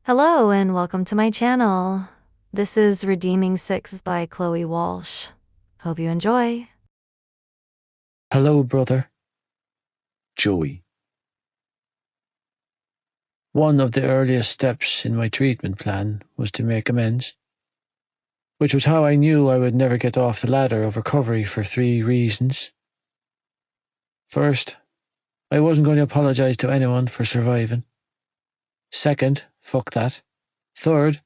Hello and welcome to my channel. This is Redeeming Six by Chloe Walsh. Hope you enjoy. Hello, brother. Joey. One of the earliest steps in my treatment plan was to make amends, which was how I knew I would never get off the ladder of recovery for 3 reasons. First, I wasn't going to apologize to anyone for surviving. Second, fuck that. Third,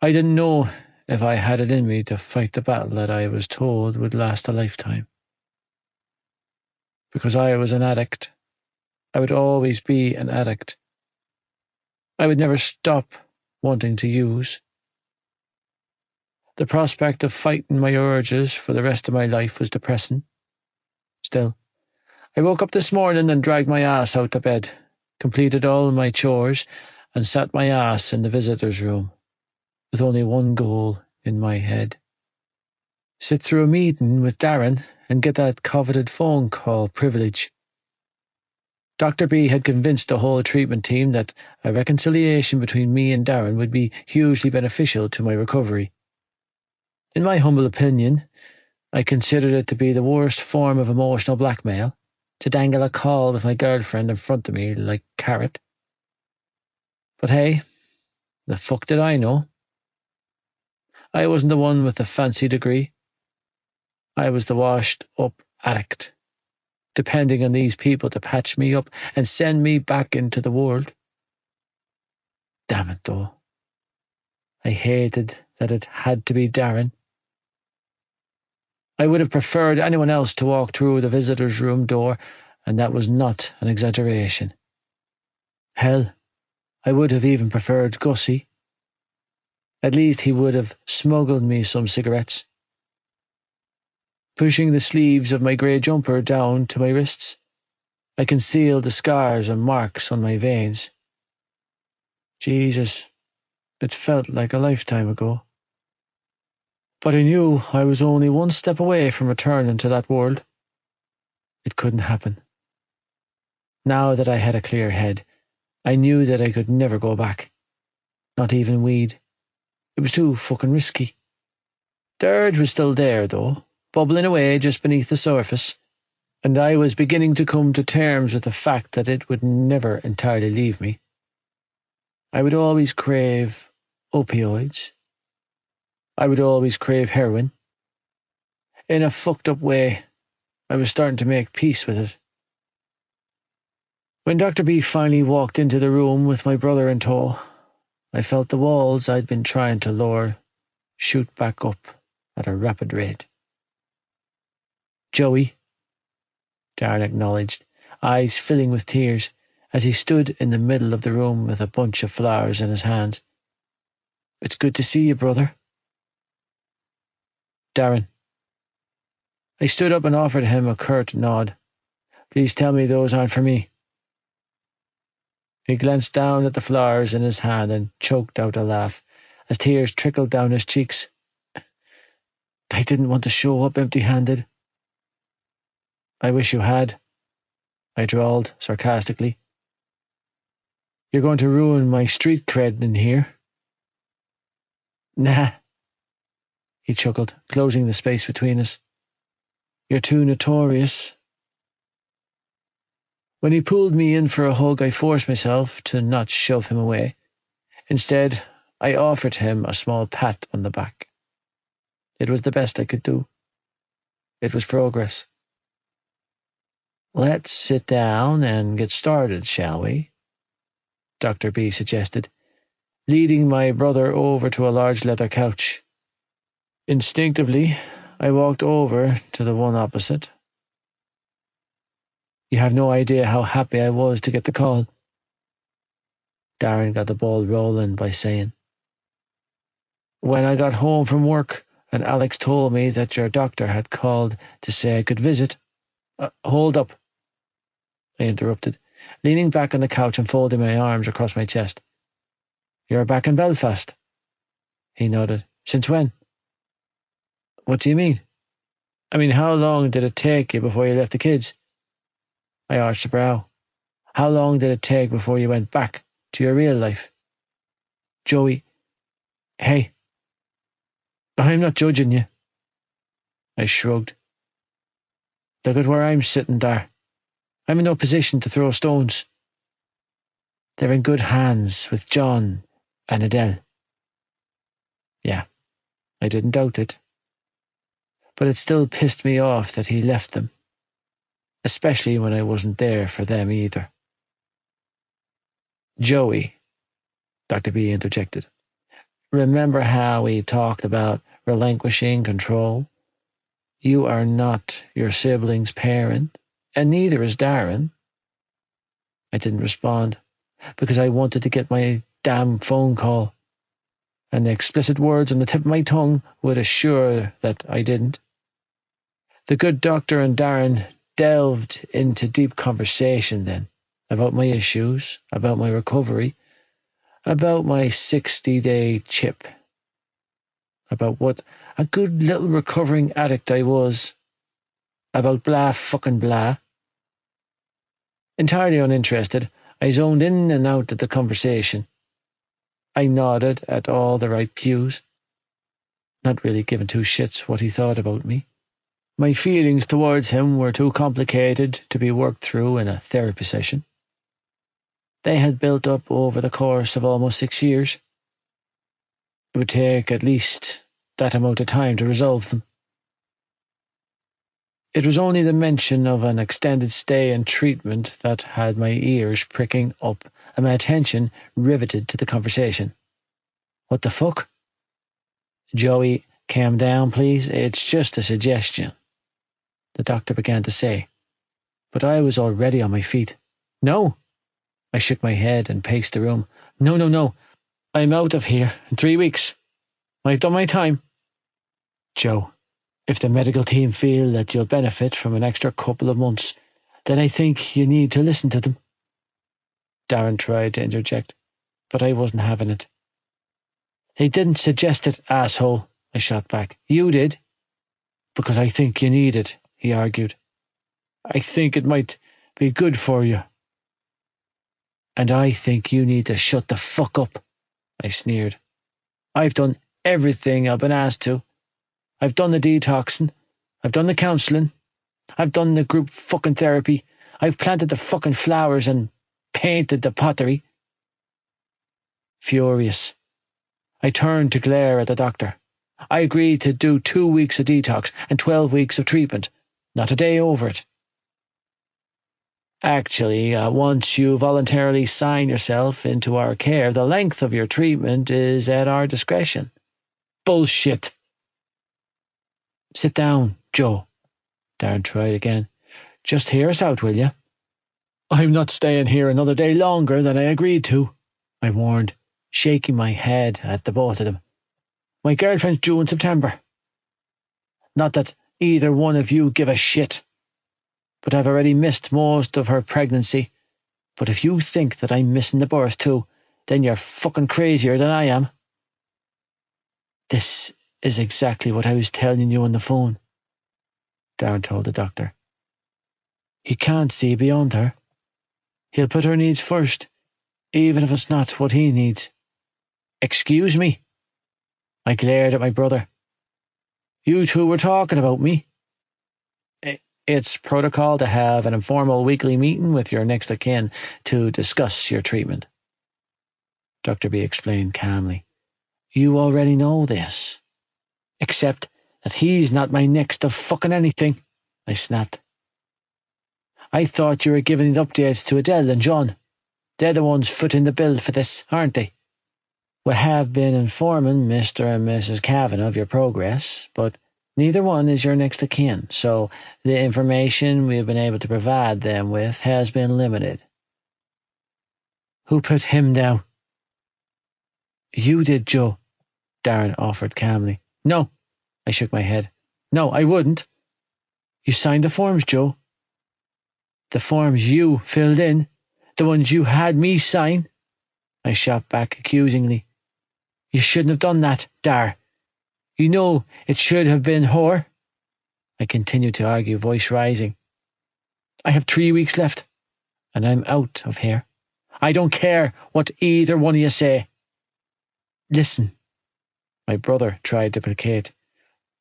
I didn't know if I had it in me to fight the battle that I was told would last a lifetime. Because I was an addict. I would always be an addict. I would never stop wanting to use. The prospect of fighting my urges for the rest of my life was depressing. Still, I woke up this morning and dragged my ass out of bed, completed all my chores, and sat my ass in the visitor's room, with only one goal in my head. Sit through a meeting with Darren and get that coveted phone call privilege. Dr. B had convinced the whole treatment team that a reconciliation between me and Darren would be hugely beneficial to my recovery. In my humble opinion, I considered it to be the worst form of emotional blackmail, to dangle a call with my girlfriend in front of me like a carrot. But hey, the fuck did I know? I wasn't the one with the fancy degree. I was the washed-up addict, depending on these people to patch me up and send me back into the world. Damn it, though. I hated that it had to be Darren. I would have preferred anyone else to walk through the visitor's room door, and that was not an exaggeration. Hell, I would have even preferred Gussie. At least he would have smuggled me some cigarettes. Pushing the sleeves of my grey jumper down to my wrists, I concealed the scars and marks on my veins. Jesus, it felt like a lifetime ago. But I knew I was only one step away from returning to that world. It couldn't happen. Now that I had a clear head, I knew that I could never go back. Not even weed. It was too fucking risky. The urge was still there, though, bubbling away just beneath the surface, and I was beginning to come to terms with the fact that it would never entirely leave me. I would always crave opioids. I would always crave heroin. In a fucked up way, I was starting to make peace with it. When Dr. B finally walked into the room with my brother in tow, I felt the walls I'd been trying to lower shoot back up at a rapid rate. Joey, Darren acknowledged, eyes filling with tears, as he stood in the middle of the room with a bunch of flowers in his hands. It's good to see you, brother. Darren. I stood up and offered him a curt nod. Please tell me those aren't for me. He glanced down at the flowers in his hand and choked out a laugh as tears trickled down his cheeks. I didn't want to show up empty-handed. I wish you had, I drawled sarcastically. You're going to ruin my street cred in here. Nah, he chuckled, closing the space between us. You're too notorious. When he pulled me in for a hug, I forced myself to not shove him away. Instead, I offered him a small pat on the back. It was the best I could do. It was progress. Let's sit down and get started, shall we? Dr. B suggested, leading my brother over to a large leather couch. Instinctively, I walked over to the one opposite. You have no idea how happy I was to get the call. Darren got the ball rolling by saying, when I got home from work and Alex told me that your doctor had called to say I could visit. Hold up, I interrupted, leaning back on the couch and folding my arms across my chest. You're back in Belfast? He nodded. Since when? What do you mean? I mean, how long did it take you before you left the kids? I arched a brow. How long did it take before you went back to your real life? Joey, hey, I'm not judging you. I shrugged. Look at where I'm sitting there. I'm in no position to throw stones. They're in good hands with John and Adele. Yeah, I didn't doubt it. But it still pissed me off that he left them, especially when I wasn't there for them either. Joey, Dr. B interjected. Remember how we talked about relinquishing control? You are not your sibling's parent, and neither is Darren. I didn't respond, because I wanted to get my damn phone call, and the explicit words on the tip of my tongue would assure that I didn't. The good doctor and Darren delved into deep conversation then, about my issues, about my recovery, about my 60-day chip, about what a good little recovering addict I was, about blah fucking blah. Entirely uninterested, I zoned in and out of the conversation. I nodded at all the right cues, not really giving two shits what he thought about me. My feelings towards him were too complicated to be worked through in a therapy session. They had built up over the course of almost 6 years. It would take at least that amount of time to resolve them. It was only the mention of an extended stay and treatment that had my ears pricking up and my attention riveted to the conversation. What the fuck? Joey, calm down, please. It's just a suggestion, the doctor began to say, but I was already on my feet. No! I shook my head and paced the room. No. I'm out of here in 3 weeks. I've done my time. Joe, if the medical team feel that you'll benefit from an extra couple of months, then I think you need to listen to them. Darren tried to interject, but I wasn't having it. They didn't suggest it, asshole, I shot back. You did. Because I think you need it, he argued. I think it might be good for you. And I think you need to shut the fuck up, I sneered. I've done everything I've been asked to. I've done the detoxing. I've done the counselling. I've done the group fucking therapy. I've planted the fucking flowers and painted the pottery. Furious, I turned to glare at the doctor. I agreed to do 2 weeks of detox and 12 weeks of treatment, not a day over it. Actually, once you voluntarily sign yourself into our care, the length of your treatment is at our discretion. Bullshit. Sit down, Joe. Darren tried again. Just hear us out, will you? I'm not staying here another day longer than I agreed to, I warned, shaking my head at the both of them. My girlfriend's due in September. Not that either one of you give a shit, but I've already missed most of her pregnancy. But if you think that I'm missing the birth too, then you're fucking crazier than I am. This is exactly what I was telling you on the phone, Darren told the doctor. He can't see beyond her. He'll put her needs first, even if it's not what he needs. Excuse me? I glared at my brother. You two were talking about me. It's protocol to have an informal weekly meeting with your next of kin to discuss your treatment, Dr. B explained calmly. You already know this. Except that he's not my next of fucking anything, I snapped. I thought you were giving the updates to Adele and John. They're the ones footing the bill for this, aren't they? We have been informing Mr. and Mrs. Kavanagh of your progress, but neither one is your next of kin, so the information we have been able to provide them with has been limited. Who put him down? You did, Joe, Darren offered calmly. No, I shook my head. No, I wouldn't. You signed the forms, Joe. The forms you filled in, the ones you had me sign, I shot back accusingly. You shouldn't have done that, Dar. You know it should have been her. I continued to argue, voice rising. I have 3 weeks left, and I'm out of here. I don't care what either one of you say. Listen, my brother tried to placate.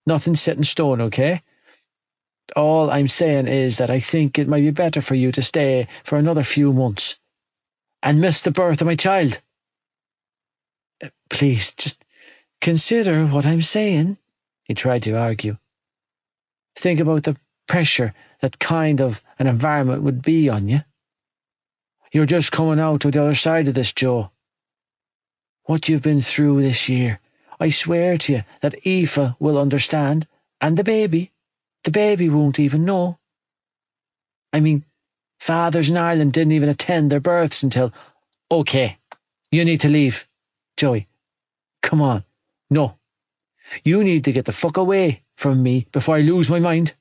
Nothing's set in stone, okay? All I'm saying is that I think it might be better for you to stay for another few months and miss the birth of my child. Please, just consider what I'm saying. He tried to argue. Think about the pressure that kind of an environment would be on you. You're just coming out to the other side of this, Joe. What you've been through this year, I swear to you that Aoife will understand, and the baby won't even know. I mean, fathers in Ireland didn't even attend their births until... Okay, you need to leave. Joey, come on. No, you need to get the fuck away from me before I lose my mind,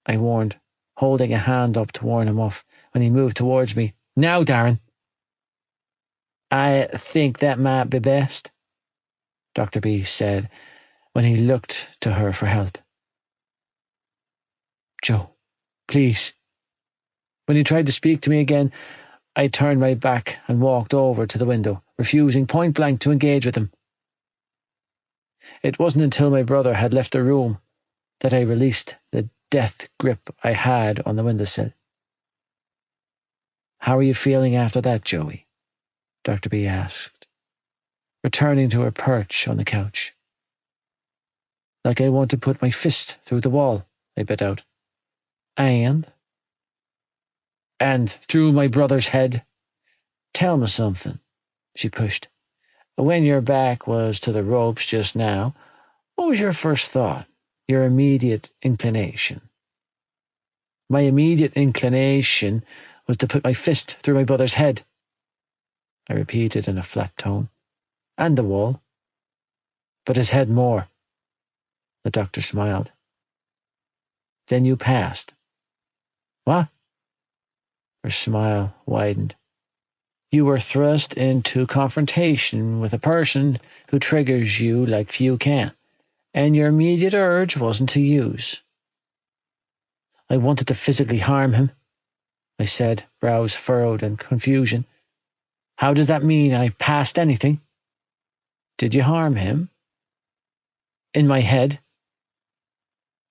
I warned, holding a hand up to warn him off when he moved towards me. Now, Darren. I think that might be best, Dr. B said when he looked to her for help. Joe, please. When he tried to speak to me again, I turned my back and walked over to the window, refusing point blank to engage with him. It wasn't until my brother had left the room that I released the death grip I had on the windowsill. How are you feeling after that, Joey? Dr. B asked, returning to her perch on the couch. Like I want to put my fist through the wall, I bit out. And through my brother's head. Tell me something, she pushed. When your back was to the ropes just now, what was your first thought, your immediate inclination? My immediate inclination was to put my fist through my brother's head, I repeated in a flat tone. And the wall. But his head more. The doctor smiled. Then you passed. What? Her smile widened. You were thrust into confrontation with a person who triggers you like few can, and your immediate urge wasn't to use. I wanted to physically harm him, I said, brows furrowed in confusion. How does that mean I passed anything? Did you harm him? In my head.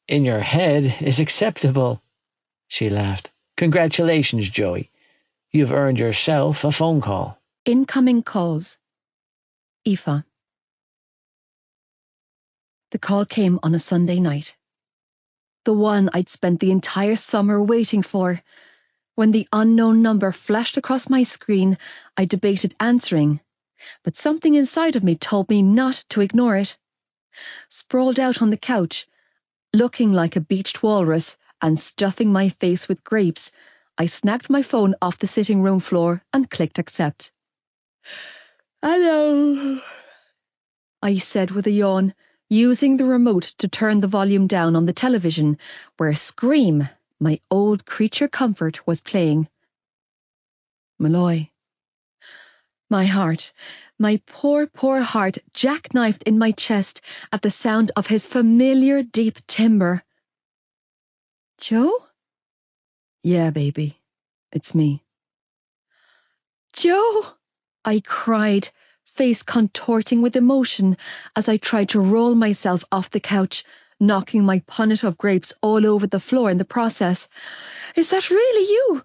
In your head is acceptable, she laughed. Congratulations, Joey. You've earned yourself a phone call. Incoming calls. Aoife. The call came on a Sunday night. The one I'd spent the entire summer waiting for. When the unknown number flashed across my screen, I debated answering, but something inside of me told me not to ignore it. Sprawled out on the couch, looking like a beached walrus and stuffing my face with grapes, I snagged my phone off the sitting room floor and clicked accept. Hello, I said with a yawn, using the remote to turn the volume down on the television, where Scream, my old creature comfort, was playing. Malloy. My heart, my poor, poor heart, jackknifed in my chest at the sound of his familiar deep timbre. Joe? Yeah, baby, it's me. Joe! I cried, face contorting with emotion as I tried to roll myself off the couch, knocking my punnet of grapes all over the floor in the process. Is that really you?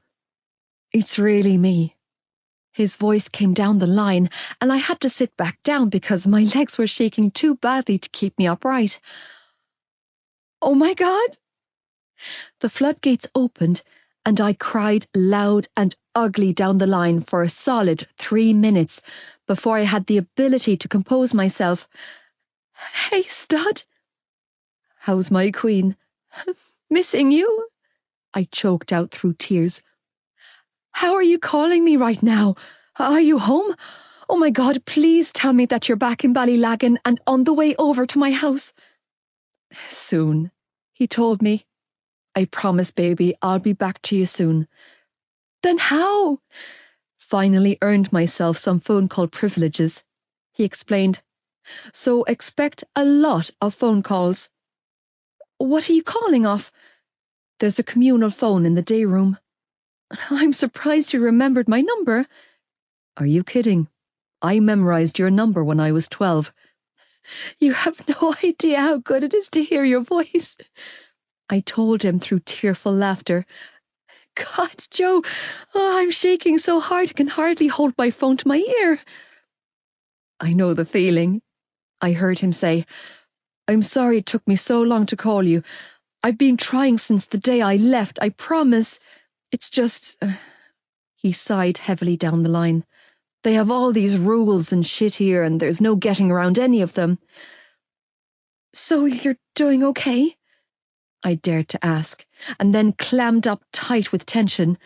It's really me. His voice came down the line, and I had to sit back down because my legs were shaking too badly to keep me upright. Oh my God! The floodgates opened, and I cried loud and ugly down the line for a solid 3 minutes before I had the ability to compose myself. Hey, stud. How's my queen? Missing you? I choked out through tears. How are you calling me right now? Are you home? Oh my God, please tell me that you're back in Ballylagan and on the way over to my house. Soon, he told me. I promise, baby, I'll be back to you soon. Then how? Finally earned myself some phone call privileges, he explained. So expect a lot of phone calls. What are you calling off? There's a communal phone in the day room. I'm surprised you remembered my number. Are you kidding? I memorized your number when I was 12. You have no idea how good it is to hear your voice, I told him through tearful laughter. God, Joe, I'm shaking so hard I can hardly hold my phone to my ear. I know the feeling, I heard him say. I'm sorry it took me so long to call you. I've been trying since the day I left, I promise. It's just... He sighed heavily down the line. They have all these rules and shit here, and there's no getting around any of them. So you're doing okay? I dared to ask, and then clammed up tight with tension.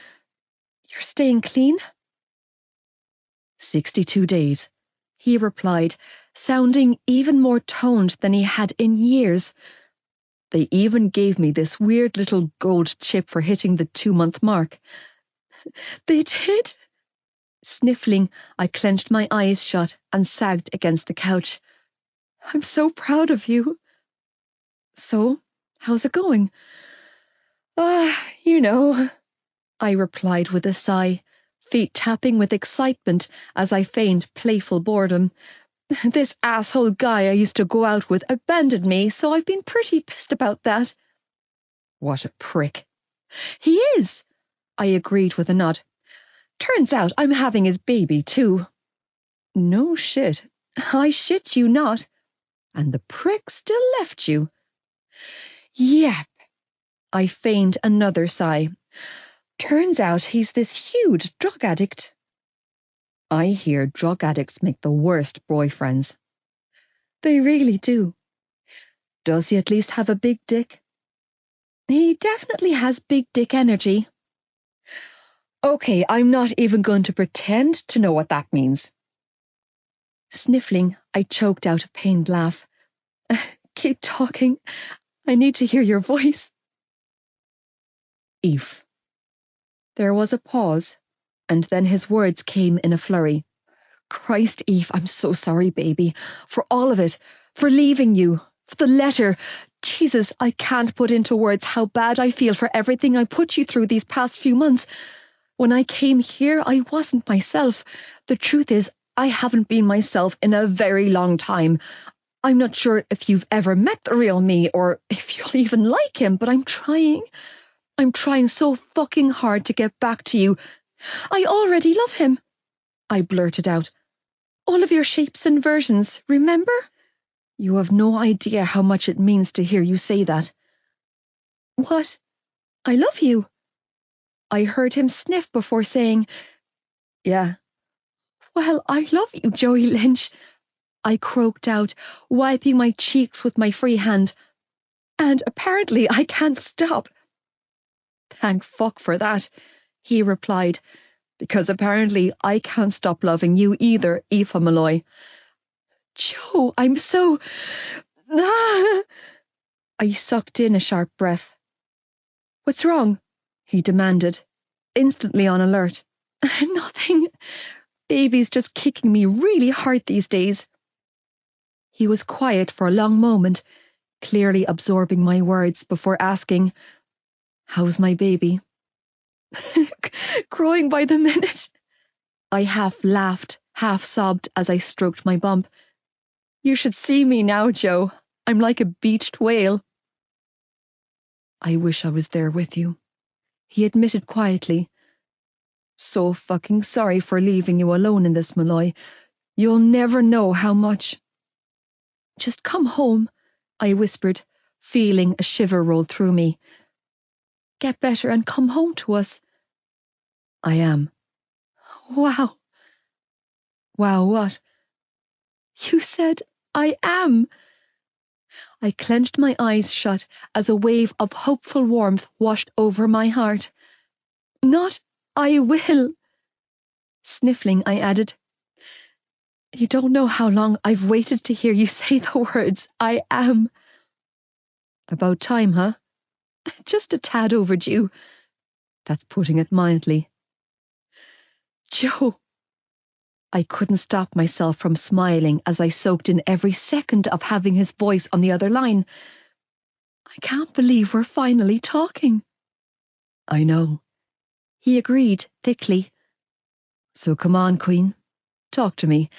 You're staying clean? 62 days, he replied, sounding even more toned than he had in years. They even gave me this weird little gold chip for hitting the 2-month mark. They did? Sniffling, I clenched my eyes shut and sagged against the couch. I'm so proud of you. So, how's it going? You know, I replied with a sigh, feet tapping with excitement as I feigned playful boredom. This asshole guy I used to go out with abandoned me, so I've been pretty pissed about that. What a prick. He is, I agreed with a nod. Turns out I'm having his baby, too. No shit. I shit you not. And the prick still left you. Yep. I feigned another sigh. Turns out he's this huge drug addict. I hear drug addicts make the worst boyfriends. They really do. Does he at least have a big dick? He definitely has big dick energy. Okay, I'm not even going to pretend to know what that means. Sniffling, I choked out a pained laugh. Keep talking. I need to hear your voice. Eve. There was a pause, and then his words came in a flurry. Christ, Eve, I'm so sorry, baby. For all of it. For leaving you. For the letter. Jesus, I can't put into words how bad I feel for everything I put you through these past few months. When I came here, I wasn't myself. The truth is, I haven't been myself in a very long time. I'm not sure if you've ever met the real me or if you'll even like him, but I'm trying. I'm trying so fucking hard to get back to you. I already love him, I blurted out. All of your shapes and versions, remember? You have no idea how much it means to hear you say that. What? I love you. I heard him sniff before saying, Yeah. Well, I love you, Joey Lynch, I croaked out, wiping my cheeks with my free hand. And apparently I can't stop. Thank fuck for that, he replied, because apparently I can't stop loving you either, Aoife Malloy. Joe, I'm so... I sucked in a sharp breath. What's wrong? He demanded, instantly on alert. Nothing. Baby's just kicking me really hard these days. He was quiet for a long moment, clearly absorbing my words before asking, How's my baby? Growing by the minute. I half laughed, half sobbed as I stroked my bump. You should see me now, Joe. I'm like a beached whale. I wish I was there with you, he admitted quietly. So fucking sorry for leaving you alone in this, Malloy. You'll never know how much. Just come home, I whispered, feeling a shiver roll through me. Get better and come home to us. I am. Wow. Wow, what? You said, I am. I clenched my eyes shut as a wave of hopeful warmth washed over my heart. Not, I will. Sniffling, I added, You don't know how long I've waited to hear you say the words, I am. About time, huh? Just a tad overdue. That's putting it mildly. Joe. I couldn't stop myself from smiling as I soaked in every second of having his voice on the other line. I can't believe we're finally talking. I know. He agreed thickly. So come on, Queen. Talk to me.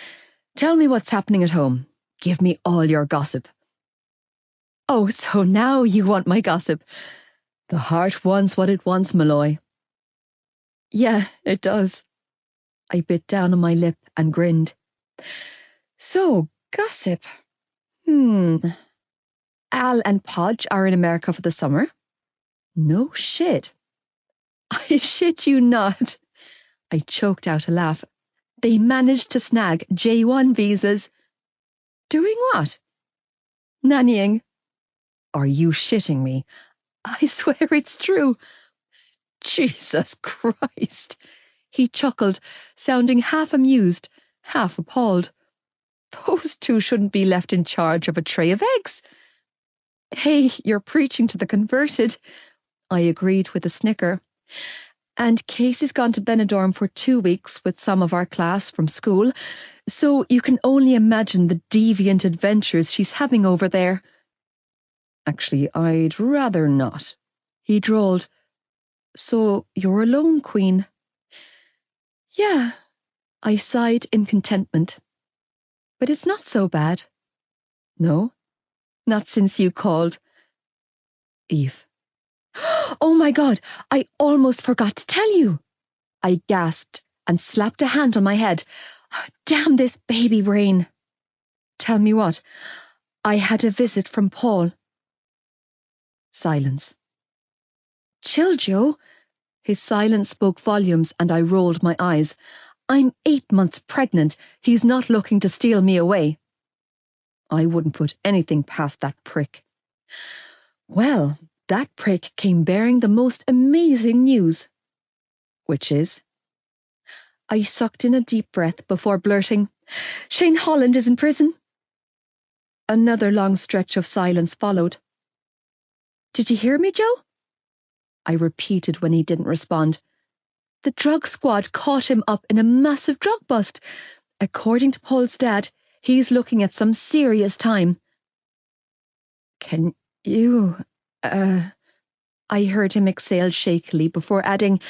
Tell me what's happening at home. Give me all your gossip. Oh, so now you want my gossip. The heart wants what it wants, Malloy. Yeah, it does. I bit down on my lip and grinned. So, gossip. Al and Podge are in America for the summer. No shit. I shit you not. I choked out a laugh. They managed to snag J1 visas. Doing what? Nannying. Are you shitting me? I swear it's true. Jesus Christ. He chuckled, sounding half amused, half appalled. Those two shouldn't be left in charge of a tray of eggs. Hey, you're preaching to the converted. I agreed with a snicker. And Casey's gone to Benidorm for 2 weeks with some of our class from school, so you can only imagine the deviant adventures she's having over there. Actually, I'd rather not. He drawled. So you're alone, Queen? Yeah, I sighed in contentment. But it's not so bad. No, not since you called. Eve. Oh my God, I almost forgot to tell you. I gasped and slapped a hand on my head. Damn this baby brain. Tell me what? I had a visit from Paul. Silence. Chill, Joe. His silence spoke volumes, and I rolled my eyes. I'm 8 months pregnant. He's not looking to steal me away. I wouldn't put anything past that prick. Well, that prick came bearing the most amazing news. Which is? I sucked in a deep breath before blurting, Shane Holland is in prison. Another long stretch of silence followed. Did you hear me, Joe? I repeated when he didn't respond. The drug squad caught him up in a massive drug bust. According to Paul's dad, he's looking at some serious time. Can you... I heard him exhale shakily before adding,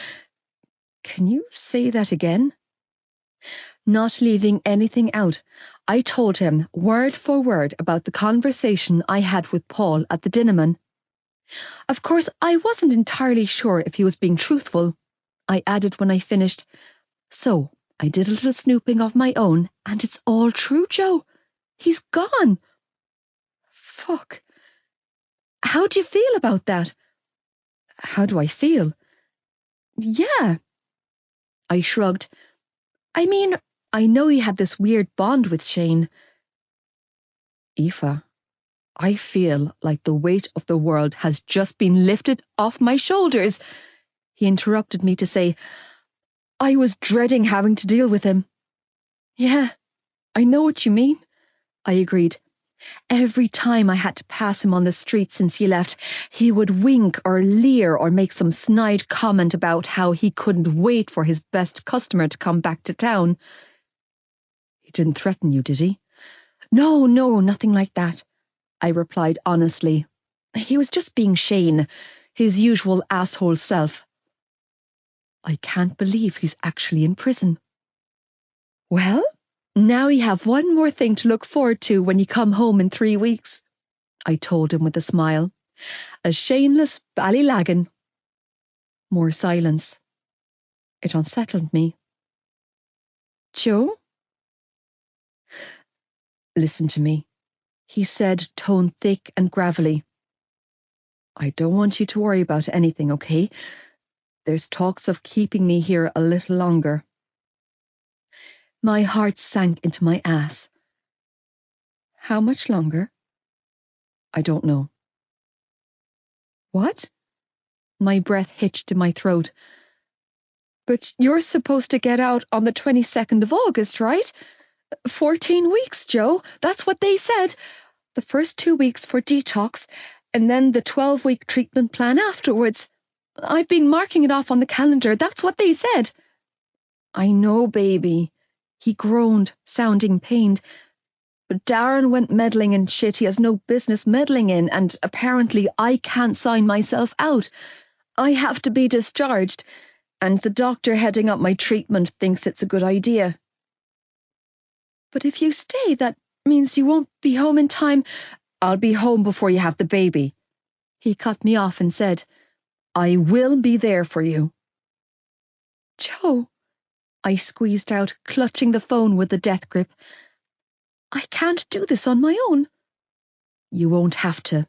Can you say that again? Not leaving anything out, I told him word for word about the conversation I had with Paul at the Dinnerman. Of course, I wasn't entirely sure if he was being truthful. I added when I finished, So, I did a little snooping of my own, and it's all true, Joe. He's gone. Fuck. How do you feel about that? How do I feel? Yeah. I shrugged. I mean, I know he had this weird bond with Shane. Aoife, I feel like the weight of the world has just been lifted off my shoulders. He interrupted me to say, I was dreading having to deal with him. Yeah, I know what you mean, I agreed. Every time I had to pass him on the street since he left, he would wink or leer or make some snide comment about how he couldn't wait for his best customer to come back to town. He didn't threaten you, did he? No, nothing like that, I replied honestly. He was just being Shane, his usual asshole self. I can't believe he's actually in prison. Well, now you have one more thing to look forward to when you come home in 3 weeks, I told him with a smile. A Shaneless ballylaggin. More silence. It unsettled me. Joe? Listen to me, he said, tone thick and gravelly. I don't want you to worry about anything, okay? There's talks of keeping me here a little longer. My heart sank into my ass. How much longer? I don't know. What? My breath hitched in my throat. But you're supposed to get out on the 22nd of August, right? 14 weeks, Joe. That's what they said. The first 2 weeks for detox, and then the 12-week treatment plan afterwards. I've been marking it off on the calendar. That's what they said. I know, baby. He groaned, sounding pained. But Darren went meddling in shit he has no business meddling in, and apparently I can't sign myself out. I have to be discharged, and the doctor heading up my treatment thinks it's a good idea. But if you stay, that means you won't be home in time. I'll be home before you have the baby. He cut me off and said, I will be there for you. Joe, I squeezed out, clutching the phone with a death grip. I can't do this on my own. You won't have to.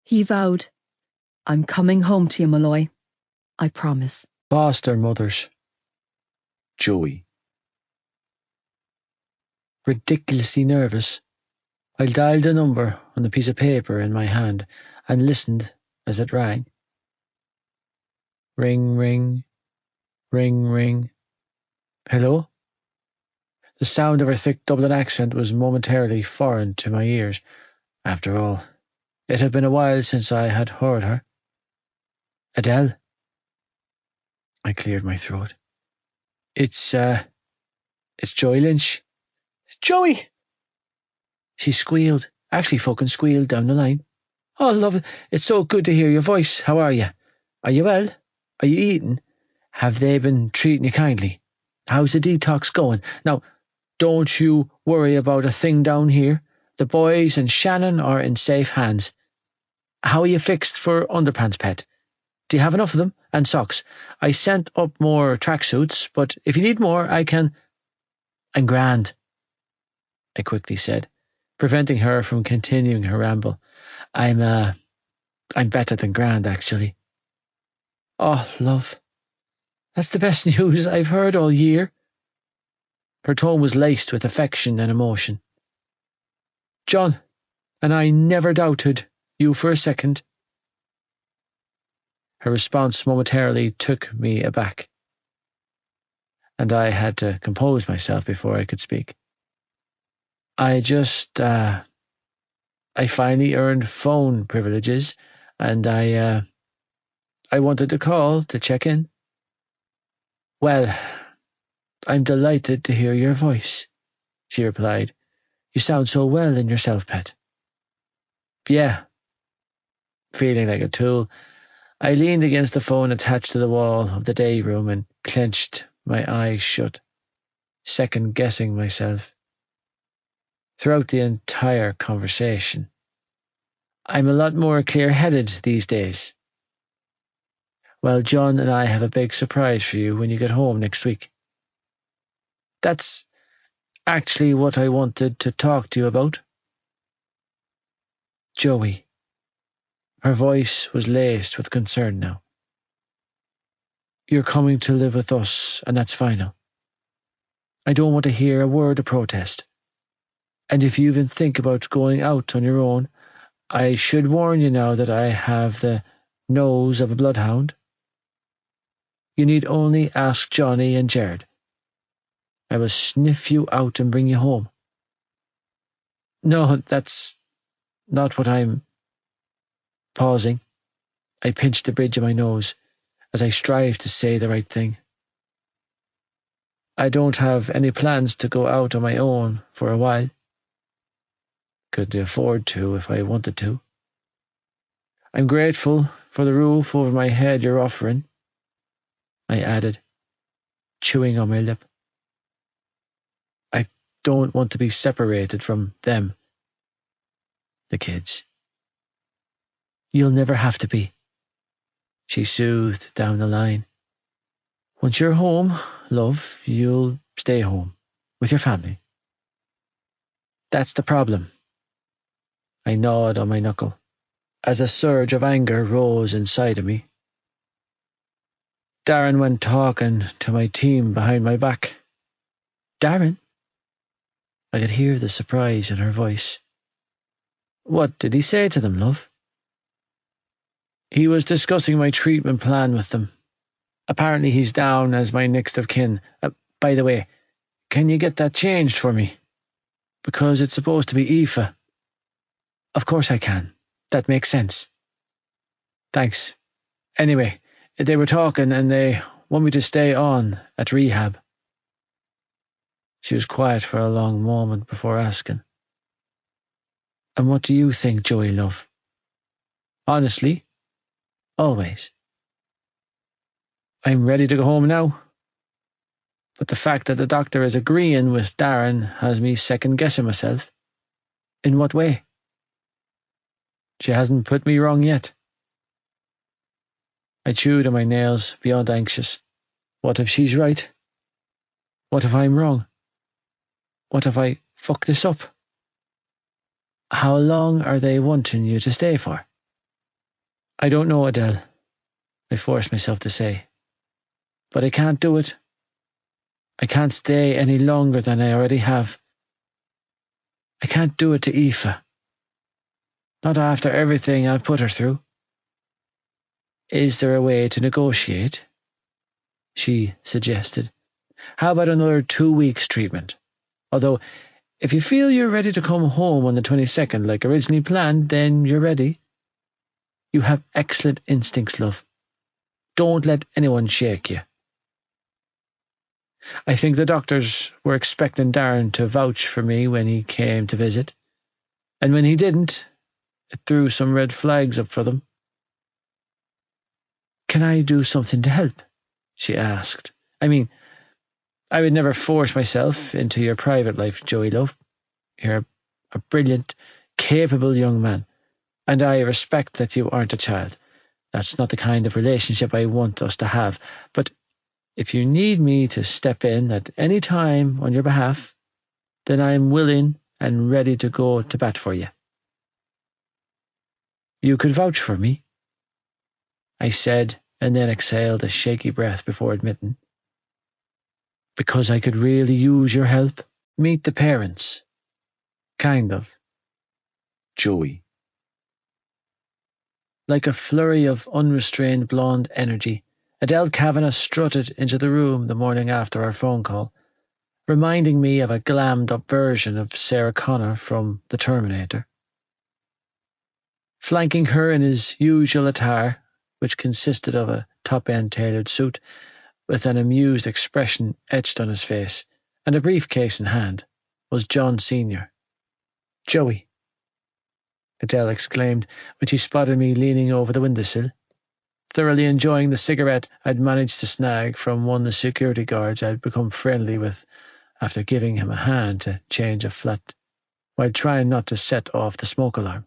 He vowed, I'm coming home to you, Malloy. I promise. Foster mothers. Joey. Ridiculously nervous, I dialed a number on a piece of paper in my hand and listened as it rang. Ring, ring, ring, ring. Hello? The sound of her thick Dublin accent was momentarily foreign to my ears. After all, it had been a while since I had heard her. Adele? I cleared my throat. It's Joey Lynch. Joey! She squealed, actually fucking squealed down the line. Oh, love, it's so good to hear your voice. How are you? Are you well? Are you eating? Have they been treating you kindly? How's the detox going? Now, don't you worry about a thing down here. The boys and Shannon are in safe hands. How are you fixed for underpants, pet? Do you have enough of them? And socks? I sent up more tracksuits, but if you need more, I can... I'm grand, I quickly said, preventing her from continuing her ramble. I'm better than grand, actually. Oh, love, that's the best news I've heard all year. Her tone was laced with affection and emotion. John, and I never doubted you for a second. Her response momentarily took me aback, and I had to compose myself before I could speak. I finally earned phone privileges, and I wanted to call to check in. Well, I'm delighted to hear your voice, she replied. You sound so well in yourself, pet. Yeah. Feeling like a tool, I leaned against the phone attached to the wall of the day room and clenched my eyes shut, second-guessing myself. Throughout the entire conversation, I'm a lot more clear-headed these days. Well, John and I have a big surprise for you when you get home next week. That's actually what I wanted to talk to you about. Joey. Her voice was laced with concern now. You're coming to live with us, and that's final. I don't want to hear a word of protest. And if you even think about going out on your own, I should warn you now that I have the nose of a bloodhound. You need only ask Johnny and Jared. I will sniff you out and bring you home. No, that's not what I'm... Pausing, I pinched the bridge of my nose as I strived to say the right thing. I don't have any plans to go out on my own for a while. Could afford to if I wanted to. I'm grateful for the roof over my head you're offering, I added, chewing on my lip. I don't want to be separated from them, the kids. You'll never have to be, she soothed down the line. Once you're home, love, you'll stay home with your family. That's the problem. I gnawed on my knuckle as a surge of anger rose inside of me. Darren went talking to my team behind my back. Darren? I could hear the surprise in her voice. What did he say to them, love? He was discussing my treatment plan with them. Apparently he's down as my next of kin. By the way, can you get that changed for me? Because it's supposed to be Aoife. Of course I can. That makes sense. Thanks. Anyway, they were talking and they want me to stay on at rehab. She was quiet for a long moment before asking. And what do you think, Joey, love? Honestly, always. I'm ready to go home now. But the fact that the doctor is agreeing with Darren has me second-guessing myself. In what way? She hasn't put me wrong yet. I chewed on my nails, beyond anxious. What if she's right? What if I'm wrong? What if I fuck this up? How long are they wanting you to stay for? I don't know, Adele, I forced myself to say. But I can't do it. I can't stay any longer than I already have. I can't do it to Aoife. Not after everything I've put her through. Is there a way to negotiate? She suggested. How about another 2 weeks treatment? Although, if you feel you're ready to come home on the 22nd like originally planned, then you're ready. You have excellent instincts, love. Don't let anyone shake you. I think the doctors were expecting Darren to vouch for me when he came to visit, and when he didn't, it threw some red flags up for them. Can I do something to help? She asked. I mean, I would never force myself into your private life, Joey, love. You're a brilliant, capable young man, and I respect that you aren't a child. That's not the kind of relationship I want us to have, but if you need me to step in at any time on your behalf, then I'm willing and ready to go to bat for you. You could vouch for me, I said, and then exhaled a shaky breath before admitting. Because I could really use your help. Meet the parents. Kind of. Joey. Like a flurry of unrestrained blonde energy, Adele Kavanagh strutted into the room the morning after our phone call, reminding me of a glammed-up version of Sarah Connor from The Terminator. Flanking her in his usual attire, which consisted of a top-end tailored suit with an amused expression etched on his face and a briefcase in hand, was John Sr. "Joey," Adele exclaimed when she spotted me leaning over the windowsill, thoroughly enjoying the cigarette I'd managed to snag from one of the security guards I'd become friendly with after giving him a hand to change a flat, while trying not to set off the smoke alarm.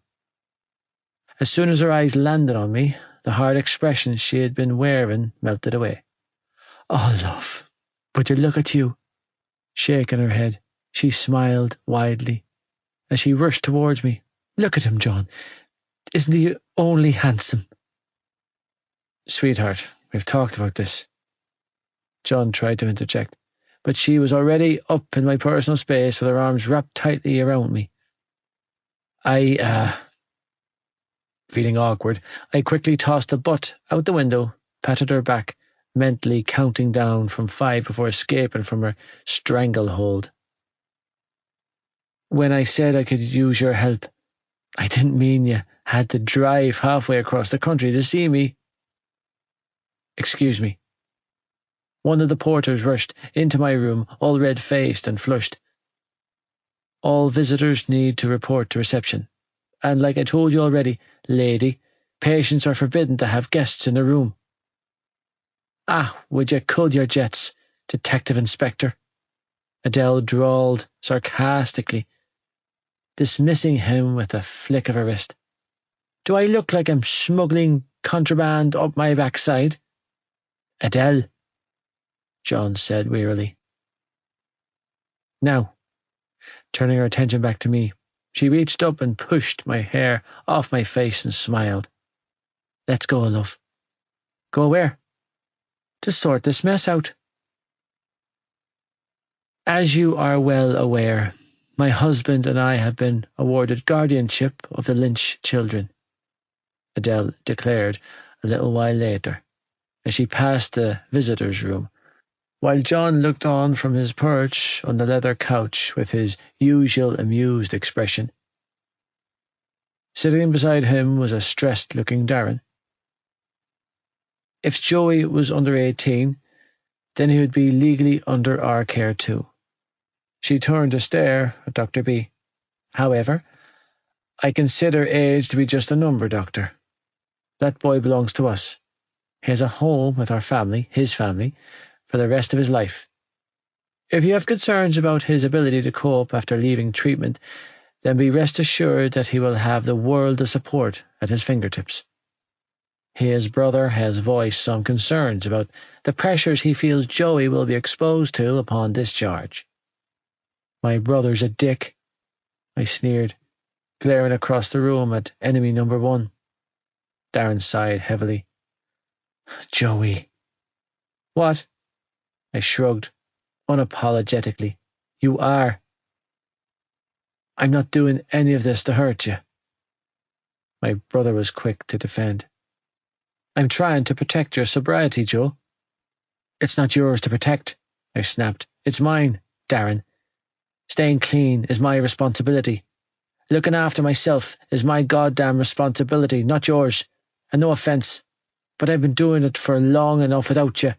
As soon as her eyes landed on me, the hard expression she had been wearing melted away. "Oh, love, would you look at you?" Shaking her head, she smiled widely as she rushed towards me. "Look at him, John. Isn't he only handsome?" "Sweetheart, we've talked about this." John tried to interject, but she was already up in my personal space with her arms wrapped tightly around me. Feeling awkward, I quickly tossed the butt out the window, patted her back, mentally counting down from 5 before escaping from her stranglehold. When I said I could use your help, I didn't mean you had to drive halfway across the country to see me. Excuse me. One of the porters rushed into my room, all red-faced and flushed. All visitors need to report to reception. And like I told you already, lady, patients are forbidden to have guests in the room. Would you cool your jets, Detective Inspector? Adele drawled sarcastically, dismissing him with a flick of her wrist. Do I look like I'm smuggling contraband up my backside? Adele, John said wearily. Now, turning her attention back to me, she reached up and pushed my hair off my face and smiled. Let's go, love. Go where? To sort this mess out. As you are well aware, my husband and I have been awarded guardianship of the Lynch children, Adele declared a little while later, as she passed the visitors' room, while John looked on from his perch on the leather couch with his usual amused expression. Sitting beside him was a stressed-looking Darren. If Joey was under 18, then he would be legally under our care too. She turned to stare at Dr. B. However, I consider age to be just a number, Doctor. That boy belongs to us. He has a home with our family, his family, for the rest of his life. If you have concerns about his ability to cope after leaving treatment, then be rest assured that he will have the world of support at his fingertips. His brother has voiced some concerns about the pressures he feels Joey will be exposed to upon discharge. My brother's a dick, I sneered, glaring across the room at enemy number one. Darren sighed heavily. Joey. What? I shrugged, unapologetically. You are. I'm not doing any of this to hurt you. My brother was quick to defend. I'm trying to protect your sobriety, Joe. It's not yours to protect, I snapped. It's mine, Darren. Staying clean is my responsibility. Looking after myself is my goddamn responsibility, not yours. And no offence, but I've been doing it for long enough without you.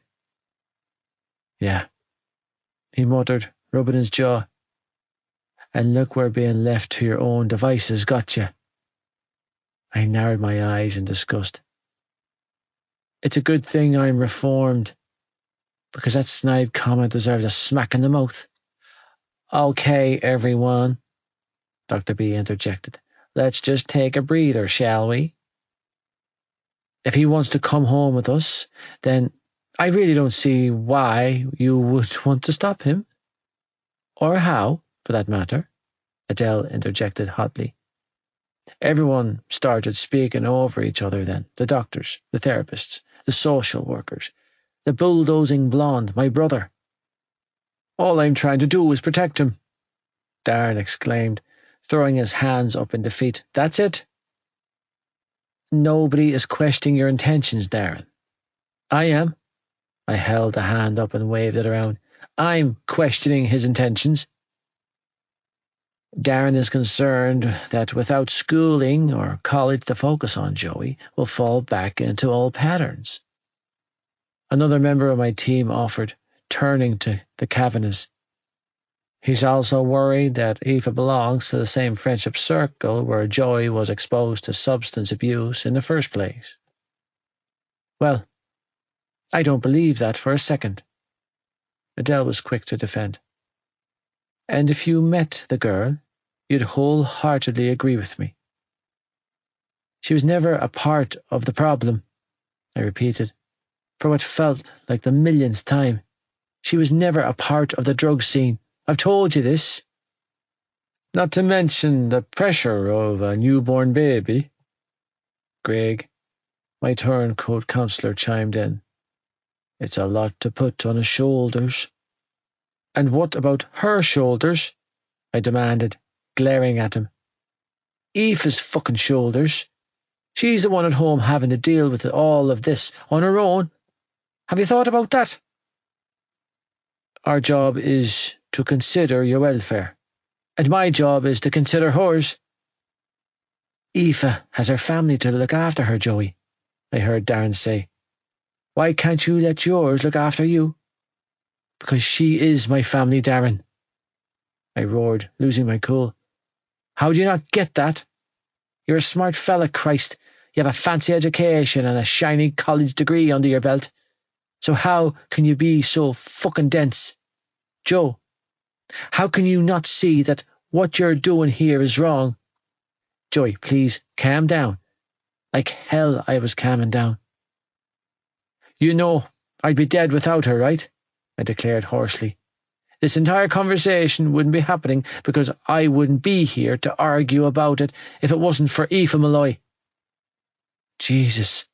Yeah, he muttered, rubbing his jaw. And look where being left to your own devices got you. I narrowed my eyes in disgust. It's a good thing I'm reformed, because that snide comment deserves a smack in the mouth. Okay, everyone, Dr. B interjected. Let's just take a breather, shall we? If he wants to come home with us, then I really don't see why you would want to stop him. Or how, for that matter, Adele interjected hotly. Everyone started speaking over each other then, the doctors, the therapists, the social workers, the bulldozing blonde, my brother. All I'm trying to do is protect him, Darren exclaimed, throwing his hands up in defeat. That's it. Nobody is questioning your intentions, Darren. I am. I held a hand up and waved it around. I'm questioning his intentions. Darren is concerned that without schooling or college to focus on, Joey will fall back into old patterns. Another member of my team offered, turning to the Kavanaghs. He's also worried that Aoife belongs to the same friendship circle where Joey was exposed to substance abuse in the first place. Well, I don't believe that for a second. Adele was quick to defend. And if you met the girl, you'd wholeheartedly agree with me. She was never a part of the problem, I repeated, for what felt like the millionth time. She was never a part of the drug scene. I've told you this. Not to mention the pressure of a newborn baby. Greg, my turncoat counsellor, chimed in. It's a lot to put on his shoulders. And what about her shoulders? I demanded, glaring at him. Aoife's fucking shoulders. She's the one at home having to deal with all of this on her own. Have you thought about that? Our job is to consider your welfare, and my job is to consider hers. Aoife has her family to look after her, Joey, I heard Darren say. Why can't you let yours look after you? Because she is my family, Darren, I roared, losing my cool. How do you not get that? You're a smart fella, Christ. You have a fancy education and a shiny college degree under your belt. So how can you be so fucking dense? Joe, how can you not see that what you're doing here is wrong? Joey, please, calm down. Like hell I was calming down. You know, I'd be dead without her, right? I declared hoarsely. This entire conversation wouldn't be happening because I wouldn't be here to argue about it if it wasn't for Aoife Malloy. Jesus.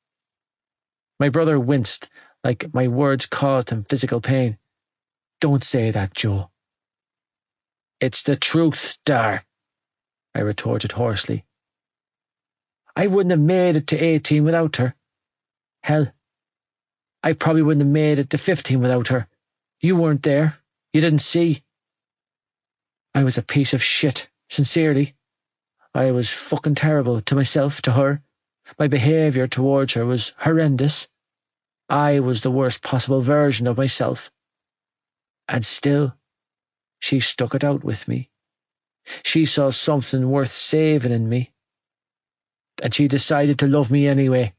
My brother winced, like my words caused him physical pain. Don't say that, Joe. It's the truth, Dar, I retorted hoarsely. I wouldn't have made it to 18 without her. Hell, I probably wouldn't have made it to 15 without her. You weren't there. You didn't see. I was a piece of shit, sincerely. I was fucking terrible to myself, to her. My behaviour towards her was horrendous. I was the worst possible version of myself. And still, she stuck it out with me. She saw something worth saving in me. And she decided to love me anyway.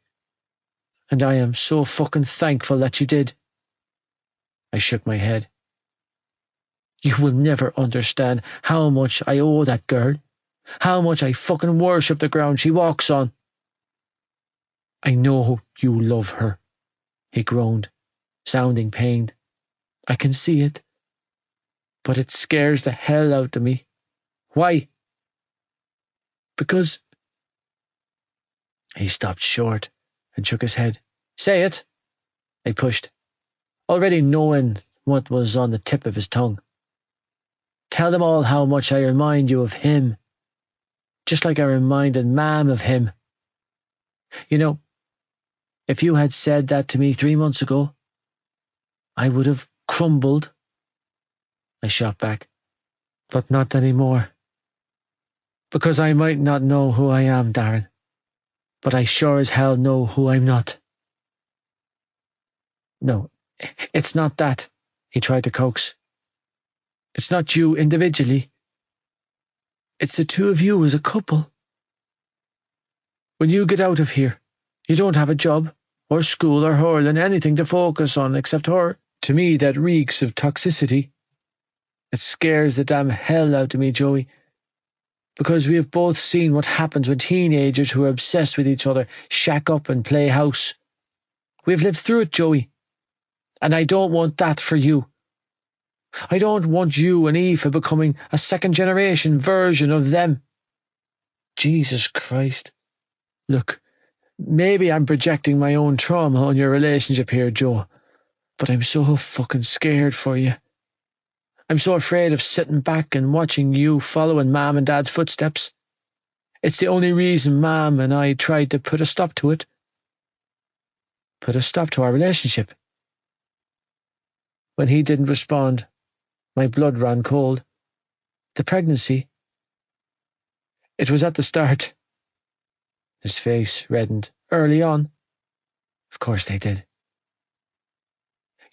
And I am so fucking thankful that she did. I shook my head. You will never understand how much I owe that girl. How much I fucking worship the ground she walks on. I know you love her, he groaned, sounding pained. I can see it. But it scares the hell out of me. Why? Because... He stopped short and shook his head. Say it, I pushed, already knowing what was on the tip of his tongue. Tell them all how much I remind you of him, just like I reminded Mam of him. You know, if you had said that to me 3 months ago, I would have crumbled. I shot back. But not anymore. Because I might not know who I am, Darren, but I sure as hell know who I'm not. No, it's not that, he tried to coax. It's not you individually. It's the two of you as a couple. When you get out of here, you don't have a job, or school, or hurling, anything to focus on except her. To me, that reeks of toxicity. It scares the damn hell out of me, Joey, because we have both seen what happens when teenagers who are obsessed with each other shack up and play house. We've lived through it, Joey, and I don't want that for you. I don't want you and Aoife becoming a second-generation version of them. Jesus Christ. Look, maybe I'm projecting my own trauma on your relationship here, Joe, but I'm so fucking scared for you. I'm so afraid of sitting back and watching you following Mam and Dad's footsteps. It's the only reason Mam and I tried to put a stop to it. Put a stop to our relationship. When he didn't respond, my blood ran cold. The pregnancy. It was at the start. His face reddened. Early on. Of course they did.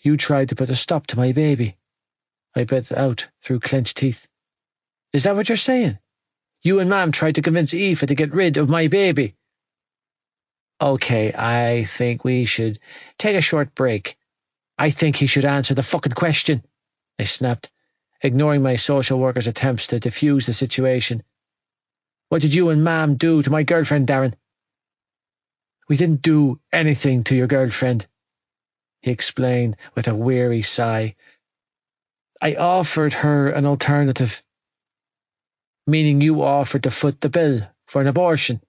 You tried to put a stop to my baby. I bit out through clenched teeth. Is that what you're saying? You and Mam tried to convince Aoife to get rid of my baby. Okay, I think we should take a short break. I think he should answer the fucking question, I snapped, ignoring my social worker's attempts to defuse the situation. What did you and Mam do to my girlfriend, Darren? We didn't do anything to your girlfriend, he explained with a weary sigh. I offered her an alternative, meaning you offered to foot the bill for an abortion.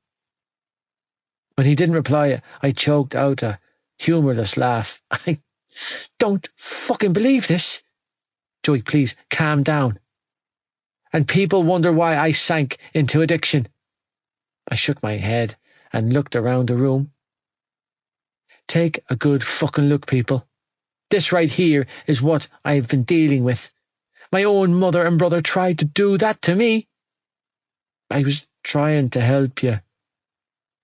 When he didn't reply, I choked out a humourless laugh. I don't fucking believe this. Joey, please, calm down. And people wonder why I sank into addiction. I shook my head and looked around the room. Take a good fucking look, people. This right here is what I've been dealing with. My own mother and brother tried to do that to me. I was trying to help you,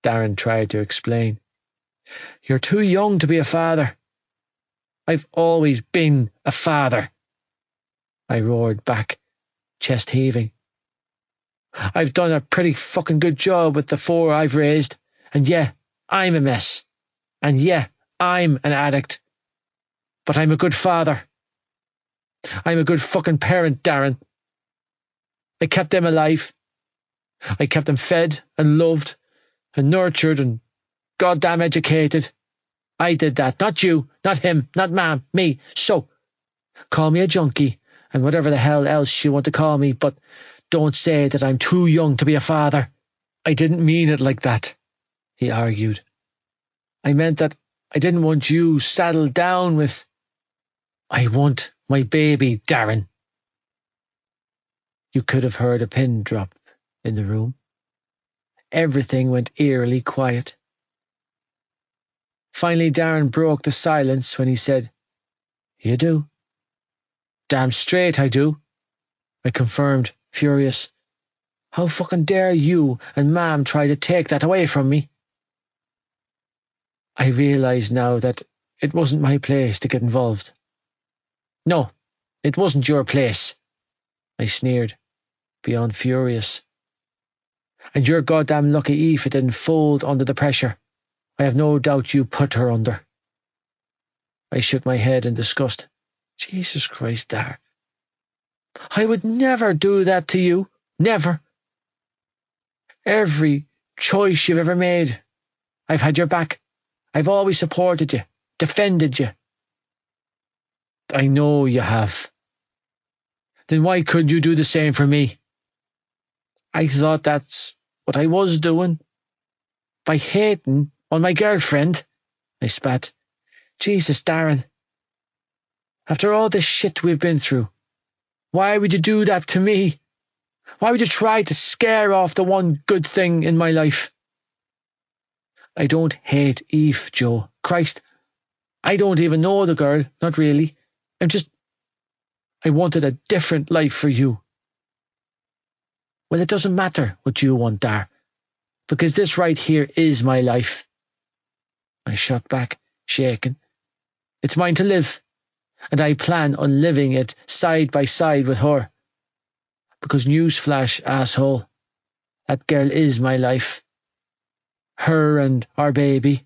Darren tried to explain. You're too young to be a father. I've always been a father, I roared back, chest heaving. I've done a pretty fucking good job with the 4 I've raised, and yeah, I'm a mess. And yeah, I'm an addict. But I'm a good father. I'm a good fucking parent, Darren. I kept them alive. I kept them fed and loved and nurtured and goddamn educated. I did that, not you, not him, not Mam, me. So, call me a junkie and whatever the hell else you want to call me, but don't say that I'm too young to be a father. I didn't mean it like that, he argued. I meant that I didn't want you saddled down with... I want my baby, Darren. You could have heard a pin drop in the room. Everything went eerily quiet. Finally, Darren broke the silence when he said, You do? Damn straight I do, I confirmed, furious. How fucking dare you and Mam try to take that away from me? I realised now that it wasn't my place to get involved. No, it wasn't your place, I sneered, beyond furious. And you're goddamn lucky Aoife didn't fold under the pressure. I have no doubt you put her under. I shook my head in disgust. Jesus Christ, Dar. I would never do that to you. Never. Every choice you've ever made, I've had your back. I've always supported you, defended you. I know you have. Then why couldn't you do the same for me? I thought that's what I was doing. By hating on my girlfriend, I spat. Jesus, Darren. After all this shit we've been through, why would you do that to me? Why would you try to scare off the one good thing in my life? I don't hate Eve, Joe. Christ, I don't even know the girl, not really. I wanted a different life for you. Well, it doesn't matter what you want, Dar, because this right here is my life. I shot back, shaken. It's mine to live, and I plan on living it side by side with her. Because newsflash, asshole, that girl is my life. Her and our baby.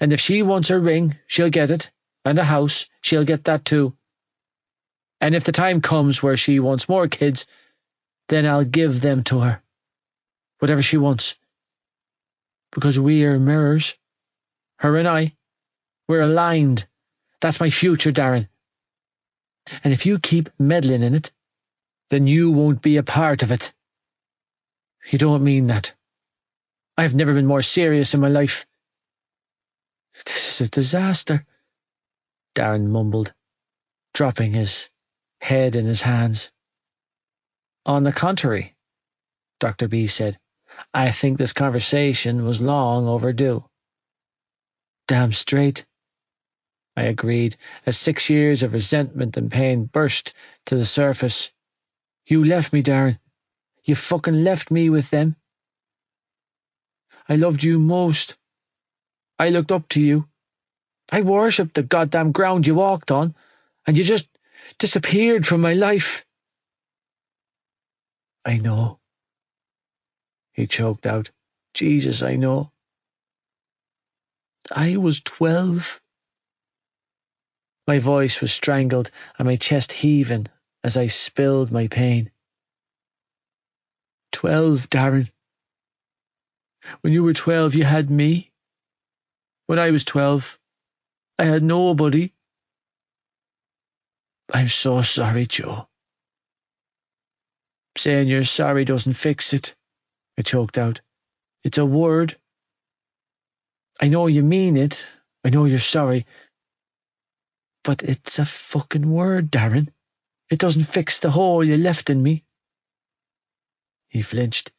And if she wants a ring, she'll get it, and a house, she'll get that too. And if the time comes where she wants more kids, then I'll give them to her. Whatever she wants. Because we are mirrors. Her and I. We're aligned. That's my future, Darren. And if you keep meddling in it, then you won't be a part of it. You don't mean that. I've never been more serious in my life. This is a disaster, Darren mumbled, dropping his head in his hands. On the contrary, Dr. B said, I think this conversation was long overdue. Damn straight, I agreed, as 6 years of resentment and pain burst to the surface. You left me, Darren. You fucking left me with them. I loved you most. I looked up to you. I worshipped the goddamn ground you walked on, and you just disappeared from my life. I know. He choked out. Jesus, I know. I was 12. My voice was strangled and my chest heaving as I spilled my pain. 12, Darren. When you were 12, you had me. When I was 12, I had nobody. I'm so sorry, Joe. Saying you're sorry doesn't fix it, I choked out. It's a word. I know you mean it. I know you're sorry. But it's a fucking word, Darren. It doesn't fix the hole you left in me. He flinched.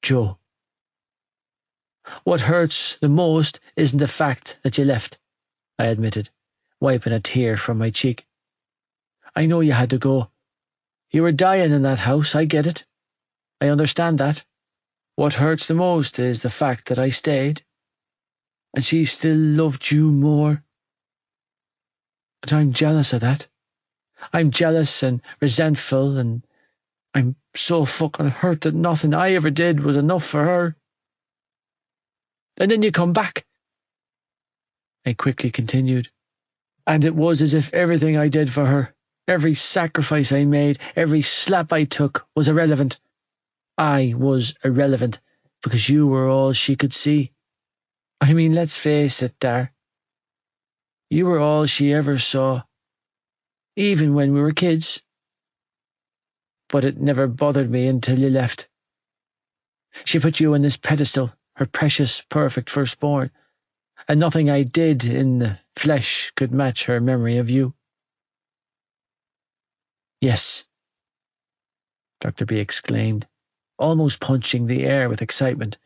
Joe, what hurts the most isn't the fact that you left, I admitted, wiping a tear from my cheek. I know you had to go. You were dying in that house, I get it. I understand that. What hurts the most is the fact that I stayed, and she still loved you more. And I'm jealous of that. I'm jealous and resentful, and I'm so fucking hurt that nothing I ever did was enough for her. And then you come back, I quickly continued, and it was as if everything I did for her, every sacrifice I made, every slap I took was irrelevant. I was irrelevant because you were all she could see. I mean, let's face it, Dar. You were all she ever saw, even when we were kids. But it never bothered me until you left. She put you on this pedestal, her precious, perfect firstborn, and nothing I did in the flesh could match her memory of you. Yes, Dr. B exclaimed, almost punching the air with excitement.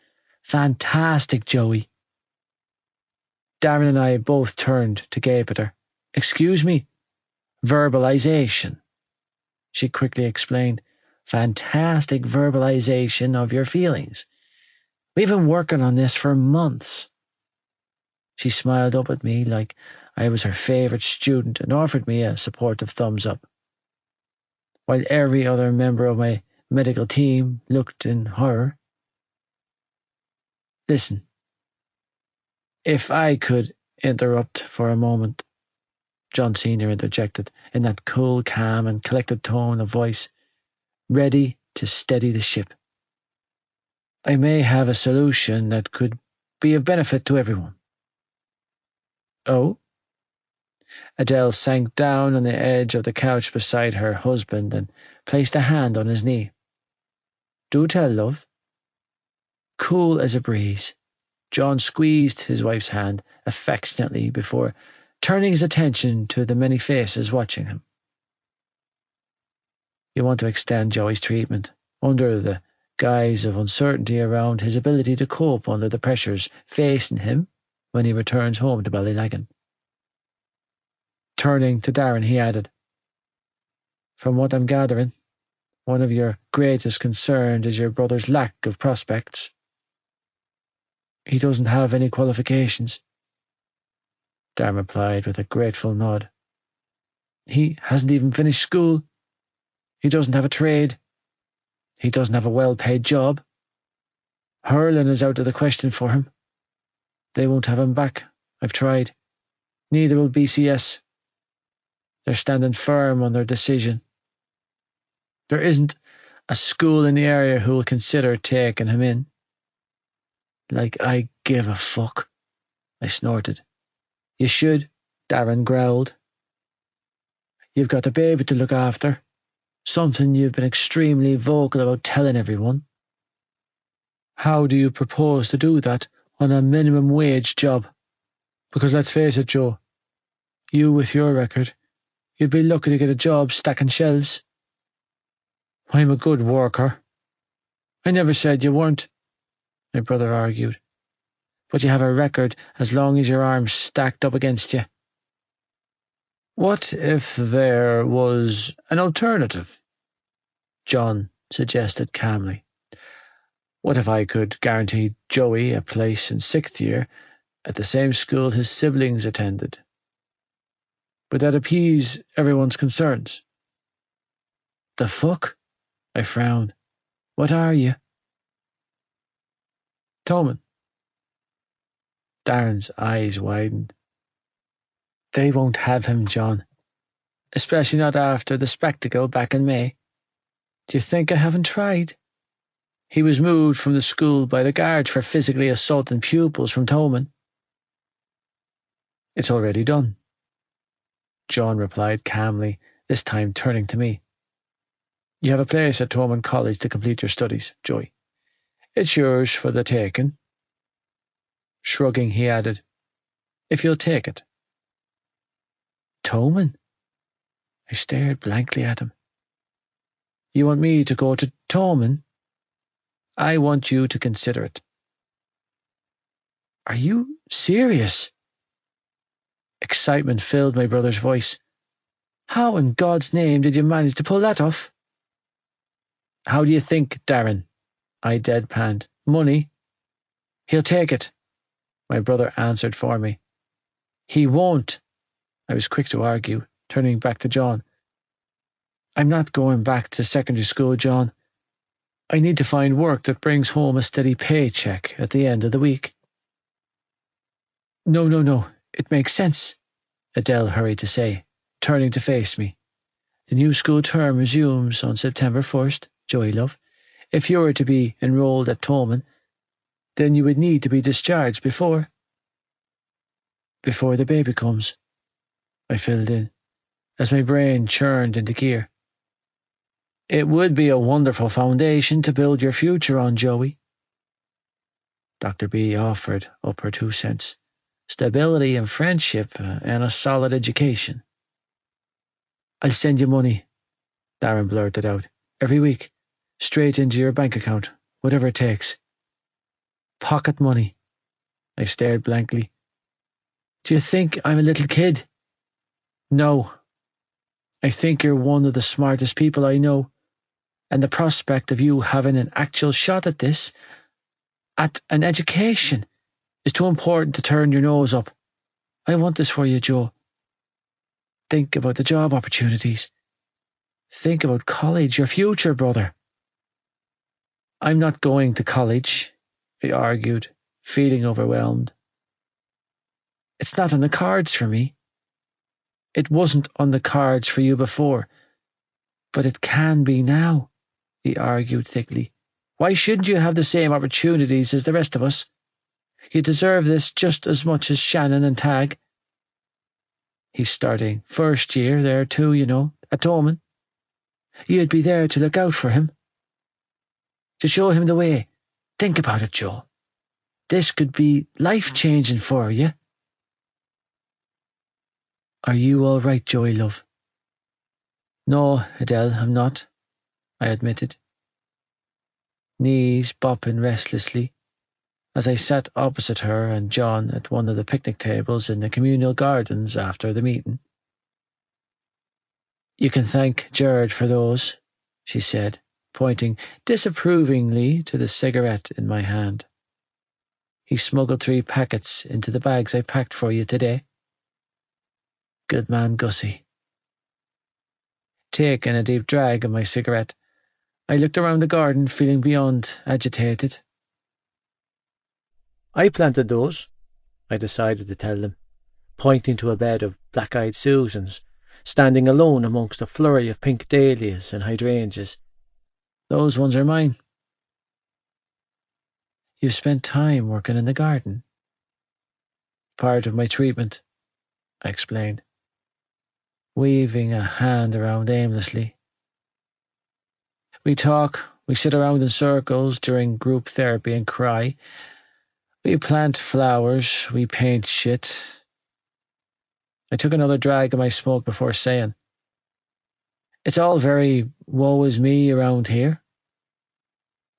Fantastic, Joey. Darren and I both turned to gape at her. Excuse me? Verbalization, she quickly explained. Fantastic verbalization of your feelings. We've been working on this for months. She smiled up at me like I was her favourite student and offered me a supportive thumbs up, while every other member of my medical team looked in horror. Listen, if I could interrupt for a moment. John Sr. interjected in that cool, calm, and collected tone of voice, ready to steady the ship. I may have a solution that could be of benefit to everyone. Oh? Adele sank down on the edge of the couch beside her husband and placed a hand on his knee. Do tell, love. Cool as a breeze, John squeezed his wife's hand affectionately before turning his attention to the many faces watching him. You want to extend Joey's treatment under the guise of uncertainty around his ability to cope under the pressures facing him when he returns home to Ballynaggin. Turning to Darren, he added, From what I'm gathering, one of your greatest concerns is your brother's lack of prospects. He doesn't have any qualifications, Darren replied with a grateful nod. He hasn't even finished school. He doesn't have a trade. He doesn't have a well-paid job. Hurling is out of the question for him. They won't have him back. I've tried. Neither will BCS. They're standing firm on their decision. There isn't a school in the area who will consider taking him in. Like I give a fuck, I snorted. You should, Darren growled. You've got a baby to look after, something you've been extremely vocal about telling everyone. How do you propose to do that on a minimum wage job? Because let's face it, Joe, you with your record, you'd be lucky to get a job stacking shelves. I'm a good worker. I never said you weren't, my brother argued. But you have a record as long as your arm's stacked up against you. What if there was an alternative? John suggested calmly. What if I could guarantee Joey a place in 6th year at the same school his siblings attended? Would that appease everyone's concerns? The fuck? I frowned. What are you? Toman. Darren's eyes widened. They won't have him, John. Especially not after the spectacle back in May. Do you think I haven't tried? He was moved from the school by the guards for physically assaulting pupils from Toman. It's already done, John replied calmly, this time turning to me. You have a place at Toman College to complete your studies, Joey. It's yours for the taking. Shrugging, he added, if you'll take it. Toman? I stared blankly at him. You want me to go to Toman? I want you to consider it. Are you serious? Excitement filled my brother's voice. How in God's name did you manage to pull that off? How do you think, Darren? I deadpanned. Money? He'll take it, my brother answered for me. He won't, I was quick to argue, turning back to John. I'm not going back to secondary school, John. I need to find work that brings home a steady paycheck at the end of the week. No, it makes sense, Adele hurried to say, turning to face me. The new school term resumes on September 1st, Joey love. If you were to be enrolled at Toman, then you would need to be discharged before the baby comes, I filled in, as my brain churned into gear. It would be a wonderful foundation to build your future on, Joey. Dr. B offered up her 2 cents. Stability and friendship and a solid education. I'll send you money, Darren blurted out, every week, straight into your bank account, whatever it takes. Pocket money. I stared blankly. Do you think I'm a little kid? No. I think you're one of the smartest people I know, and the prospect of you having an actual shot at this, at an education, is too important to turn your nose up. I want this for you, Joe. Think about the job opportunities. Think about college, your future, brother. I'm not going to college, I argued, feeling overwhelmed. It's not on the cards for me. It wasn't on the cards for you before, but it can be now, he argued thickly. Why shouldn't you have the same opportunities as the rest of us? You deserve this just as much as Shannon and Tag. He's starting first year there too, at Thomond. You'd be there to look out for him, to show him the way. Think about it, Joe. This could be life-changing for you. Are you all right, Joey, love? No, Adele, I'm not, I admitted, knees bopping restlessly, as I sat opposite her and John at one of the picnic tables in the communal gardens after the meeting. You can thank Jared for those, she said, pointing disapprovingly to the cigarette in my hand. He smuggled 3 packets into the bags I packed for you today. Good man, Gussie. Taking a deep drag of my cigarette, I looked around the garden, feeling beyond agitated. I planted those, I decided to tell them, pointing to a bed of black-eyed Susans, standing alone amongst a flurry of pink dahlias and hydrangeas. Those ones are mine. You've spent time working in the garden. Part of my treatment, I explained, weaving a hand around aimlessly. We talk, we sit around in circles during group therapy and cry. We plant flowers, we paint shit. I took another drag of my smoke before saying, it's all very woe is me around here.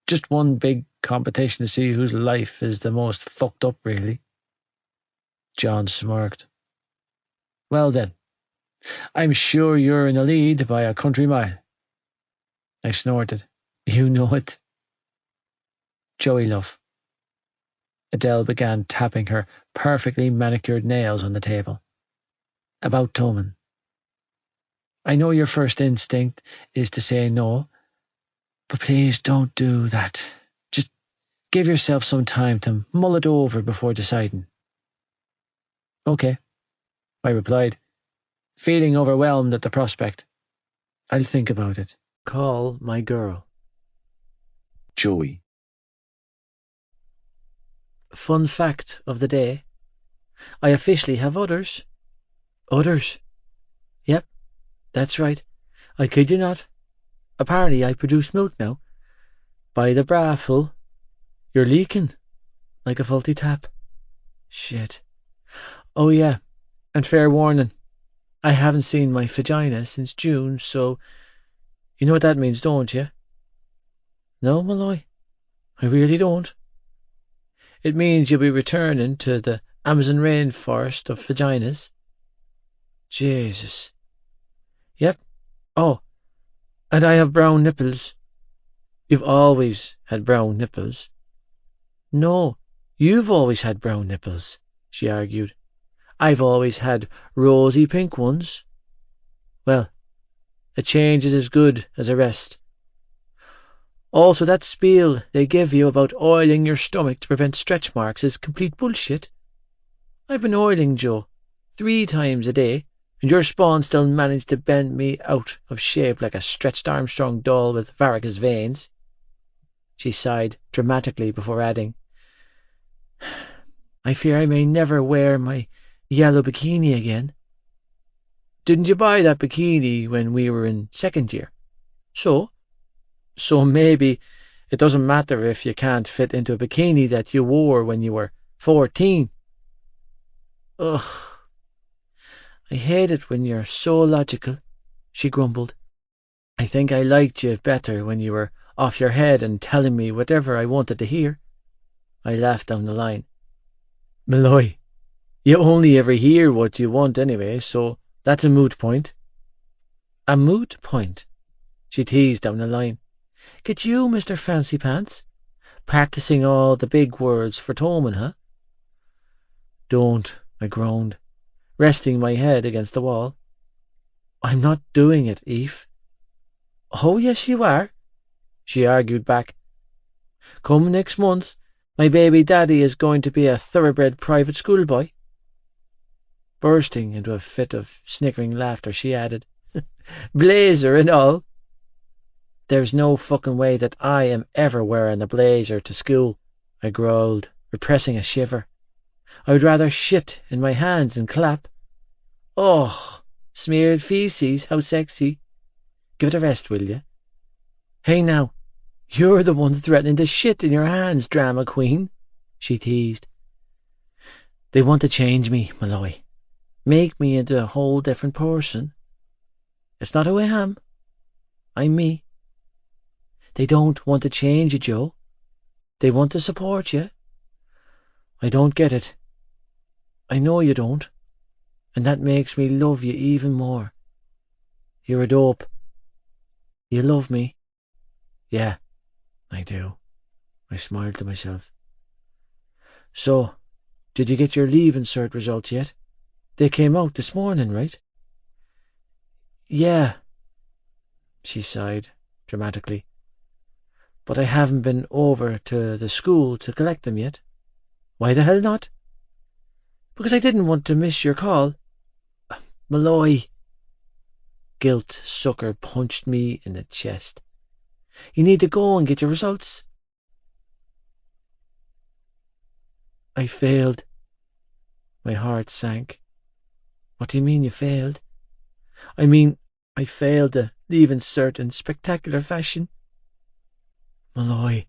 Just one big competition to see whose life is the most fucked up, really. John smirked. Well then, I'm sure you're in the lead by a country mile. I snorted. You know it. Joey, love. Adele began tapping her perfectly manicured nails on the table. About Thomond. I know your first instinct is to say no, but please don't do that. Just give yourself some time to mull it over before deciding. Okay, I replied, feeling overwhelmed at the prospect. I'll think about it. Call my girl. Joey. Fun fact of the day. I officially have udders. Udders? Yep, that's right. I kid you not. Apparently I produce milk now. By the braful. You're leaking. Like a faulty tap. Shit. Oh yeah, and fair warning. I haven't seen my vagina since June, so you know what that means, don't you? No, Malloy, I really don't. It means you'll be returning to the Amazon rainforest of vaginas. Jesus. Yep. Oh, and I have brown nipples. You've always had brown nipples. No, you've always had brown nipples, she argued. I've always had rosy pink ones. Well, a change is as good as a rest. Also, that spiel they give you about oiling your stomach to prevent stretch marks is complete bullshit. I've been oiling, Joe, 3 times a day, and your spawn still managed to bend me out of shape like a stretched Armstrong doll with varicose veins. She sighed dramatically before adding, I fear I may never wear my yellow bikini again. Didn't you buy that bikini when we were in 2nd year? So maybe it doesn't matter if you can't fit into a bikini that you wore when you were 14. Ugh. I hate it when you're so logical, she grumbled. I think I liked you better when you were off your head and telling me whatever I wanted to hear. I laughed down the line. Malloy, you only ever hear what you want anyway, so that's a moot point. A moot point? She teased down the line. Get you, Mr. Fancy Pants? Practicing all the big words for Thomond, huh? Don't, I groaned, resting my head against the wall. I'm not doing it, Eve. Oh, yes, you are, she argued back. Come next month, my baby daddy is going to be a thoroughbred private schoolboy. Bursting into a fit of snickering laughter, she added, "Blazer and all." "There's no fucking way that I am ever wearing a blazer to school," I growled, repressing a shiver. "I would rather shit in my hands and clap." "Oh, smeared feces, how sexy. Give it a rest, will you?" "Hey now, you're the one threatening to shit in your hands, drama queen," she teased. "They want to change me, Malloy. Make me into a whole different person. It's not who I am. I'm me. They don't want to change you, Joe. They want to support you. I don't get it. I know you don't, and that makes me love you even more. You're a dope. You love me." "Yeah, I do." I smiled to myself. "So, did you get your Leaving Cert results yet? They came out this morning, right?" "Yeah," she sighed dramatically. "But I haven't been over to the school to collect them yet." "Why the hell not?" "Because I didn't want to miss your call." "Malloy." Guilt sucker punched me in the chest. "You need to go and get your results." "I failed." My heart sank. "What do you mean you failed?" "I mean, I failed the Leaving Cert in spectacular fashion." "Malloy."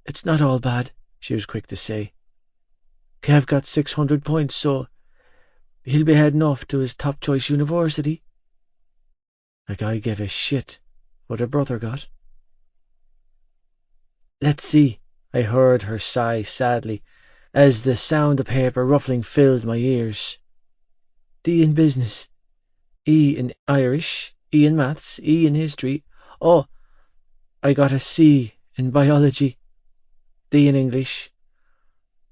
"It's not all bad," she was quick to say. "Kev got 600 points, so he'll be heading off to his top choice university." Like I gave a shit what her brother got. "Let's see," I heard her sigh sadly, as the sound of paper ruffling filled my ears. D in business, E in Irish, E in maths, E in history. Oh, I got a C in biology, D in English.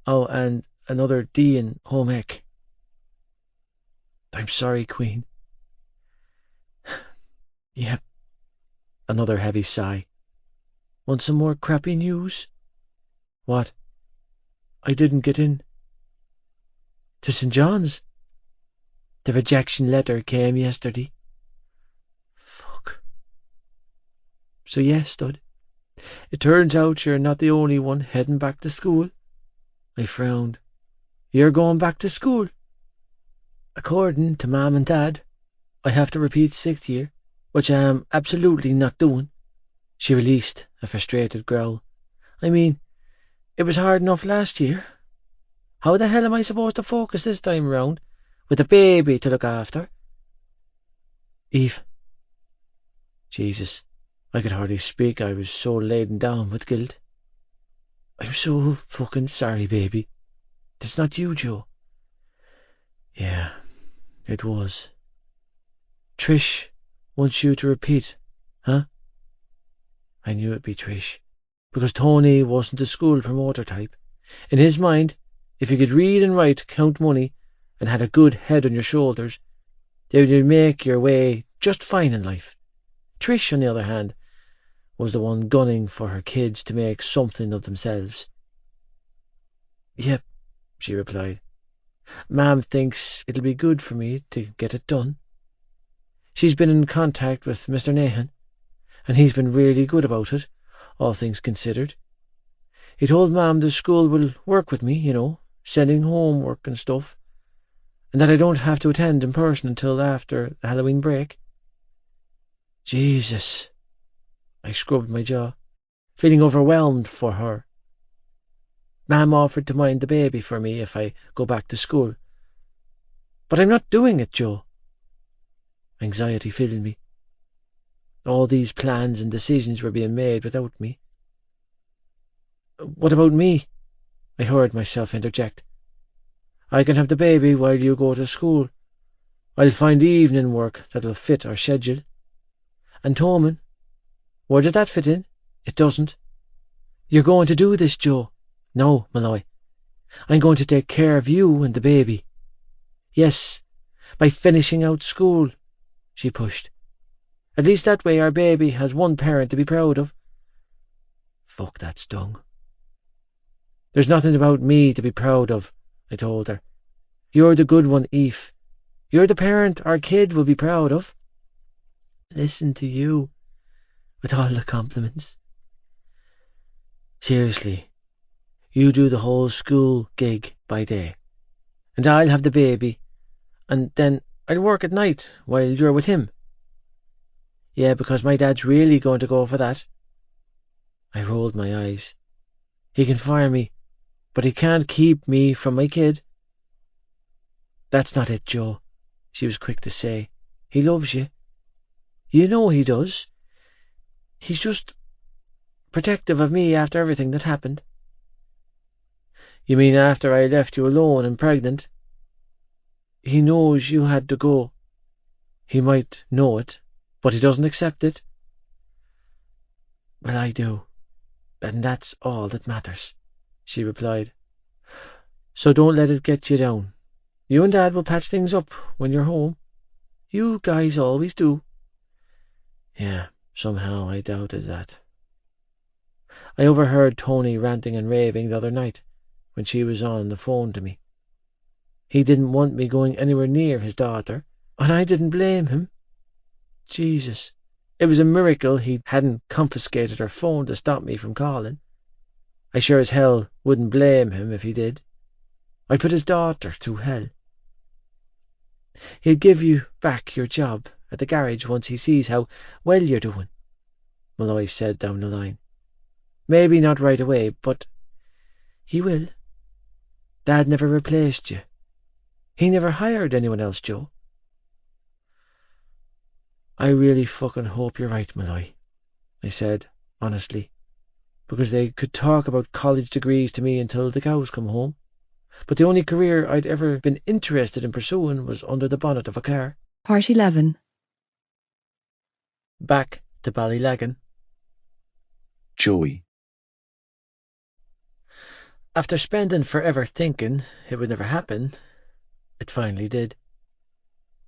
Oh, and another D in home ec. "I'm sorry, Queen." "Yep." Another heavy sigh. "Want some more crappy news?" "What?" "I didn't get in to St. John's. The rejection letter came yesterday." Fuck. "So yes, Stud, it turns out you're not the only one heading back to school." I frowned. "You're going back to school?" "According to Mom and Dad, I have to repeat 6th year, which I am absolutely not doing." She released a frustrated growl. "I mean, it was hard enough last year. How the hell am I supposed to focus this time round, with a baby to look after?" "Eve." Jesus, I could hardly speak. I was so laden down with guilt. "I'm so fucking sorry, baby. It's not you, Joe." Yeah, it was. "Trish wants you to repeat, huh?" I knew it'd be Trish, because Tony wasn't a school promoter type. In his mind, if you could read and write, count money, and had a good head on your shoulders, then you'd make your way just fine in life. Trish, on the other hand, was the one gunning for her kids to make something of themselves. "Yep," she replied. "Mom thinks it'll be good for me to get it done. She's been in contact with Mr. Nahan, and he's been really good about it, all things considered. He told Mom the school will work with me, sending homework and stuff, and that I don't have to attend in person until after the Halloween break." Jesus. I scrubbed my jaw, feeling overwhelmed for her. "Mom offered to mind the baby for me if I go back to school. But I'm not doing it, Joe." Anxiety filled me. All these plans and decisions were being made without me. "What about me?" I heard myself interject. "I can have the baby while you go to school. I'll find evening work that'll fit our schedule. And Toman, where does that fit in? It doesn't. You're going to do this, Joe." "No, Malloy. I'm going to take care of you and the baby." "Yes, by finishing out school," she pushed. "At least that way our baby has one parent to be proud of." Fuck, that stung. "There's nothing about me to be proud of," I told her. You're the good one, Eve. You're the parent our kid will be proud of. Listen to you, with all the compliments. Seriously, you do the whole school gig by day, and I'll have the baby, and then I'll work at night while you're with him. Yeah, because my dad's really going to go for that. I rolled my eyes. He can fire me, but he can't keep me from my kid. That's not it, Joe, she was quick to say. He loves you. You know he does. He's just protective of me after everything that happened. You mean after I left you alone and pregnant? He knows you had to go. He might know it, but he doesn't accept it. Well, I do, and that's all that matters, she replied. So don't let it get you down. You and Dad will patch things up when you're home. You guys always do. Yeah, somehow I doubted that. I overheard Tony ranting and raving the other night when she was on the phone to me. He didn't want me going anywhere near his daughter, and I didn't blame him. Jesus, it was a miracle he hadn't confiscated her phone to stop me from calling. I sure as hell wouldn't blame him if he did. I'd put his daughter through hell. He'll give you back your job at the garage once he sees how well you're doing, Malloy said down the line. Maybe not right away, but he will. Dad never replaced you. He never hired anyone else, Joe. I really fucking hope you're right, Malloy, I said, honestly, because they could talk about college degrees to me until the cows come home. But the only career I'd ever been interested in pursuing was under the bonnet of a car. Part 11. Back to Ballylagan. Joey. After spending forever thinking it would never happen, it finally did.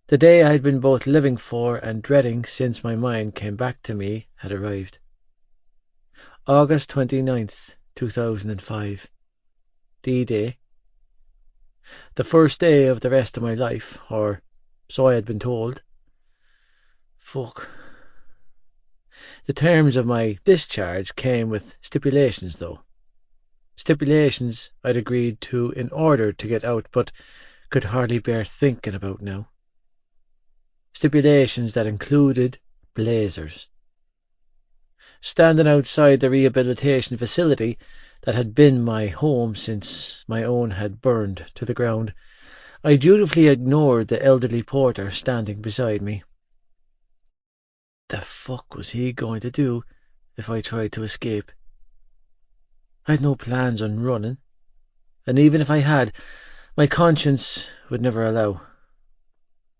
The day I'd been both living for and dreading since my mind came back to me had arrived. August 29th, 2005. D-Day. The first day of the rest of my life, or so I had been told. Fuck. The terms of my discharge came with stipulations, though. Stipulations I'd agreed to in order to get out, but could hardly bear thinking about now. Stipulations that included blazers. Standing outside the rehabilitation facility that had been my home since my own had burned to the ground, I dutifully ignored the elderly porter standing beside me. The fuck was he going to do if I tried to escape? I had no plans on running, and even if I had, my conscience would never allow.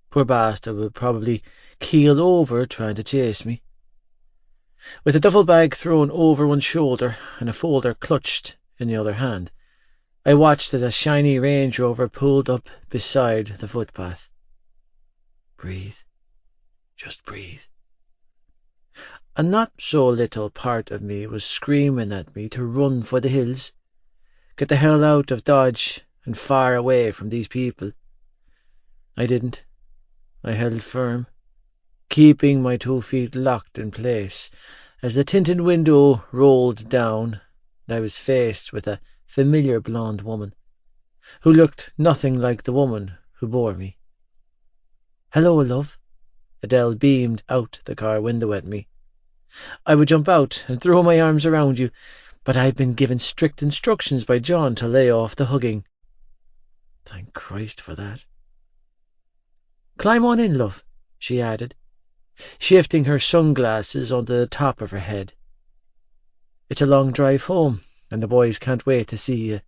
Poor bastard would probably keel over trying to chase me. With a duffel bag thrown over one shoulder and a folder clutched in the other hand, I watched as a shiny Range Rover pulled up beside the footpath. Breathe. Just breathe. A not-so-little part of me was screaming at me to run for the hills, get the hell out of Dodge and far away from these people. I didn't. I held firm, keeping my 2 feet locked in place as the tinted window rolled down and I was faced with a familiar blonde woman, who looked nothing like the woman who bore me. "Hello, love." Adele beamed out the car window at me. "I would jump out and throw my arms around you, but I've been given strict instructions by John to lay off the hugging." Thank Christ for that. "Climb on in, love," she added, shifting her sunglasses onto the top of her head. "It's a long drive home, and the boys can't wait to see you."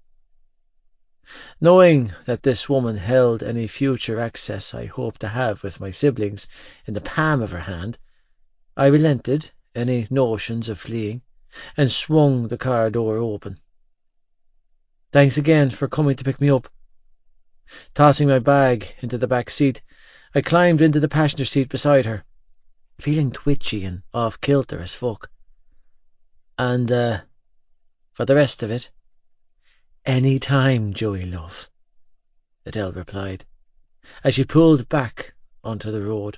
Knowing that this woman held any future access I hoped to have with my siblings in the palm of her hand, I relented any notions of fleeing and swung the car door open. "Thanks again for coming to pick me up." Tossing my bag into the back seat, I climbed into the passenger seat beside her, feeling twitchy and off-kilter as fuck. And, for the rest of it, any time, Joey love. Adele replied, as she pulled back onto the road.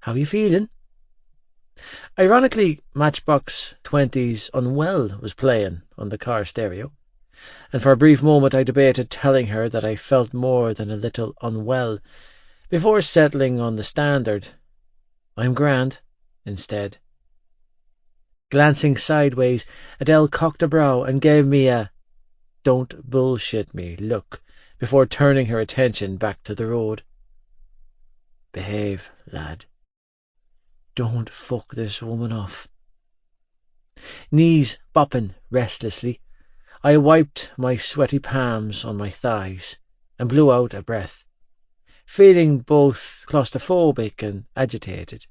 How are you feeling? Ironically, Matchbox 20's Unwell was playing on the car stereo, and for a brief moment I debated telling her that I felt more than a little unwell, before settling on the standard "I'm grand" instead. Glancing sideways, Adele cocked a brow and gave me a "don't bullshit me" look before turning her attention back to the road. Behave, lad. Don't fuck this woman off. Knees bopping restlessly, I wiped my sweaty palms on my thighs and blew out a breath, feeling both claustrophobic and agitated.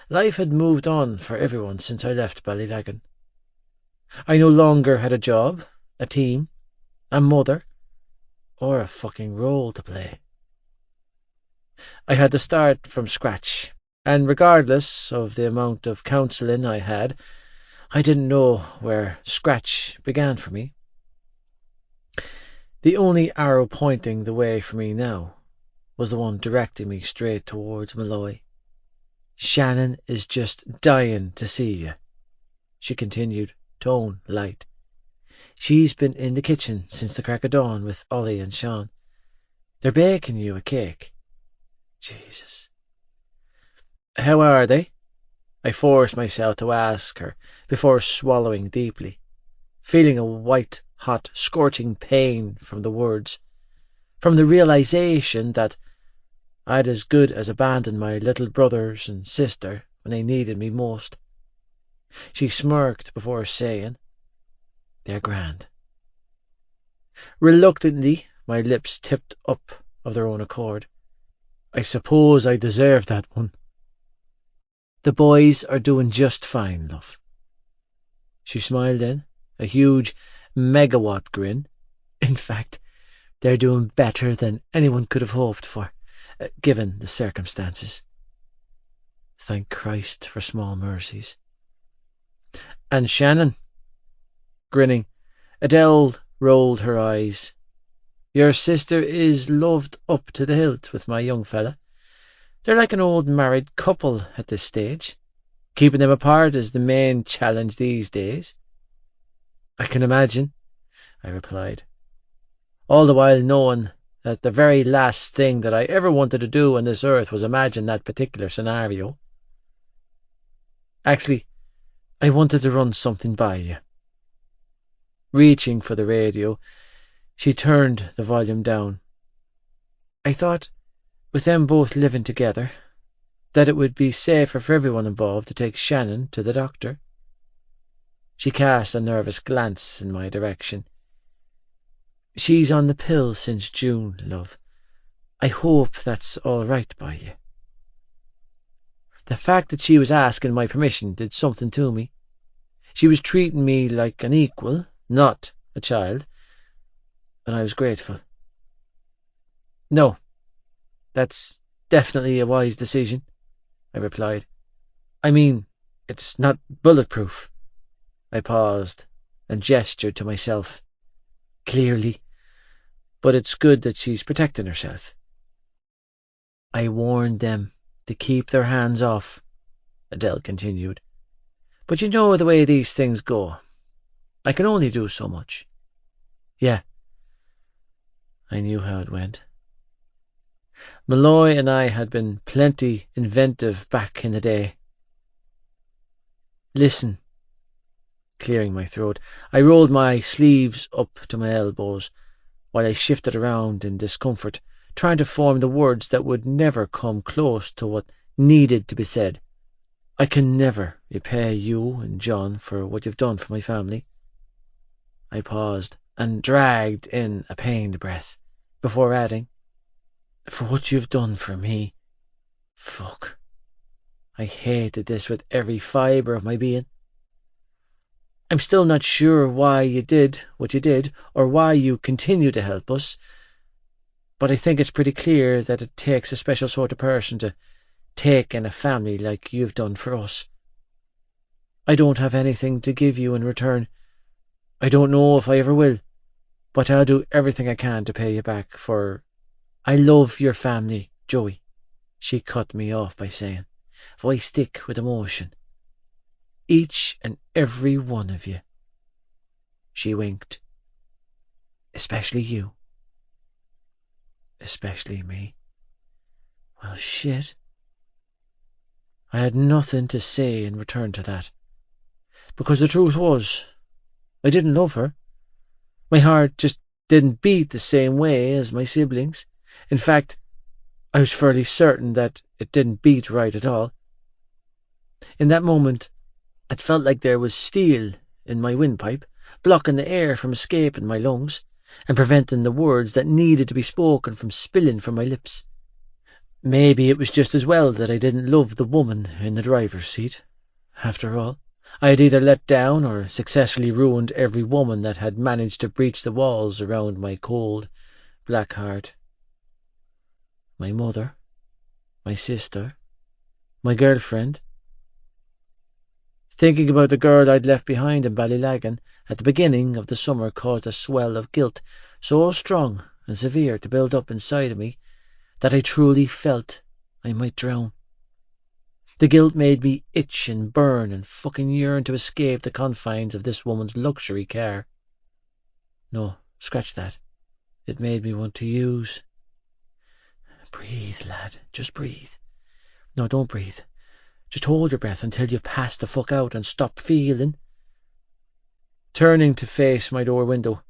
Life had moved on for everyone since I left Ballylagan. I no longer had a job, a team, a mother, or a fucking role to play. I had to start from scratch, and regardless of the amount of counselling I had, I didn't know where scratch began for me. The only arrow pointing the way for me now was the one directing me straight towards Malloy. "Shannon is just dying to see you," she continued, tone light. "She's been in the kitchen since the crack of dawn with Ollie and Sean. They're baking you a cake." Jesus. "How are they?" I forced myself to ask her before swallowing deeply, feeling a white-hot, scorching pain from the words, from the realization that I'd as good as abandoned my little brothers and sister when they needed me most. She smirked before saying, "They're grand." Reluctantly, my lips tipped up of their own accord. I suppose I deserved that one. "The boys are doing just fine, love." She smiled then, a huge megawatt grin. "In fact, they're doing better than anyone could have hoped for, given the circumstances." Thank Christ for small mercies. "And Shannon?" Grinning, Adele rolled her eyes. "Your sister is loved up to the hilt with my young fella. They're like an old married couple at this stage. Keeping them apart is the main challenge these days." "I can imagine," I replied, all the while knowing that the very last thing that I ever wanted to do on this earth was imagine that particular scenario. "Actually, I wanted to run something by you." Reaching for the radio, she turned the volume down. "I thought, with them both living together, that it would be safer for everyone involved to take Shannon to the doctor." She cast a nervous glance in my direction. "She's on the pill since June, love. I hope that's all right by you." The fact that she was asking my permission did something to me. She was treating me like an equal, not a child, and I was grateful. "No, that's definitely a wise decision," I replied. "I mean, it's not bulletproof." I paused and gestured to myself. "Clearly, but it's good that she's protecting herself." "I warned them to keep their hands off," Adele continued. "But you know the way these things go. I can only do so much." Yeah, I knew how it went. Malloy and I had been plenty inventive back in the day. "Listen," clearing my throat, I rolled my sleeves up to my elbows while I shifted around in discomfort, trying to form the words that would never come close to what needed to be said. "I can never repay you and John for what you've done for my family." I paused and dragged in a pained breath before adding, "For what you've done for me." Fuck. I hated this with every fibre of my being. "I'm still not sure why you did what you did, or why you continue to help us, but I think it's pretty clear that it takes a special sort of person to take in a family like you've done for us. I don't have anything to give you in return. I don't know if I ever will. But I'll do everything I can to pay you back, for I love your family, Joey," she cut me off by saying, voice thick with emotion. "Each and every one of you." She winked. "Especially you." "Especially me." Well, shit. I had nothing to say in return to that, because the truth was, I didn't love her. My heart just didn't beat the same way as my siblings. In fact, I was fairly certain that it didn't beat right at all. In that moment, it felt like there was steel in my windpipe, blocking the air from escaping my lungs, and preventing the words that needed to be spoken from spilling from my lips. Maybe it was just as well that I didn't love the woman in the driver's seat. After all, I had either let down or successfully ruined every woman that had managed to breach the walls around my cold, black heart. My mother, my sister, my girlfriend. Thinking about the girl I'd left behind in Ballylagan at the beginning of the summer caused a swell of guilt so strong and severe to build up inside of me that I truly felt I might drown. The guilt made me itch and burn and fucking yearn to escape the confines of this woman's luxury car. No, scratch that. It made me want to use. Breathe, lad. Just breathe. No, don't breathe. Just hold your breath until you pass the fuck out and stop feeling. Turning to face my door window,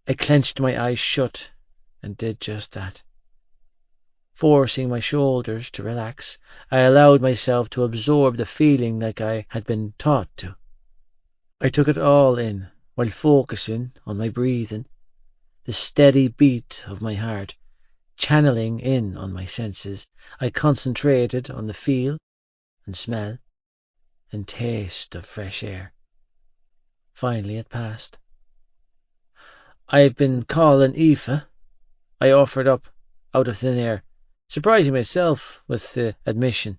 I clenched my eyes shut and did just that. Forcing my shoulders to relax, I allowed myself to absorb the feeling like I had been taught to. I took it all in while focusing on my breathing, the steady beat of my heart. Channeling in on my senses, I concentrated on the feel and smell and taste of fresh air. Finally it passed. "I've been calling Aoife," I offered up out of thin air, surprising myself with the admission.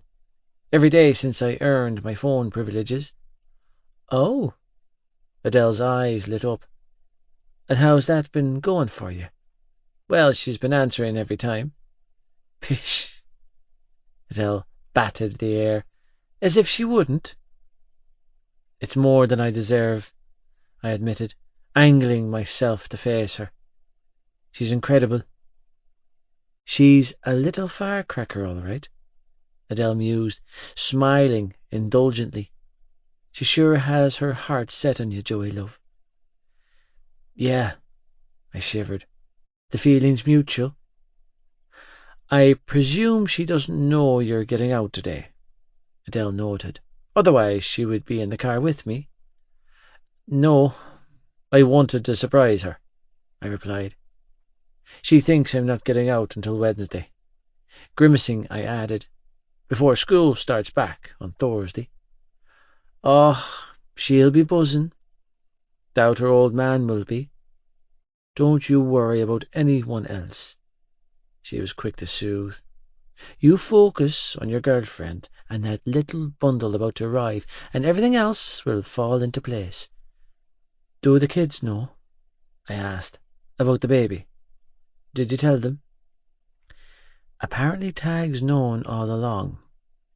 "Every day since I earned my phone privileges." "Oh." Adele's eyes lit up. "And how's that been going for you?" "Well, she's been answering every time." "Pish." Adele batted the air, as if she wouldn't. "It's more than I deserve," I admitted, angling myself to face her. "She's incredible." "She's a little firecracker, all right," Adele mused, smiling indulgently. "She sure has her heart set on you, Joey, love." "Yeah," I shivered. "The feeling's mutual." "I presume she doesn't know you're getting out today," Adele noted. "Otherwise she would be in the car with me." "No, I wanted to surprise her," I replied. "She thinks I'm not getting out until Wednesday." Grimacing, I added, "Before school starts back on Thursday." "Oh, she'll be buzzing. Doubt her old man will be. Don't you worry about anyone else," she was quick to soothe. "You focus on your girlfriend and that little bundle about to arrive, and everything else will fall into place." "Do the kids know?" I asked. "About the baby? Did you tell them?" "Apparently Tag's known all along,"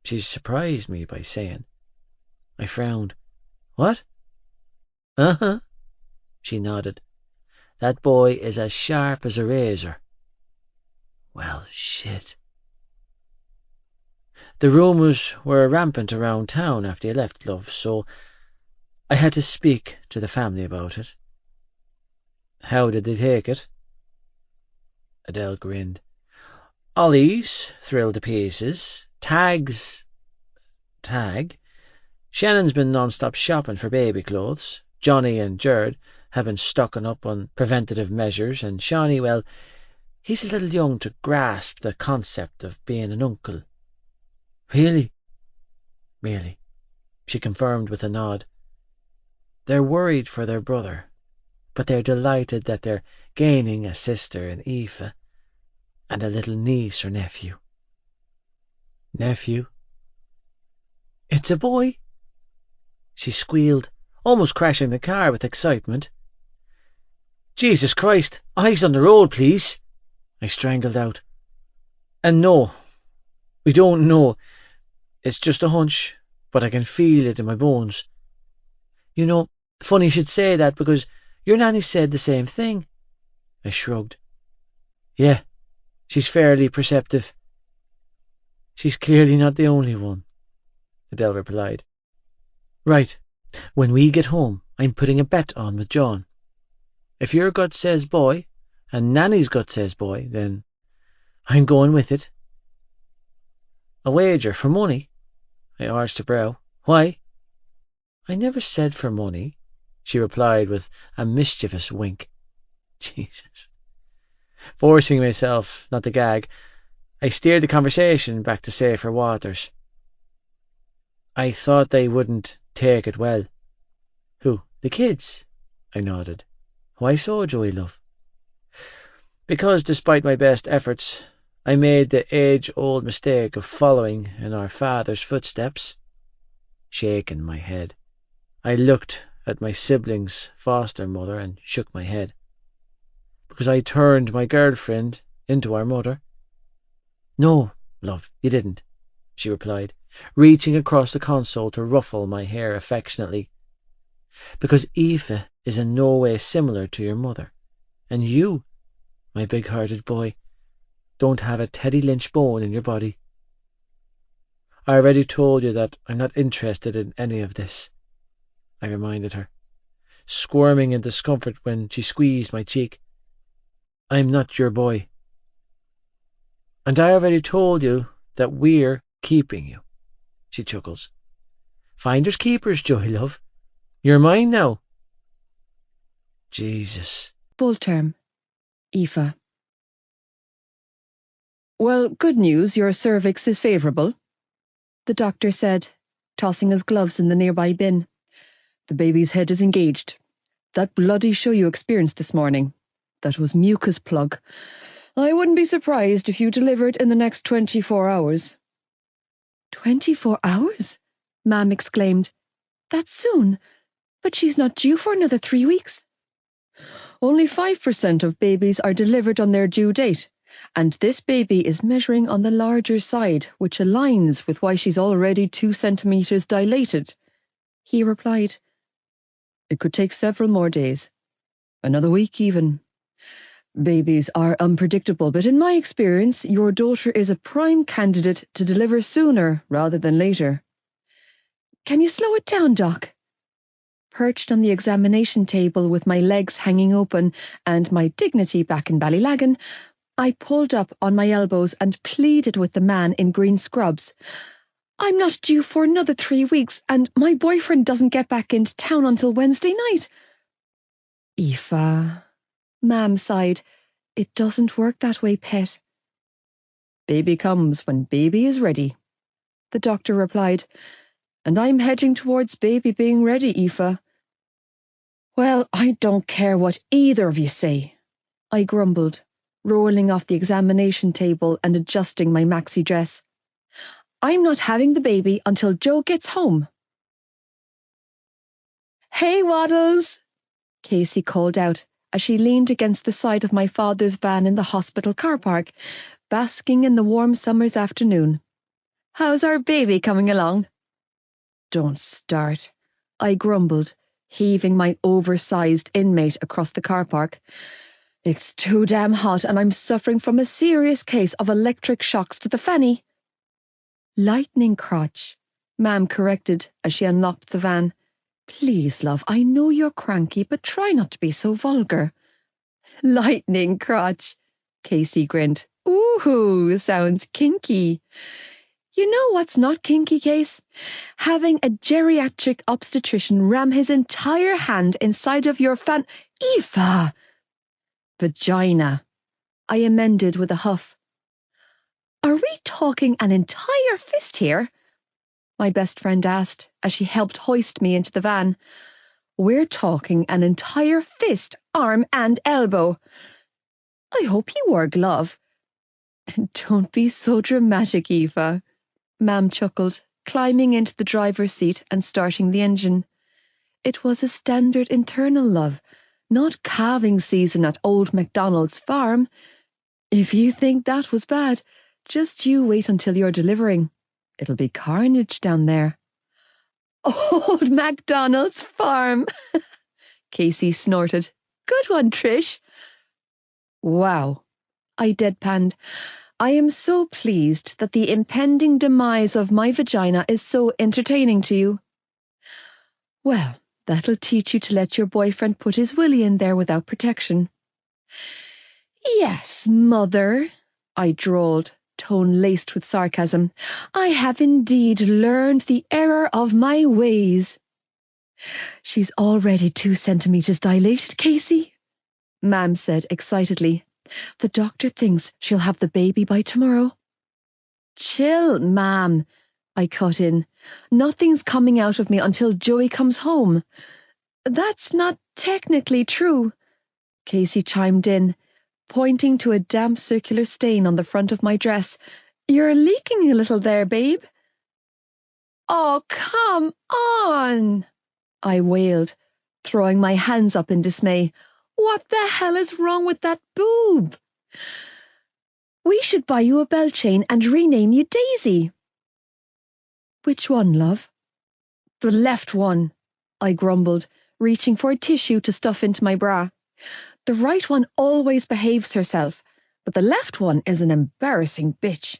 she surprised me by saying. I frowned. "What?" "Uh-huh," she nodded. "That boy is as sharp as a razor." Well, shit. The rumours were rampant around town after you left, love, so I had to speak to the family about it. "How did they take it?" Adele grinned. "Ollie's thrilled to pieces. Tag. Shannon's been non-stop shopping for baby clothes. Johnny and Jared have been stocking up on preventative measures, and Shawnee, well, he's a little young to grasp the concept of being an uncle." "Really?" "Really," she confirmed with a nod. "They're worried for their brother, but they're delighted that they're gaining a sister in Aoife, and a little niece or nephew." "Nephew?" "It's a boy," she squealed, almost crashing the car with excitement. Jesus Christ, eyes on the road, please, I strangled out. And no, we don't know. It's just a hunch, but I can feel it in my bones. You know, funny you should say that, because your nanny said the same thing. I shrugged. Yeah, she's fairly perceptive. She's clearly not the only one, Adele replied. Right, when we get home, I'm putting a bet on with John. If your gut says boy, and Nanny's gut says boy, then I'm going with it. A wager for money? I arched a brow. Why? I never said for money, she replied with a mischievous wink. Jesus. Forcing myself not to gag, I steered the conversation back to safer waters. I thought they wouldn't take it well. Who? The kids? I nodded. Why so, Joey love? Because despite my best efforts, I made the age-old mistake of following in our father's footsteps. Shaking my head, I looked at my siblings' foster mother and shook my head. Because I turned my girlfriend into our mother. No, love, you didn't, she replied, reaching across the console to ruffle my hair affectionately. Because Aoife is in no way similar to your mother, and you, my big-hearted boy, don't have a Teddy Lynch bone in your body. I already told you that I'm not interested in any of this, I reminded her, squirming in discomfort when she squeezed my cheek. I'm not your boy. And I already told you that we're keeping you, she chuckles. Finders keepers, Joey love. You're mine now. Jesus. Full term. Aoife. Well, good news, your cervix is favourable, the doctor said, tossing his gloves in the nearby bin. The baby's head is engaged. That bloody show you experienced this morning, that was mucus plug. I wouldn't be surprised if you delivered in the next 24 hours. 24 hours? Mam exclaimed. That's soon. But she's not due for another 3 weeks. Only 5% of babies are delivered on their due date, and this baby is measuring on the larger side, which aligns with why she's already 2 centimetres dilated, he replied. It could take several more days. Another week even. Babies are unpredictable, but in my experience, your daughter is a prime candidate to deliver sooner rather than later. Can you slow it down, Doc? Perched on the examination table with my legs hanging open and my dignity back in Ballylagan, I pulled up on my elbows and pleaded with the man in green scrubs. I'm not due for another 3 weeks, and my boyfriend doesn't get back into town until Wednesday night. Aoife, Mam sighed. It doesn't work that way, pet. Baby comes when baby is ready, the doctor replied. And I'm hedging towards baby being ready, Aoife. Well, I don't care what either of you say, I grumbled, rolling off the examination table and adjusting my maxi dress. I'm not having the baby until Joe gets home. Hey, Waddles, Casey called out as she leaned against the side of my father's van in the hospital car park, basking in the warm summer's afternoon. How's our baby coming along? Don't start, I grumbled, heaving my oversized inmate across the car park. It's too damn hot and I'm suffering from a serious case of electric shocks to the fanny. Lightning crotch, Mam corrected as she unlocked the van. Please, love, I know you're cranky, but try not to be so vulgar. Lightning crotch, Casey grinned. Ooh, sounds kinky. You know what's not kinky, Case? Having a geriatric obstetrician ram his entire hand inside of your Aoife! Vagina, I amended with a huff. Are we talking an entire fist here? My best friend asked as she helped hoist me into the van. We're talking an entire fist, arm and elbow. I hope you wore a glove. Don't be so dramatic, Aoife, Mam chuckled, climbing into the driver's seat and starting the engine. It was a standard internal love, Not calving season at old MacDonald's farm. If you think that was bad, just you wait until you're delivering. It'll be carnage down there. Old MacDonald's farm, Casey snorted. Good one, Trish. Wow, I deadpanned. I am so pleased that the impending demise of my vagina is so entertaining to you. Well, that'll teach you to let your boyfriend put his willy in there without protection. Yes, mother, I drawled, tone laced with sarcasm. I have indeed learned the error of my ways. She's already 2 centimetres dilated, Casey, Mam said excitedly. The doctor thinks she'll have the baby by tomorrow. Chill, Mam, I cut in. Nothing's coming out of me until Joey comes home. That's not technically true, Casey chimed in, pointing to a damp circular stain on the front of my dress. You're leaking a little there, babe. Oh, come on, I wailed, throwing my hands up in dismay. What the hell is wrong with that boob? We should buy you a bell chain and rename you Daisy. Which one, love? The left one, I grumbled, reaching for a tissue to stuff into my bra. The right one always behaves herself, but the left one is an embarrassing bitch.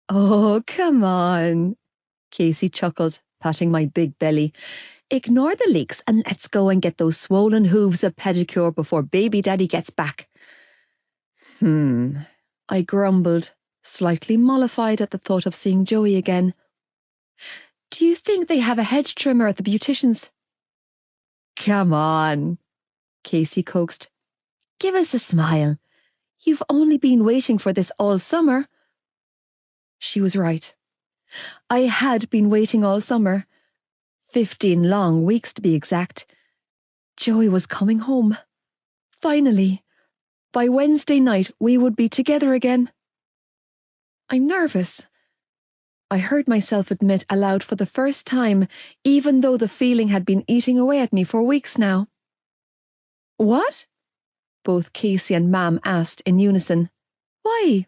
Oh, come on, Casey chuckled, patting my big belly. Ignore the leaks and let's go and get those swollen hooves a pedicure before baby daddy gets back. I grumbled, slightly mollified at the thought of seeing Joey again. Do you think they have a hedge trimmer at the beautician's? Come on, Casey coaxed. Give us a smile. You've only been waiting for this all summer. She was right. I had been waiting all summer. 15 long weeks to be exact. Joey was coming home. Finally. By Wednesday night we would be together again. I'm nervous, I heard myself admit aloud for the first time, even though the feeling had been eating away at me for weeks now. What? Both Casey and Mam asked in unison. Why?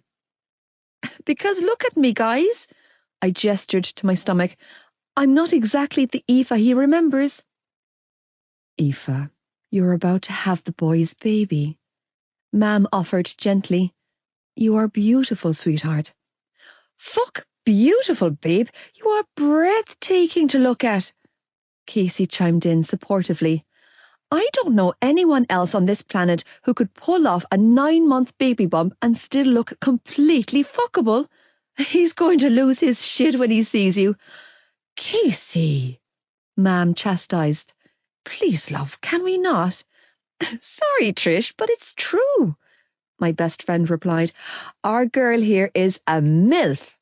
Because look at me, guys. I gestured to my stomach. I'm not exactly the Aoife he remembers. Aoife, you're about to have the boy's baby. Mam offered gently. You are beautiful, sweetheart. Fuck beautiful, babe. You are breathtaking to look at. Casey chimed in supportively. I don't know anyone else on this planet who could pull off a 9-month baby bump and still look completely fuckable. He's going to lose his shit when he sees you. Casey, Mam chastised. Please, love, can we not? Sorry, Trish, but it's true, my best friend replied. Our girl here is a MILF.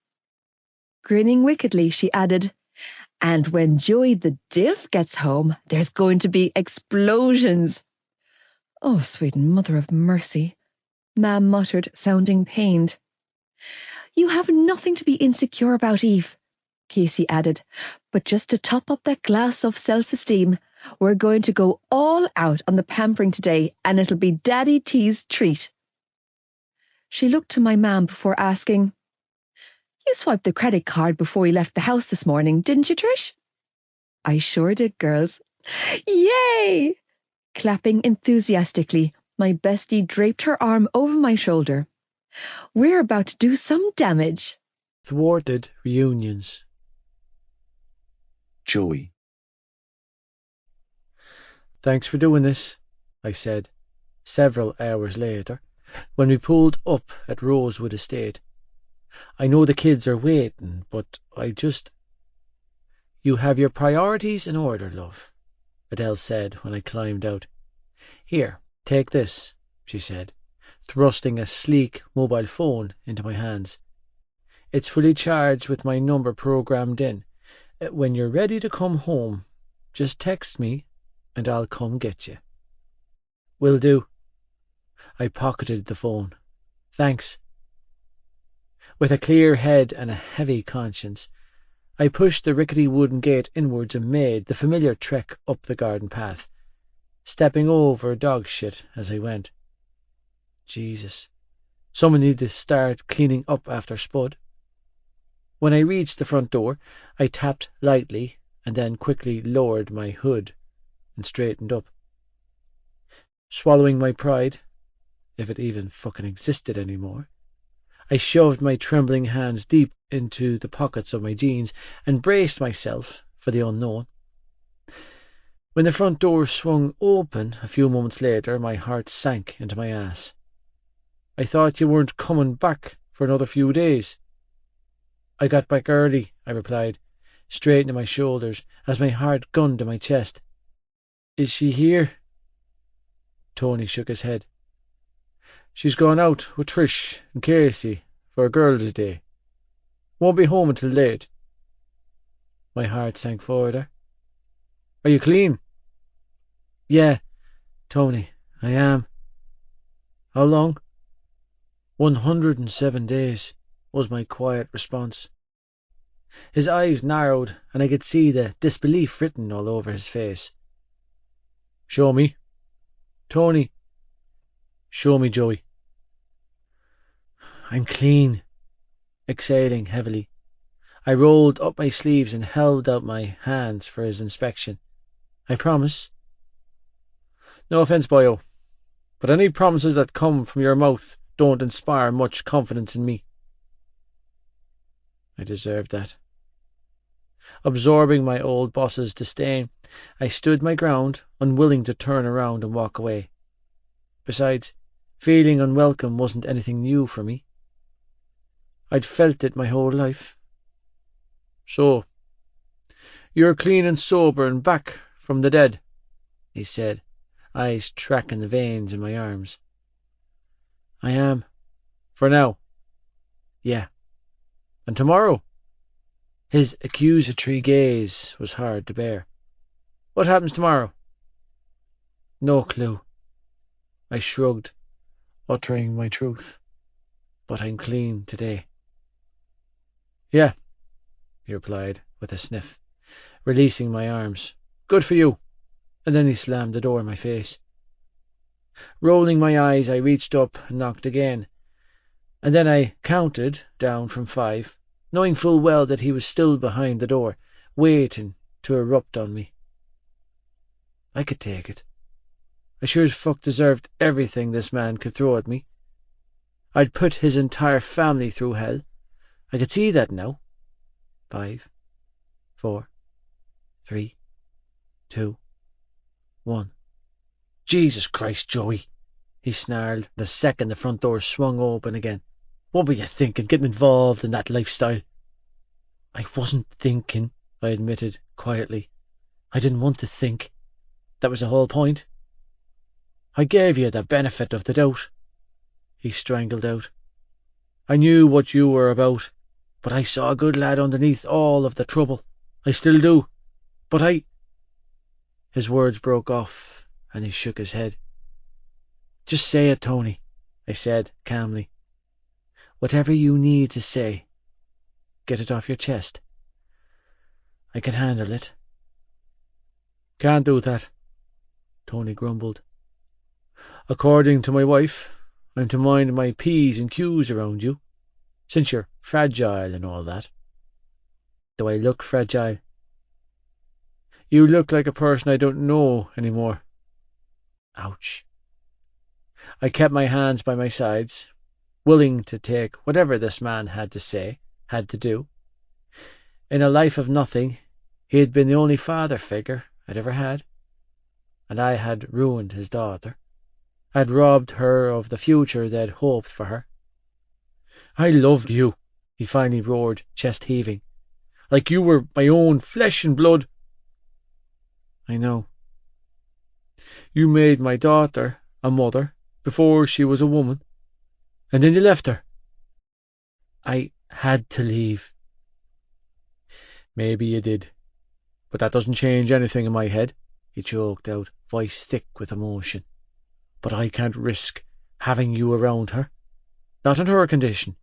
Grinning wickedly, she added, and when Joey the DILF gets home, there's going to be explosions. Oh, sweet mother of mercy, Mam muttered, sounding pained. You have nothing to be insecure about, Eve, Casey added, but just to top up that glass of self-esteem, we're going to go all out on the pampering today, and it'll be Daddy T's treat. She looked to my Mam before asking, You swiped the credit card before we left the house this morning, didn't you, Trish? I sure did, girls. Yay! Clapping enthusiastically, my bestie draped her arm over my shoulder. We're about to do some damage. Thwarted reunions. Joey. Thanks for doing this, I said, several hours later, when we pulled up at Rosewood Estate. I know the kids are waiting, but You have your priorities in order, love, Adele said when I climbed out. Here, take this, she said, thrusting a sleek mobile phone into my hands. It's fully charged with my number programmed in. When you're ready to come home, just text me and I'll come get you. Will do. I pocketed the phone. Thanks. With a clear head and a heavy conscience, I pushed the rickety wooden gate inwards and made the familiar trek up the garden path. stepping over dog shit as I went. Jesus, someone needed to start cleaning up after Spud. When I reached the front door, I tapped lightly and then quickly lowered my hood and straightened up. Swallowing my pride, if it even fucking existed anymore, I shoved my trembling hands deep into the pockets of my jeans and braced myself for the unknown. When the front door swung open a few moments later, my heart sank into my ass. I thought you weren't coming back for another few days. I got back early, I replied, straightening my shoulders as my heart gunned in my chest. Is she here? Tony shook his head. She's gone out with Trish and Casey for a girls' day. Won't be home until late. My heart sank further. Are you clean? Yeah, Tony, I am. How long? 107 days, was my quiet response. His eyes narrowed, and I could see the disbelief written all over his face. Show me. Tony. Show me, Joey. I'm clean. Exhaling heavily, I rolled up my sleeves and held out my hands for his inspection. I promise. No offence, boyo, but any promises that come from your mouth don't inspire much confidence in me. I deserved that. Absorbing my old boss's disdain, I stood my ground, unwilling to turn around and walk away. Besides, feeling unwelcome wasn't anything new for me. I'd felt it my whole life. So, you're clean and sober and back from the dead, he said, eyes tracking the veins in my arms. I am. For now. Yeah. And tomorrow? His accusatory gaze was hard to bear. What happens tomorrow? No clue. I shrugged, uttering my truth. But I'm clean today. Yeah, he replied with a sniff, releasing my arms. Good for you. And then he slammed the door in my face. Rolling my eyes, I reached up and knocked again. And then I counted down from 5, knowing full well that he was still behind the door, waiting to erupt on me. I could take it. I sure as fuck deserved everything this man could throw at me. I'd put his entire family through hell. I could see that now. 5, 4, 3, 2, 1. Jesus Christ, Joey, he snarled the second the front door swung open again. What were you thinking, getting involved in that lifestyle? I wasn't thinking, I admitted quietly. I didn't want to think. That was the whole point. I gave you the benefit of the doubt, he strangled out. I knew what you were about, but I saw a good lad underneath all of the trouble. I still do. But I... His words broke off, and he shook his head. Just say it, Tony, I said calmly. Whatever you need to say, get it off your chest. I can handle it. Can't do that, Tony grumbled. According to my wife, I'm to mind my P's and Q's around you, since you're fragile and all that. Do I look fragile? You look like a person I don't know anymore. Ouch. I kept my hands by my sides, willing to take whatever this man had to say, had to do. In a life of nothing, he had been the only father figure I'd ever had, and I had ruined his daughter. I'd robbed her of the future they'd hoped for her. I loved you, he finally roared, chest heaving, like you were my own flesh and blood. I know. You made my daughter a mother before she was a woman, and then you left her. I had to leave. Maybe you did, but that doesn't change anything in my head, he choked out, voice thick with emotion. But I can't risk having you around her. Not in her condition.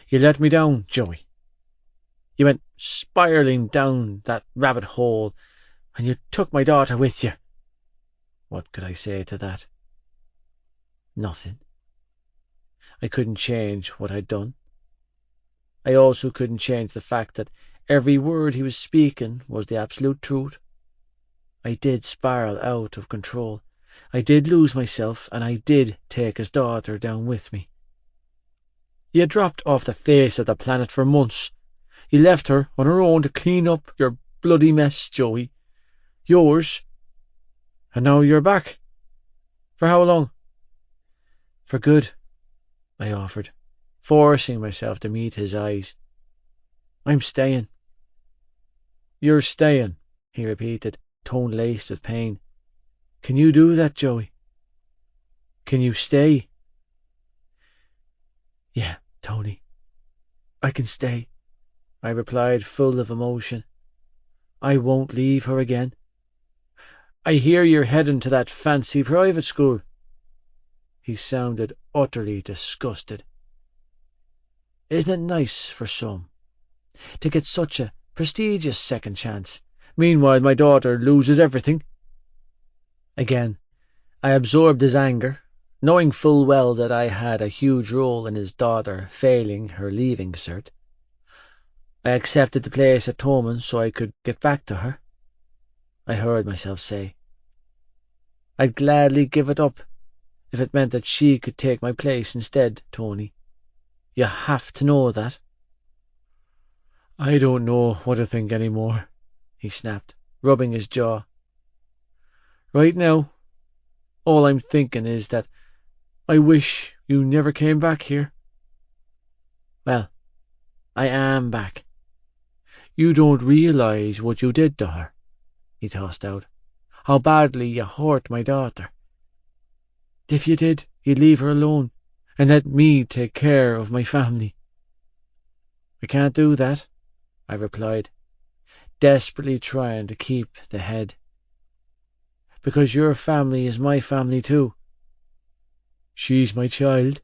You let me down, Joey. You went spiralling down that rabbit hole, and you took my daughter with you. What could I say to that? Nothing. I couldn't change what I'd done. I also couldn't change the fact that every word he was speaking was the absolute truth. I did spiral out of control. I did lose myself, and I did take his daughter down with me. You had dropped off the face of the planet for months. You left her on her own to clean up your bloody mess, Joey. Yours. And now you're back. For how long? For good, I offered, forcing myself to meet his eyes. I'm staying. You're staying, he repeated, tone laced with pain. Can you do that, Joey? Can you stay? Yeah, Tony. I can stay, I replied, full of emotion. I won't leave her again. I hear you're heading to that fancy private school. He sounded utterly disgusted. Isn't it nice for some to get such a prestigious second chance? Meanwhile, my daughter loses everything. Again, I absorbed his anger, knowing full well that I had a huge role in his daughter failing her leaving cert. I accepted the place at Toman so I could get back to her, I heard myself say. I'd gladly give it up if it meant that she could take my place instead, Tony. You have to know that. I don't know what to think anymore, he snapped, rubbing his jaw. Right now, all I'm thinking is that I wish you never came back here. Well, I am back. You don't realize what you did to her, he tossed out. How badly you hurt my daughter. If you did, you'd leave her alone and let me take care of my family. I can't do that, I replied, desperately trying to keep the head. Because your family is my family too. She's my child.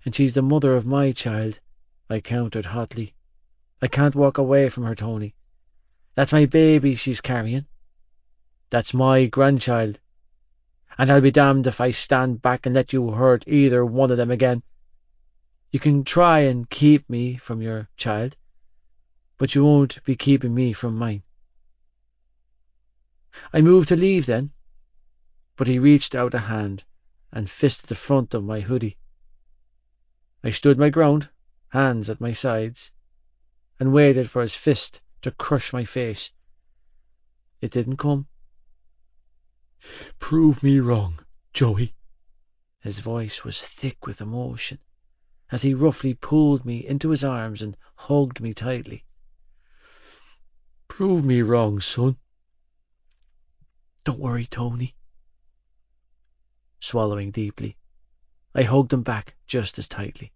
And she's the mother of my child, I countered hotly. I can't walk away from her, Tony. That's my baby she's carrying. That's my grandchild. And I'll be damned if I stand back and let you hurt either one of them again. You can try and keep me from your child, but you won't be keeping me from mine. I moved to leave then, but he reached out a hand and fisted the front of my hoodie. I stood my ground, hands at my sides, and waited for his fist to crush my face. It didn't come. Prove me wrong, Joey. His voice was thick with emotion as he roughly pulled me into his arms and hugged me tightly. Prove me wrong, son. Don't worry, Tony. Swallowing deeply, I hugged him back just as tightly.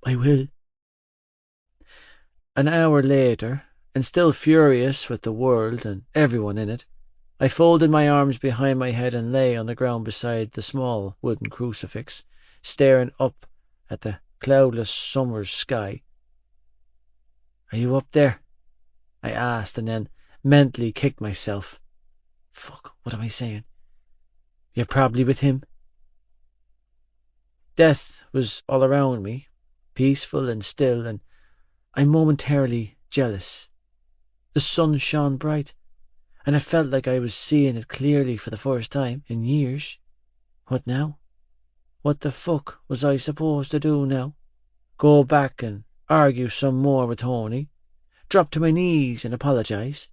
I will. An hour later, and still furious with the world and everyone in it, I folded my arms behind my head and lay on the ground beside the small wooden crucifix, staring up at the cloudless summer's sky. Are you up there? I asked, and then mentally kicked myself. Fuck, what am I saying? You're probably with him. Death was all around me, peaceful and still, and I'm momentarily jealous. The sun shone bright, and it felt like I was seeing it clearly for the first time in years. What now? What the fuck was I supposed to do now? Go back and argue some more with Tony? Drop to my knees and apologize?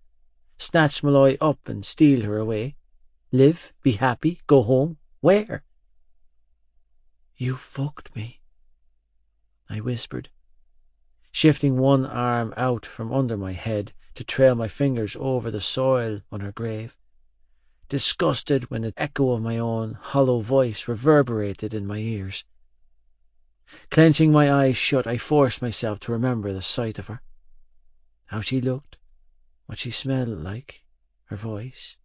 Snatch Malloy up and steal her away? Live, be happy, go home? Where? You fucked me, I whispered, shifting one arm out from under my head to trail my fingers over the soil on her grave, disgusted when an echo of my own hollow voice reverberated in my ears. Clenching my eyes shut, I forced myself to remember the sight of her, how she looked, what she smelled like, her voice,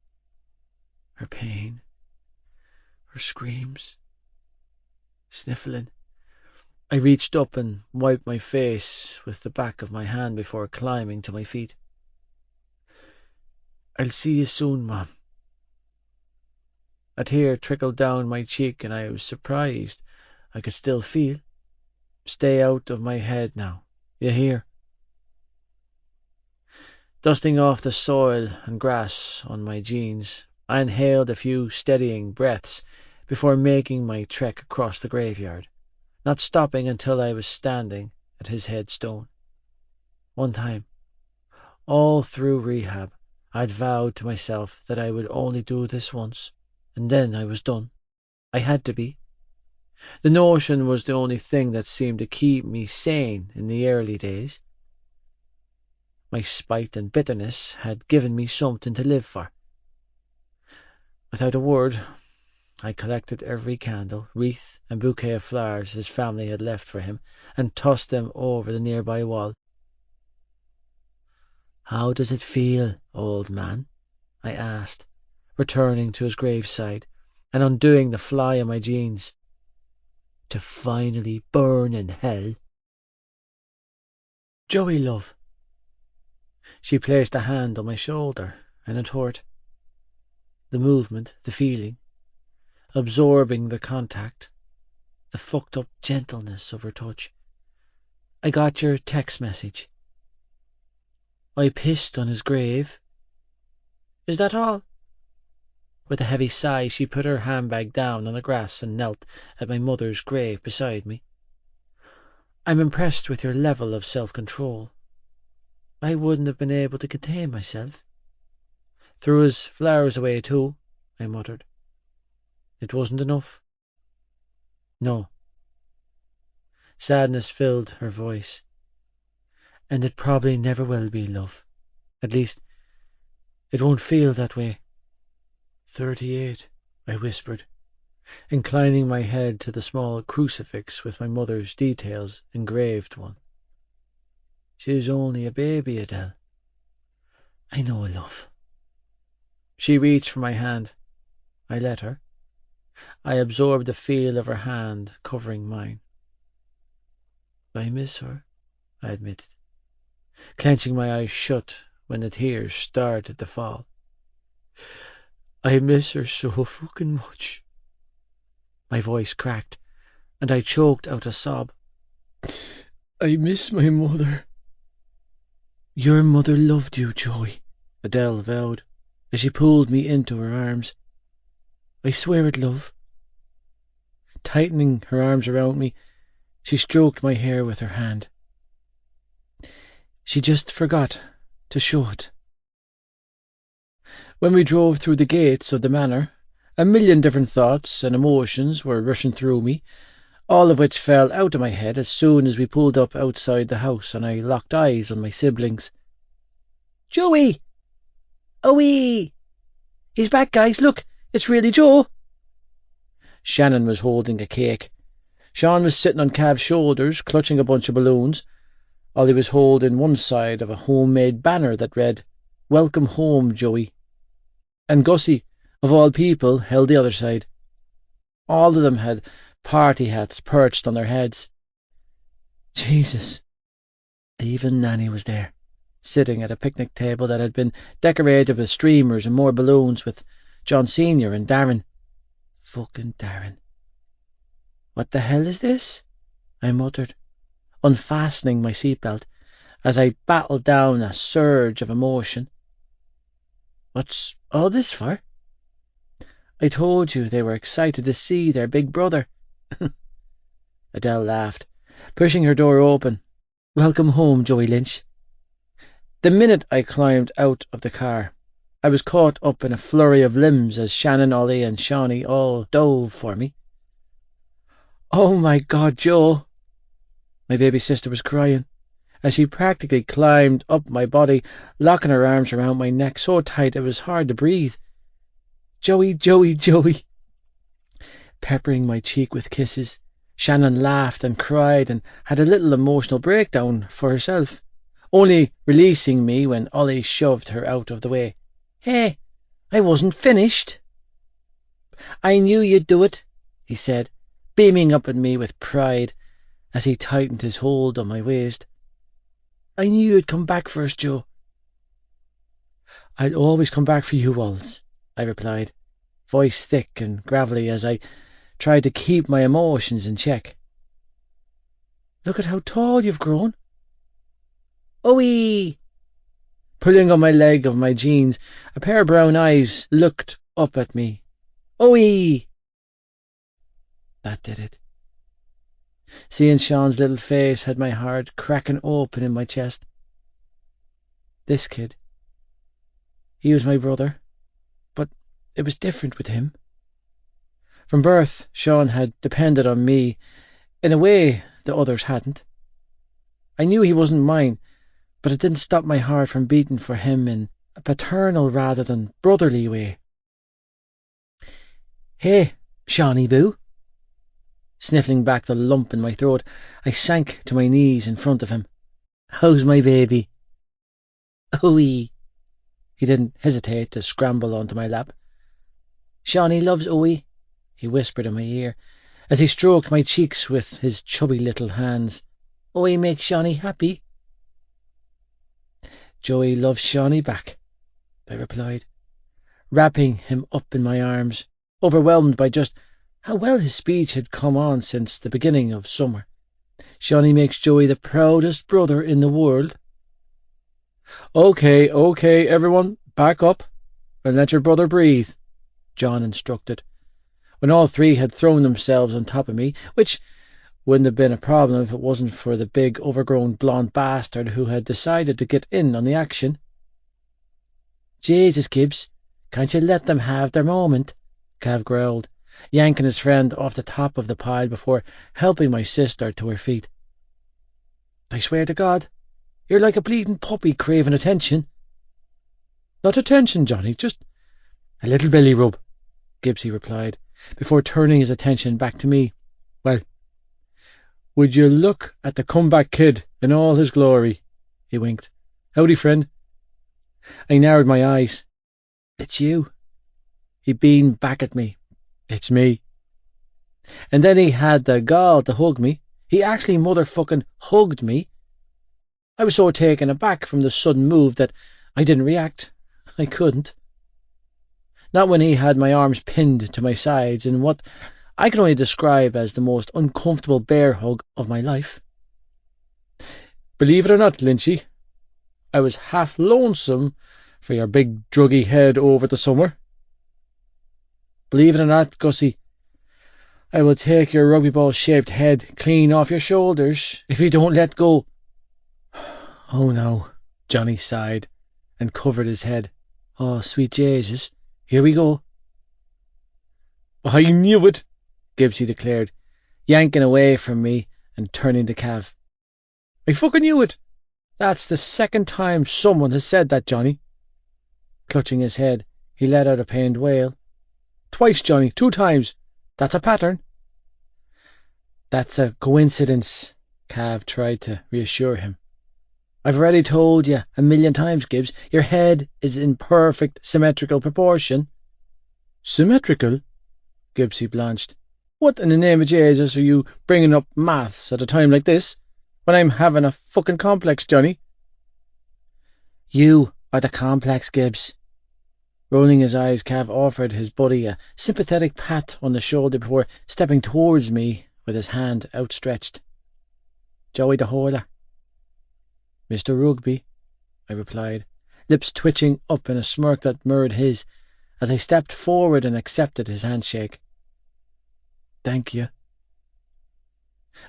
her pain, her screams. Sniffling, I reached up and wiped my face with the back of my hand before climbing to my feet. I'll see you soon, Mom, A tear trickled down my cheek, and I was surprised I could still feel. Stay out of my head now, you hear? Dusting off the soil and grass on my jeans, I inhaled a few steadying breaths before making my trek across the graveyard, not stopping until I was standing at his headstone. One time, all through rehab, I'd vowed to myself that I would only do this once, and then I was done. I had to be. The notion was the only thing that seemed to keep me sane in the early days. My spite and bitterness had given me something to live for. Without a word, I collected every candle, wreath, and bouquet of flowers his family had left for him and tossed them over the nearby wall. "How does it feel, old man?" I asked, returning to his graveside and undoing the fly on my jeans. "To finally burn in hell?" "Joey, love." She placed a hand on my shoulder, and it hurt. The movement, the feeling, absorbing the contact, the fucked up gentleness of her touch. "I got your text message. I pissed on his grave. Is that all?" With a heavy sigh, she put her handbag down on the grass and knelt at my mother's grave beside me. "I'm impressed with your level of self-control. I wouldn't have been able to contain myself." "Threw his flowers away too," I muttered. "It wasn't enough?" "No." Sadness filled her voice. "And it probably never will be, love. At least, it won't feel that way." 38, I whispered, inclining my head to the small crucifix with my mother's details engraved on. "She's only a baby, Adele." "I know, love." She reached for my hand. I let her. I absorbed the feel of her hand covering mine. "I miss her," I admitted, clenching my eyes shut when the tears started to fall. "I miss her so fucking much." My voice cracked, and I choked out a sob. "I miss my mother." "Your mother loved you, Joey," Adele vowed, as she pulled me into her arms. "I swear it, love." Tightening her arms around me, she stroked my hair with her hand. "She just forgot to show it." When we drove through the gates of the manor, a million different thoughts and emotions were rushing through me, all of which fell out of my head as soon as we pulled up outside the house and I locked eyes on my siblings. "Joey! Oh-wee! He's back, guys, look, it's really Joe." Shannon was holding a cake. Sean was sitting on Cav's shoulders, clutching a bunch of balloons. Ollie was holding one side of a homemade banner that read, "Welcome home, Joey." And Gussie, of all people, held the other side. All of them had party hats perched on their heads. Jesus. Even Nanny was there, sitting at a picnic table that had been decorated with streamers and more balloons, with John Sr. and Darren. Fucking Darren. "What the hell is this?" I muttered, unfastening my seatbelt as I battled down a surge of emotion. "What's all this for?" "I told you they were excited to see their big brother." Adele laughed, pushing her door open. "Welcome home, Joey Lynch." The minute I climbed out of the car, I was caught up in a flurry of limbs as Shannon, Ollie and Shawnee all dove for me. "Oh my God, Joe!" My baby sister was crying, as she practically climbed up my body, locking her arms around my neck so tight it was hard to breathe. "Joey, Joey, Joey!" Peppering my cheek with kisses, Shannon laughed and cried and had a little emotional breakdown for herself, only releasing me when Ollie shoved her out of the way. "Hey, I wasn't finished." "I knew you'd do it," he said, beaming up at me with pride as he tightened his hold on my waist. "I knew you'd come back for us, Joe." "I'd always come back for you, Walls," I replied, voice thick and gravelly as I tried to keep my emotions in check. "Look at how tall you've grown." "Owie!" Pulling on my leg of my jeans, a pair of brown eyes looked up at me. "Owie!" That did it. Seeing Sean's little face had my heart cracking open in my chest. This kid, he was my brother, but it was different with him. From birth, Sean had depended on me in a way the others hadn't. I knew he wasn't mine, but it didn't stop my heart from beating for him in a paternal rather than brotherly way. "Hey, Shawnee boo." Sniffling back the lump in my throat, I sank to my knees in front of him. "How's my baby?" "Owie." He didn't hesitate to scramble onto my lap. "Shawnee loves Owie," he whispered in my ear, as he stroked my cheeks with his chubby little hands. "Owie makes Shawnee happy." "Joey loves Shawnee back," I replied, wrapping him up in my arms, overwhelmed by just how well his speech had come on since the beginning of summer. "Shawnee makes Joey the proudest brother in the world." Okay, everyone, back up and let your brother breathe," John instructed, when all three had thrown themselves on top of me, which wouldn't have been a problem if it wasn't for the big, overgrown blonde bastard who had decided to get in on the action. "Jesus, Gibbs, can't you let them have their moment?" Cav growled, yanking his friend off the top of the pile before helping my sister to her feet. "I swear to God, you're like a bleeding puppy craving attention." "Not attention, Johnny, just a little belly rub," Gibbsy replied, before turning his attention back to me. "Well, would you look at the comeback kid in all his glory?" He winked. "Howdy, friend." I narrowed my eyes. "It's you." He beamed back at me. "It's me." And then he had the gall to hug me. He actually motherfucking hugged me. I was so taken aback from the sudden move that I didn't react. I couldn't. Not when he had my arms pinned to my sides in what I can only describe as the most uncomfortable bear hug of my life. Believe it or not, Lynchy, I was half lonesome for your big druggy head over the summer. Believe it or not, Gussie, I will take your rugby ball-shaped head clean off your shoulders if you don't let go. Oh no, Johnny sighed and covered his head. Oh, sweet Jesus, here we go. I knew it, Gibbsy declared, yanking away from me and turning to Cav. I fucking knew it. That's the second time someone has said that, Johnny. Clutching his head, he let out a pained wail. Twice, Johnny, 2 times. That's a pattern. That's a coincidence, Cav tried to reassure him. I've already told you 1,000,000 times, Gibbs, your head is in perfect symmetrical proportion. Symmetrical? Gibbsy blanched. What in the name of Jesus are you bringing up maths at a time like this, when I'm having a fucking complex, Johnny? You are the complex, Gibbs. Rolling his eyes, Cav offered his buddy a sympathetic pat on the shoulder before stepping towards me with his hand outstretched. Joey the Hoiler. Mr. Rugby, I replied, lips twitching up in a smirk that mirrored his, as I stepped forward and accepted his handshake. Thank you.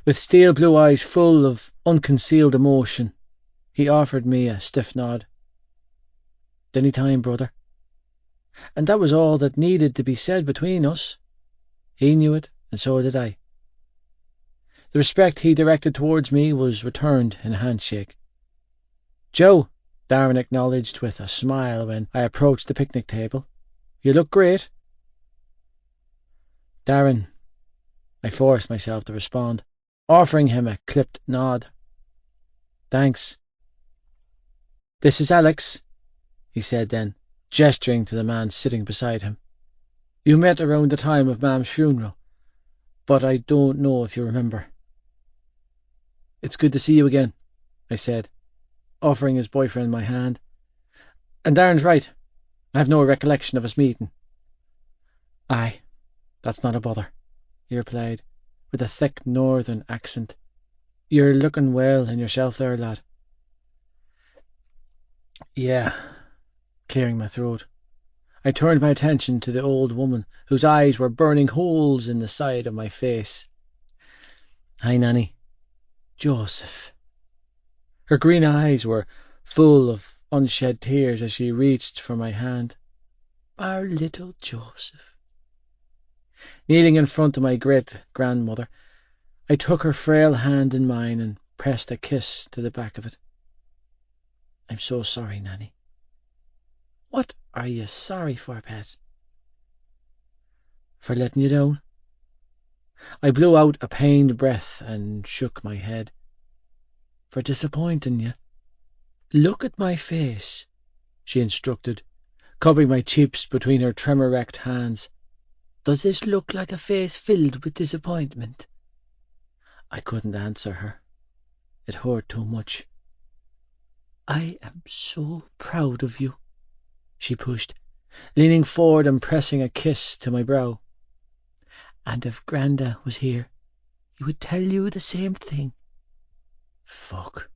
With steel blue eyes full of unconcealed emotion, he offered me a stiff nod. Any time, brother. And that was all that needed to be said between us. He knew it, and so did I. The respect he directed towards me was returned in a handshake. Joe, Darren acknowledged with a smile when I approached the picnic table. You look great. Darren, I forced myself to respond, offering him a clipped nod. Thanks. This is Alex, he said then, gesturing to the man sitting beside him. You met around the time of Mam's funeral, but I don't know if you remember. It's good to see you again, I said, offering his boyfriend my hand. And Darren's right. I have no recollection of us meeting. Aye, that's not a bother, he replied, with a thick northern accent. You're looking well in yourself there, lad. Yeah, clearing my throat. I turned my attention to the old woman, whose eyes were burning holes in the side of my face. Hi, Nanny. Joseph. Her green eyes were full of unshed tears as she reached for my hand. Our little Joseph. Kneeling in front of my great-grandmother, I took her frail hand in mine and pressed a kiss to the back of it. I'm so sorry, Nanny. What are you sorry for, pet? For letting you down? I blew out a pained breath and shook my head. For disappointing you? Look at my face, she instructed, cupping my cheeks between her tremor-wrecked hands. Does this look like a face filled with disappointment? I couldn't answer her. It hurt too much. I am so proud of you, she pushed, leaning forward and pressing a kiss to my brow. And if Granda was here, he would tell you the same thing. Fuck.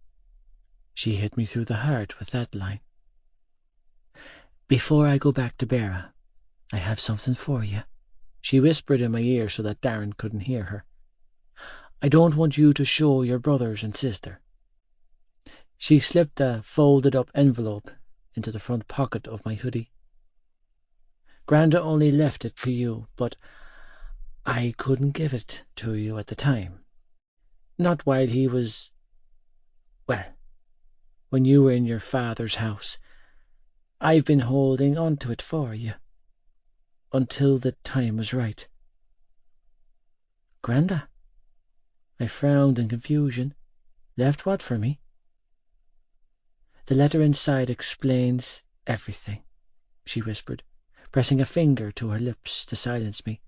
She hit me through the heart with that line. Before I go back to Bera, I have something for you, she whispered in my ear so that Darren couldn't hear her. I don't want you to show your brothers and sister. She slipped a folded-up envelope into the front pocket of my hoodie. Granda only left it for you, but I couldn't give it to you at the time. Not while he was... well, when you were in your father's house. I've been holding on to it for you, until the time was right. Granda? I frowned in confusion. Left what for me? The letter inside explains everything, she whispered, pressing a finger to her lips to silence me.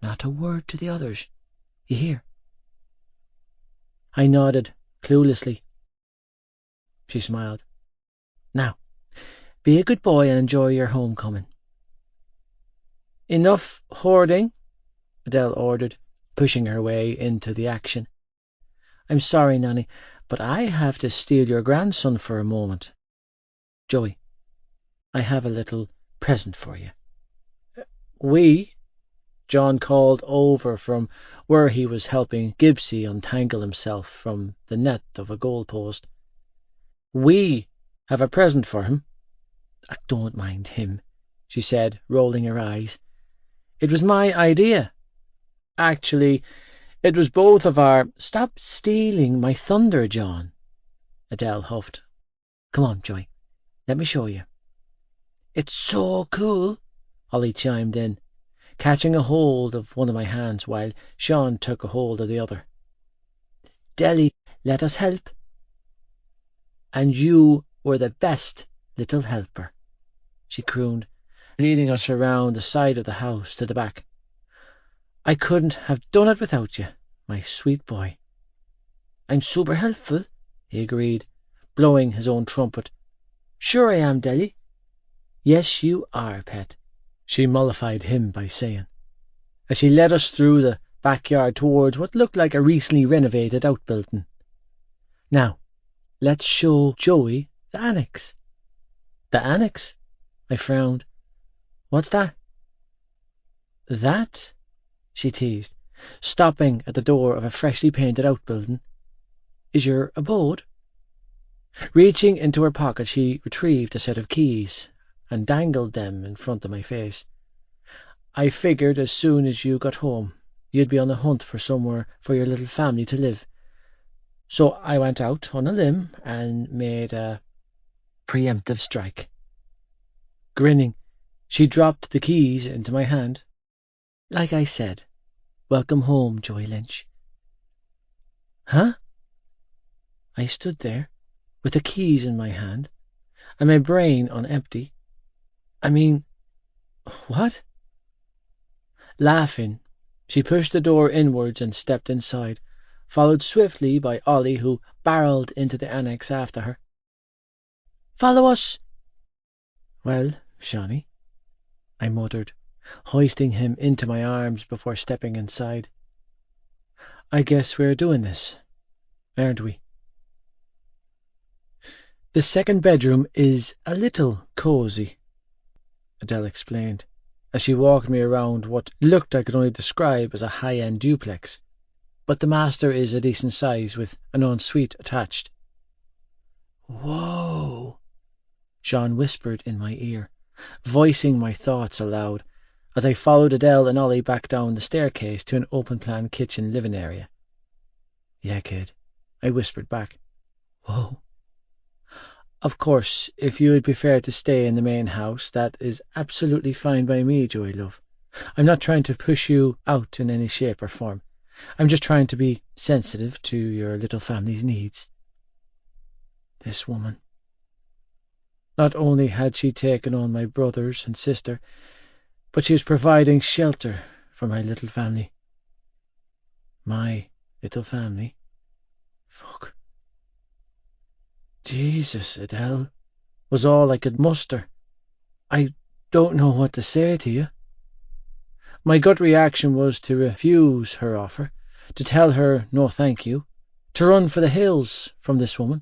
Not a word to the others. You hear? I nodded, cluelessly. She smiled. Now, be a good boy and enjoy your homecoming. Enough hoarding, Adele ordered, pushing her way into the action. I'm sorry, Nanny, but I have to steal your grandson for a moment. Joey, I have a little present for you. We? John called over from where he was helping Gibbsy untangle himself from the net of a goalpost. We have a present for him. I don't mind him, she said, rolling her eyes. It was my idea. Actually, it was both of our... Stop stealing my thunder, John, Adele huffed. Come on, Joy, let me show you. It's so cool, Holly chimed in, catching a hold of one of my hands while Sean took a hold of the other. Deli, let us help. And you were the best little helper, she crooned, leading us around the side of the house to the back. I couldn't have done it without you, my sweet boy. I'm super helpful, he agreed, blowing his own trumpet. Sure I am, Deli. Yes, you are, pet, she mollified him by saying, as she led us through the backyard towards what looked like a recently renovated outbuilding. Now, let's show Joey the annex. The annex? I frowned. What's that? That, she teased, stopping at the door of a freshly painted outbuilding, is your abode. Reaching into her pocket, she retrieved a set of keys and dangled them in front of my face. I figured as soon as you got home, you'd be on the hunt for somewhere for your little family to live. So I went out on a limb and made a preemptive strike. Grinning, she dropped the keys into my hand. Like I said, welcome home, Joey Lynch. Huh? I stood there, with the keys in my hand, and my brain on empty. I mean, what? Laughing, she pushed the door inwards and stepped inside, followed swiftly by Ollie, who barreled into the annex after her. Follow us! Well, Shawnee, I muttered, hoisting him into my arms before stepping inside. I guess we're doing this, aren't we? The second bedroom is a little cosy, Adele explained, as she walked me around what looked I could only describe as a high-end duplex, but the master is a decent size with an ensuite attached. Whoa, Sean whispered in my ear, voicing my thoughts aloud, as I followed Adele and Ollie back down the staircase to an open-plan kitchen living area. Yeah, kid, I whispered back. Whoa. Of course, if you would prefer to stay in the main house, that is absolutely fine by me, Joey love. I'm not trying to push you out in any shape or form. I'm just trying to be sensitive to your little family's needs. This woman. Not only had she taken on my brothers and sister, but she was providing shelter for my little family. My little family? Fuck. Jesus, Adele, was all I could muster. I don't know what to say to you. My gut reaction was to refuse her offer, to tell her no thank you, to run for the hills from this woman.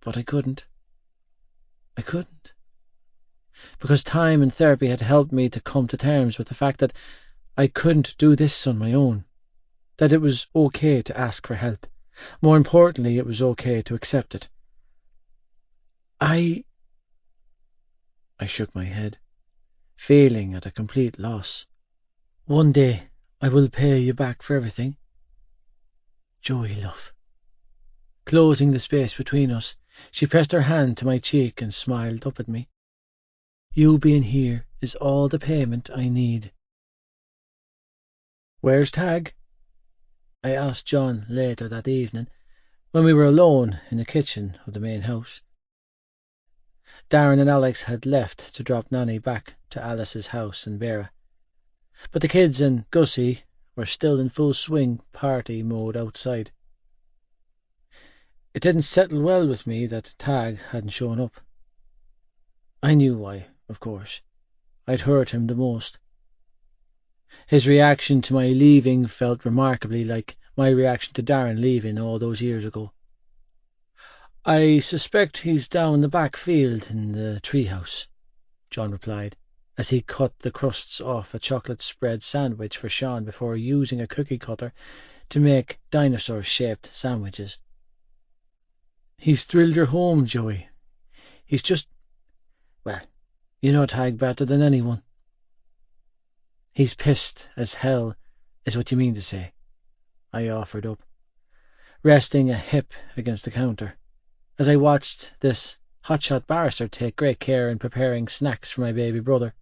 But I couldn't. I couldn't. Because time and therapy had helped me to come to terms with the fact that I couldn't do this on my own, that it was okay to ask for help. More importantly, it was okay to accept it. I shook my head, feeling at a complete loss. One day I will pay you back for everything. Joey, love. Closing the space between us, she pressed her hand to my cheek and smiled up at me. You being here is all the payment I need. Where's Tag? I asked John later that evening, when we were alone in the kitchen of the main house. Darren and Alex had left to drop Nanny back to Alice's house in Beara, but the kids and Gussie were still in full swing party mode outside. It didn't settle well with me that Tag hadn't shown up. I knew why, of course. I'd hurt him the most. His reaction to my leaving felt remarkably like my reaction to Darren leaving all those years ago. I suspect he's down the back field in the treehouse, John replied, as he cut the crusts off a chocolate spread sandwich for Sean before using a cookie cutter to make dinosaur-shaped sandwiches. He's thrilled you're home, Joey. He's just... well, you know Tag better than anyone. He's pissed as hell, is what you mean to say, I offered up, resting a hip against the counter, as I watched this hotshot barrister take great care in preparing snacks for my baby brother.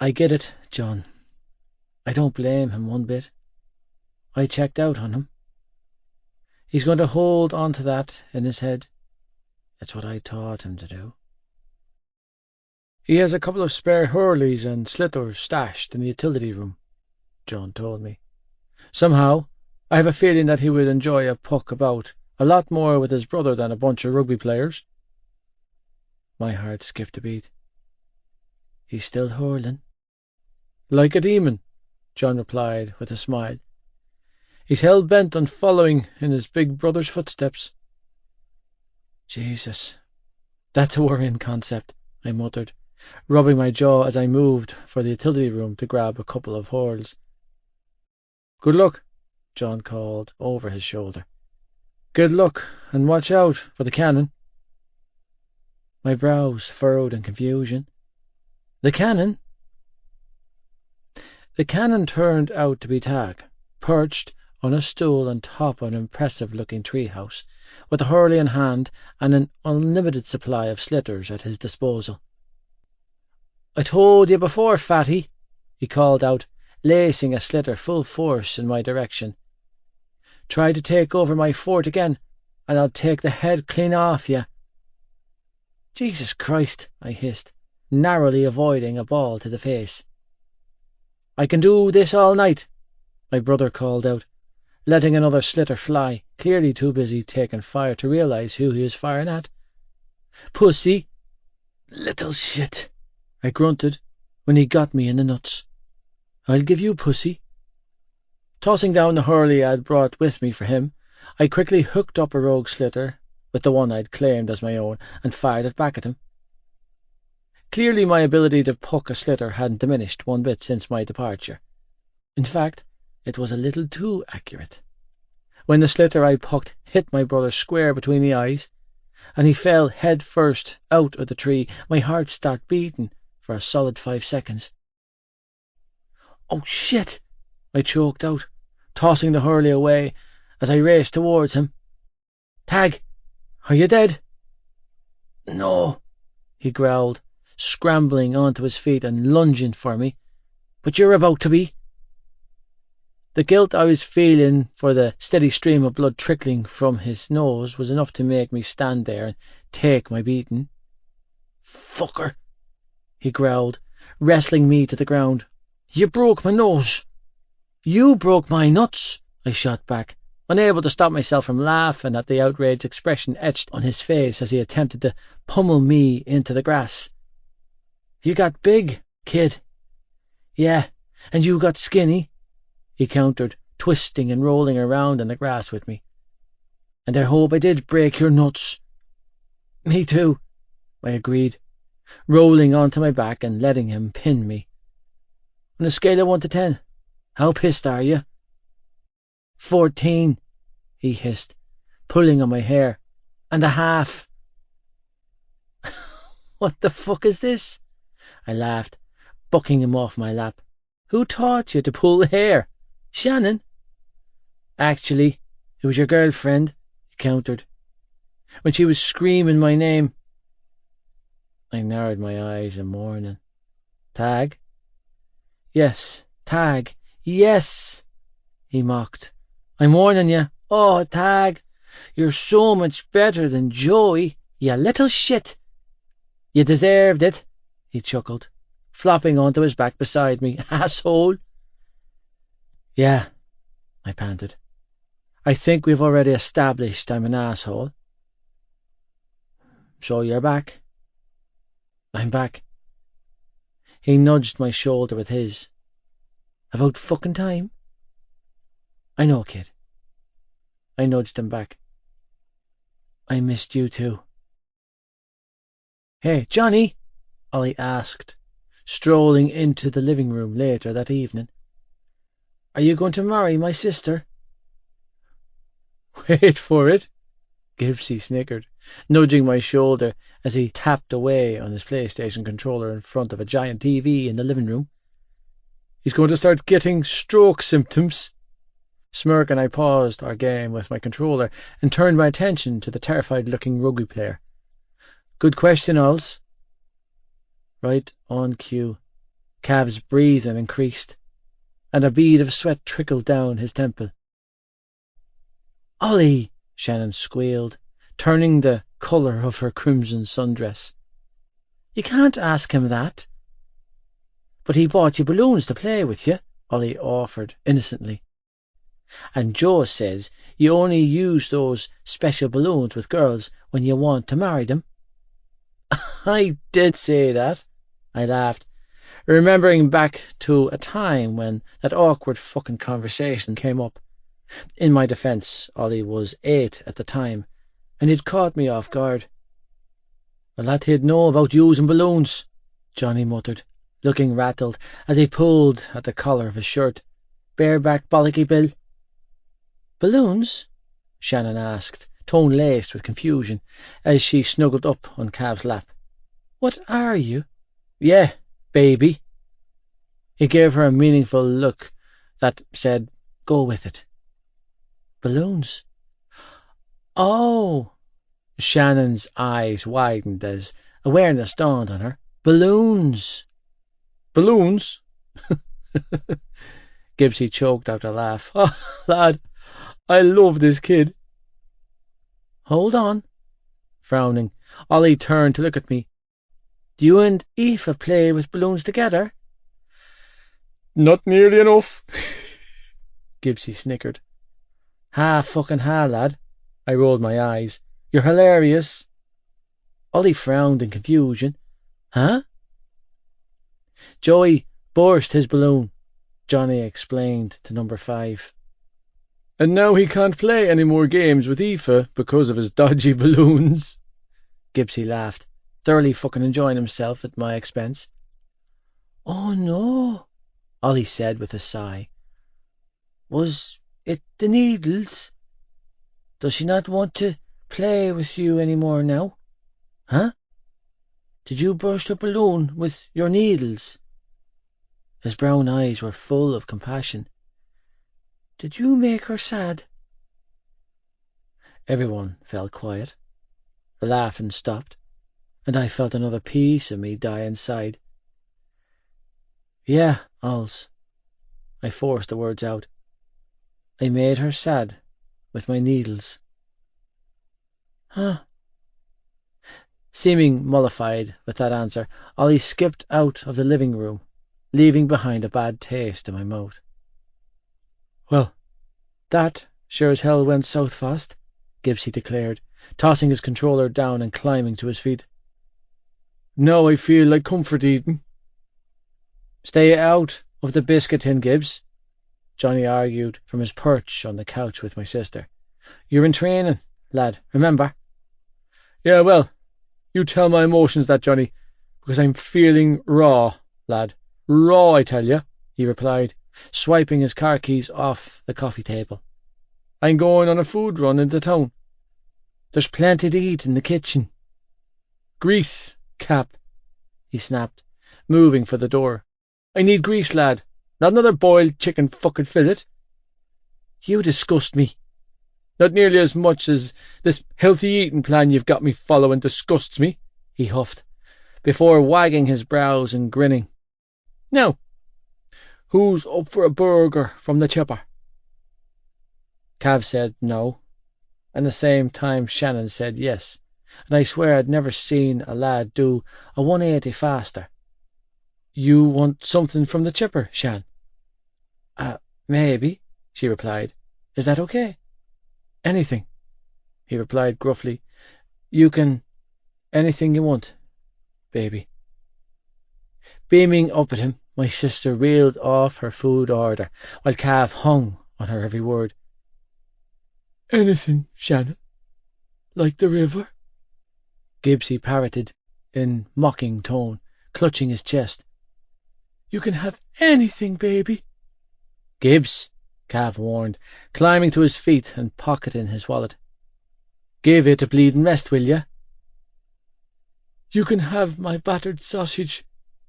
I get it, John. I don't blame him one bit. I checked out on him. He's going to hold on to that in his head. It's what I taught him to do. He has a couple of spare Hurleys and Slitters stashed in the utility room, John told me. Somehow, I have a feeling that he would enjoy a puck about a lot more with his brother than a bunch of rugby players. My heart skipped a beat. He's still hurling. Like a demon, John replied with a smile. He's hell-bent on following in his big brother's footsteps. Jesus, that's a worrying concept, I muttered, rubbing my jaw as I moved for the utility room to grab a couple of hurls. Good luck, John called over his shoulder. Good luck, and watch out for the cannon. My brows furrowed in confusion. The cannon? The cannon turned out to be Tag, perched on a stool on top of an impressive-looking treehouse, with a hurley in hand and an unlimited supply of slitters at his disposal. I told you before, fatty, he called out, lacing a slitter full force in my direction. Try to take over my fort again, and I'll take the head clean off you. Jesus Christ, I hissed, narrowly avoiding a ball to the face. I can do this all night, my brother called out, letting another slitter fly, clearly too busy taking fire to realize who he was firing at. Pussy! Little shit! I grunted when he got me in the nuts. I'll give you pussy. Tossing down the hurley I had brought with me for him, I quickly hooked up a rogue slitter with the one I'd claimed as my own and fired it back at him. Clearly my ability to puck a slitter hadn't diminished one bit since my departure. In fact, it was a little too accurate. When the slitter I pucked hit my brother square between the eyes, and he fell head first out of the tree, my heart stopped beating for a solid 5 seconds. "Oh, shit!" I choked out, tossing the hurley away as I raced towards him. "Tag, are you dead?" "No," he growled, scrambling onto his feet and lunging for me. "But you're about to be." The guilt I was feeling for the steady stream of blood trickling from his nose was enough to make me stand there and take my beating. "Fucker," he growled, wrestling me to the ground. "You broke my nose." "You broke my nuts," I shot back, unable to stop myself from laughing at the outraged expression etched on his face as he attempted to pummel me into the grass. "You got big, kid." "Yeah, and you got skinny," he countered, twisting and rolling around in the grass with me. "And I hope I did break your nuts." "Me too," I agreed, rolling onto my back and letting him pin me. "On a scale of 1 to 10, how pissed are you?" 14, he hissed, pulling on my hair. "And a half." "What the fuck is this?" I laughed, bucking him off my lap. "Who taught you to pull hair? Shannon?" "Actually, it was your girlfriend," he countered, "when she was screaming my name." I narrowed my eyes in mourning. "Tag?" "Yes, Tag, yes," he mocked. "I'm warning you. Oh, Tag, you're so much better than Joey, you little shit." "You deserved it," he chuckled, flopping onto his back beside me. "Asshole." "Yeah," I panted. "I think we've already established I'm an asshole." "So you're back?" "I'm back." He nudged my shoulder with his. "About fucking time." "I know, kid." I nudged him back. "I missed you too." "Hey, Johnny," Ollie asked, strolling into the living room later that evening. "Are you going to marry my sister?" "Wait for it," Gibbsy snickered, nudging my shoulder as he tapped away on his PlayStation controller in front of a giant TV in the living room. "He's going to start getting stroke symptoms." Smirking, I paused our game with my controller and turned my attention to the terrified-looking rugby player. "Good question, Ols." Right on cue, Cav's breathing increased, and a bead of sweat trickled down his temple. "Ollie!" Shannon squealed, turning the colour of her crimson sundress. "You can't ask him that." "But he bought you balloons to play with you," Ollie offered innocently. "And Joe says you only use those special balloons with girls when you want to marry them." "I did say that," I laughed, remembering back to a time when that awkward fucking conversation came up. In my defence, Ollie was 8 at the time, and he'd caught me off guard. "Well, that he'd know about using balloons," Johnny muttered, looking rattled as he pulled at the collar of his shirt. "Bareback bollocky bill." "Balloons?" Shannon asked, tone-laced with confusion, as she snuggled up on Cav's lap. "What are you?" "Yeah, baby." He gave her a meaningful look that said, "Go with it." "Balloons?" "Oh." Shannon's eyes widened as awareness dawned on her. "Balloons." "Balloons?" Gibbsy choked out a laugh. "Oh, lad, I love this kid." "Hold on." Frowning, Ollie turned to look at me. "Do you and Aoife play with balloons together?" "Not nearly enough," Gibbsy snickered. "Ha fucking ha, lad." I rolled my eyes. "You're hilarious." Ollie frowned in confusion. "Huh?" Joey burst his balloon, Johnny explained to number 5. And now he can't play any more games with Aoife because of his dodgy balloons. Gibbsy laughed, thoroughly fucking enjoying himself at my expense. Oh no, Ollie said with a sigh. Was it the needles? Does she not want to play with you any more now? Huh? Did you burst a balloon with your needles? His brown eyes were full of compassion. Did you make her sad? Everyone fell quiet. The laughing stopped, and I felt another piece of me die inside. Yeah, Alls. I forced the words out. I made her sad with my needles. Huh? Seeming mollified with that answer, Ollie skipped out of the living room, leaving behind a bad taste in my mouth. Well, that sure as hell went south fast, Gibbsy declared, tossing his controller down and climbing to his feet. Now I feel like comfort eating. Stay out of the biscuit tin, Gibbs, Johnny argued from his perch on the couch with my sister. You're in training, lad, remember? Yeah, well, you tell my emotions that, Johnny, because I'm feeling raw, lad. Raw, I tell you, he replied, swiping his car keys off the coffee table. I'm going on a food run into town. There's plenty to eat in the kitchen. Grease, Cap, he snapped, moving for the door. I need grease, lad, not another boiled chicken fucking fillet. You disgust me. Not nearly as much as this healthy eating plan you've got me following disgusts me, he huffed, before wagging his brows and grinning. Now, who's up for a burger from the chipper? Cav said no, and the same time Shannon said yes, and I swear I'd never seen a lad do a 180 faster. You want something from the chipper, Shan? Maybe, she replied. Is that okay? Anything, he replied gruffly. You can... anything you want, baby. Beaming up at him, my sister reeled off her food order, while Cav hung on her every word. Anything, Shannon? Like the river? Gibbsy parroted, in mocking tone, clutching his chest. You can have anything, baby. Gibbs, Cav warned, climbing to his feet and pocketing his wallet. Give it a bleeding rest, will ya? You can have my battered sausage,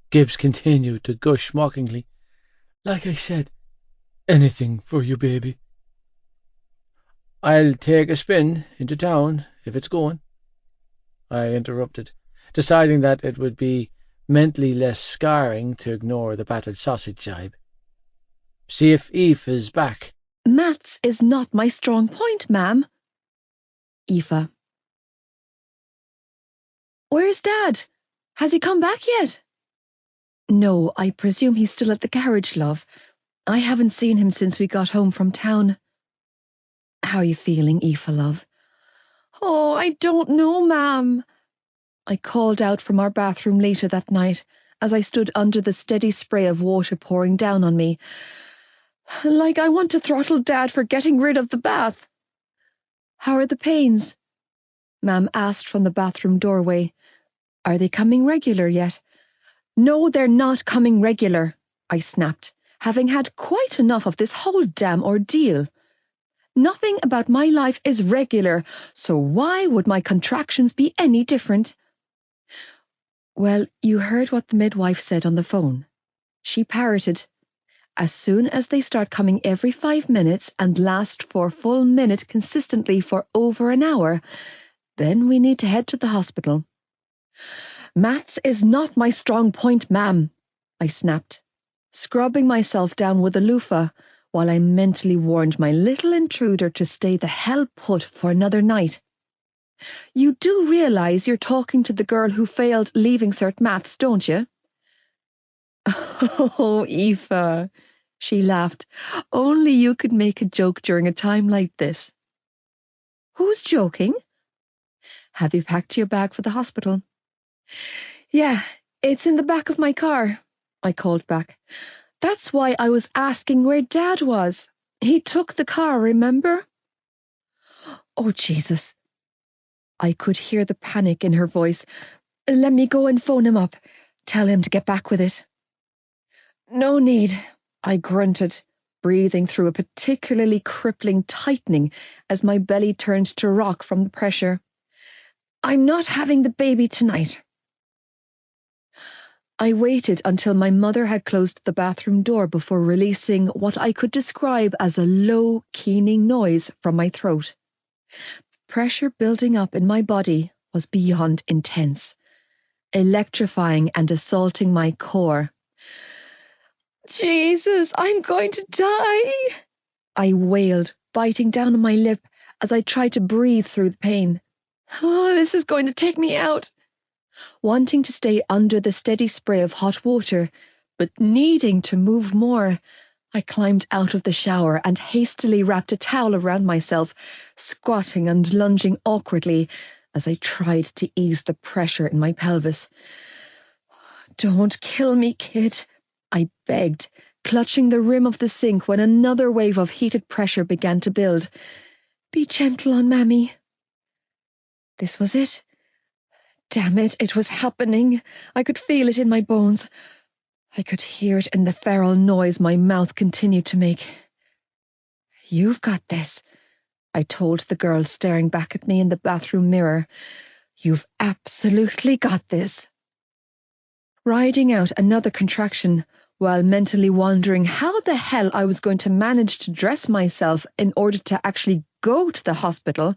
Gibbs continued to gush mockingly. Like I said, anything for you, baby. I'll take a spin into town if it's going, I interrupted, deciding that it would be mentally less scarring to ignore the battered sausage jibe. See if Eve is back. Maths is not my strong point, ma'am. Aoife. Where's Dad? Has he come back yet? No, I presume he's still at the garage, love. I haven't seen him since we got home from town. How are you feeling, Aoife, love? Oh, I don't know, ma'am. I called out from our bathroom later that night as I stood under the steady spray of water pouring down on me. Like I want to throttle Dad for getting rid of the bath. How are the pains? Ma'am asked from the bathroom doorway. Are they coming regular yet? No, they're not coming regular, I snapped, having had quite enough of this whole damn ordeal. Nothing about my life is regular, so why would my contractions be any different? Well, you heard what the midwife said on the phone. She parroted, as soon as they start coming every 5 minutes and last for a full minute consistently for over an hour, then we need to head to the hospital. Maths is not my strong point, ma'am, I snapped, scrubbing myself down with a loofah while I mentally warned my little intruder to stay the hell put for another night. You do realise you're talking to the girl who failed Leaving Cert Maths, don't you? Oh, Aoife, she laughed. Only you could make a joke during a time like this. Who's joking? Have you packed your bag for the hospital? Yeah, it's in the back of my car. I called back. That's why I was asking where Dad was. He took the car, remember? Oh, Jesus. I could hear the panic in her voice. Let me go and phone him up. Tell him to get back with it. No need, I grunted, breathing through a particularly crippling tightening as my belly turned to rock from the pressure. I'm not having the baby tonight. I waited until my mother had closed the bathroom door before releasing what I could describe as a low, keening noise from my throat. Pressure building up in my body was beyond intense, electrifying and assaulting my core. Jesus, I'm going to die, I wailed, biting down on my lip as I tried to breathe through the pain. Oh, this is going to take me out. Wanting to stay under the steady spray of hot water, but needing to move more, I climbed out of the shower and hastily wrapped a towel around myself, squatting and lunging awkwardly as I tried to ease the pressure in my pelvis. Don't kill me, kid, I begged, clutching the rim of the sink when another wave of heated pressure began to build. Be gentle on Mammy. This was it. Damn it, it was happening. I could feel it in my bones. I could hear it in the feral noise my mouth continued to make. You've got this, I told the girl staring back at me in the bathroom mirror. You've absolutely got this. Riding out another contraction while mentally wondering how the hell I was going to manage to dress myself in order to actually go to the hospital,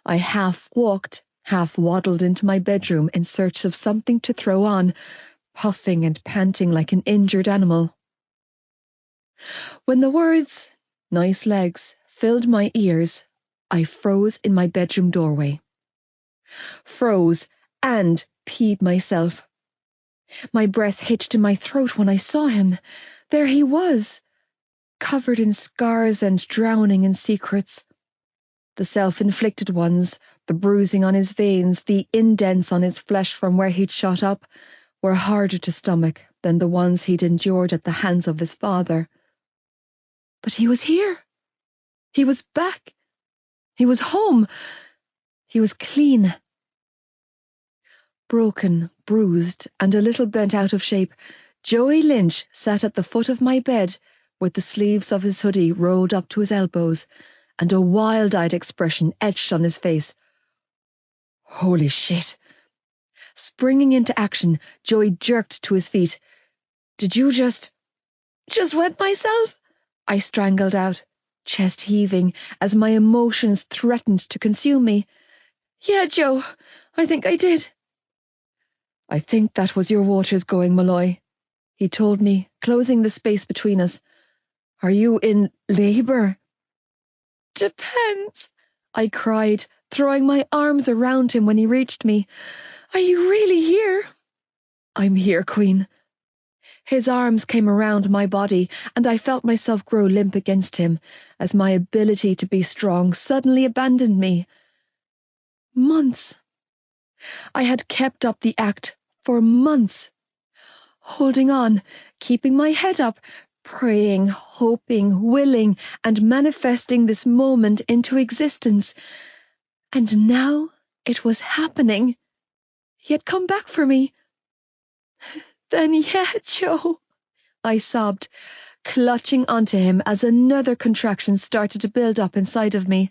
I half walked, half waddled into my bedroom in search of something to throw on, puffing and panting like an injured animal. When the words, nice legs, filled my ears, I froze in my bedroom doorway. Froze and peed myself. My breath hitched in my throat when I saw him. There he was, covered in scars and drowning in secrets. The self-inflicted ones, the bruising on his veins, the indents on his flesh from where he'd shot up, were harder to stomach than the ones he'd endured at the hands of his father. But he was here. He was back. He was home. He was clean. Broken, bruised, and a little bent out of shape, Joey Lynch sat at the foot of my bed with the sleeves of his hoodie rolled up to his elbows and a wild-eyed expression etched on his face. Holy shit! Springing into action, Joey jerked to his feet. Did you just wet myself? I strangled out, chest heaving as my emotions threatened to consume me. Yeah, Joe, I think I did. I think that was your waters going, Malloy, he told me, closing the space between us. Are you in labour? Depends, I cried, throwing my arms around him when he reached me. Are you really here? I'm here, Queen. His arms came around my body, and I felt myself grow limp against him as my ability to be strong suddenly abandoned me. Months. I had kept up the act for months, holding on, keeping my head up, praying, hoping, willing, and manifesting this moment into existence. And now it was happening. He had come back for me. Then yeah, Joe, I sobbed, clutching onto him as another contraction started to build up inside of me.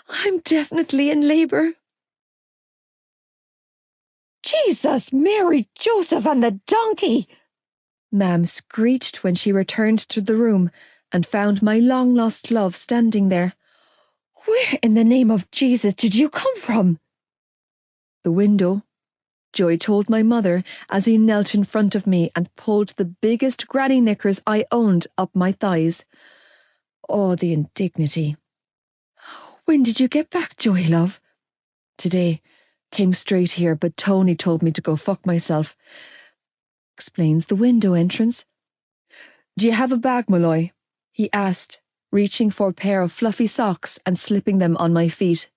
I'm definitely in labour. Jesus, Mary, Joseph, and the donkey! Mam screeched when she returned to the room and found my long-lost love standing there. Where in the name of Jesus did you come from? The window, Joey told my mother as he knelt in front of me and pulled the biggest granny knickers I owned up my thighs. Oh, the indignity. When did you get back, Joey, love? Today. Came straight here, but Tony told me to go fuck myself. Explains the window entrance. Do you have a bag, Malloy? He asked, reaching for a pair of fluffy socks and slipping them on my feet.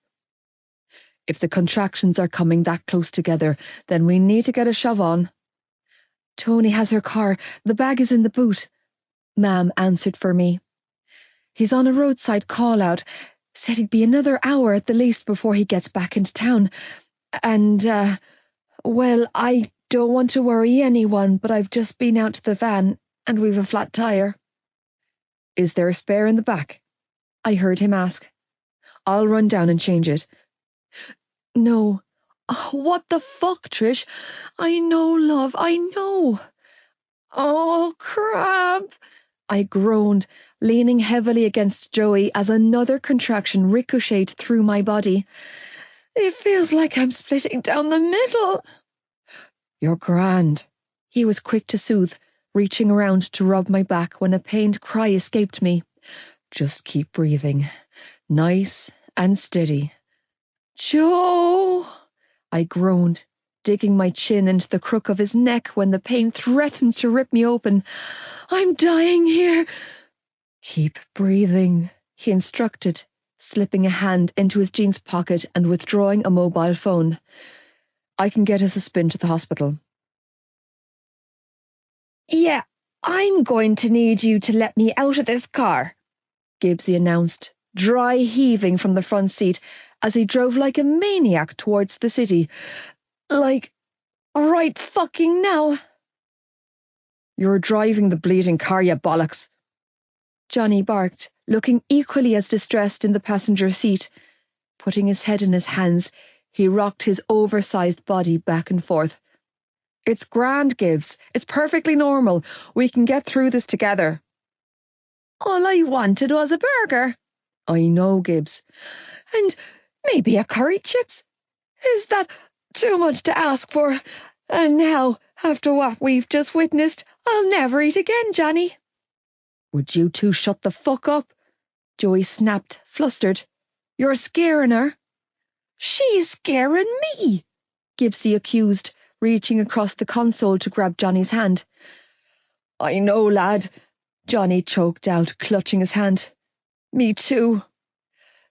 If the contractions are coming that close together, then we need to get a shove on. Tony has her car. The bag is in the boot. Mam answered for me. He's on a roadside call-out. Said he'd be another hour at the least before he gets back into town. And, well, I don't want to worry anyone, but I've just been out to the van and we've a flat tire. Is there a spare in the back? I heard him ask. I'll run down and change it. No. Oh, what the fuck, Trish? I know, love, I know. Oh, crap. I groaned, leaning heavily against Joey as another contraction ricocheted through my body. It feels like I'm splitting down the middle. You're grand. He was quick to soothe, reaching around to rub my back when a pained cry escaped me. Just keep breathing. Nice and steady. Joe! I groaned, digging my chin into the crook of his neck when the pain threatened to rip me open. I'm dying here. Keep breathing, he instructed, slipping a hand into his jeans pocket and withdrawing a mobile phone. I can get us a spin to the hospital. Yeah, I'm going to need you to let me out of this car, Gibbsy announced, dry heaving from the front seat as he drove like a maniac towards the city. Like, right fucking now. You're driving the bleeding car, you bollocks. Johnny barked, looking equally as distressed in the passenger seat. Putting his head in his hands, he rocked his oversized body back and forth. It's grand, Gibbs. It's perfectly normal. We can get through this together. All I wanted was a burger. I know, Gibbs. And maybe a curry chips. Is that too much to ask for? And now, after what we've just witnessed, I'll never eat again, Johnny. Would you two shut the fuck up? Joey snapped, flustered. You're scaring her. She's scaring me, Gibbsy accused, reaching across the console to grab Johnny's hand. I know, lad, Johnny choked out, clutching his hand. Me too.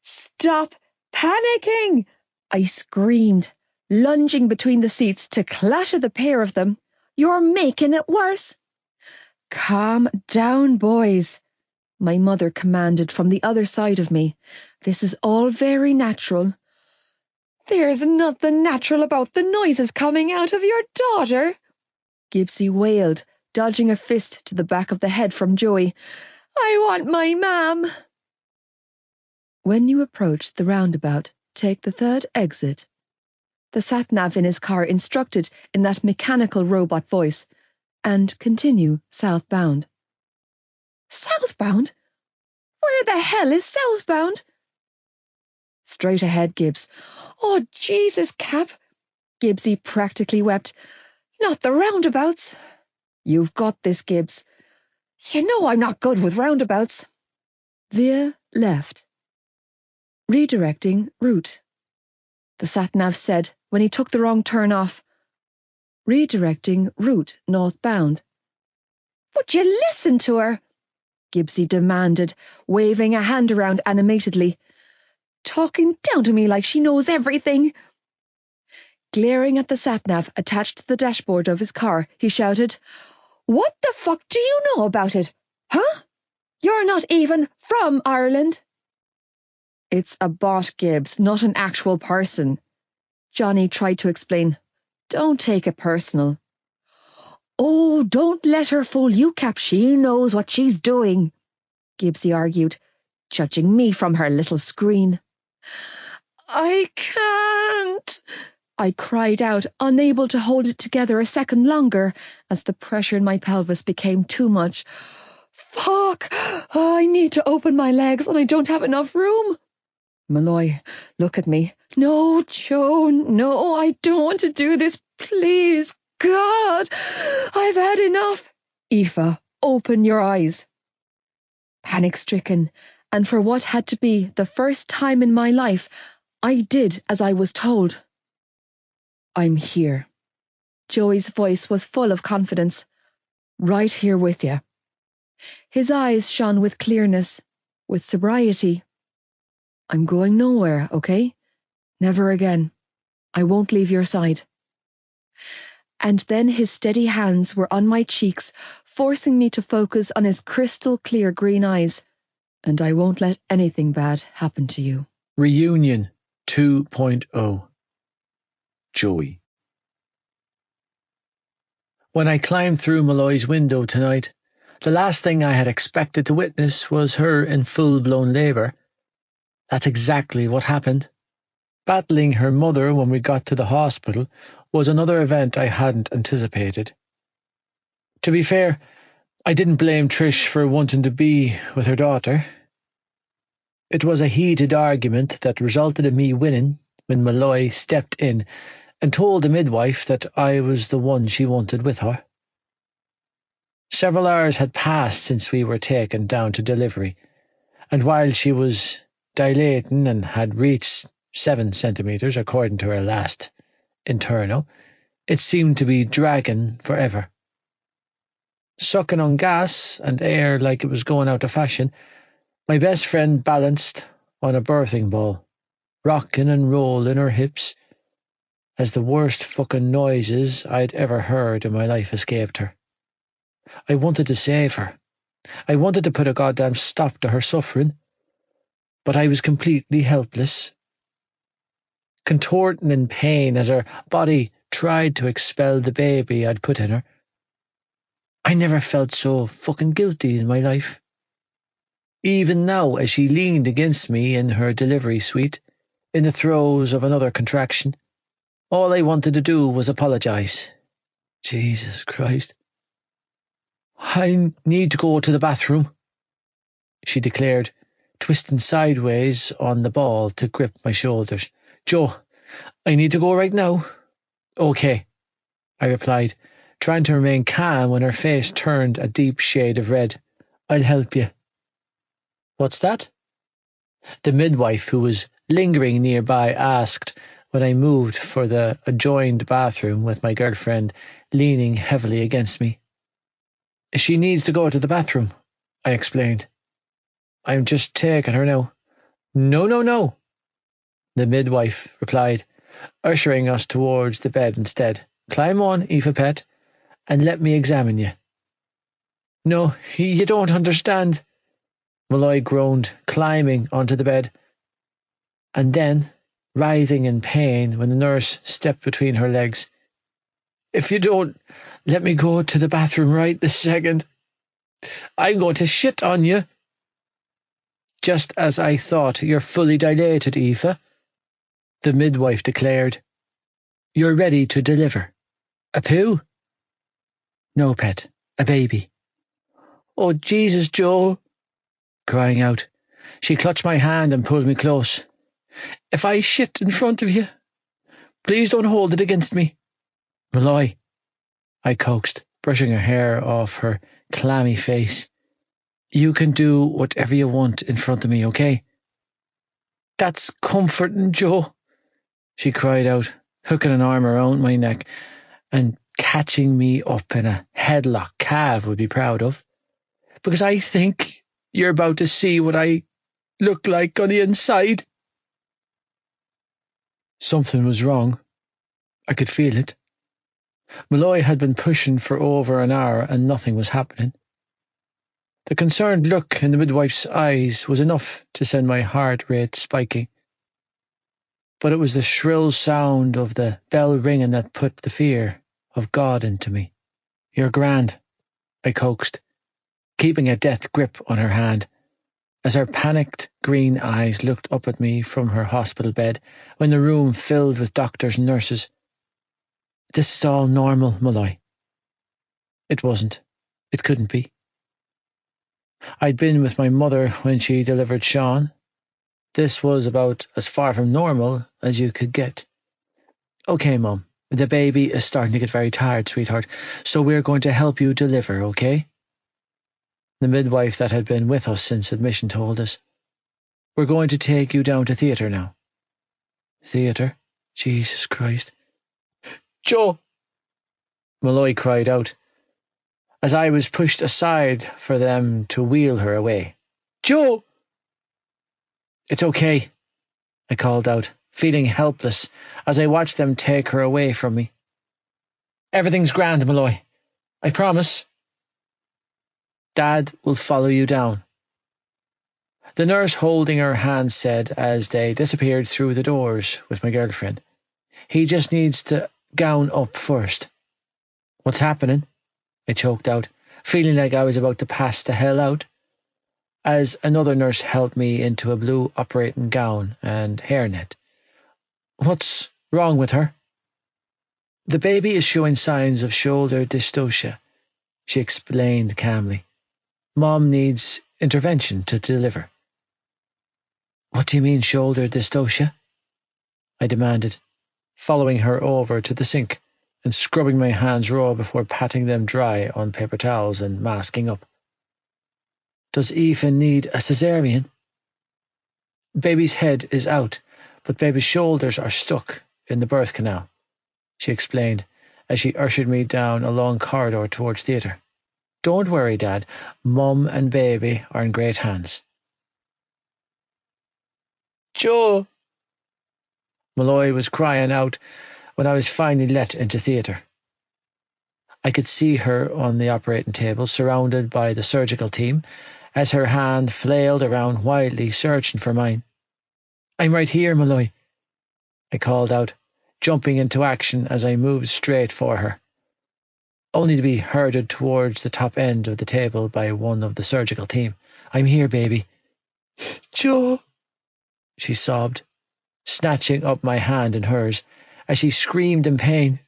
Stop panicking, I screamed, lunging between the seats to clatter the pair of them. You're making it worse. Calm down, boys, my mother commanded from the other side of me. This is all very natural. There's nothing natural about the noises coming out of your daughter, Gibbsy wailed, dodging a fist to the back of the head from Joey. I want my mam. When you approach the roundabout, take the third exit. The sat-nav in his car instructed in that mechanical robot voice, and continue southbound. Southbound? Where the hell is southbound? Straight ahead, Gibbs. Oh, Jesus, Cap. Gibbsy practically wept. Not the roundabouts. You've got this, Gibbs. You know I'm not good with roundabouts. Veer left. Redirecting route, the sat-nav said when he took the wrong turn off. Redirecting route northbound. Would you listen to her? Gibbsy demanded, waving a hand around animatedly. Talking down to me like she knows everything. Glaring at the sat-nav attached to the dashboard of his car, he shouted, What the fuck do you know about it? Huh? You're not even from Ireland. It's a bot, Gibbs, not an actual person. Johnny tried to explain. Don't take it personal. Oh, don't let her fool you, Cap. She knows what she's doing, Gibbsy argued, judging me from her little screen. I can't, I cried out, unable to hold it together a second longer as the pressure in my pelvis became too much. Fuck! I need to open my legs and I don't have enough room. Malloy, look at me. No, Joe, no, I don't want to do this. Please, God, I've had enough. Aoife, open your eyes. Panic-stricken, and for what had to be the first time in my life, I did as I was told. I'm here. Joey's voice was full of confidence. Right here with you. His eyes shone with clearness, with sobriety. I'm going nowhere, okay? Never again. I won't leave your side. and then his steady hands were on my cheeks, forcing me to focus on his crystal clear green eyes. And I won't let anything bad happen to you. Reunion 2.0. Joey. When I climbed through Malloy's window tonight, the last thing I had expected to witness was her in full-blown labour. That's exactly what happened. Battling her mother when we got to the hospital was another event I hadn't anticipated. To be fair, I didn't blame Trish for wanting to be with her daughter. It was a heated argument that resulted in me winning when Malloy stepped in and told the midwife that I was the one she wanted with her. Several hours had passed since we were taken down to delivery, and while she was dilating and had reached 7 centimetres according to her last internal, it seemed to be dragging forever. Sucking on gas and air like it was going out of fashion, my best friend balanced on a birthing ball, rocking and rolling her hips as the worst fucking noises I'd ever heard in my life escaped her. I wanted to save her. I wanted to put a goddamn stop to her suffering, but I was completely helpless. Contorting in pain as her body tried to expel the baby I'd put in her. I never felt so fucking guilty in my life. Even now, as she leaned against me in her delivery suite, in the throes of another contraction, all I wanted to do was apologise. Jesus Christ. I need to go to the bathroom, she declared, twisting sideways on the ball to grip my shoulders. Joe, I need to go right now. Okay, I replied, trying to remain calm when her face turned a deep shade of red. I'll help you. What's that? The midwife, who was lingering nearby, asked when I moved for the adjoined bathroom with my girlfriend leaning heavily against me. She needs to go to the bathroom, I explained. I'm just taking her now. No, the midwife replied, ushering us towards the bed instead. Climb on, Aoife pet, and let me examine you. No, you don't understand, Malloy groaned, climbing onto the bed, and then writhing in pain when the nurse stepped between her legs. If you don't let me go to the bathroom right this second, I'm going to shit on you. Just as I thought, you're fully dilated, Aoife, the midwife declared. You're ready to deliver. A poo? No, pet, a baby. Oh, Jesus, Joe, crying out. She clutched my hand and pulled me close. If I shit in front of you, please don't hold it against me. Malloy, I coaxed, brushing her hair off her clammy face. You can do whatever you want in front of me, okay? That's comforting, Joe, she cried out, hooking an arm around my neck and catching me up in a headlock Cav would be proud of. Because I think you're about to see what I look like on the inside. Something was wrong. I could feel it. Malloy had been pushing for over an hour and nothing was happening. The concerned look in the midwife's eyes was enough to send my heart rate spiking. But it was the shrill sound of the bell ringing that put the fear of God into me. You're grand, I coaxed, keeping a death grip on her hand, as her panicked green eyes looked up at me from her hospital bed when the room filled with doctors and nurses. This is all normal, Malloy. It wasn't. It couldn't be. I'd been with my mother when she delivered Sean. This was about as far from normal as you could get. Okay, Mum, the baby is starting to get very tired, sweetheart, so we're going to help you deliver, okay? The midwife that had been with us since admission told us. We're going to take you down to theatre now. Theatre? Jesus Christ. Joe! Malloy cried out, as I was pushed aside for them to wheel her away. Joe! It's okay, I called out, feeling helpless as I watched them take her away from me. Everything's grand, Malloy. I promise. Dad will follow you down, the nurse holding her hand said as they disappeared through the doors with my girlfriend. He just needs to gown up first. What's happening? I choked out, feeling like I was about to pass the hell out, as another nurse helped me into a blue operating gown and hairnet. What's wrong with her? The baby is showing signs of shoulder dystocia, she explained calmly. Mom needs intervention to deliver. What do you mean, shoulder dystocia? I demanded, following her over to the sink and scrubbing my hands raw before patting them dry on paper towels and masking up. Does Aoife need a cesarean? Baby's head is out, but baby's shoulders are stuck in the birth canal, she explained as she ushered me down a long corridor towards theatre. Don't worry, Dad. Mum and baby are in great hands. Joe! Malloy was crying out when I was finally let into theatre. I could see her on the operating table, surrounded by the surgical team, as her hand flailed around wildly, searching for mine. I'm right here, Malloy, I called out, jumping into action as I moved straight for her, only to be herded towards the top end of the table by one of the surgical team. I'm here, baby. Joe, she sobbed, snatching up my hand in hers as she screamed in pain.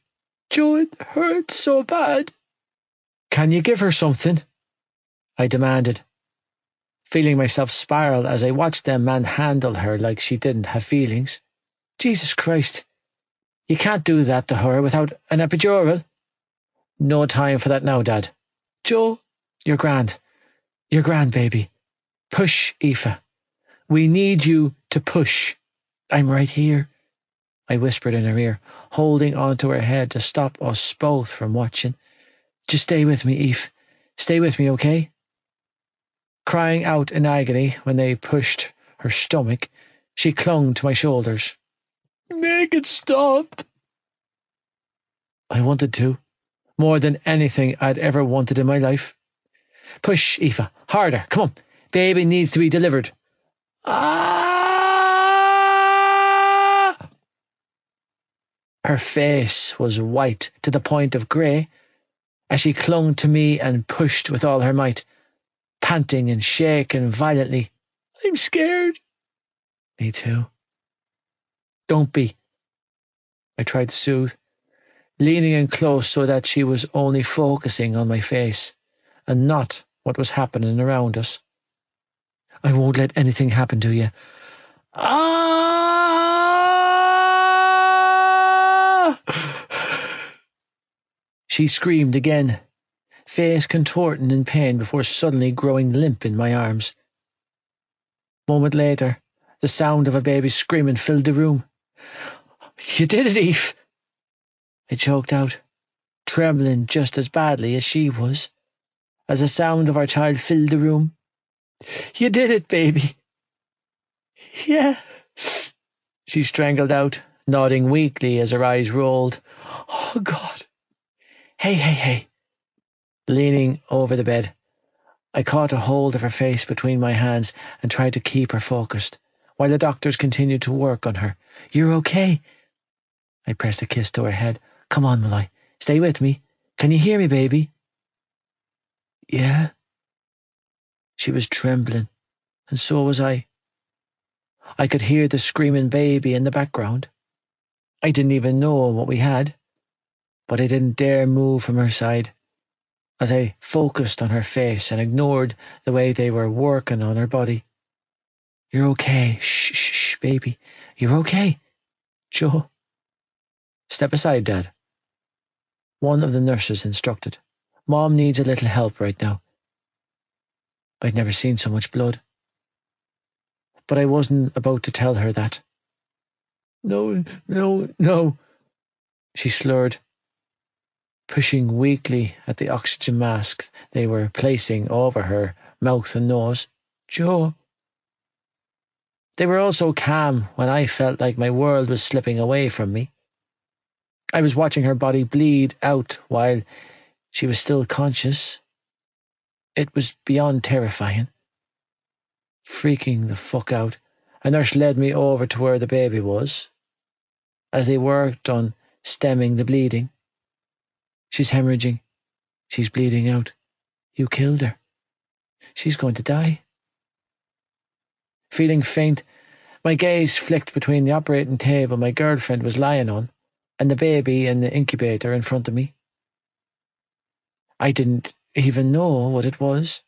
Joe, it hurts so bad. Can you give her something? I demanded, feeling myself spiral as I watched them manhandle her like she didn't have feelings. Jesus Christ, you can't do that to her without an epidural. No time for that now, Dad. Joe, you're grand. You're grand, baby. Push, Aoife. We need you to push. I'm right here, I whispered in her ear, holding onto her head to stop us both from watching. Just stay with me, Aoife. Stay with me, okay? Crying out in agony when they pushed her stomach, she clung to my shoulders. Make it stop. I wanted to, more than anything I'd ever wanted in my life. Push, Aoife, harder, come on. Baby needs to be delivered. Ah! Her face was white to the point of grey as she clung to me and pushed with all her might, panting and shaking violently. I'm scared. Me too. Don't be. I tried to soothe, leaning in close so that she was only focusing on my face and not what was happening around us. I won't let anything happen to you. Ah! She screamed again, face contorting in pain before suddenly growing limp in my arms. A moment later, the sound of a baby screaming filled the room. You did it, Eve! I choked out, trembling just as badly as she was, as the sound of our child filled the room. You did it, baby. Yeah, she strangled out, nodding weakly as her eyes rolled. Oh, God. Hey. Leaning over the bed, I caught a hold of her face between my hands and tried to keep her focused, while the doctors continued to work on her. You're okay. I pressed a kiss to her head. Come on, Malloy. Stay with me. Can you hear me, baby? Yeah. She was trembling, and so was I. I could hear the screaming baby in the background. I didn't even know what we had, but I didn't dare move from her side as I focused on her face and ignored the way they were working on her body. You're okay. Shh, baby. You're okay. Joe. Step aside, Dad. One of the nurses instructed. Mom needs a little help right now. I'd never seen so much blood. But I wasn't about to tell her that. No, she slurred, pushing weakly at the oxygen mask they were placing over her mouth and nose. Joe. They were all so calm when I felt like my world was slipping away from me. I was watching her body bleed out while she was still conscious. It was beyond terrifying. Freaking the fuck out, a nurse led me over to where the baby was, as they worked on stemming the bleeding. She's hemorrhaging. She's bleeding out. You killed her. She's going to die. Feeling faint, my gaze flicked between the operating table my girlfriend was lying on and the baby in the incubator in front of me. I didn't even know what it was.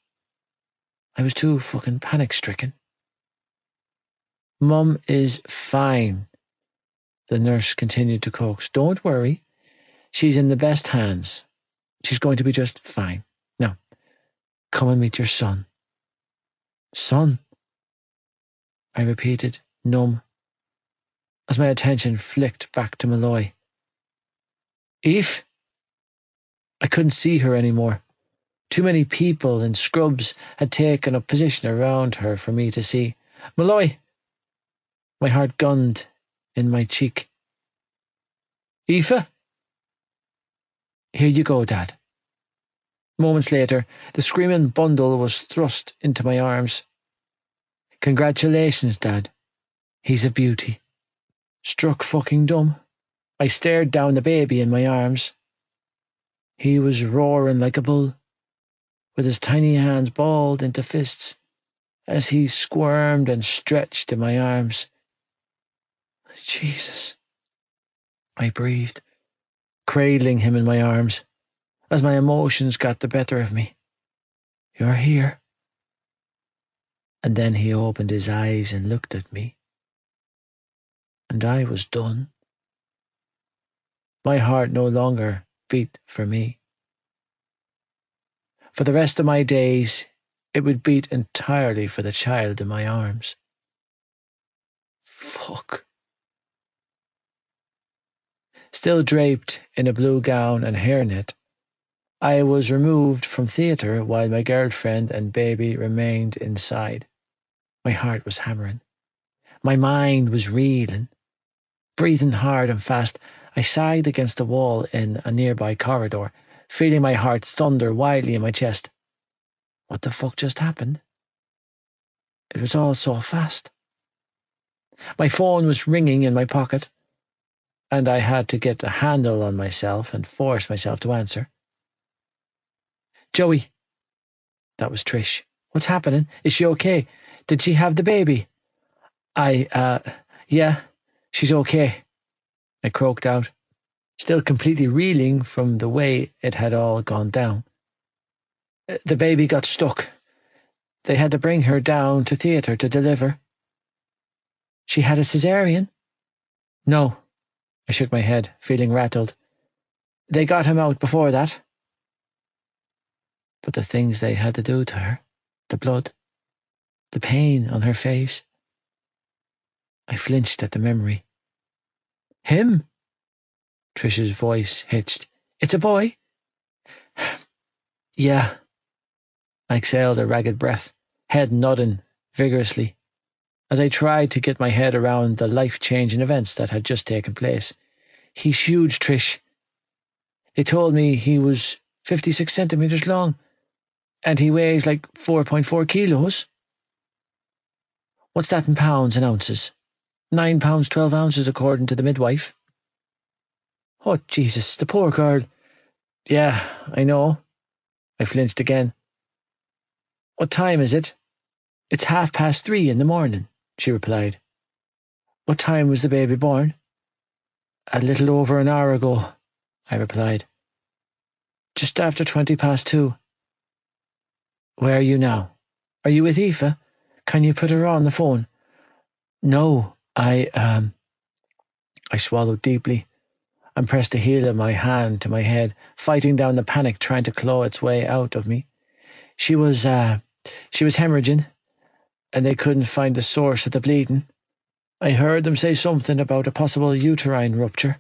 I was too fucking panic-stricken. Mum is fine, the nurse continued to coax. Don't worry. She's in the best hands. She's going to be just fine. Now, come and meet your son. Son? I repeated, numb, as my attention flicked back to Malloy. Eve? I couldn't see her anymore. Too many people in scrubs had taken up position around her for me to see. Malloy! My heart gunned in my cheek. Aoife? Here you go, Dad. Moments later, the screaming bundle was thrust into my arms. Congratulations, Dad. He's a beauty. Struck fucking dumb, I stared down the baby in my arms. He was roaring like a bull, with his tiny hands balled into fists as he squirmed and stretched in my arms. Jesus, I breathed, cradling him in my arms as my emotions got the better of me. You're here. And then he opened his eyes and looked at me. And I was done. My heart no longer beat for me. For the rest of my days, it would beat entirely for the child in my arms. Fuck. Still draped in a blue gown and hairnet, I was removed from theatre while my girlfriend and baby remained inside. My heart was hammering. My mind was reeling. Breathing hard and fast, I sagged against the wall in a nearby corridor, feeling my heart thunder wildly in my chest. What the fuck just happened? It was all so fast. My phone was ringing in my pocket, and I had to get a handle on myself and force myself to answer. Joey. That was Trish. What's happening? Is she okay? Did she have the baby? Yeah, she's okay, I croaked out, still completely reeling from the way it had all gone down. The baby got stuck. They had to bring her down to theatre to deliver. She had a cesarean? No, I shook my head, feeling rattled. They got him out before that. But the things they had to do to her, the blood, the pain on her face. I flinched at the memory. Him? Trish's voice hitched. It's a boy? Yeah. I exhaled a ragged breath, head nodding vigorously, as I tried to get my head around the life-changing events that had just taken place. He's huge, Trish. They told me he was 56 centimeters long, and he weighs like 4.4 kilos. What's that in pounds and ounces? 9 pounds 12 ounces, according to the midwife. Oh, Jesus, the poor girl. Yeah, I know. I flinched again. What time is it? It's 3:30 in the morning, she replied. What time was the baby born? A little over an hour ago, I replied. Just after 2:20. Where are you now? Are you with Aoife? Can you put her on the phone? No, I swallowed deeply and pressed the heel of my hand to my head, fighting down the panic trying to claw its way out of me. She was hemorrhaging, and they couldn't find the source of the bleeding. I heard them say something about a possible uterine rupture.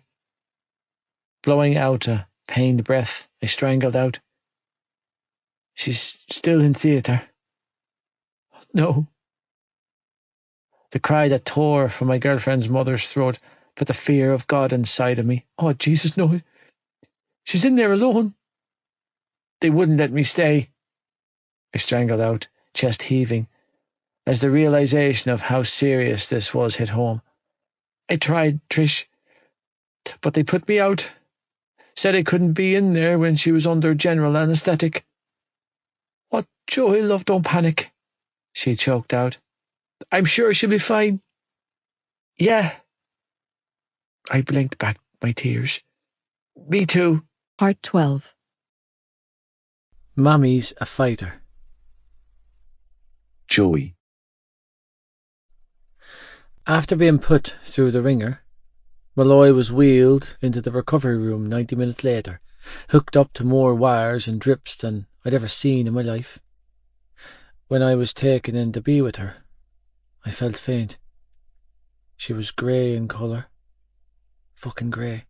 Blowing out a pained breath, I strangled out. She's still in theatre. No. The cry that tore from my girlfriend's mother's throat but the fear of God inside of me. Oh, Jesus, no. She's in there alone. They wouldn't let me stay. I strangled out, chest heaving, as the realization of how serious this was hit home. I tried, Trish, but they put me out. Said I couldn't be in there when she was under general anaesthetic. Oh, Joey, love, don't panic, she choked out. I'm sure she'll be fine. Yeah. I blinked back my tears. Me too. Part 12. Mommy's a fighter. Joey. After being put through the ringer, Malloy was wheeled into the recovery room 90 minutes later, hooked up to more wires and drips than I'd ever seen in my life. When I was taken in to be with her, I felt faint. She was grey in colour. Fucking grey.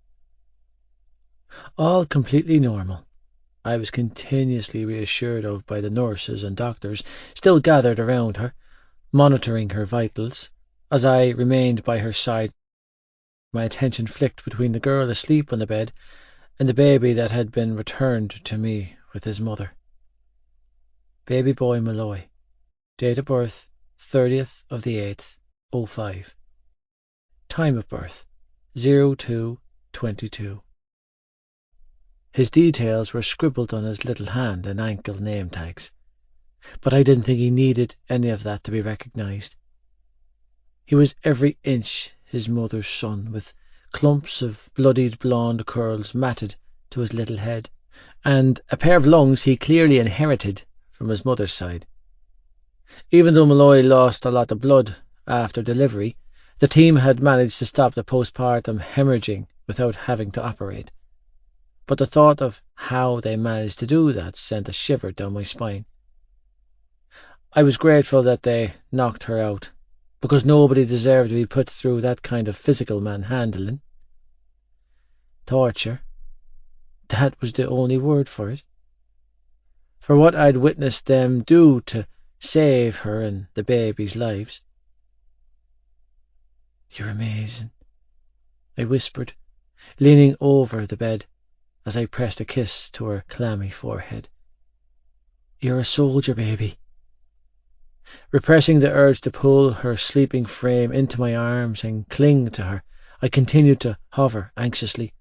All completely normal. I was continuously reassured of by the nurses and doctors still gathered around her, monitoring her vitals, as I remained by her side. My attention flicked between the girl asleep on the bed and the baby that had been returned to me with his mother. Baby boy Malloy. Date of birth 30th of the 8th, 05. Time of birth 02/22. His details were scribbled on his little hand in ankle name tags, but I didn't think he needed any of that to be recognised. He was every inch his mother's son, with clumps of bloodied blonde curls matted to his little head, and a pair of lungs he clearly inherited from his mother's side. Even though Malloy lost a lot of blood after delivery, the team had managed to stop the postpartum hemorrhaging without having to operate. But the thought of how they managed to do that sent a shiver down my spine. I was grateful that they knocked her out, because nobody deserved to be put through that kind of physical manhandling. Torture. That was the only word for it. For what I'd witnessed them do to save her and the baby's lives. You're amazing, I whispered, leaning over the bed as I pressed a kiss to her clammy forehead. You're a soldier, baby. Repressing the urge to pull her sleeping frame into my arms and cling to her, I continued to hover anxiously.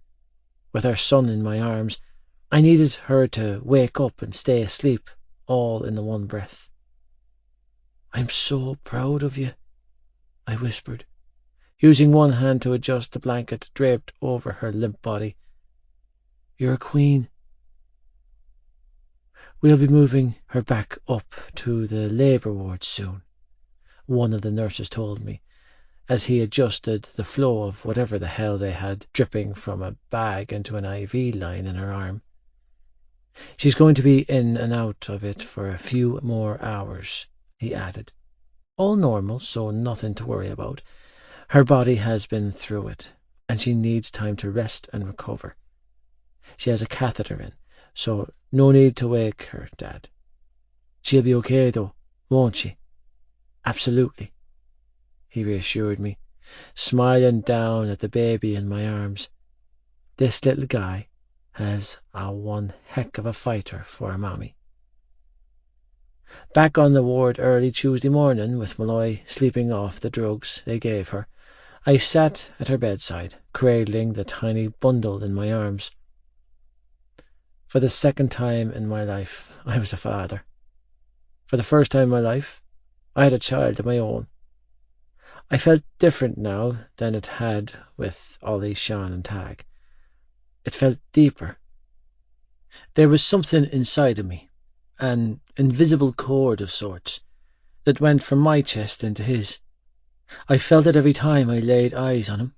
With her son in my arms, I needed her to wake up and stay asleep, all in the one breath. I'm so proud of you, I whispered, using one hand to adjust the blanket draped over her limp body. You're a queen. We'll be moving her back up to the labour ward soon, one of the nurses told me, as he adjusted the flow of whatever the hell they had dripping from a bag into an IV line in her arm. She's going to be in and out of it for a few more hours, he added. All normal, so nothing to worry about. Her body has been through it, and she needs time to rest and recover. She has a catheter in, so no need to wake her, Dad. She'll be okay, though, won't she? Absolutely, he reassured me, smiling down at the baby in my arms. This little guy has a one heck of a fighter for a mommy. Back on the ward early Tuesday morning, with Malloy sleeping off the drugs they gave her, I sat at her bedside, cradling the tiny bundle in my arms. For the second time in my life, I was a father. For the first time in my life, I had a child of my own. I felt different now than it had with Ollie, Sean and Tag. It felt deeper. There was something inside of me, an invisible cord of sorts, that went from my chest into his. I felt it every time I laid eyes on him.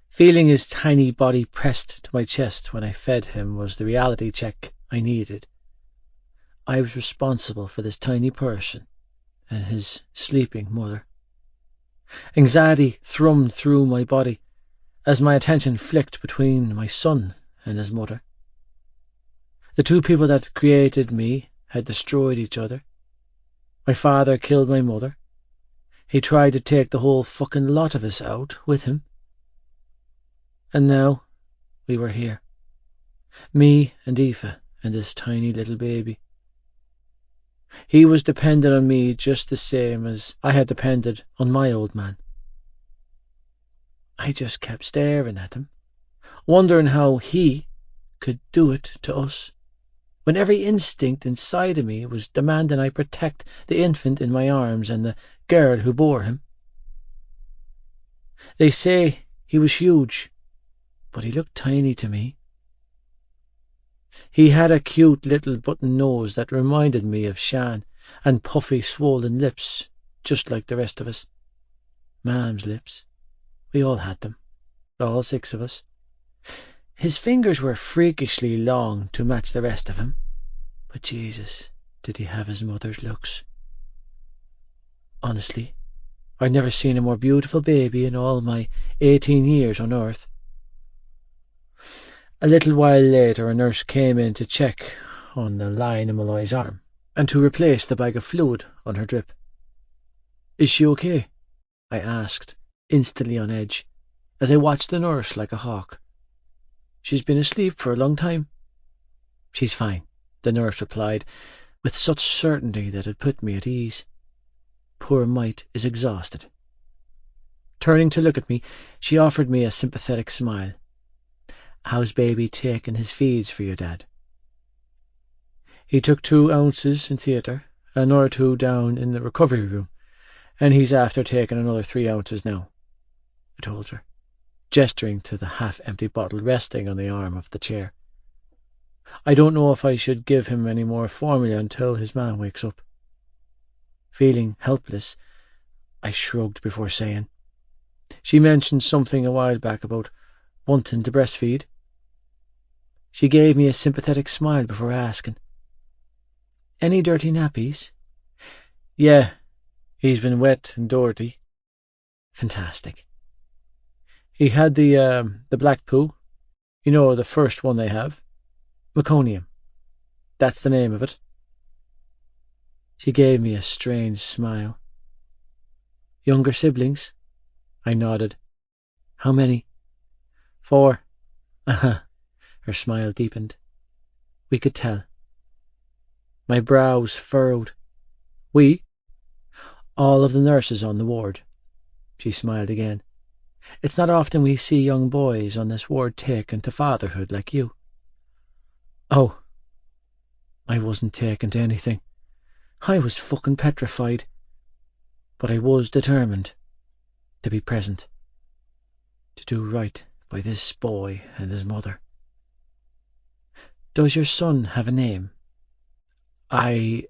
Feeling his tiny body pressed to my chest when I fed him was the reality check I needed. I was responsible for this tiny person and his sleeping mother. Anxiety thrummed through my body as my attention flicked between my son and his mother. The two people that created me had destroyed each other. My father killed my mother. He tried to take the whole fucking lot of us out with him. And now we were here. Me and Aoife and this tiny little baby. He was dependent on me just the same as I had depended on my old man. I just kept staring at him, wondering how he could do it to us, when every instinct inside of me was demanding I protect the infant in my arms and the girl who bore him. They say he was huge, but he looked tiny to me. He had a cute little button nose that reminded me of Shan, and puffy, swollen lips, just like the rest of us. Mam's lips. We all had them, all 6 of us. His fingers were freakishly long to match the rest of him, but Jesus, did he have his mother's looks. Honestly, I'd never seen a more beautiful baby in all my 18 years on earth. A little while later, a nurse came in to check on the line in Malloy's arm and to replace the bag of fluid on her drip. "Is she okay?" I asked, instantly on edge, as I watched the nurse like a hawk. "She's been asleep for a long time." "She's fine," the nurse replied, with such certainty that it put me at ease. Poor mite is exhausted. Turning to look at me, she offered me a sympathetic smile. "How's baby taking his feeds for you, Dad?" "He took 2 ounces in theatre, another 2 down in the recovery room, and he's after taking another 3 ounces now," I told her, gesturing to the half-empty bottle resting on the arm of the chair. "I don't know if I should give him any more formula until his man wakes up." Feeling helpless, I shrugged before saying, "She mentioned something a while back about wanting to breastfeed." She gave me a sympathetic smile before asking, "Any dirty nappies?" "Yeah, he's been wet and dirty." "Fantastic." "He had the black poo, you know, the first one they have. Meconium. That's the name of it." She gave me a strange smile. "Younger siblings?" I nodded. "How many?" "4. Her smile deepened. We could tell. My brows furrowed. "We? All of the nurses on the ward." She smiled again. "It's not often we see young boys on this ward taken to fatherhood like you." Oh, I wasn't taken to anything. I was fucking petrified. But I was determined to be present, to do right by this boy and his mother. "Does your son have a name?" Blowing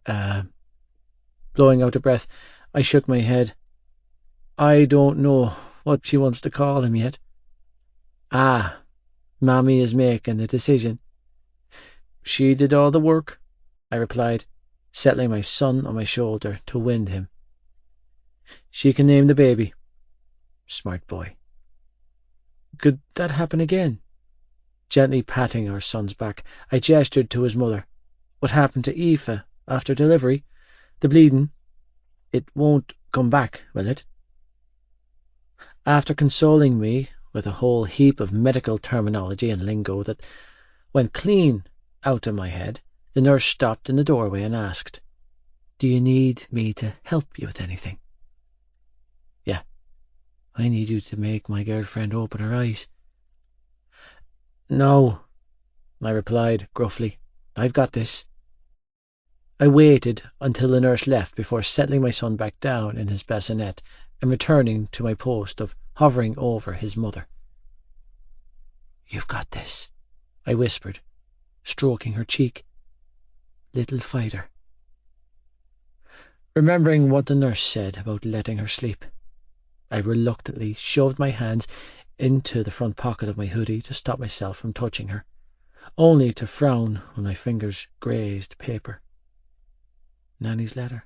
out a breath, I shook my head. "I don't know what she wants to call him yet." "Ah, Mommy is making the decision." "She did all the work," I replied, settling my son on my shoulder to wind him. "She can name the baby." Smart boy. "Could that happen again?" Gently patting our son's back, I gestured to his mother. "What happened to Aoife after delivery? The bleeding? It won't come back, will it?" After consoling me with a whole heap of medical terminology and lingo that went clean out of my head, the nurse stopped in the doorway and asked, "Do you need me to help you with anything?" "Yeah, I need you to make my girlfriend open her eyes." "No," I replied gruffly. "I've got this." I waited until the nurse left before settling my son back down in his bassinet and returning to my post of hovering over his mother. "You've got this," I whispered, stroking her cheek. "Little fighter." Remembering what the nurse said about letting her sleep, I reluctantly shoved my hands into the front pocket of my hoodie to stop myself from touching her, only to frown when my fingers grazed paper. Nanny's letter.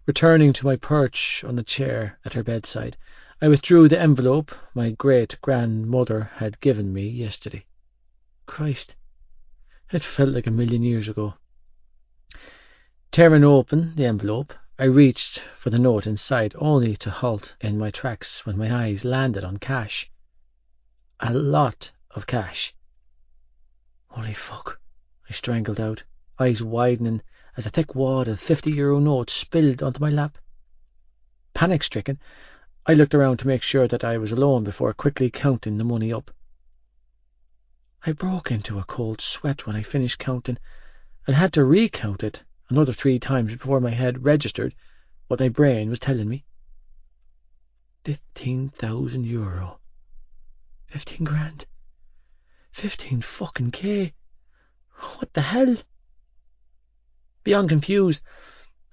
Returning to my perch on the chair at her bedside, I withdrew the envelope my great-grandmother had given me yesterday. Christ, it felt like a million years ago. Tearing open the envelope, I reached for the note inside, only to halt in my tracks when my eyes landed on cash. A lot of cash. Holy fuck, I strangled out, eyes widening as a thick wad of 50-euro notes spilled onto my lap. Panic-stricken, I looked around to make sure that I was alone before quickly counting the money up. I broke into a cold sweat when I finished counting and had to recount it another 3 times before my head registered what my brain was telling me. 15,000 euro. 15 grand. 15 fucking K. What the hell? Beyond confused,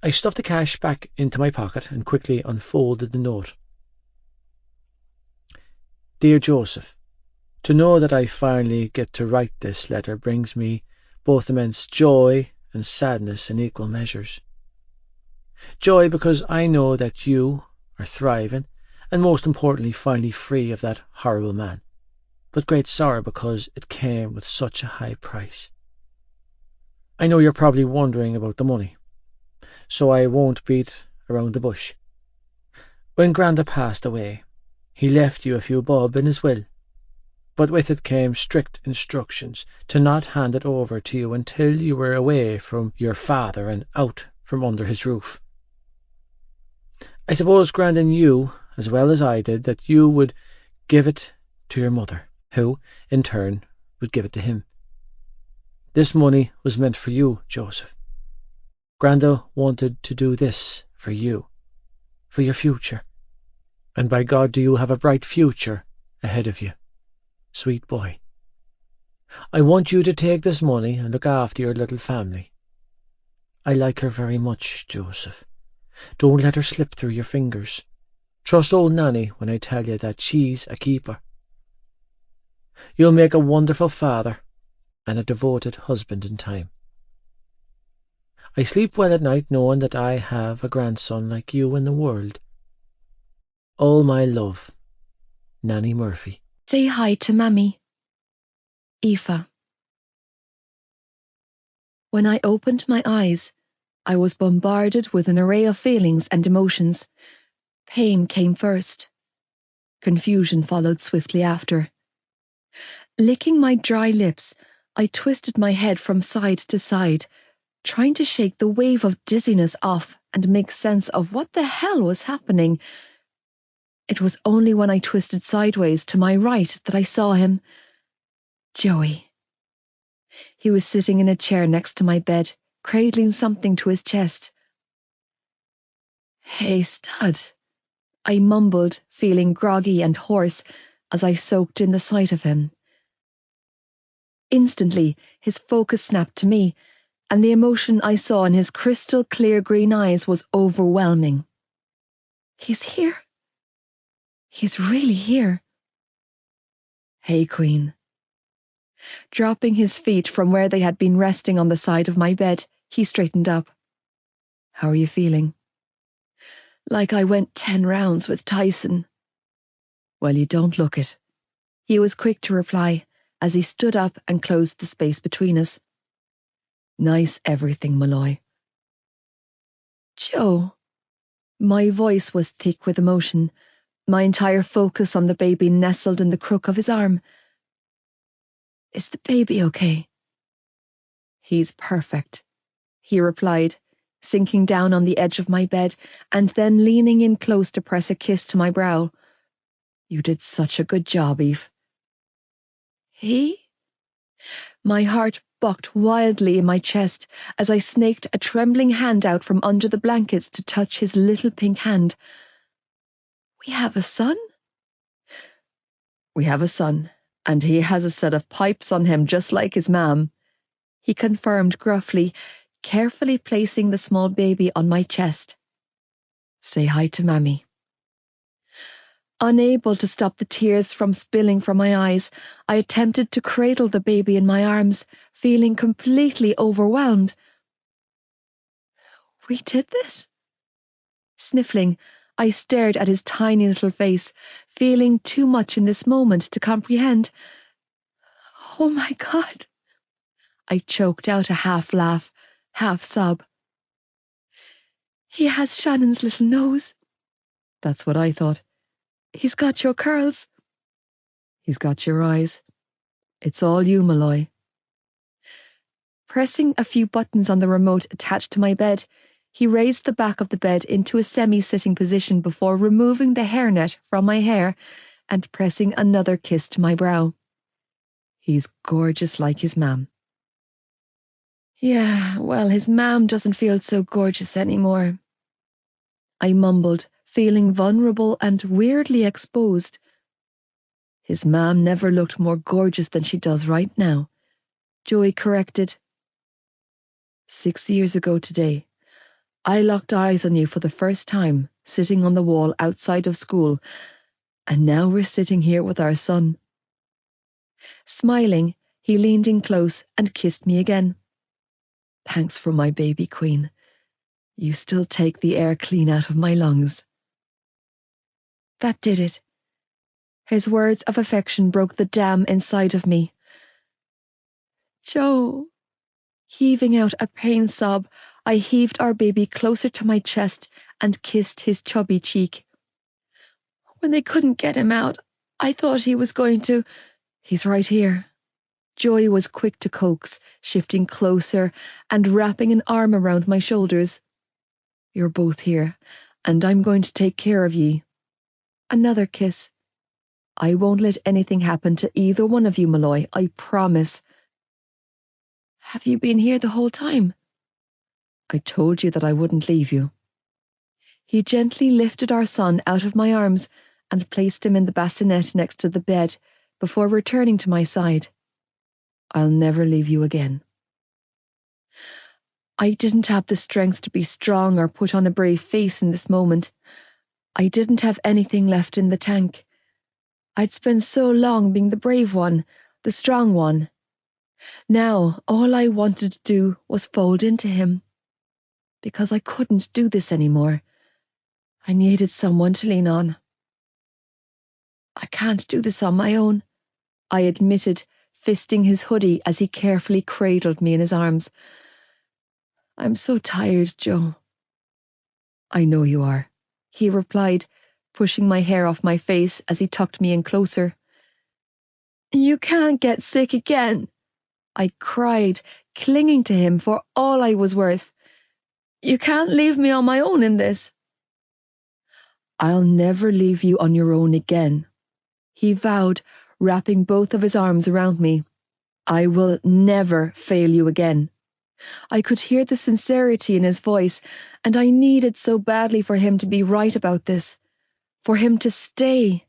I stuffed the cash back into my pocket and quickly unfolded the note. Dear Joseph, to know that I finally get to write this letter brings me both immense joy and sadness in equal measures. Joy because I know that you are thriving and most importantly finally free of that horrible man, but great sorrow because it came with such a high price. I know you're probably wondering about the money, so I won't beat around the bush. When Granda passed away, he left you a few bob in his will, but with it came strict instructions to not hand it over to you until you were away from your father and out from under his roof. I suppose Granda knew, as well as I did, that you would give it to your mother, who, in turn, would give it to him. This money was meant for you, Joseph. Granda wanted to do this for you, for your future. And by God, do you have a bright future ahead of you, sweet boy. I want you to take this money and look after your little family. I like her very much, Joseph. Don't let her slip through your fingers. Trust old Nanny when I tell you that she's a keeper. You'll make a wonderful father and a devoted husband in time. I sleep well at night knowing that I have a grandson like you in the world. All my love, Nanny Murphy. Say hi to Mammy. Aoife. When I opened my eyes, I was bombarded with an array of feelings and emotions. Pain came first. Confusion followed swiftly after. Licking my dry lips, I twisted my head from side to side, trying to shake the wave of dizziness off and make sense of what the hell was happening. It was only when I twisted sideways to my right that I saw him. Joey. He was sitting in a chair next to my bed, cradling something to his chest. Hey, stud, I mumbled, feeling groggy and hoarse as I soaked in the sight of him. Instantly, his focus snapped to me, and the emotion I saw in his crystal clear green eyes was overwhelming. He's here. He's really here. Hey, Queen. Dropping his feet from where they had been resting on the side of my bed, he straightened up. How are you feeling? Like I went 10 rounds with Tyson. Well, you don't look it. He was quick to reply as he stood up and closed the space between us. Nice everything, Malloy. Joe. My voice was thick with emotion, my entire focus on the baby nestled in the crook of his arm. Is the baby okay? He's perfect, he replied, sinking down on the edge of my bed and then leaning in close to press a kiss to my brow. You did such a good job, Eve. He? My heart bucked wildly in my chest as I snaked a trembling hand out from under the blankets to touch his little pink hand. We have a son? We have a son, and he has a set of pipes on him just like his mam, he confirmed gruffly, carefully placing the small baby on my chest. Say hi to Mammy. Unable to stop the tears from spilling from my eyes, I attempted to cradle the baby in my arms, feeling completely overwhelmed. We did this? Sniffling, I stared at his tiny little face, feeling too much in this moment to comprehend. Oh my God! I choked out a half laugh, half sob. He has Shannon's little nose. That's what I thought. He's got your curls. He's got your eyes. It's all you, Malloy. Pressing a few buttons on the remote attached to my bed, he raised the back of the bed into a semi-sitting position before removing the hairnet from my hair and pressing another kiss to my brow. He's gorgeous like his mam. Yeah, well, his mam doesn't feel so gorgeous anymore. I mumbled, feeling vulnerable and weirdly exposed. His mam never looked more gorgeous than she does right now, Joey corrected. 6 years ago today, I locked eyes on you for the first time, sitting on the wall outside of school, and now we're sitting here with our son. Smiling, he leaned in close and kissed me again. Thanks for my baby queen. You still take the air clean out of my lungs. That did it. His words of affection broke the dam inside of me. Joe. Heaving out a pain sob, I heaved our baby closer to my chest and kissed his chubby cheek. When they couldn't get him out, I thought he was going to... He's right here. Joy was quick to coax, shifting closer and wrapping an arm around my shoulders. You're both here, and I'm going to take care of ye. Another kiss. I won't let anything happen to either one of you, Malloy, I promise. Have you been here the whole time? I told you that I wouldn't leave you. He gently lifted our son out of my arms and placed him in the bassinet next to the bed before returning to my side. I'll never leave you again. I didn't have the strength to be strong or put on a brave face in this moment. I didn't have anything left in the tank. I'd spent so long being the brave one, the strong one. Now, all I wanted to do was fold into him. Because I couldn't do this anymore. I needed someone to lean on. I can't do this on my own, I admitted, fisting his hoodie as he carefully cradled me in his arms. I'm so tired, Joe. I know you are, he replied, pushing my hair off my face as he tucked me in closer. You can't get sick again, I cried, clinging to him for all I was worth. You can't leave me on my own in this. I'll never leave you on your own again, he vowed, wrapping both of his arms around me. I will never fail you again. I could hear the sincerity in his voice, and I needed so badly for him to be right about this, for him to stay.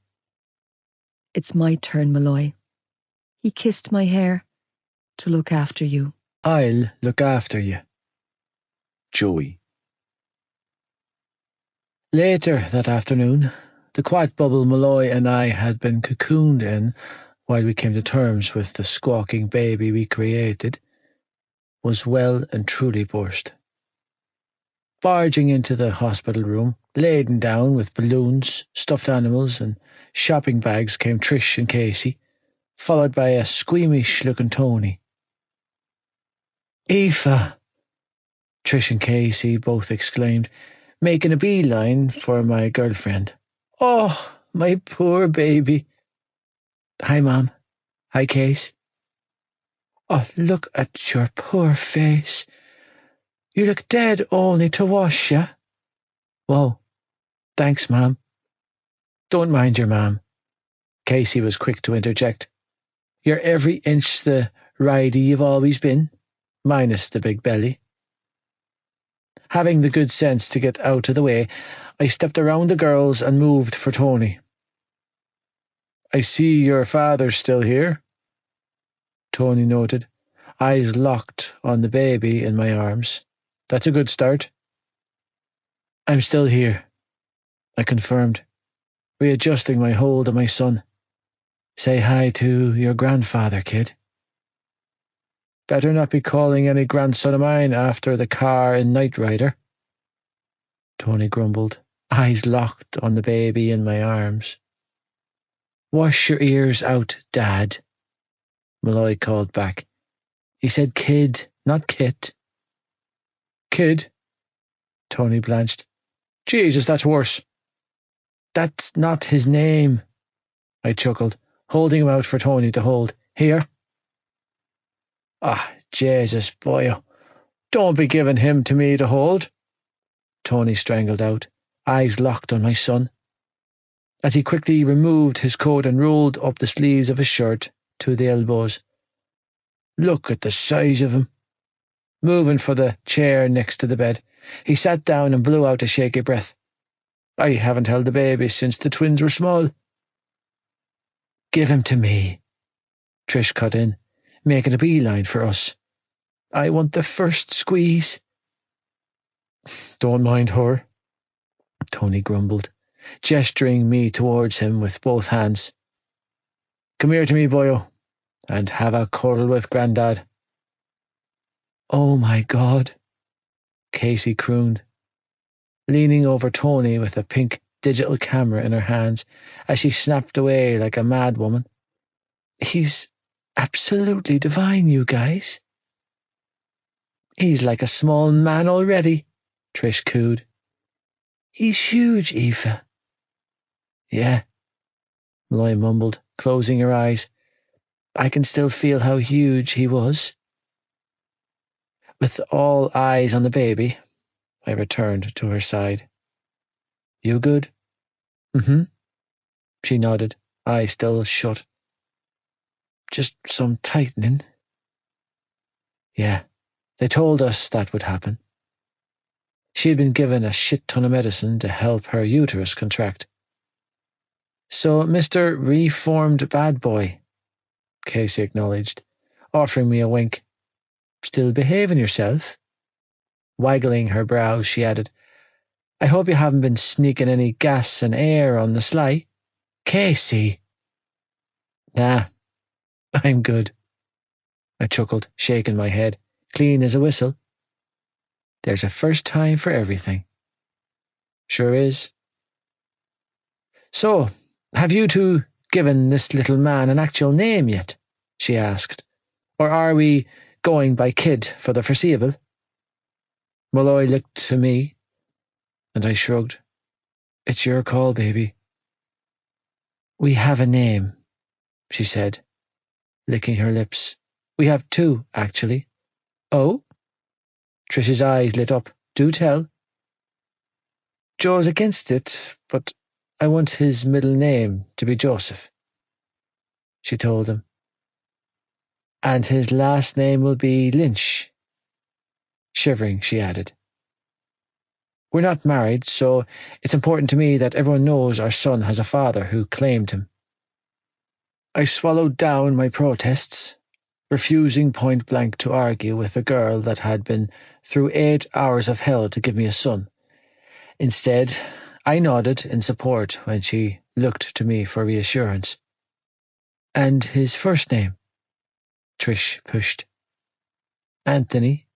It's my turn, Malloy. He kissed my hair. To look after you. I'll look after you. Joey. Later that afternoon, the quack bubble Malloy and I had been cocooned in while we came to terms with the squawking baby we created was well and truly burst. Barging into the hospital room, laden down with balloons, stuffed animals and shopping bags came Trish and Casey, followed by a squeamish-looking Tony. Aoife! Trish and Casey both exclaimed, making a beeline for my girlfriend. Oh, my poor baby. Hi, Mom. Hi, Case. Oh, look at your poor face. You look dead only to wash ya. Whoa. Thanks, Mom. Don't mind your mom. Casey was quick to interject. You're every inch the ridey you've always been, minus the big belly. Having the good sense to get out of the way, I stepped around the girls and moved for Tony. I see your father's still here, Tony noted, eyes locked on the baby in my arms. That's a good start. I'm still here, I confirmed, readjusting my hold of my son. Say hi to your grandfather, kid. Better not be calling any grandson of mine after the car in Knight Rider, Tony grumbled, eyes locked on the baby in my arms. Wash your ears out, Dad, Malloy called back. He said kid, not kit. Kid? Tony blanched. Jesus, that's worse. That's not his name, I chuckled, holding him out for Tony to hold. Here. Ah, Jesus, boy, don't be giving him to me to hold, Tony strangled out, eyes locked on my son, as he quickly removed his coat and rolled up the sleeves of his shirt to the elbows. Look at the size of him. Moving for the chair next to the bed, he sat down and blew out a shaky breath. I haven't held a baby since the twins were small. Give him to me, Trish cut in, making a beeline for us. I want the first squeeze. Don't mind her, Tony grumbled, gesturing me towards him with both hands. Come here to me, boyo, and have a cuddle with Grandad. Oh my God, Casey crooned, leaning over Tony with a pink digital camera in her hands as she snapped away like a mad woman. He's absolutely divine, you guys. He's like a small man already, Trish cooed. He's huge, Aoife. Yeah, Malloy mumbled, closing her eyes. I can still feel how huge he was. With all eyes on the baby, I returned to her side. You good? Mm-hmm. She nodded, eyes still shut. Just some tightening. Yeah, they told us that would happen. She had been given a shit ton of medicine to help her uterus contract. So, Mr. Reformed Bad Boy, Casey acknowledged, offering me a wink. Still behaving yourself? Waggling her brows, she added, I hope you haven't been sneaking any gas and air on the sly. Casey! Nah, I'm good, I chuckled, shaking my head, clean as a whistle. There's a first time for everything. Sure is. So, have you two given this little man an actual name yet? She asked. Or are we going by kid for the foreseeable? Malloy looked to me, and I shrugged. It's your call, baby. We have a name, she said, licking her lips. We have two, actually. Oh? Trish's eyes lit up. Do tell. Joe's against it, but I want his middle name to be Joseph, she told him. And his last name will be Lynch. Shivering, she added. We're not married, so it's important to me that everyone knows our son has a father who claimed him. I swallowed down my protests, refusing point blank to argue with a girl that had been through 8 hours of hell to give me a son. Instead, I nodded in support when she looked to me for reassurance. And his first name? Trish pushed. Anthony,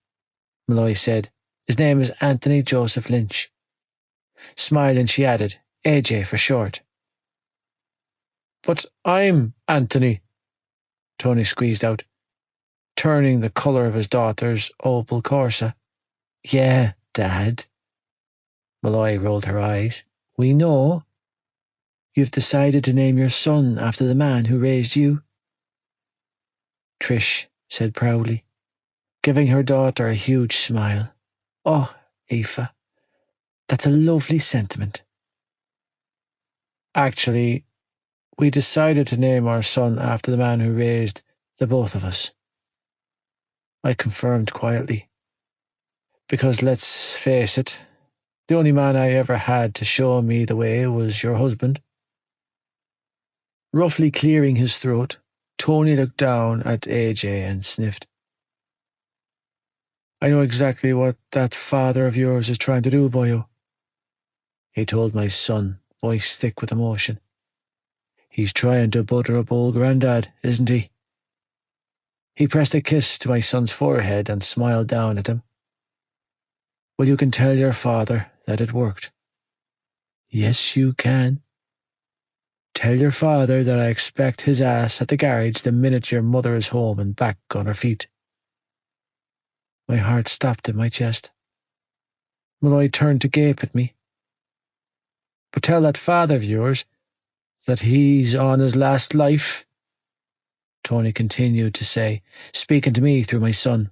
Malloy said. His name is Anthony Joseph Lynch. Smiling, she added, AJ for short. But I'm Anthony, Tony squeezed out, turning the colour of his daughter's opal Corsa. Yeah, Dad. Malloy rolled her eyes. We know. You've decided to name your son after the man who raised you. Trish said proudly, giving her daughter a huge smile. Oh, Aoife, that's a lovely sentiment. Actually, we decided to name our son after the man who raised the both of us. I confirmed quietly. Because let's face it, the only man I ever had to show me the way was your husband. Roughly clearing his throat, Tony looked down at AJ and sniffed. I know exactly what that father of yours is trying to do, boyo, he told my son, voice thick with emotion. He's trying to butter up old Grandad, isn't he? He pressed a kiss to my son's forehead and smiled down at him. Well, you can tell your father that it worked. Yes, you can. Tell your father that I expect his ass at the garage the minute your mother is home and back on her feet. My heart stopped in my chest. Malloy turned to gape at me. But tell that father of yours that he's on his last life, Tony continued to say, speaking to me through my son.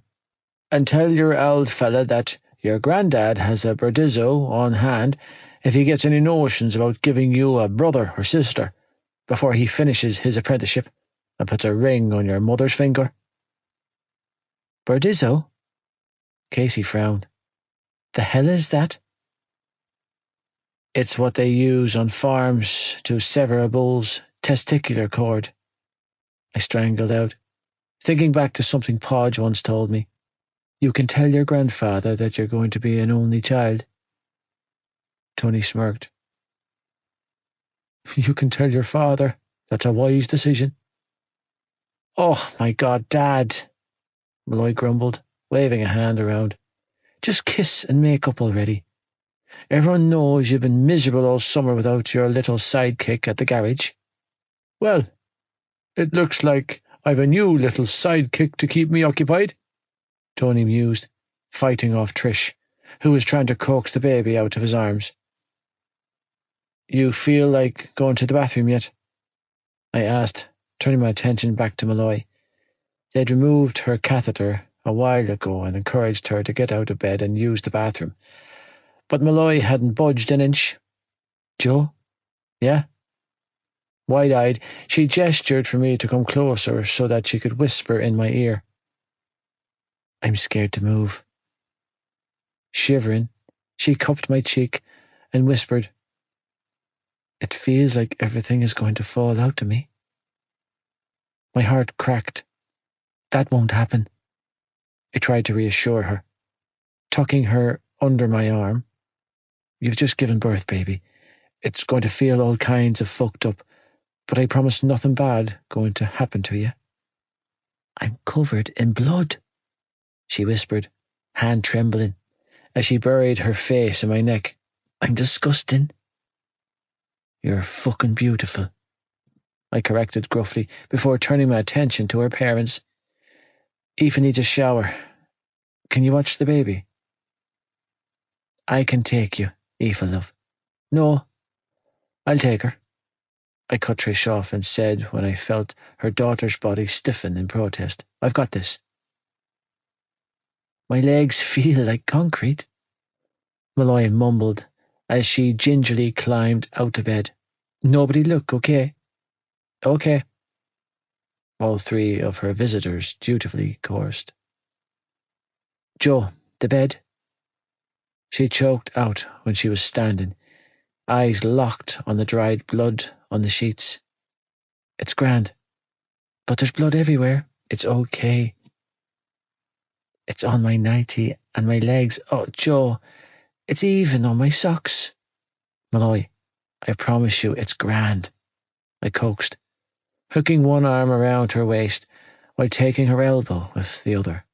And tell your old fella that your granddad has a Burdizzo on hand if he gets any notions about giving you a brother or sister before he finishes his apprenticeship and puts a ring on your mother's finger. Burdizzo? Casey frowned. The hell is that? It's what they use on farms to sever a bull's testicular cord, I strangled out, thinking back to something Podge once told me. You can tell your grandfather that you're going to be an only child. Tony smirked. You can tell your father that's a wise decision. Oh, my God, Dad, Malloy grumbled, waving a hand around. Just kiss and make up already. Everyone knows you've been miserable all summer without your little sidekick at the garage. Well, it looks like I've a new little sidekick to keep me occupied, Tony mused, fighting off Trish, who was trying to coax the baby out of his arms. You feel like going to the bathroom yet? I asked, turning my attention back to Malloy. They'd removed her catheter a while ago and encouraged her to get out of bed and use the bathroom. But Malloy hadn't budged an inch. Joe? Yeah? Wide-eyed, she gestured for me to come closer so that she could whisper in my ear. I'm scared to move. Shivering, she cupped my cheek and whispered, It feels like everything is going to fall out of me. My heart cracked. That won't happen. I tried to reassure her, tucking her under my arm. You've just given birth, baby. It's going to feel all kinds of fucked up, but I promise nothing bad going to happen to you. I'm covered in blood, she whispered, hand trembling, as she buried her face in my neck. I'm disgusting. You're fucking beautiful, I corrected gruffly before turning my attention to her parents. Aoife needs a shower. Can you watch the baby? I can take you, Aoife, love. No, I'll take her, I cut Trish off and said when I felt her daughter's body stiffen in protest. I've got this. My legs feel like concrete, Malloy mumbled as she gingerly climbed out of bed. Nobody look, okay? Okay. All three of her visitors dutifully chorused. Joe, the bed. She choked out when she was standing, eyes locked on the dried blood on the sheets. It's grand, but there's blood everywhere. It's okay. It's on my nightie and my legs. Oh, Joe, it's even on my socks. Malloy, I promise you it's grand, I coaxed, hooking one arm around her waist while taking her elbow with the other.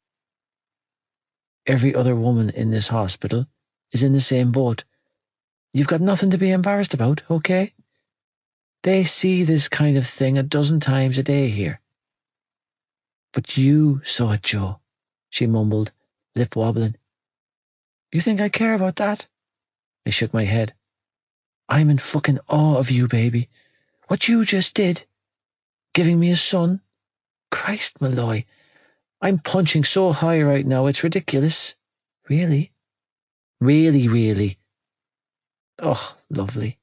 Every other woman in this hospital is in the same boat. You've got nothing to be embarrassed about, okay? They see this kind of thing a dozen times a day here. But you saw it, Joe, she mumbled, lip wobbling. You think I care about that? I shook my head. I'm in fucking awe of you, baby. What you just did, giving me a son. Christ, Malloy, I'm punching so high right now, it's ridiculous. Really? Really, really. Oh, lovely.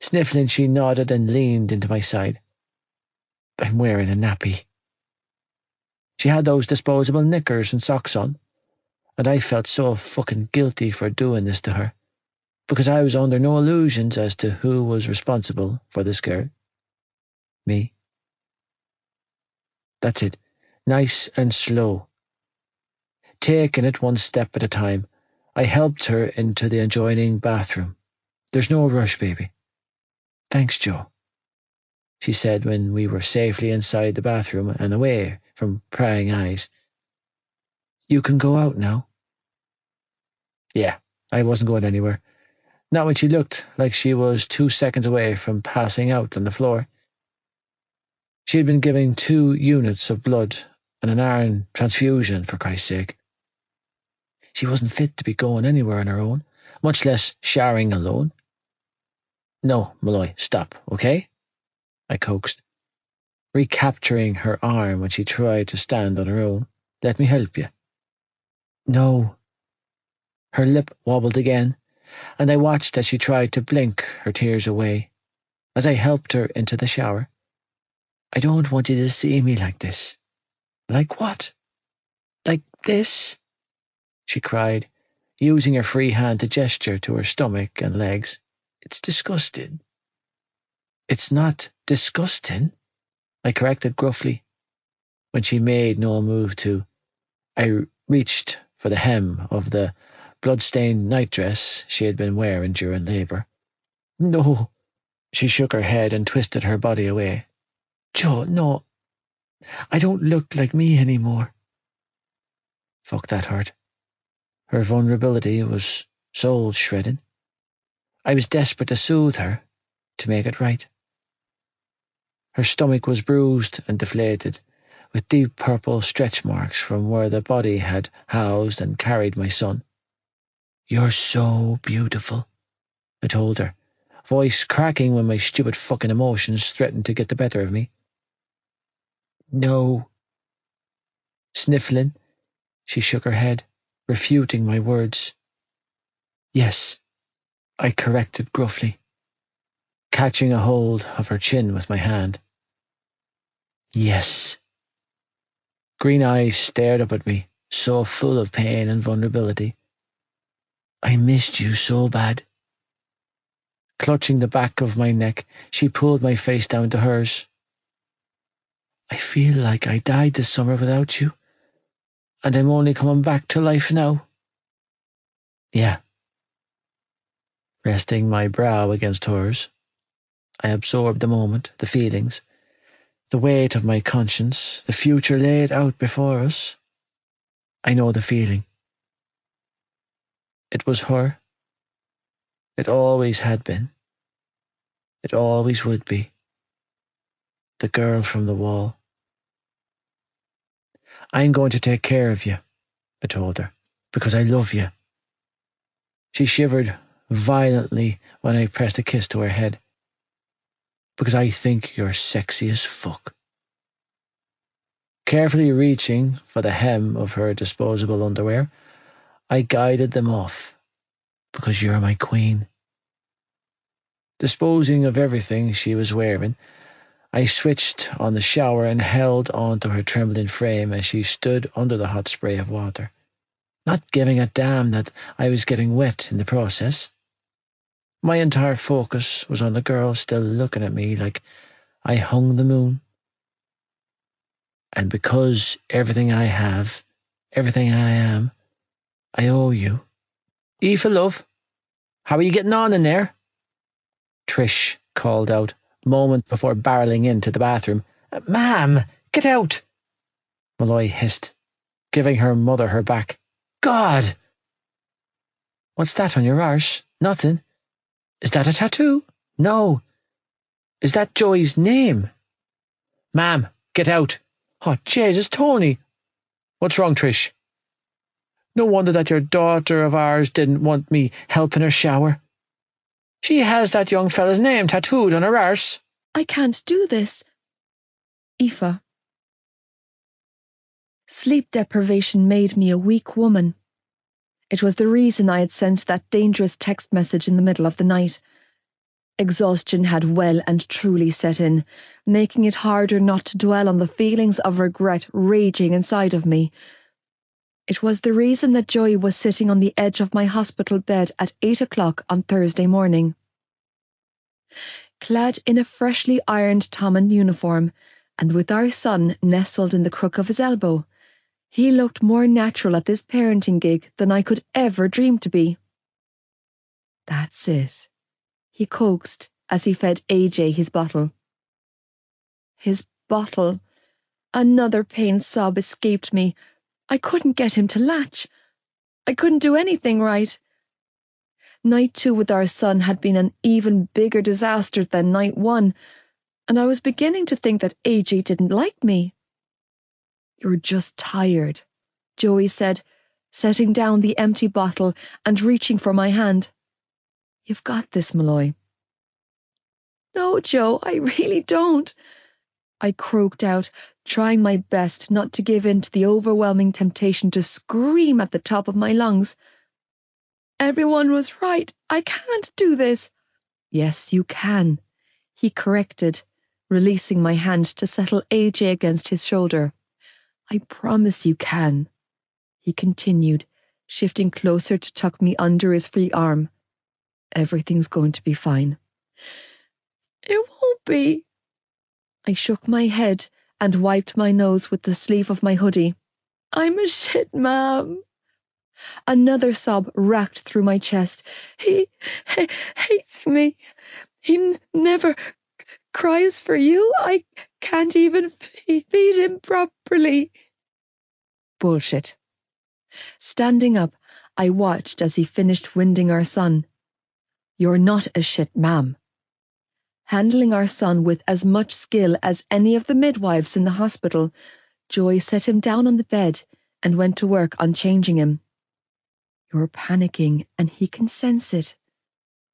Sniffling, she nodded and leaned into my side. I'm wearing a nappy. She had those disposable knickers and socks on, and I felt so fucking guilty for doing this to her, because I was under no illusions as to who was responsible for this girl. Me. That's it. Nice and slow. Taking it one step at a time, I helped her into the adjoining bathroom. There's no rush, baby. Thanks, Joe, she said when we were safely inside the bathroom and away from prying eyes. You can go out now. Yeah, I wasn't going anywhere. Not when she looked like she was 2 seconds away from passing out on the floor. She had been giving 2 units of blood and an iron transfusion, for Christ's sake. She wasn't fit to be going anywhere on her own, much less showering alone. No, Malloy, stop, okay? I coaxed, recapturing her arm when she tried to stand on her own. Let me help you. No. Her lip wobbled again, and I watched as she tried to blink her tears away. As I helped her into the shower. I don't want you to see me like this. Like what? Like this? She cried, using her free hand to gesture to her stomach and legs. It's disgusting. It's not disgusting, I corrected gruffly. When she made no move to, I reached for the hem of the blood-stained nightdress she had been wearing during labour. No. She shook her head and twisted her body away. Joe, no. I don't look like me anymore. Fuck, that hurt. Her vulnerability was soul-shredding. I was desperate to soothe her, to make it right. Her stomach was bruised and deflated, with deep purple stretch marks from where the body had housed and carried my son. You're so beautiful, I told her, voice cracking when my stupid fucking emotions threatened to get the better of me. No. Sniffling, she shook her head, refuting my words. Yes, I corrected gruffly, catching a hold of her chin with my hand. Yes. Green eyes stared up at me, so full of pain and vulnerability. I missed you so bad. Clutching the back of my neck, she pulled my face down to hers. I feel like I died this summer without you, and I'm only coming back to life now. Yeah. Resting my brow against hers, I absorbed the moment, the feelings, the weight of my conscience, the future laid out before us. I know the feeling. It was her. It always had been. It always would be. The girl from the wall. I'm going to take care of you, I told her, because I love you. She shivered violently when I pressed a kiss to her head. Because I think you're sexy as fuck. Carefully reaching for the hem of her disposable underwear, I guided them off. Because you're my queen. Disposing of everything she was wearing, I switched on the shower and held onto her trembling frame as she stood under the hot spray of water, not giving a damn that I was getting wet in the process. My entire focus was on the girl still looking at me like I hung the moon. And because everything I have, everything I am, I owe you. Aoife, love, how are you getting on in there? Trish called out, moment before barreling into the bathroom. Ma'am, get out! Malloy hissed, giving her mother her back. God! What's that on your arse? Nothing. Is that a tattoo? No. Is that Joey's name? Ma'am, get out! Oh, Jesus, Tony! What's wrong, Trish? No wonder that your daughter of ours didn't want me helping her shower. She has that young fella's name tattooed on her arse. I can't do this. Aoife. Sleep deprivation made me a weak woman. It was the reason I had sent that dangerous text message in the middle of the night. Exhaustion had well and truly set in, making it harder not to dwell on the feelings of regret raging inside of me. It was the reason that Joey was sitting on the edge of my hospital bed at 8 o'clock on Thursday morning. Clad in a freshly ironed Tommen uniform, and with our son nestled in the crook of his elbow, he looked more natural at this parenting gig than I could ever dream to be. That's it, he coaxed as he fed AJ his bottle. His bottle. Another pain sob escaped me. I couldn't get him to latch. I couldn't do anything right. Night 2 with our son had been an even bigger disaster than night 1, and I was beginning to think that AJ didn't like me. You're just tired, Joey said, setting down the empty bottle and reaching for my hand. "You've got this, Malloy." "No, Joe, I really don't," I croaked out, trying my best not to give in to the overwhelming temptation to scream at the top of my lungs. "Everyone was right. I can't do this." "Yes, you can," he corrected, releasing my hand to settle AJ against his shoulder. "I promise you can," he continued, shifting closer to tuck me under his free arm. "Everything's going to be fine." "It won't be." I shook my head and wiped my nose with the sleeve of my hoodie. "I'm a shit mom." Another sob racked through my chest. He hates me. He never cries for you. I can't even feed him properly." Bullshit. Standing up, I watched as he finished winding our son. "You're not a shit ma'am." Handling our son with as much skill as any of the midwives in the hospital, Joy set him down on the bed and went to work on changing him. "You're panicking and he can sense it,"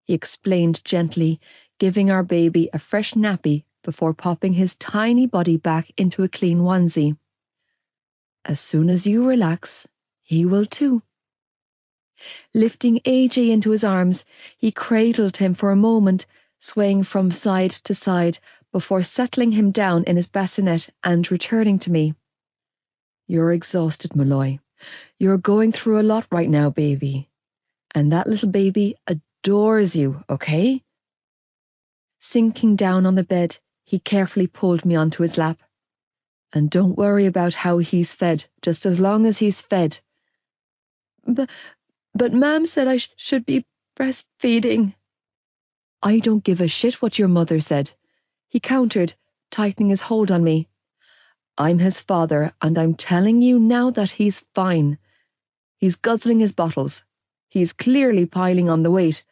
he explained gently, giving our baby a fresh nappy before popping his tiny body back into a clean onesie. "As soon as you relax, he will too." Lifting AJ into his arms, he cradled him for a moment, swaying from side to side before settling him down in his bassinet and returning to me. "You're exhausted, Malloy. You're going through a lot right now, baby. And that little baby adores you, okay?" Sinking down on the bed, he carefully pulled me onto his lap. "And don't worry about how he's fed, just as long as he's fed." But Mom said I should be breastfeeding." "I don't give a shit what your mother said," he countered, tightening his hold on me. "I'm his father, and I'm telling you now that he's fine. He's guzzling his bottles. He's clearly piling on the weight.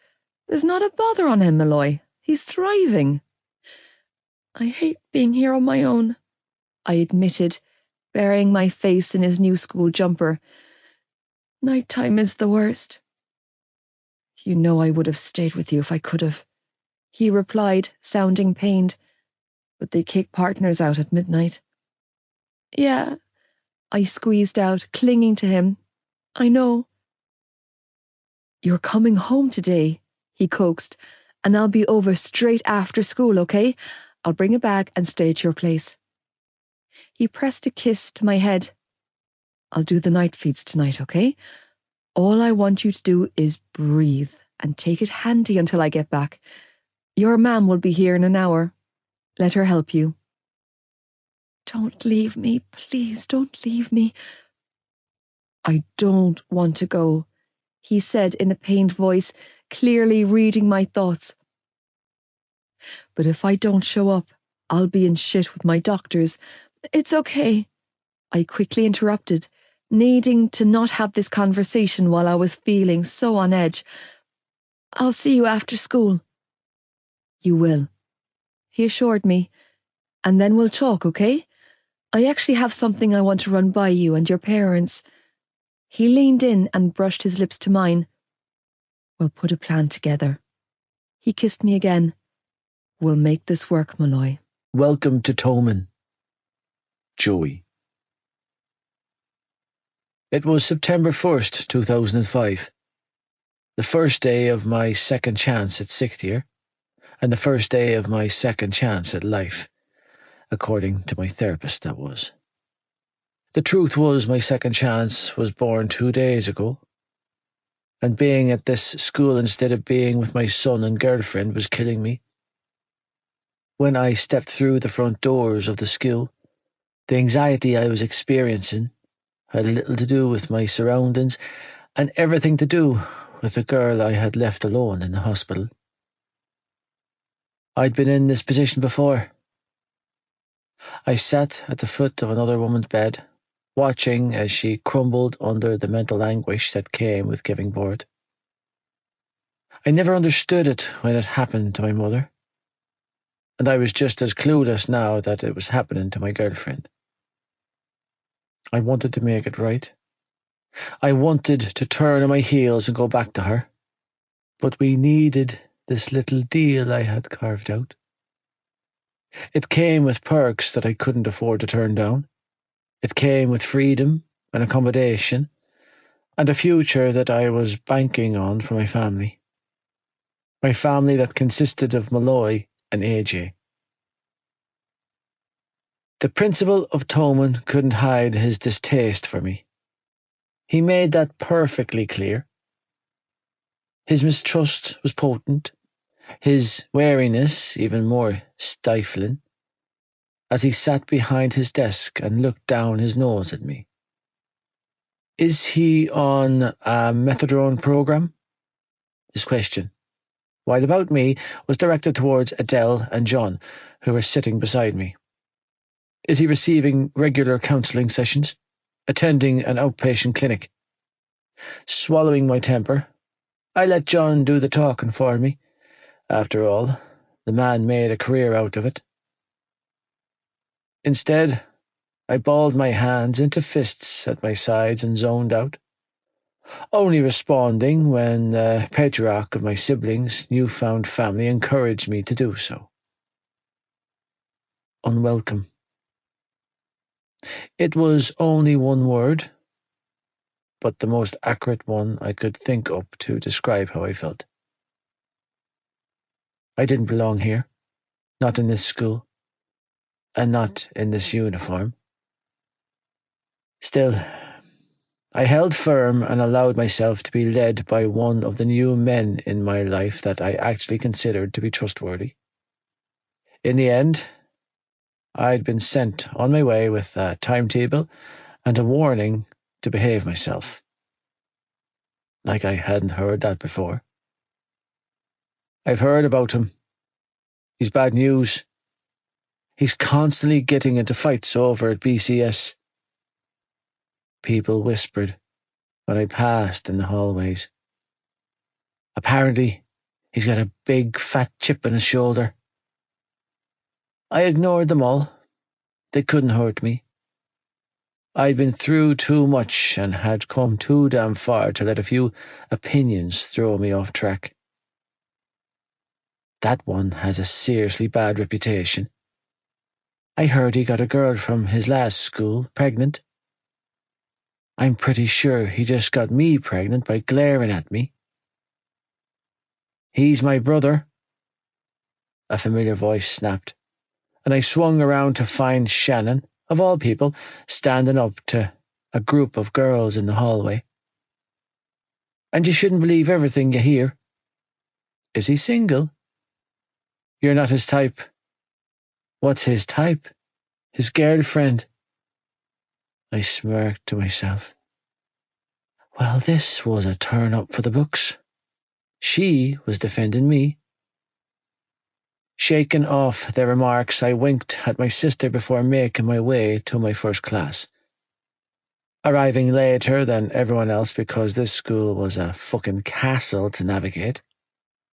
There's not a bother on him, Malloy. He's thriving." "I hate being here on my own," I admitted, burying my face in his new school jumper. "Nighttime is the worst." "You know I would have stayed with you if I could have," he replied, sounding pained. "But they kick partners out at midnight." "Yeah," I squeezed out, clinging to him. "I know." "You're coming home today," he coaxed, "and I'll be over straight after school, okay? I'll bring a bag and stay at your place." He pressed a kiss to my head. "I'll do the night feeds tonight, okay? All I want you to do is breathe and take it handy until I get back. Your mam will be here in an hour. Let her help you." "Don't leave me, please, don't leave me." "I don't want to go," he said in a pained voice, clearly reading my thoughts. "But if I don't show up, I'll be in shit with my doctors." "It's okay," I quickly interrupted, needing to not have this conversation while I was feeling so on edge. "I'll see you after school." "You will," he assured me, "and then we'll talk, okay? I actually have something I want to run by you and your parents." He leaned in and brushed his lips to mine. "We'll put a plan together." He kissed me again. "We'll make this work, Malloy." Welcome to Toman. Joey. It was September 1st, 2005. The first day of my second chance at sixth year, and the first day of my second chance at life, according to my therapist, that was. The truth was my second chance was born 2 days ago, and being at this school instead of being with my son and girlfriend was killing me. When I stepped through the front doors of the school, the anxiety I was experiencing had little to do with my surroundings and everything to do with the girl I had left alone in the hospital. I'd been in this position before. I sat at the foot of another woman's bed, watching as she crumbled under the mental anguish that came with giving birth. I never understood it when it happened to my mother, and I was just as clueless now that it was happening to my girlfriend. I wanted to make it right. I wanted to turn on my heels and go back to her, but we needed this little deal I had carved out. It came with perks that I couldn't afford to turn down. It came with freedom and accommodation and a future that I was banking on for my family. My family that consisted of Malloy and AJ. The principal of Thomond couldn't hide his distaste for me. He made that perfectly clear. His mistrust was potent, his wariness even more stifling, as he sat behind his desk and looked down his nose at me. Is he on a methadone program? His question, while about me, was directed towards Adele and John, who were sitting beside me. Is he receiving regular counselling sessions? Attending an outpatient clinic? Swallowing my temper, I let John do the talking for me. After all, the man made a career out of it. Instead, I balled my hands into fists at my sides and zoned out, only responding when the patriarch of my siblings' newfound family encouraged me to do so. Unwelcome. It was only one word, but the most accurate one I could think up to describe how I felt. I didn't belong here, not in this school, and not in this uniform. Still, I held firm and allowed myself to be led by one of the new men in my life that I actually considered to be trustworthy. In the end, I'd been sent on my way with a timetable and a warning to behave myself. Like I hadn't heard that before. I've heard about him. He's bad news. He's constantly getting into fights over at BCS. People whispered when I passed in the hallways. Apparently, he's got a big fat chip on his shoulder. I ignored them all. They couldn't hurt me. I'd been through too much and had come too damn far to let a few opinions throw me off track. That one has a seriously bad reputation. I heard he got a girl from his last school pregnant. I'm pretty sure he just got me pregnant by glaring at me. He's my brother, a familiar voice snapped, and I swung around to find Shannon, of all people, standing up to a group of girls in the hallway. And you shouldn't believe everything you hear. Is he single? You're not his type. What's his type? His girlfriend. I smirked to myself. Well, this was a turn-up for the books. She was defending me. Shaken off their remarks, I winked at my sister before making my way to my first class. Arriving later than everyone else because this school was a fucking castle to navigate.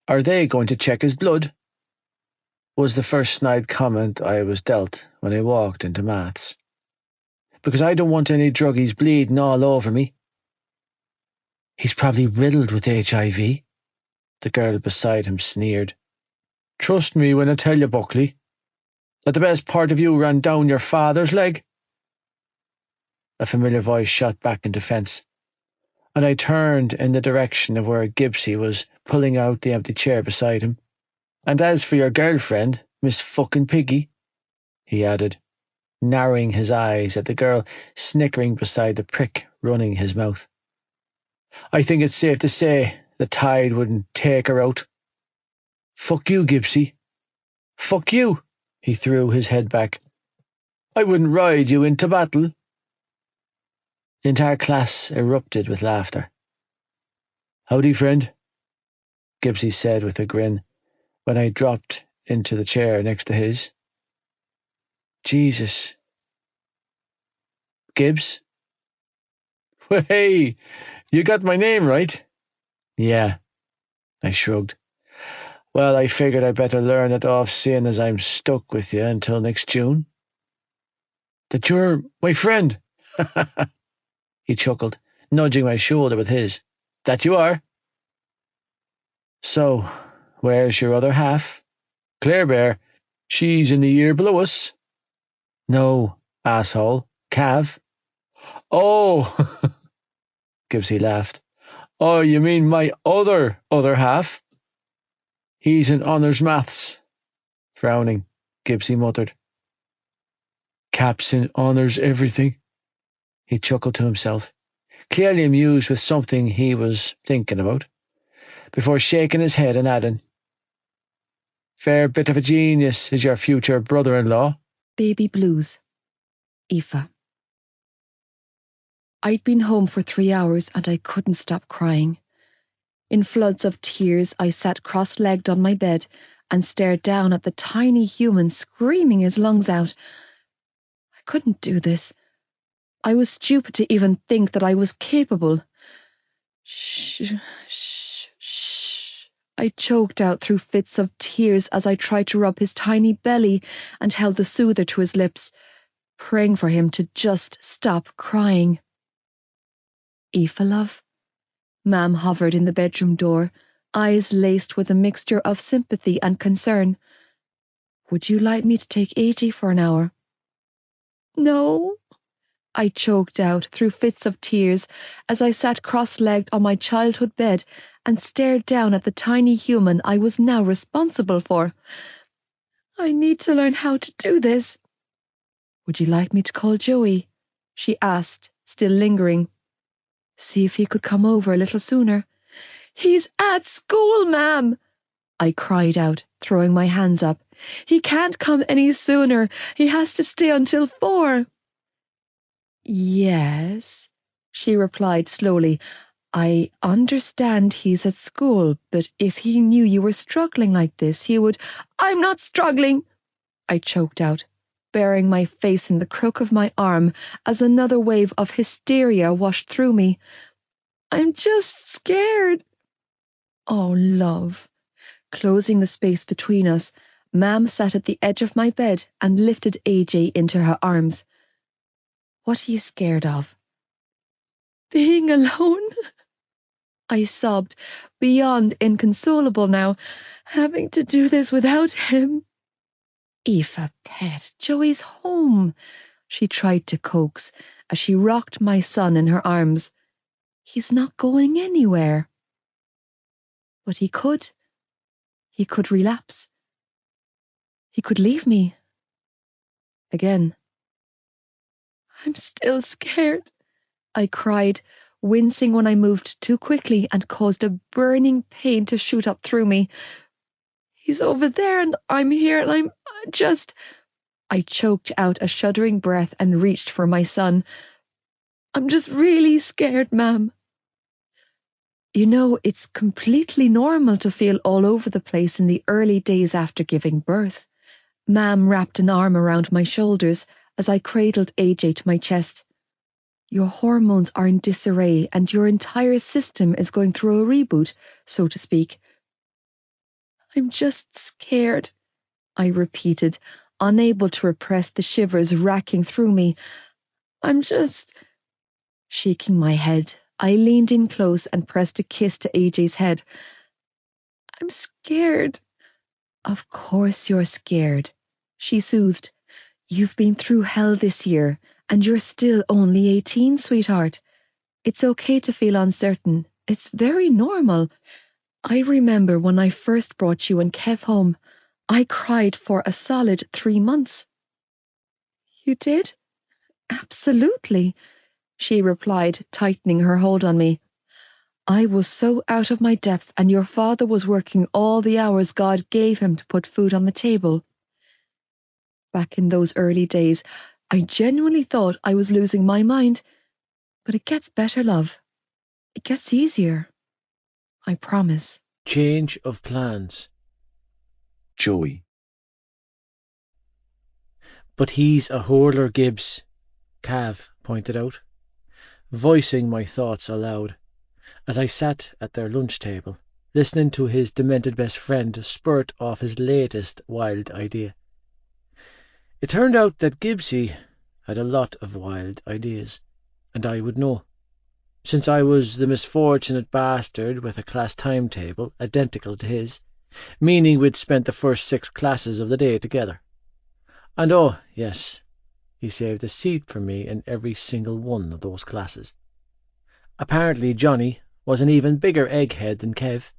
Are they going to check his blood? Was the first snide comment I was dealt when I walked into maths. Because I don't want any druggies bleeding all over me. He's probably riddled with HIV, the girl beside him sneered. Trust me when I tell you, Buckley, that the best part of you ran down your father's leg. A familiar voice shot back in defence, and I turned in the direction of where Gibbsy was pulling out the empty chair beside him. And as for your girlfriend, Miss fucking Piggy, he added, narrowing his eyes at the girl snickering beside the prick running his mouth. I think it's safe to say the tide wouldn't take her out. Fuck you, Gibbsy. Fuck you, he threw his head back. I wouldn't ride you into battle. The entire class erupted with laughter. Howdy, friend, Gibbsy said with a grin when I dropped into the chair next to his. Jesus. Gibbs? Well, hey, you got my name right. Yeah, I shrugged. Well, I figured I better learn it off seeing as I'm stuck with you until next June. That you're my friend. He chuckled, nudging my shoulder with his. That you are? So, where's your other half? Claire Bear, she's in the year below us. No, asshole. Cav. Oh, Gibbsy laughed. Oh, you mean my other half? He's in honours maths. Frowning, Gibbsy muttered. Cap's in honours everything. He chuckled to himself, clearly amused with something he was thinking about, before shaking his head and adding, Fair bit of a genius is your future brother-in-law. Baby blues. Aoife. I'd been home for 3 hours and I couldn't stop crying. In floods of tears, I sat cross-legged on my bed and stared down at the tiny human screaming his lungs out. I couldn't do this. I was stupid to even think that I was capable. Shh, shh, shh. I choked out through fits of tears as I tried to rub his tiny belly and held the soother to his lips, praying for him to just stop crying. Aoife, love? Mam hovered in the bedroom door, eyes laced with a mixture of sympathy and concern. Would you like me to take AJ for an hour? No, I choked out through fits of tears as I sat cross-legged on my childhood bed and stared down at the tiny human I was now responsible for. I need to learn how to do this. Would you like me to call Joey? She asked, still lingering. See if he could come over a little sooner. He's at school, ma'am, I cried out, throwing my hands up. He can't come any sooner. He has to stay until 4. Yes, she replied slowly. I understand he's at school, but if he knew you were struggling like this, he would— I'm not struggling, I choked out, burying my face in the crook of my arm as another wave of hysteria washed through me. I'm just scared. Oh, love. Closing the space between us, Mam sat at the edge of my bed and lifted AJ into her arms. What are you scared of? Being alone, I sobbed, beyond inconsolable now, having to do this without him. Aoife, pet, Joey's home, she tried to coax as she rocked my son in her arms. He's not going anywhere. But he could. He could relapse. He could leave me. Again. I'm still scared, I cried, wincing when I moved too quickly and caused a burning pain to shoot up through me. He's over there and I'm here and I'm just— I choked out a shuddering breath and reached for my son. I'm just really scared, ma'am. You know, it's completely normal to feel all over the place in the early days after giving birth. Mam wrapped an arm around my shoulders as I cradled AJ to my chest. Your hormones are in disarray and your entire system is going through a reboot, so to speak. I'm just scared, I repeated, unable to repress the shivers racking through me. I'm just— Shaking my head, I leaned in close and pressed a kiss to AJ's head. I'm scared. Of course you're scared, she soothed. You've been through hell this year, and you're still only 18, sweetheart. It's okay to feel uncertain. It's very normal. I remember when I first brought you and Kev home, I cried for a solid 3 months. You did? Absolutely, she replied, tightening her hold on me. I was so out of my depth, and your father was working all the hours God gave him to put food on the table. Back in those early days, I genuinely thought I was losing my mind. But it gets better, love. It gets easier. I promise. Change of plans. Joey. But he's a hurler, Gibbs, Cav pointed out, voicing my thoughts aloud, as I sat at their lunch table, listening to his demented best friend spurt off his latest wild idea. It turned out that Gibbsy had a lot of wild ideas, and I would know. since I was the misfortunate bastard with a class timetable identical to his, meaning we'd spent the first 6 classes of the day together. And oh, yes, he saved a seat for me in every single one of those classes. Apparently Johnny was an even bigger egghead than Kev.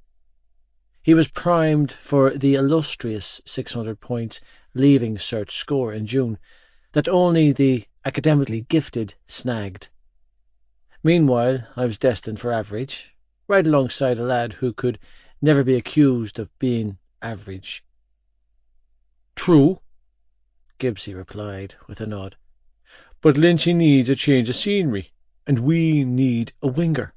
He was primed for the illustrious 600 points leaving cert score in June that only the academically gifted snagged. Meanwhile, I was destined for average, right alongside a lad who could never be accused of being average. "True," Gibbsy replied with a nod. "But Lynchy needs a change of scenery, and we need a winger.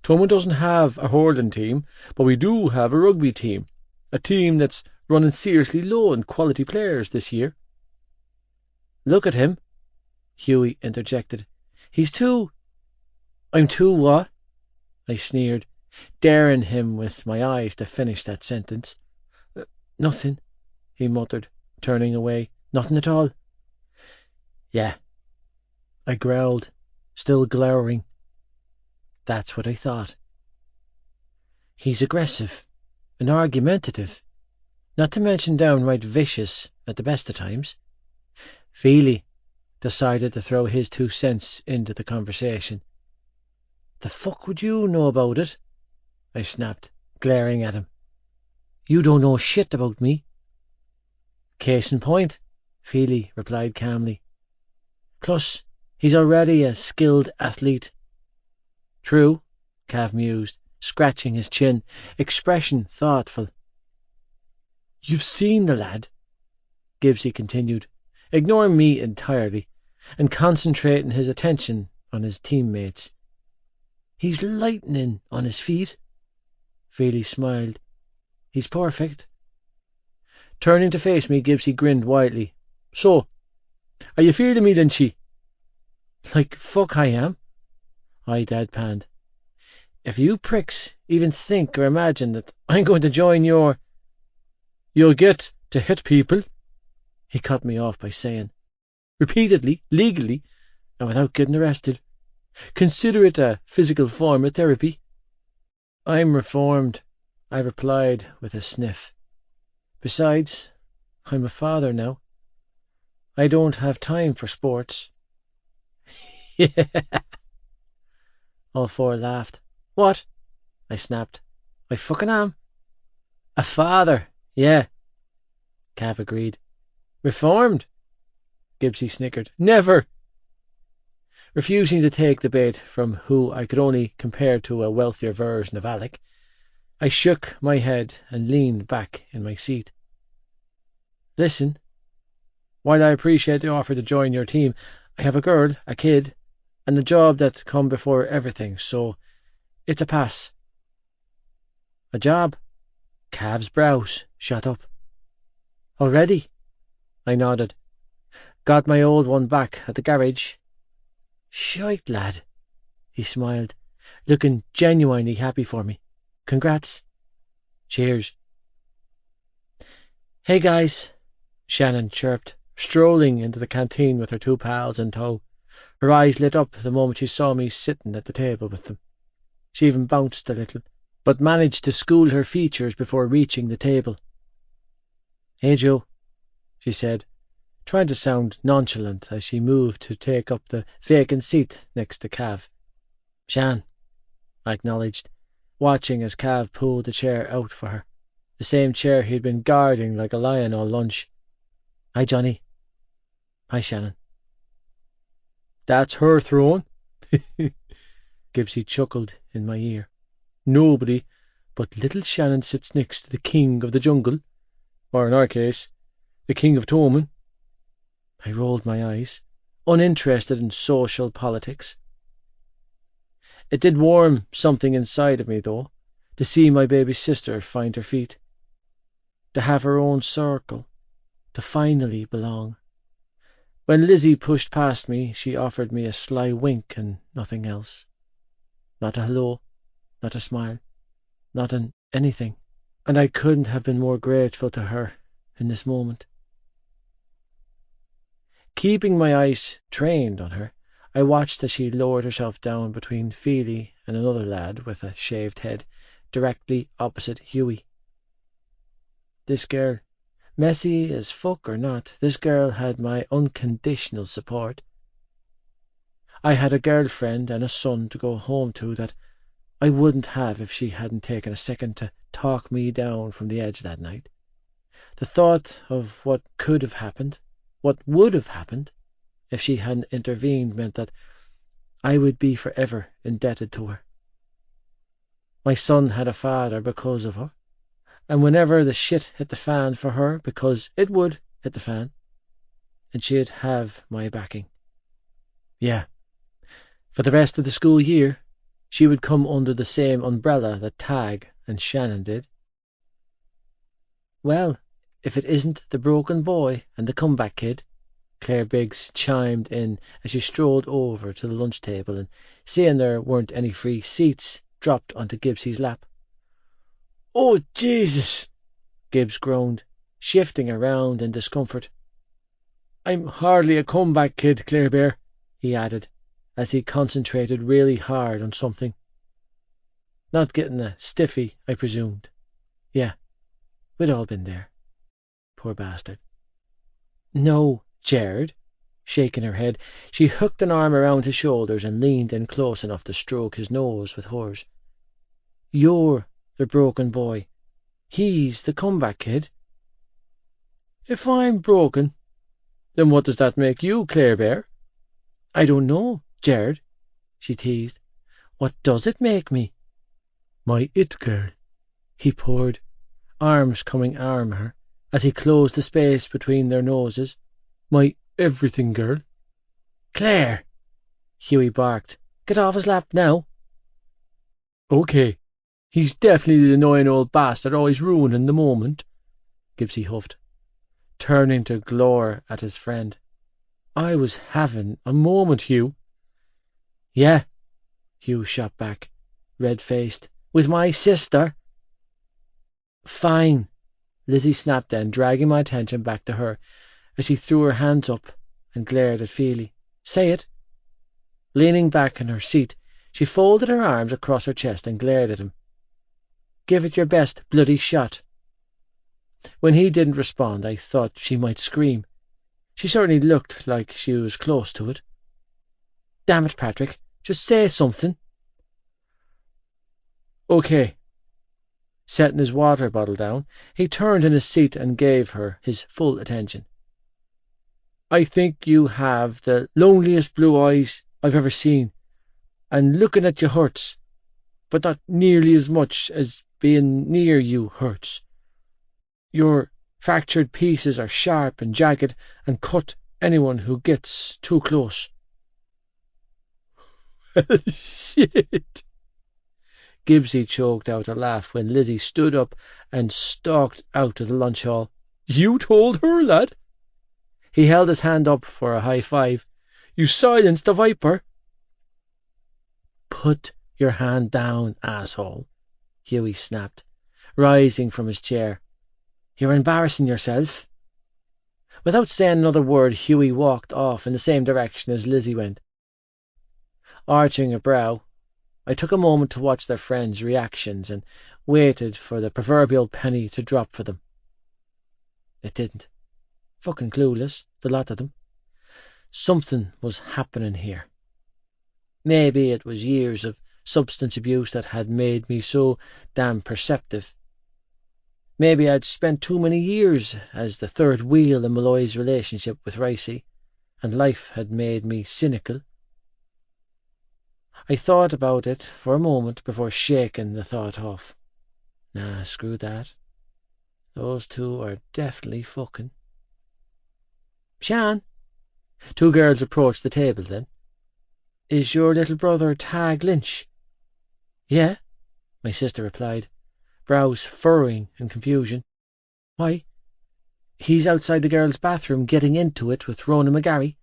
Thomond doesn't have a hurling team, but we do have a rugby team, a team that's running seriously low on quality players this year." "Look at him," Hughie interjected. "He's too—" "I'm too what?" I sneered, daring him with my eyes to finish that sentence. "Nothing," he muttered, turning away. "Nothing at all." "Yeah," I growled, still glowering. That's what I thought. He's aggressive and argumentative, not to mention downright vicious at the best of times. Feely decided to throw his 2 cents into the conversation. "The fuck would you know about it?" I snapped, glaring at him. "You don't know shit about me." "Case in point," Feely replied calmly. "Plus, he's already a skilled athlete." "True," Cav mused, scratching his chin, expression thoughtful. "You've seen the lad," Gibbsy continued, ignoring me entirely and concentrating his attention on his teammates. "He's lightning on his feet." Feely smiled. "He's perfect." Turning to face me, Gibbsy grinned widely. "So, are you feeling me, Lynchy?" "Like fuck I am," I deadpanned. "If you pricks even think or imagine that I'm going to join your—" "You'll get to hit people," he cut me off by saying. "Repeatedly, legally, and without getting arrested. Consider it a physical form of therapy." "I'm reformed," I replied with a sniff. "Besides, I'm a father now. I don't have time for sports." "Yeah." All 4 laughed. "What?" I snapped. "I fucking am." "A father, yeah," Cav agreed. "Reformed?" Gibbsy snickered. "Never." Refusing to take the bait from who I could only compare to a wealthier version of Alec, I shook my head and leaned back in my seat. "Listen, while I appreciate the offer to join your team, I have a girl, a kid, and a job that come before everything, so it's a pass." "A job?" Cav's brows shot up. "Already?" I nodded. "Got my old one back at the garage." "Shite, lad," he smiled, looking genuinely happy for me. "Congrats." "Cheers." "Hey guys," Shannon chirped, strolling into the canteen with her 2 pals in tow. Her eyes lit up the moment she saw me sitting at the table with them. She even bounced a little, but managed to school her features before reaching the table. "Hey Joe," she said, trying to sound nonchalant as she moved to take up the vacant seat next to Cav. "Shan," I acknowledged, watching as Cav pulled the chair out for her, the same chair he'd been guarding like a lion all lunch. "Hi, Johnny." "Hi, Shannon." "That's her throne," Gibbsy chuckled in my ear. "Nobody but little Shannon sits next to the king of the jungle, or in our case, the king of Thomond." I rolled my eyes, uninterested in social politics. It did warm something inside of me, though, to see my baby sister find her feet, to have her own circle, to finally belong. When Lizzie pushed past me, she offered me a sly wink and nothing else. Not a hello, not a smile, not an anything, and I couldn't have been more grateful to her in this moment. Keeping my eyes trained on her, I watched as she lowered herself down between Feely and another lad with a shaved head, directly opposite Hughie. This girl, messy as fuck or not, this girl had my unconditional support. I had a girlfriend and a son to go home to that I wouldn't have if she hadn't taken a second to talk me down from the edge that night. The thought of what could have happened, what would have happened, if she hadn't intervened meant that I would be forever indebted to her. My son had a father because of her, and whenever the shit hit the fan for her, because it would hit the fan, and she'd have my backing. Yeah, for the rest of the school year, she would come under the same umbrella that Tag and Shannon did. Well, if it isn't the broken boy and the comeback kid, Claire Biggs chimed in as she strolled over to the lunch table and, seeing there weren't any free seats, dropped onto Gibbsy's lap. "Oh, Jesus!" Gibbs groaned, shifting around in discomfort. "I'm hardly a comeback kid, Claire Bear," he added, as he concentrated really hard on something. "Not getting a stiffy, I presumed. Yeah, we'd all been there. Poor bastard." "No, Jared," shaking her head, she hooked an arm around his shoulders and leaned in close enough to stroke his nose with hers. "You're the broken boy. He's the comeback kid." "If I'm broken, then what does that make you, Claire Bear?" "I don't know, Jared," she teased. "What does it make me?" "My it girl," he poured, arms coming arm her, as he closed the space between their noses. "My everything girl." "Claire!" Hughie barked. "Get off his lap now." "Okay. He's definitely the annoying old bastard always ruining the moment," Gibbsy huffed, turning to glare at his friend. "I was having a moment, Hugh." "Yeah," Hugh shot back, red-faced. "With my sister." "Fine," Lizzie snapped then, dragging my attention back to her as she threw her hands up and glared at Feely. "Say it." Leaning back in her seat, she folded her arms across her chest and glared at him. "Give it your best bloody shot." When he didn't respond, I thought she might scream. She certainly looked like she was close to it. "Damn it, Patrick, just say something." "Okay." Setting his water bottle down, he turned in his seat and gave her his full attention. "I think you have the loneliest blue eyes I've ever seen, and looking at you hurts, but not nearly as much as being near you hurts. Your fractured pieces are sharp and jagged and cut anyone who gets too close." "Shit!" Gibbsy choked out a laugh when Lizzie stood up and stalked out of the lunch hall. "You told her, lad?" He held his hand up for a high five. "You silenced the viper." "Put your hand down, asshole," Hughie snapped, rising from his chair. "You're embarrassing yourself." Without saying another word, Hughie walked off in the same direction as Lizzie went. Arching a brow, I took a moment to watch their friends' reactions and waited for the proverbial penny to drop for them. It didn't. Fucking clueless, the lot of them. Something was happening here. Maybe it was years of substance abuse that had made me so damn perceptive. Maybe I'd spent too many years as the third wheel in Malloy's relationship with Ricey, and life had made me cynical. I thought about it for a moment before shaking the thought off. Nah, screw that. Those two are definitely fucking. "Shan!" Two girls approached the table then. "Is your little brother Tag Lynch?" "Yeah," my sister replied, brows furrowing in confusion. "Why?" "He's outside the girls' bathroom getting into it with Rona McGarry."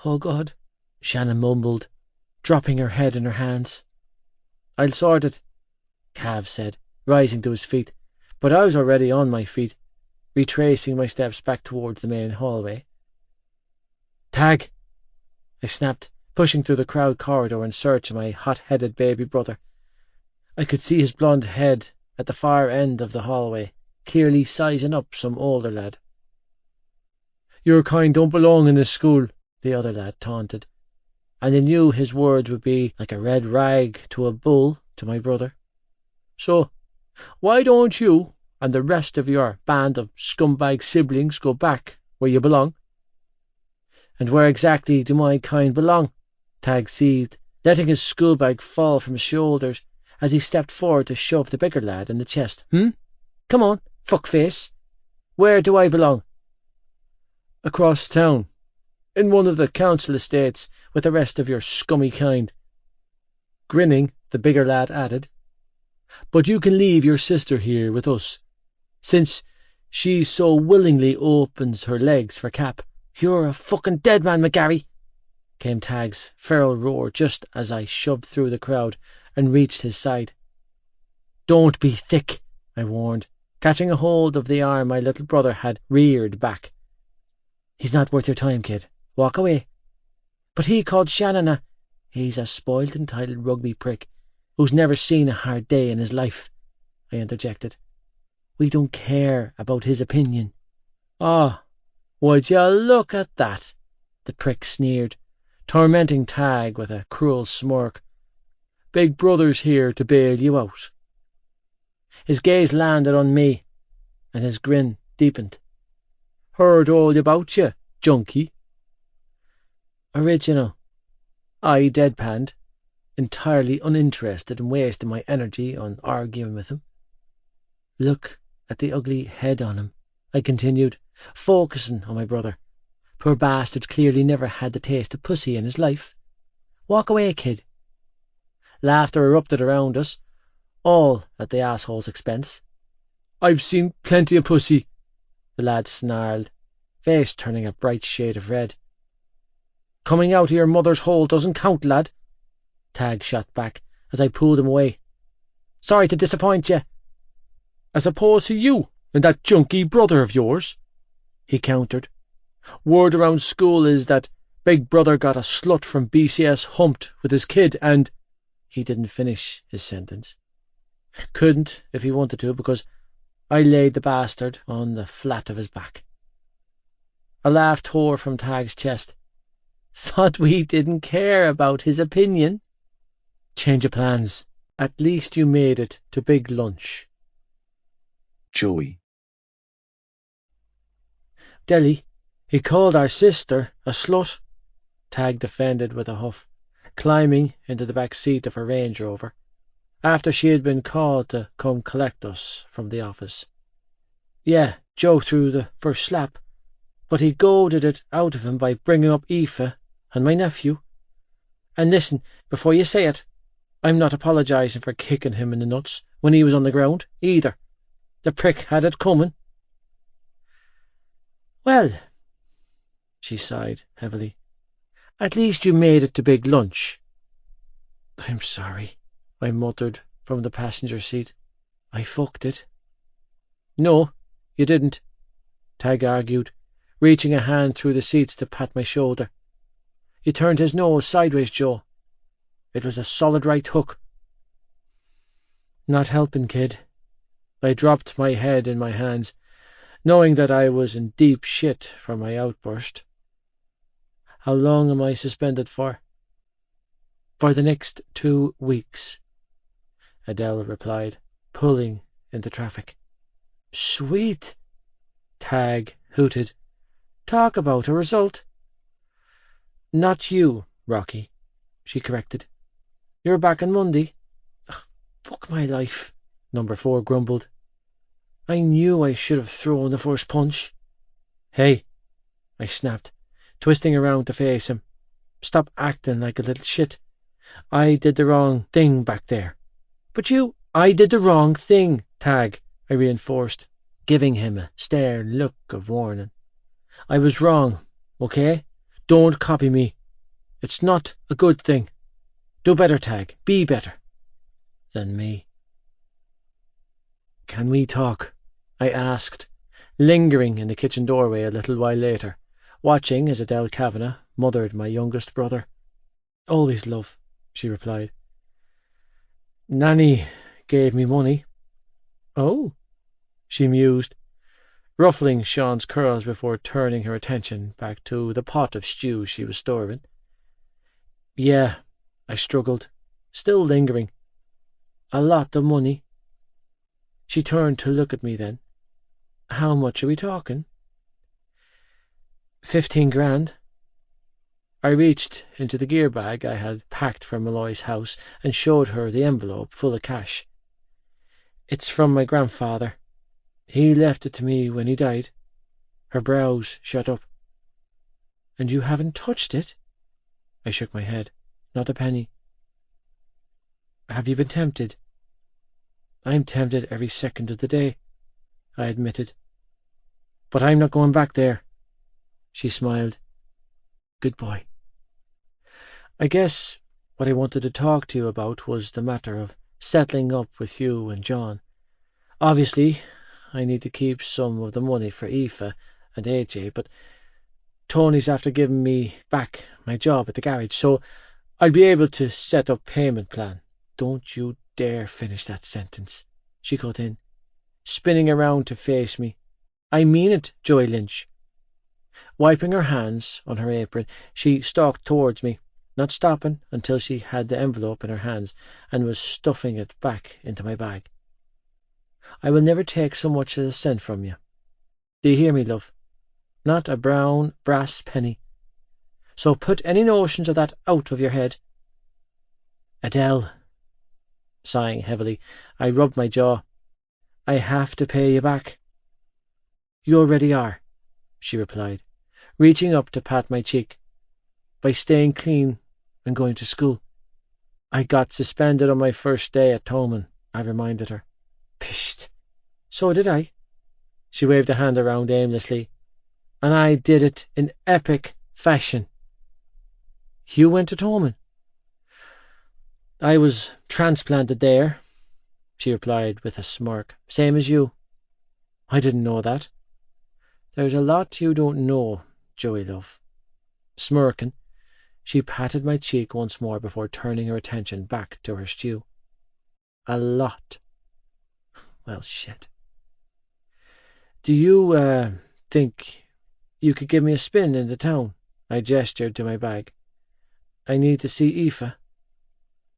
"Oh, God," Shannon mumbled, dropping her head in her hands. "I'll sort it," Cav said, rising to his feet, but I was already on my feet, retracing my steps back towards the main hallway. "Tag!" I snapped, pushing through the crowd corridor in search of my hot-headed baby brother. I could see his blond head at the far end of the hallway, clearly sizing up some older lad. "Your kind don't belong in this school," the other lad taunted, and I knew his words would be like a red rag to a bull to my brother. "So, why don't you and the rest of your band of scumbag siblings go back where you belong?" "And where exactly do my kind belong?" Tag seethed, letting his schoolbag fall from his shoulders as he stepped forward to shove the bigger lad in the chest. Come on, fuckface. Where do I belong?" "Across town, in one of the council estates with the rest of your scummy kind." Grinning, the bigger lad added, "But you can leave your sister here with us, since she so willingly opens her legs for Cap." "You're a fucking dead man, McGarry," came Tag's feral roar just as I shoved through the crowd and reached his side. "Don't be thick," I warned, catching a hold of the arm my little brother had reared back. "He's not worth your time, kid. Walk away." "But he called Shannon He's a spoiled, entitled rugby prick who's never seen a hard day in his life," I interjected. "We don't care about his opinion." "Ah, would you look at that?" the prick sneered, tormenting Tag with a cruel smirk. "Big brother's here to bail you out." His gaze landed on me, and his grin deepened. "Heard all about you, junkie." "Original," I deadpanned, entirely uninterested in wasting my energy on arguing with him. "Look at the ugly head on him," I continued, focusing on my brother. "Poor bastard clearly never had the taste of pussy in his life. Walk away, kid." Laughter erupted around us, all at the asshole's expense. "I've seen plenty of pussy," the lad snarled, face turning a bright shade of red. "Coming out of your mother's hole doesn't count, lad," Tag shot back as I pulled him away. "Sorry to disappoint you." "As opposed to you and that junkie brother of yours," he countered. "Word around school is that big brother got a slut from BCS humped with his kid and—" He didn't finish his sentence. Couldn't if he wanted to, because I laid the bastard on the flat of his back. A laugh tore from Tag's chest. "Thought we didn't care about his opinion?" "Change of plans. At least you made it to big lunch." Joey. "Deli, he called our sister a slut," Tag defended with a huff, climbing into the back seat of her Range Rover, after she had been called to come collect us from the office. "Yeah, Joe threw the first slap, but he goaded it out of him by bringing up Aoife and my nephew. And listen, before you say it, I'm not apologising for kicking him in the nuts when he was on the ground, either. The prick had it coming." "Well," she sighed heavily, "at least you made it to big lunch." "I'm sorry," I muttered from the passenger seat. "I fucked it." "No, you didn't," Tag argued, reaching a hand through the seats to pat my shoulder. "You turned his nose sideways, Joe. It was a solid right hook." "Not helping, kid." I dropped my head in my hands, knowing that I was in deep shit for my outburst. "How long am I suspended for?" "For the next 2 weeks," Adele replied, pulling into traffic. "Sweet," Tag hooted. "Talk about a result." "Not you, Rocky," she corrected. "You're back on Monday." "Ugh, fuck my life," Number 4 grumbled. "I knew I should have thrown the first punch." "Hey," I snapped, twisting around to face him. "Stop acting like a little shit. I did the wrong thing back there." "But you—" "I did the wrong thing, Tag," I reinforced, giving him a stern look of warning. "I was wrong, okay? Don't copy me. It's not a good thing. Do better, Tag. Be better than me." "Can we talk?" I asked, lingering in the kitchen doorway a little while later, watching as Adele Kavanagh mothered my youngest brother. Always, love, she replied. Nanny gave me money. Oh, she mused, ruffling Sean's curls before turning her attention back to the pot of stew she was stirring. Yeah, I struggled, still lingering. A lot of money. She turned to look at me then. How much are we talking? 15 grand. I reached into the gear bag I had packed for Malloy's house and showed her the envelope full of cash. It's from my grandfather. He left it to me when he died. Her brows shut up. And you haven't touched it? I shook my head. Not a penny. Have you been tempted? I'm tempted every second of the day, I admitted. But I'm not going back there. She smiled. Good boy. I guess what I wanted to talk to you about was the matter of settling up with you and John. Obviously, I need to keep some of the money for Aoife and AJ, but Tony's after giving me back my job at the garage, so I'll be able to set up payment plan. Don't you dare finish that sentence, she cut in, spinning around to face me. I mean it, Joey Lynch. Wiping her hands on her apron, she stalked towards me, not stopping until she had the envelope in her hands and was stuffing it back into my bag. I will never take so much as a cent from you. Do you hear me, love? Not a brown brass penny. So put any notions of that out of your head. Adele. Sighing heavily, I rubbed my jaw. I have to pay you back. You already are, she replied, reaching up to pat my cheek. By staying clean and going to school. I got suspended on my first day at Toman, I reminded her. Pisht. So did I. She waved a hand around aimlessly. And I did it in epic fashion. You went to Toman? I was transplanted there, she replied with a smirk. Same as you. I didn't know that. There's a lot you don't know, Joey love. Smirking, she patted my cheek once more before turning her attention back to her stew. A lot. Well, shit. Do you, think you could give me a spin into town? I gestured to my bag. I need to see Aoife.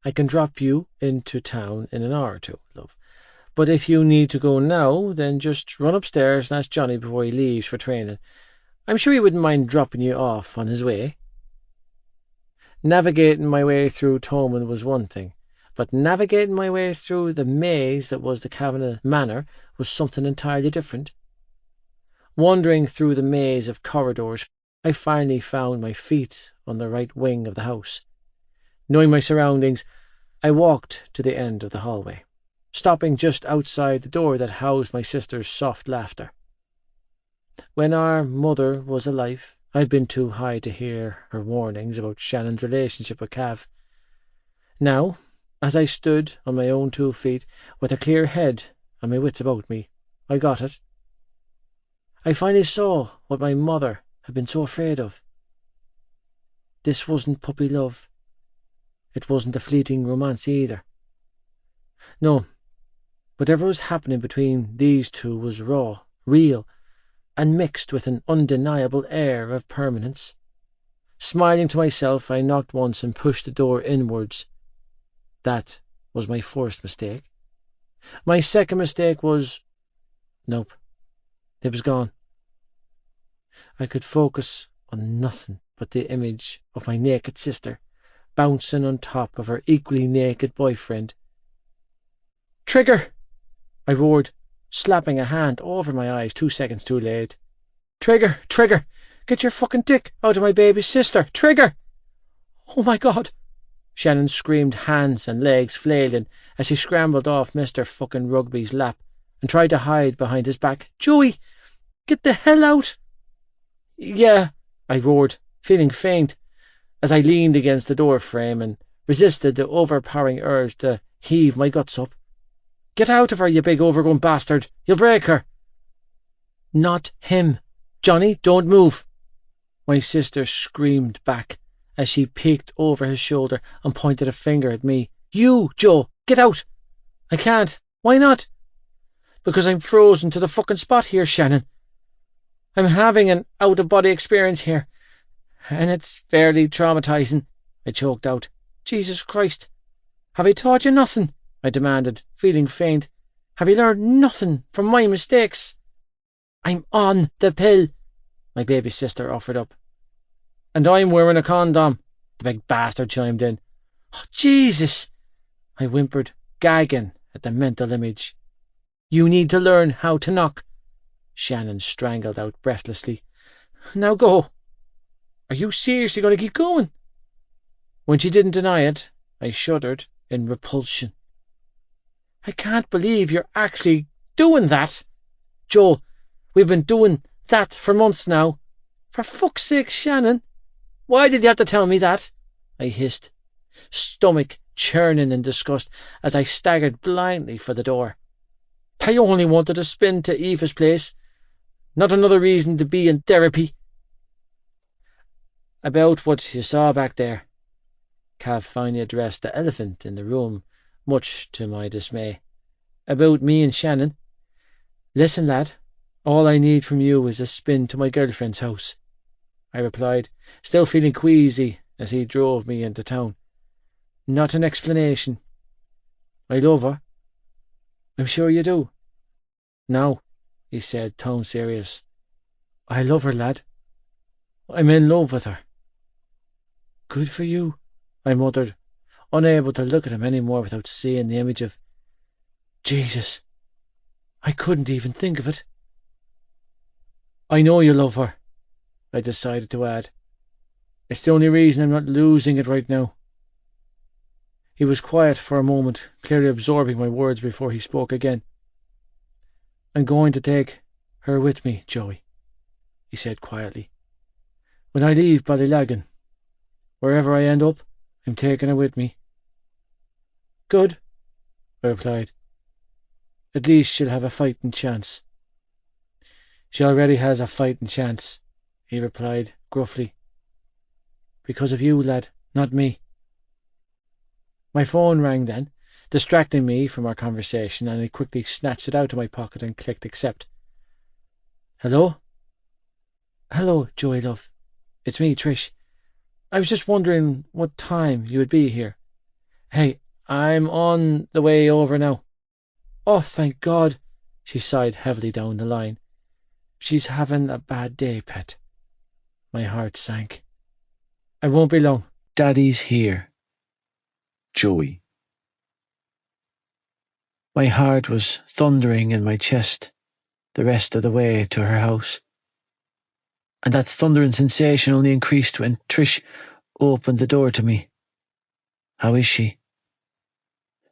I can drop you into town in an hour or two, love. But if you need to go now, then just run upstairs and ask Johnny before he leaves for training. I'm sure he wouldn't mind dropping you off on his way. Navigating my way through Toman was one thing, but navigating my way through the maze that was the Kavanagh Manor was something entirely different. Wandering through the maze of corridors, I finally found my feet on the right wing of the house. Knowing my surroundings, I walked to the end of the hallway, stopping just outside the door that housed my sister's soft laughter. When our mother was alive, I'd been too high to hear her warnings about Shannon's relationship with Cav. Now, as I stood on my own 2 feet, with a clear head and my wits about me, I got it. I finally saw what my mother had been so afraid of. This wasn't puppy love. It wasn't a fleeting romance either. No, whatever was happening between these two was raw, real, and mixed with an undeniable air of permanence. Smiling to myself, I knocked once and pushed the door inwards. That was my first mistake. My second mistake was... Nope. It was gone. I could focus on nothing but the image of my naked sister, bouncing on top of her equally naked boyfriend. Trigger! I roared, slapping a hand over my eyes 2 seconds too late. Trigger! Trigger! Get your fucking dick out of my baby's sister! Trigger! Oh my God! Shannon screamed, hands and legs flailing, as she scrambled off Mr. fucking Rugby's lap and tried to hide behind his back. Joey! Get the hell out! Yeah, I roared, feeling faint, as I leaned against the door frame and resisted the overpowering urge to heave my guts up. Get out of her, you big overgrown bastard! You'll break her! Not him! Johnny, don't move! My sister screamed back as she peeked over his shoulder and pointed a finger at me. "You, Joe, get out!" "I can't." "Why not?" "Because I'm frozen to the fucking spot here, Shannon. I'm having an out-of-body experience here, and it's fairly traumatizing," I choked out. "Jesus Christ. Have I taught you nothing?" I demanded, feeling faint. "Have you learned nothing from my mistakes?" "I'm on the pill," my baby sister offered up. "And I'm wearing a condom," the big bastard chimed in. "Oh, Jesus," I whimpered, gagging at the mental image. "You need to learn how to knock," Shannon strangled out breathlessly. "Now go." "Are you seriously going to keep going?" When she didn't deny it, I shuddered in repulsion. "I can't believe you're actually doing that. Joe, we've been doing that for months now." "For fuck's sake, Shannon, why did you have to tell me that?" I hissed, stomach churning in disgust as I staggered blindly for the door. "I only wanted to spin to Eva's place, not another reason to be in therapy." "About what you saw back there," Cav finally addressed the elephant in the room, much to my dismay. "About me and Shannon. Listen, lad, all I need from you is a spin to my girlfriend's house," I replied, still feeling queasy as he drove me into town. "Not an explanation. I love her." "I'm sure you do." "No," he said, tone serious. "I love her, lad. I'm in love with her." "Good for you," I muttered, unable to look at him any more without seeing the image of... Jesus, I couldn't even think of it. "I know you love her," I decided to add. "It's the only reason I'm not losing it right now." He was quiet for a moment, clearly absorbing my words before he spoke again. "I'm going to take her with me, Joey," he said quietly. "When I leave Ballylagan, wherever I end up, I'm taking her with me." "Good," I replied. "At least she'll have a fighting chance." "She already has a fighting chance," he replied gruffly. "Because of you, lad, not me." My phone rang then, distracting me from our conversation, and I quickly snatched it out of my pocket and clicked accept. "Hello?" "Hello, Joey love. It's me, Trish. I was just wondering what time you would be here." "Hey, I'm on the way over now." "Oh, thank God," she sighed heavily down the line. "She's having a bad day, pet." My heart sank. "I won't be long." Daddy's here. Joey. My heart was thundering in my chest the rest of the way to her house. And that thundering sensation only increased when Trish opened the door to me. How is she?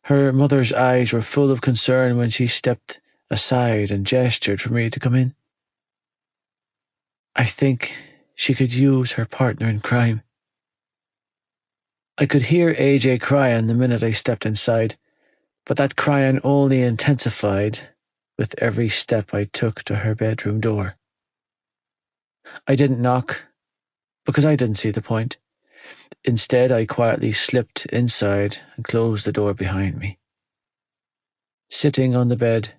Her mother's eyes were full of concern when she stepped aside and gestured for me to come in. I think she could use her partner in crime. I could hear AJ crying the minute I stepped inside, but that crying only intensified with every step I took to her bedroom door. I didn't knock, because I didn't see the point. Instead, I quietly slipped inside and closed the door behind me. Sitting on the bed,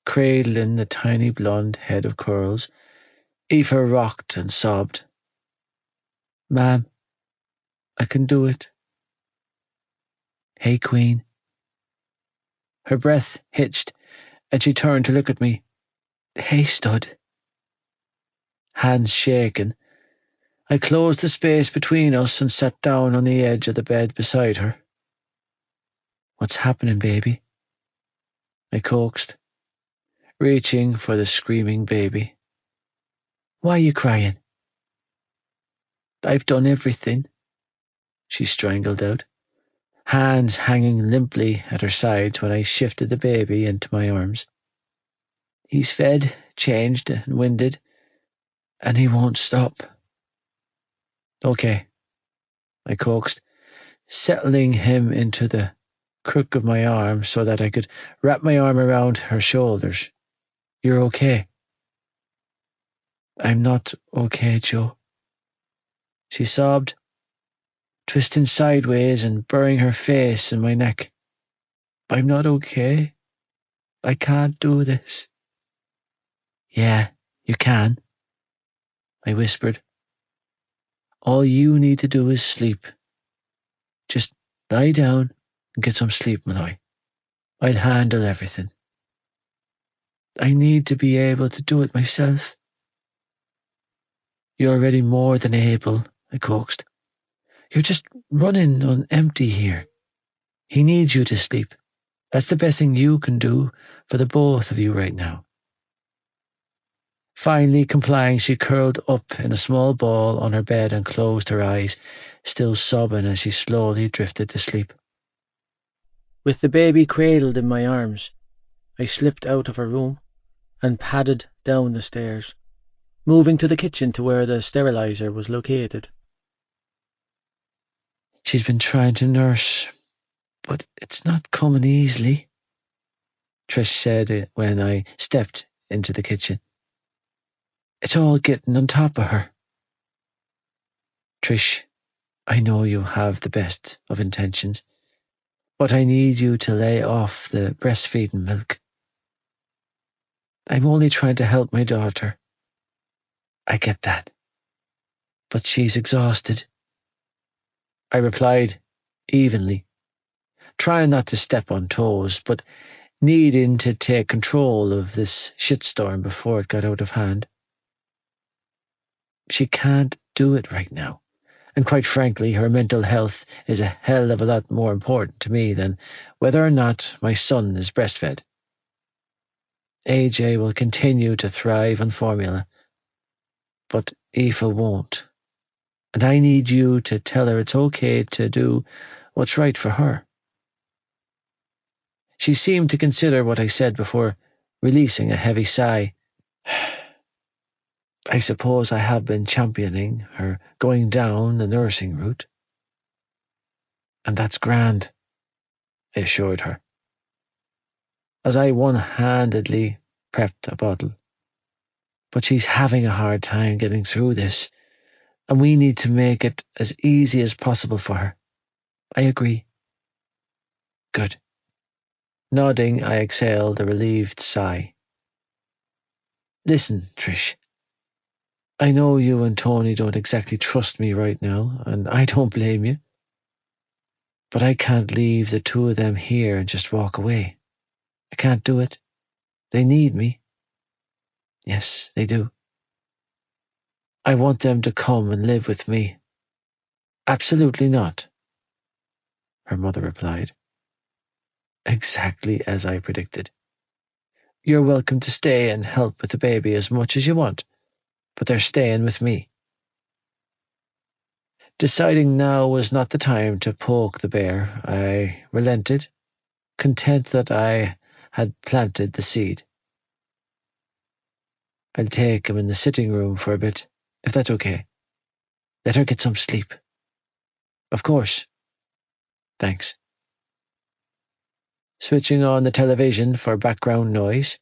cradling the tiny blonde head of curls, Eva rocked and sobbed. "Ma'am, I can do it." "Hey, Queen." Her breath hitched, and she turned to look at me. "Hey, stud." Hands shaking, I closed the space between us and sat down on the edge of the bed beside her. "What's happening, baby?" I coaxed, reaching for the screaming baby. "Why are you crying?" "I've done everything," she strangled out, hands hanging limply at her sides when I shifted the baby into my arms. "He's fed, changed, and winded, and he won't stop." "Okay," I coaxed, settling him into the crook of my arm so that I could wrap my arm around her shoulders. "You're okay." "I'm not okay, Joe," she sobbed, twisting sideways and burying her face in my neck. I'm not okay. I can't do this. Yeah, you can, I whispered. All you need to do is sleep. Just lie down and get some sleep, Malloy. I'll handle everything. I need to be able to do it myself. You're already more than able, I coaxed. You're just running on empty here. He needs you to sleep. That's the best thing you can do for the both of you right now. Finally complying, she curled up in a small ball on her bed and closed her eyes, still sobbing as she slowly drifted to sleep. With the baby cradled in my arms, I slipped out of her room and padded down the stairs, moving to the kitchen to where the sterilizer was located. She's been trying to nurse, but it's not coming easily, Trish said when I stepped into the kitchen. It's all getting on top of her. Trish, I know you have the best of intentions, but I need you to lay off the breastfeeding milk. I'm only trying to help my daughter. I get that. But she's exhausted, I replied evenly, trying not to step on toes, but needing to take control of this shitstorm before it got out of hand. She can't do it right now, and quite frankly, her mental health is a hell of a lot more important to me than whether or not my son is breastfed. AJ will continue to thrive on formula, but Aoife won't, and I need you to tell her it's okay to do what's right for her. She seemed to consider what I said before releasing a heavy sigh. I suppose I have been championing her going down the nursing route. And that's grand, I assured her, as I one-handedly prepped a bottle. But she's having a hard time getting through this, and we need to make it as easy as possible for her. I agree. Good. Nodding, I exhaled a relieved sigh. Listen, Trish. I know you and Tony don't exactly trust me right now, and I don't blame you. But I can't leave the two of them here and just walk away. I can't do it. They need me. Yes, they do. I want them to come and live with me. Absolutely not, her mother replied. Exactly as I predicted. You're welcome to stay and help with the baby as much as you want, but they're staying with me. Deciding now was not the time to poke the bear, I relented, content that I had planted the seed. I'll take him in the sitting room for a bit, if that's okay. Let her get some sleep. Of course. Thanks. Switching on the television for background noise,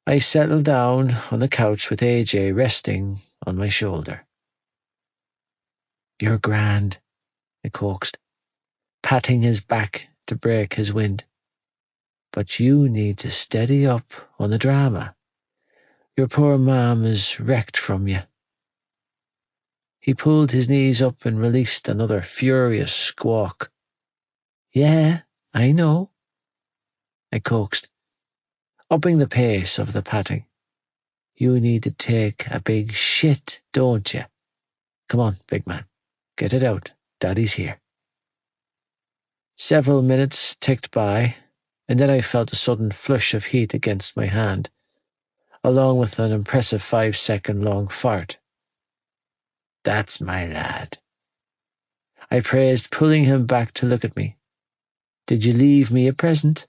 I settled down on the couch with AJ resting on my shoulder. You're grand, I coaxed, patting his back to break his wind. But you need to steady up on the drama. Your poor mom is wrecked from you. He pulled his knees up and released another furious squawk. Yeah, I know, I coaxed, upping the pace of the patting. You need to take a big shit, don't you? Come on, big man, get it out. Daddy's here. Several minutes ticked by, and then I felt a sudden flush of heat against my hand, along with an impressive 5-second-long fart. That's my lad, I praised, pulling him back to look at me. Did you leave me a present?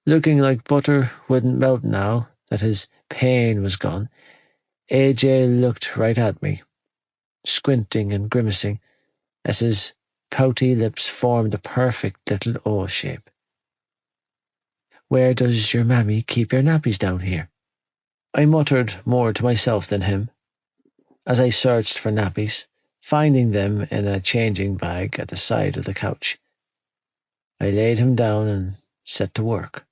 Looking like butter wouldn't melt now that his pain was gone, AJ looked right at me, squinting and grimacing as his pouty lips formed a perfect little O shape. Where does your mammy keep your nappies down here? I muttered more to myself than him, as I searched for nappies, finding them in a changing bag at the side of the couch. I laid him down and set to work.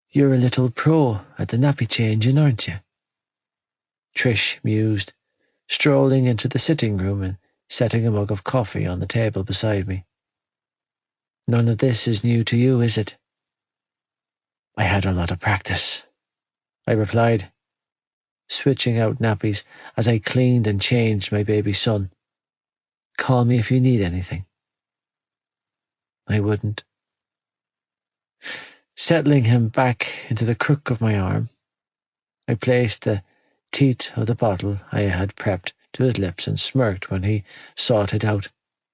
"You're a little pro at the nappy changing, aren't you?" Trish mused, strolling into the sitting room and setting a mug of coffee on the table beside me. "None of this is new to you, is it?" "I had a lot of practice," I replied, switching out nappies as I cleaned and changed my baby son. "Call me if you need anything." I wouldn't. Settling him back into the crook of my arm, I placed the teat of the bottle I had prepped to his lips and smirked when he sought it out,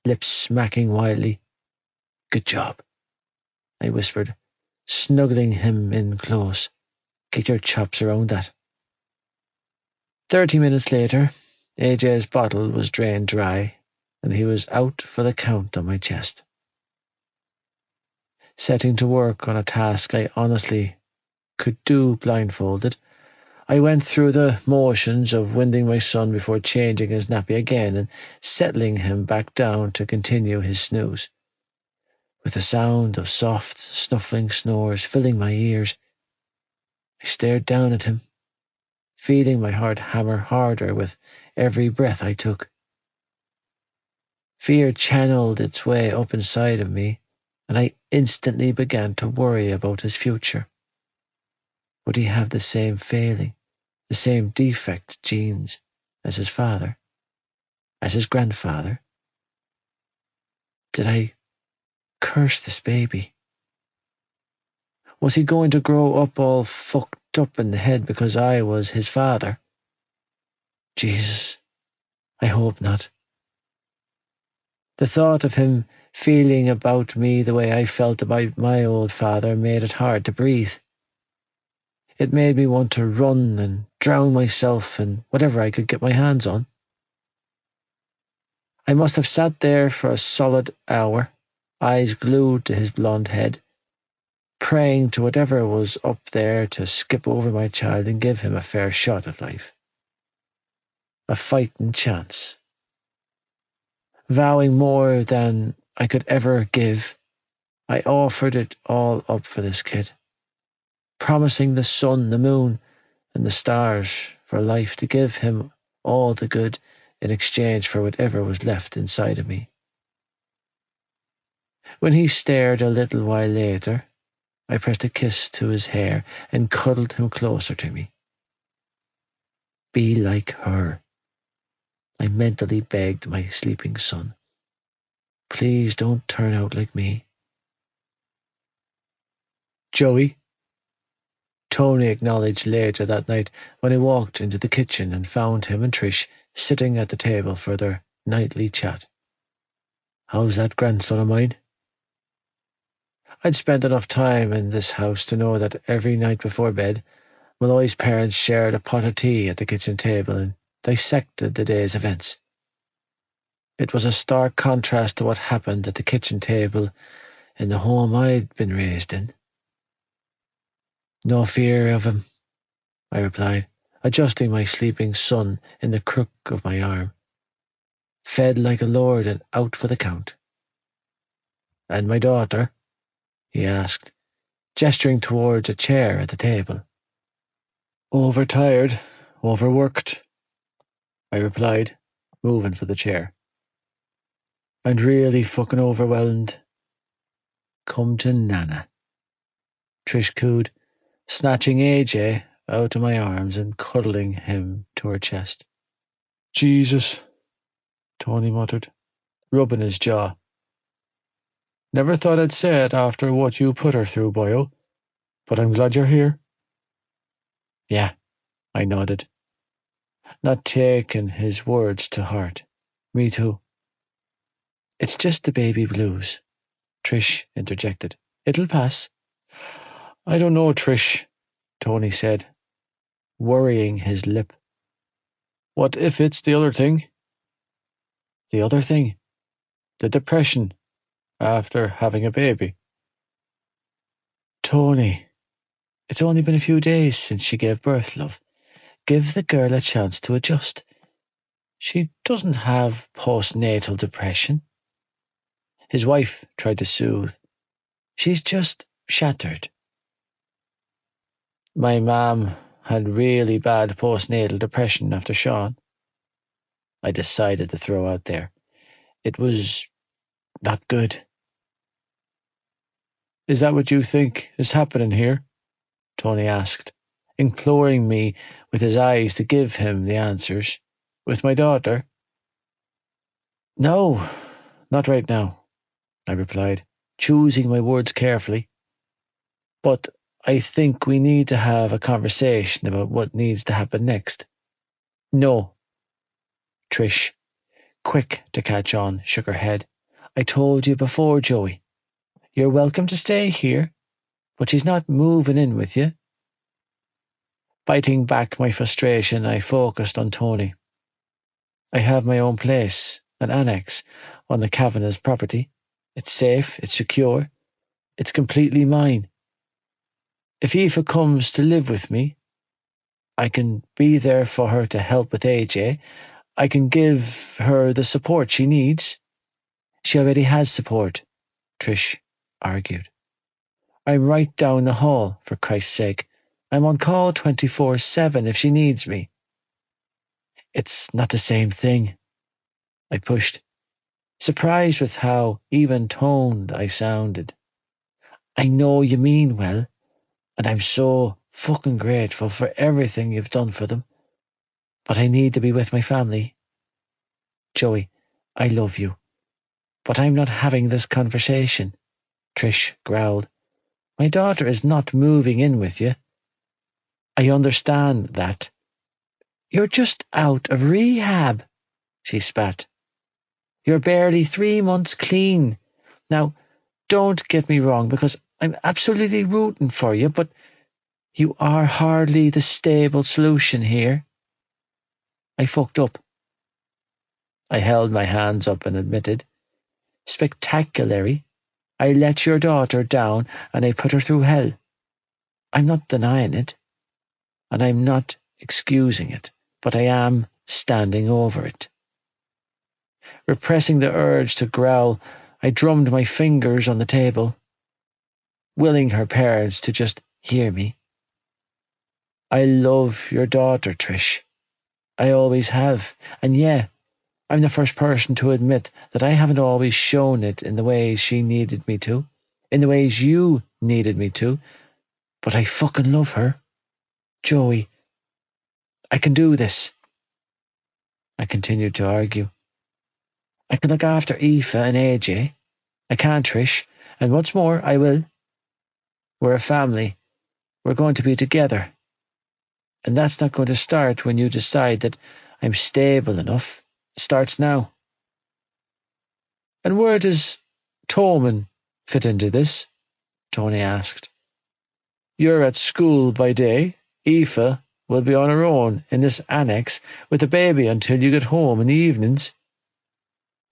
lips smacking wildly. "Good job," I whispered, snuggling him in close. "Get your chops around that." 30 minutes later, AJ's bottle was drained dry, and he was out for the count on my chest. Setting to work on a task I honestly could do blindfolded, I went through the motions of winding my son before changing his nappy again and settling him back down to continue his snooze. With the sound of soft, snuffling snores filling my ears, I stared down at him, feeling my heart hammer harder with every breath I took. Fear channeled its way up inside of me, and I instantly began to worry about his future. Would he have the same failing, the same defect genes as his father, as his grandfather? Did I curse this baby? Was he going to grow up all fucked up in the head because I was his father? Jesus, I hope not. The thought of him feeling about me the way I felt about my old father made it hard to breathe. It made me want to run and drown myself in whatever I could get my hands on. I must have sat there for a solid hour, eyes glued to his blonde head, praying to whatever was up there to skip over my child and give him a fair shot at life. A fighting chance. Vowing more than I could ever give, I offered it all up for this kid, promising the sun, the moon, and the stars for life to give him all the good in exchange for whatever was left inside of me. When he stared a little while later, I pressed a kiss to his hair and cuddled him closer to me. "Be like her," I mentally begged my sleeping son. "Please don't turn out like me." "Joey," Tony acknowledged later that night when I walked into the kitchen and found him and Trish sitting at the table for their nightly chat. "How's that grandson of mine?" I'd spent enough time in this house to know that every night before bed, Malloy's parents shared a pot of tea at the kitchen table and dissected the day's events. It was a stark contrast to what happened at the kitchen table in the home I'd been raised in. "No fear of him," I replied, adjusting my sleeping son in the crook of my arm. "Fed like a lord and out for the count." "And my daughter?" he asked, gesturing towards a chair at the table. "Overtired, overworked," I replied, moving for the chair. "And really fucking overwhelmed. Come to Nana," Trish cooed, snatching AJ out of my arms and cuddling him to her chest. "Jesus," Tony muttered, rubbing his jaw. "Never thought I'd say it after what you put her through, boyo, but I'm glad you're here." "Yeah," I nodded, not taking his words to heart. "Me too." "It's just the baby blues," Trish interjected. "It'll pass." "I don't know, Trish," Tony said, worrying his lip. "What if it's the other thing?" "The other thing?" "The depression after having a baby." "Tony, it's only been a few days since she gave birth, love. Give the girl a chance to adjust. She doesn't have postnatal depression. His wife tried to soothe. She's just shattered. My mum had really bad postnatal depression after Sean. I decided to throw out there. It was not good. Is that what you think is happening here? Tony asked, imploring me with his eyes to give him the answers. With my daughter? No, not right now, I replied, choosing my words carefully. But I think we need to have a conversation about what needs to happen next. No. Trish, quick to catch on, shook her head. I told you before, Joey. You're welcome to stay here, but she's not moving in with you. Biting back my frustration, I focused on Tony. I have my own place, an annex, on the Kavanagh's property. It's safe, it's secure, it's completely mine. If Aoife comes to live with me, I can be there for her to help with AJ. I can give her the support she needs. She already has support, Trish argued. I'm right down the hall, for Christ's sake. I'm on call 24/7 if she needs me. It's not the same thing, I pushed, surprised with how even-toned I sounded. I know you mean well, and I'm so fucking grateful for everything you've done for them, but I need to be with my family. Joey, I love you, but I'm not having this conversation, Trish growled. My daughter is not moving in with you. I understand that. You're just out of rehab, she spat. You're barely 3 months clean. Now, don't get me wrong, because I'm absolutely rooting for you, but you are hardly the stable solution here. I fucked up. I held my hands up and admitted. Spectacularly, I let your daughter down and I put her through hell. I'm not denying it, and I'm not excusing it, but I am standing over it. Repressing the urge to growl, I drummed my fingers on the table, willing her parents to just hear me. I love your daughter, Trish. I always have, and yeah, I'm the first person to admit that I haven't always shown it in the ways she needed me to, in the ways you needed me to, but I fucking love her. Joey, I can do this. I continued to argue. I can look after Aoife and AJ. I can, Trish, and what's more, I will. We're a family. We're going to be together. And that's not going to start when you decide that I'm stable enough. It starts now. And where does Toman fit into this? Tony asked. You're at school by day. Aoife will be on her own in this annex with the baby until you get home in the evenings.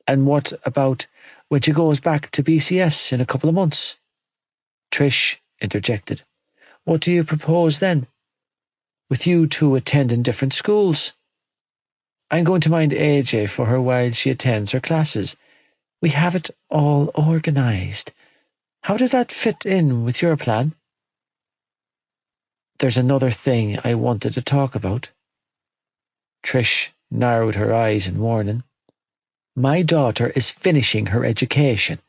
And what about when she goes back to BCS in a couple of months? Trish interjected. What do you propose then? With you two attending different schools? I'm going to mind AJ for her while she attends her classes. We have it all organised. How does that fit in with your plan? There's another thing I wanted to talk about. Trish narrowed her eyes in warning. My daughter is finishing her education,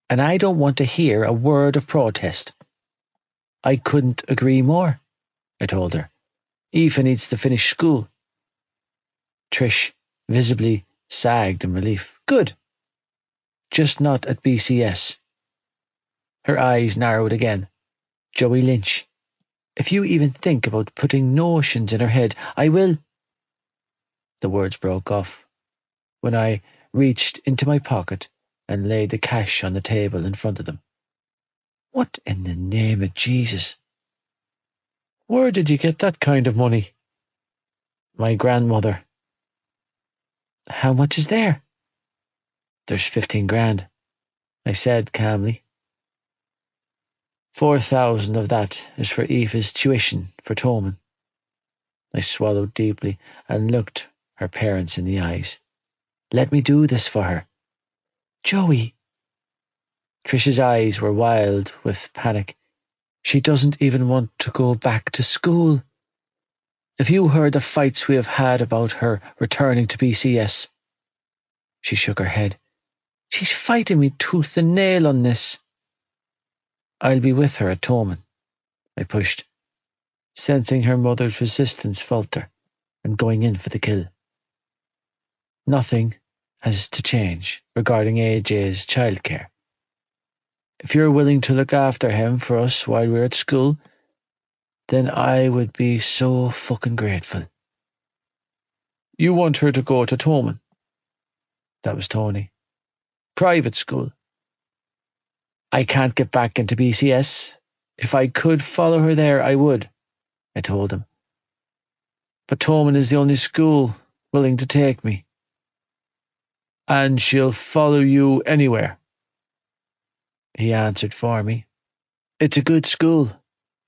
and I don't want to hear a word of protest. I couldn't agree more, I told her. Aoife needs to finish school. Trish visibly sagged in relief. Good. Just not at BCS. Her eyes narrowed again. Joey Lynch. If you even think about putting notions in her head, I will. The words broke off when I reached into my pocket and laid the cash on the table in front of them. What in the name of Jesus? Where did you get that kind of money? My grandmother. How much is there? There's 15 grand, I said calmly. 4,000 of that is for Aoife's tuition for Toman. I swallowed deeply and looked her parents in the eyes. Let me do this for her. Joey. Trish's eyes were wild with panic. She doesn't even want to go back to school. If you heard the fights we have had about her returning to BCS. She shook her head. She's fighting me tooth and nail on this. I'll be with her at Toman. I pushed, sensing her mother's resistance falter and going in for the kill. Nothing has to change regarding AJ's childcare. If you're willing to look after him for us while we're at school, then I would be so fucking grateful. You want her to go to Toman? That was Tony. Private school. I can't get back into BCS. If I could follow her there, I would, I told him. But Toman is the only school willing to take me. And she'll follow you anywhere. He answered for me. It's a good school,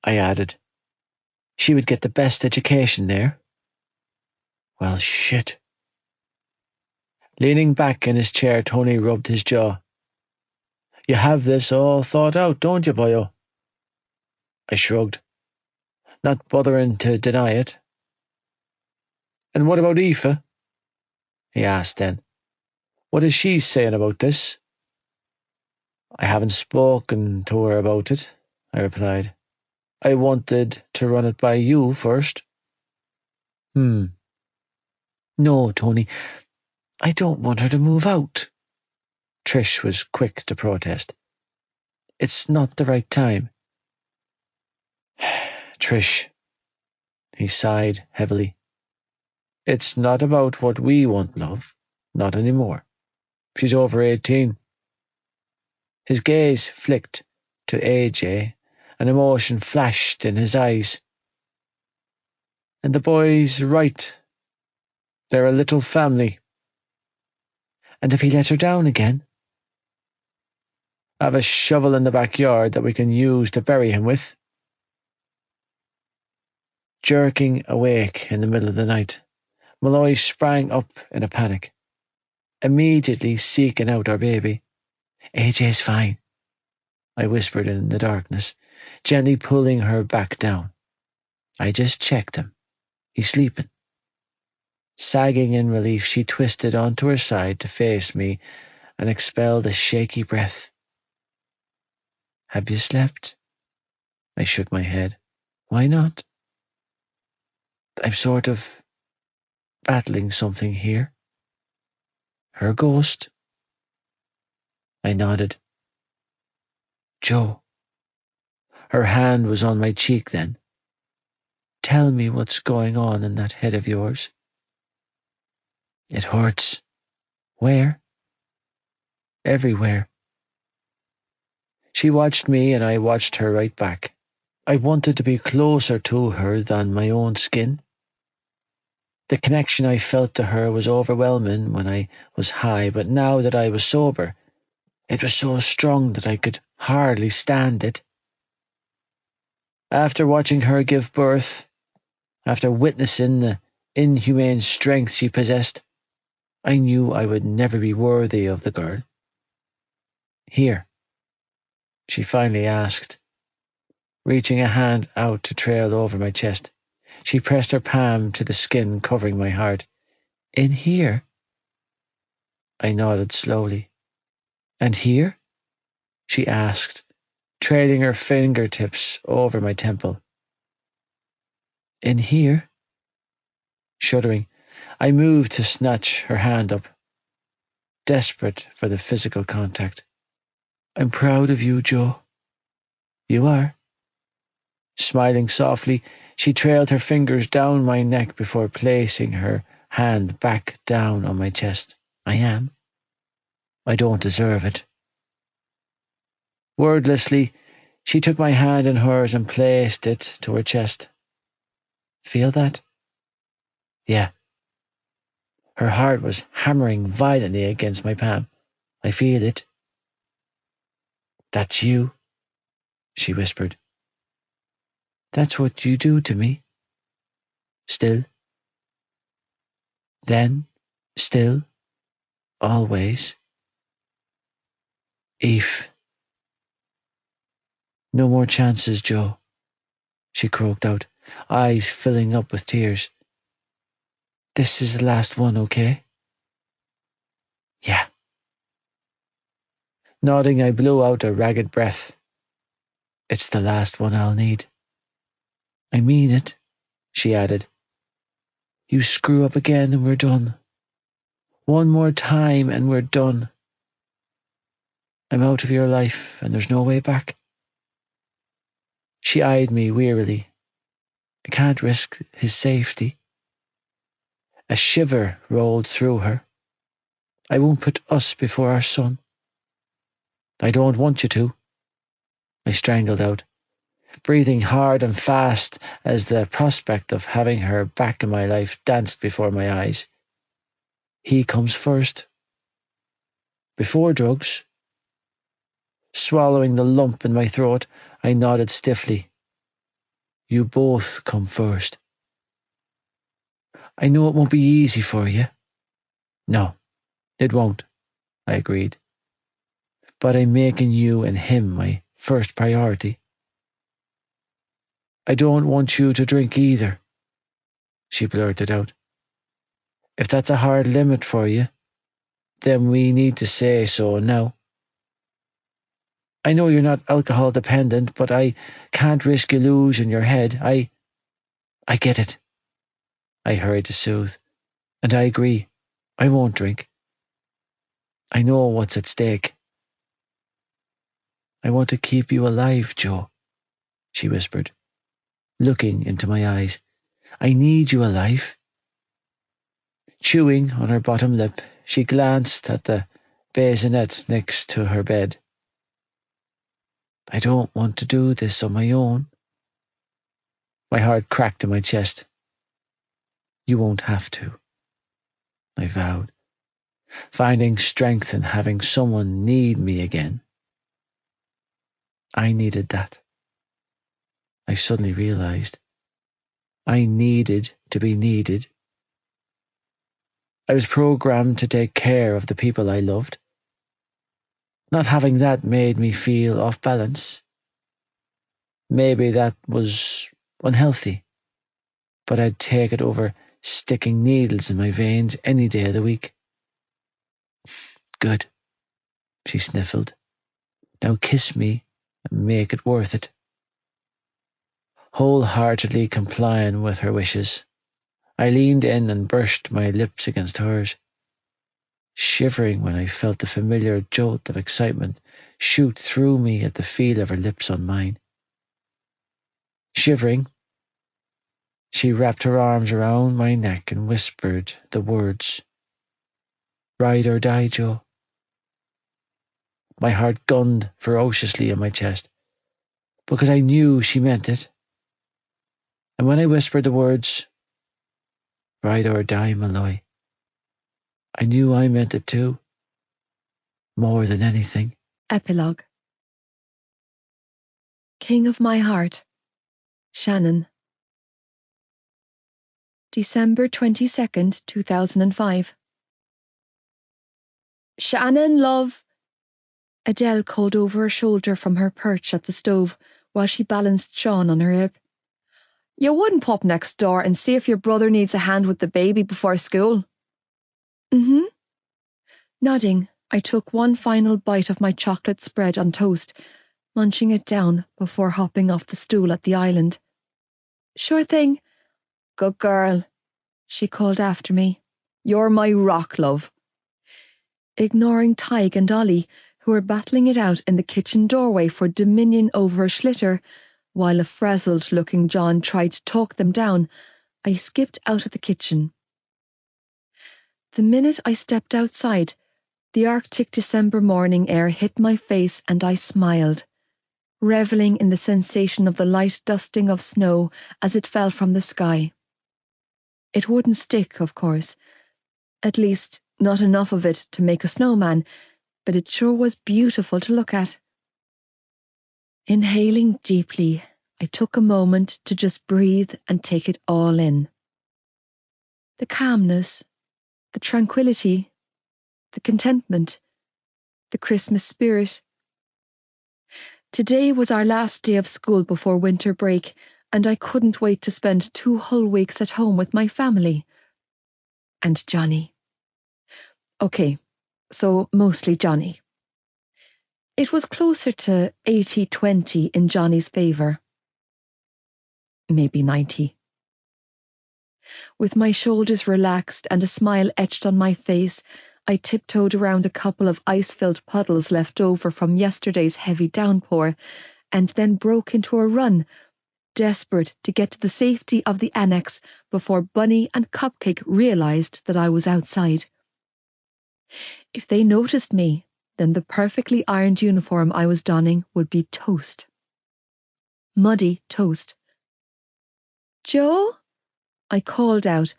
I added. She would get the best education there. Well, shit. Leaning back in his chair, Tony rubbed his jaw. You have this all thought out, don't you, boyo? I shrugged, not bothering to deny it. And what about Aoife? He asked then. What is she saying about this? I haven't spoken to her about it, I replied. I wanted to run it by you first. No, Tony, I don't want her to move out. Trish was quick to protest. It's not the right time. Trish, he sighed heavily. It's not about what we want, love. Not anymore. She's over 18. His gaze flicked to AJ, and emotion flashed in his eyes. And the boy's right. They're a little family. And if he let her down again? I have a shovel in the backyard that we can use to bury him with. Jerking awake in the middle of the night, Malloy sprang up in a panic, immediately seeking out our baby. AJ's fine, I whispered in the darkness, gently pulling her back down. I just checked him. He's sleeping. Sagging in relief, she twisted onto her side to face me and expelled a shaky breath. Have you slept? I shook my head. Why not? I'm sort of battling something here. Her ghost? I nodded. Joe. Her hand was on my cheek then. Tell me what's going on in that head of yours. It hurts. Where? Everywhere. She watched me and I watched her right back. I wanted to be closer to her than my own skin. The connection I felt to her was overwhelming when I was high, but now that I was sober, it was so strong that I could hardly stand it. After watching her give birth, after witnessing the inhumane strength she possessed, I knew I would never be worthy of the girl. Here, she finally asked, reaching a hand out to trail over my chest. She pressed her palm to the skin covering my heart. In here? I nodded slowly. And here? She asked, trailing her fingertips over my temple. In here? Shuddering, I moved to snatch her hand up, desperate for the physical contact. I'm proud of you, Joe. You are. Smiling softly, she trailed her fingers down my neck before placing her hand back down on my chest. I am. I don't deserve it. Wordlessly, she took my hand in hers and placed it to her chest. Feel that? Yeah. Her heart was hammering violently against my palm. I feel it. That's you, she whispered. That's what you do to me. Still. Then, still, always, Eve. No more chances, Joe, she croaked out, eyes filling up with tears. This is the last one, okay? Yeah. Nodding, I blew out a ragged breath. It's the last one I'll need. I mean it, she added. You screw up again and we're done. One more time and we're done. I'm out of your life and there's no way back. She eyed me wearily. I can't risk his safety. A shiver rolled through her. I won't put us before our son. I don't want you to, I strangled out, breathing hard and fast as the prospect of having her back in my life danced before my eyes. He comes first. Before drugs. Swallowing the lump in my throat, I nodded stiffly. You both come first. I know it won't be easy for you. No, it won't, I agreed. But I'm making you and him my first priority. I don't want you to drink either, she blurted out. If that's a hard limit for you, then we need to say so now. I know you're not alcohol dependent, but I can't risk you losing your head. I get it, I hurried to soothe. And I agree. I won't drink. I know what's at stake. I want to keep you alive, Joe, she whispered, looking into my eyes. I need you alive. Chewing on her bottom lip, she glanced at the bassinet next to her bed. I don't want to do this on my own. My heart cracked in my chest. You won't have to, I vowed, finding strength in having someone need me again. I needed that. I suddenly realized I needed to be needed. I was programmed to take care of the people I loved. Not having that made me feel off balance. Maybe that was unhealthy, but I'd take it over sticking needles in my veins any day of the week. Good, she sniffled. Now kiss me and make it worth it. Wholeheartedly complying with her wishes, I leaned in and brushed my lips against hers, shivering when I felt the familiar jolt of excitement shoot through me at the feel of her lips on mine. Shivering, she wrapped her arms around my neck and whispered the words, Ride or die, Joe. My heart gunned ferociously in my chest, because I knew she meant it. And when I whispered the words, Ride or die, Malloy, I knew I meant it too, more than anything. Epilogue. King of my heart, Shannon. December 22nd, 2005. Shannon, love. Adele called over her shoulder from her perch at the stove while she balanced Sean on her hip. You wouldn't pop next door and see if your brother needs a hand with the baby before school? Mm-hmm. Nodding, I took one final bite of my chocolate spread on toast, munching it down before hopping off the stool at the island. Sure thing. Good girl, she called after me. You're my rock, love. Ignoring Tig and Ollie, who were battling it out in the kitchen doorway for dominion over a schlitter, while a frazzled-looking John tried to talk them down, I skipped out of the kitchen. The minute I stepped outside, the Arctic December morning air hit my face and I smiled, reveling in the sensation of the light dusting of snow as it fell from the sky. It wouldn't stick, of course, at least not enough of it to make a snowman, but it sure was beautiful to look at. Inhaling deeply, I took a moment to just breathe and take it all in. The calmness, the tranquility, the contentment, the Christmas spirit. Today was our last day of school before winter break, and I couldn't wait to spend 2 whole weeks at home with my family. And Johnny. Okay, so mostly Johnny. It was closer to 80-20 in Johnny's favour. Maybe 90. With my shoulders relaxed and a smile etched on my face, I tiptoed around a couple of ice-filled puddles left over from yesterday's heavy downpour, and then broke into a run, desperate to get to the safety of the annex before Bunny and Cupcake realised that I was outside. If they noticed me, then the perfectly ironed uniform I was donning would be toast. Muddy toast. "Joe?" I called out,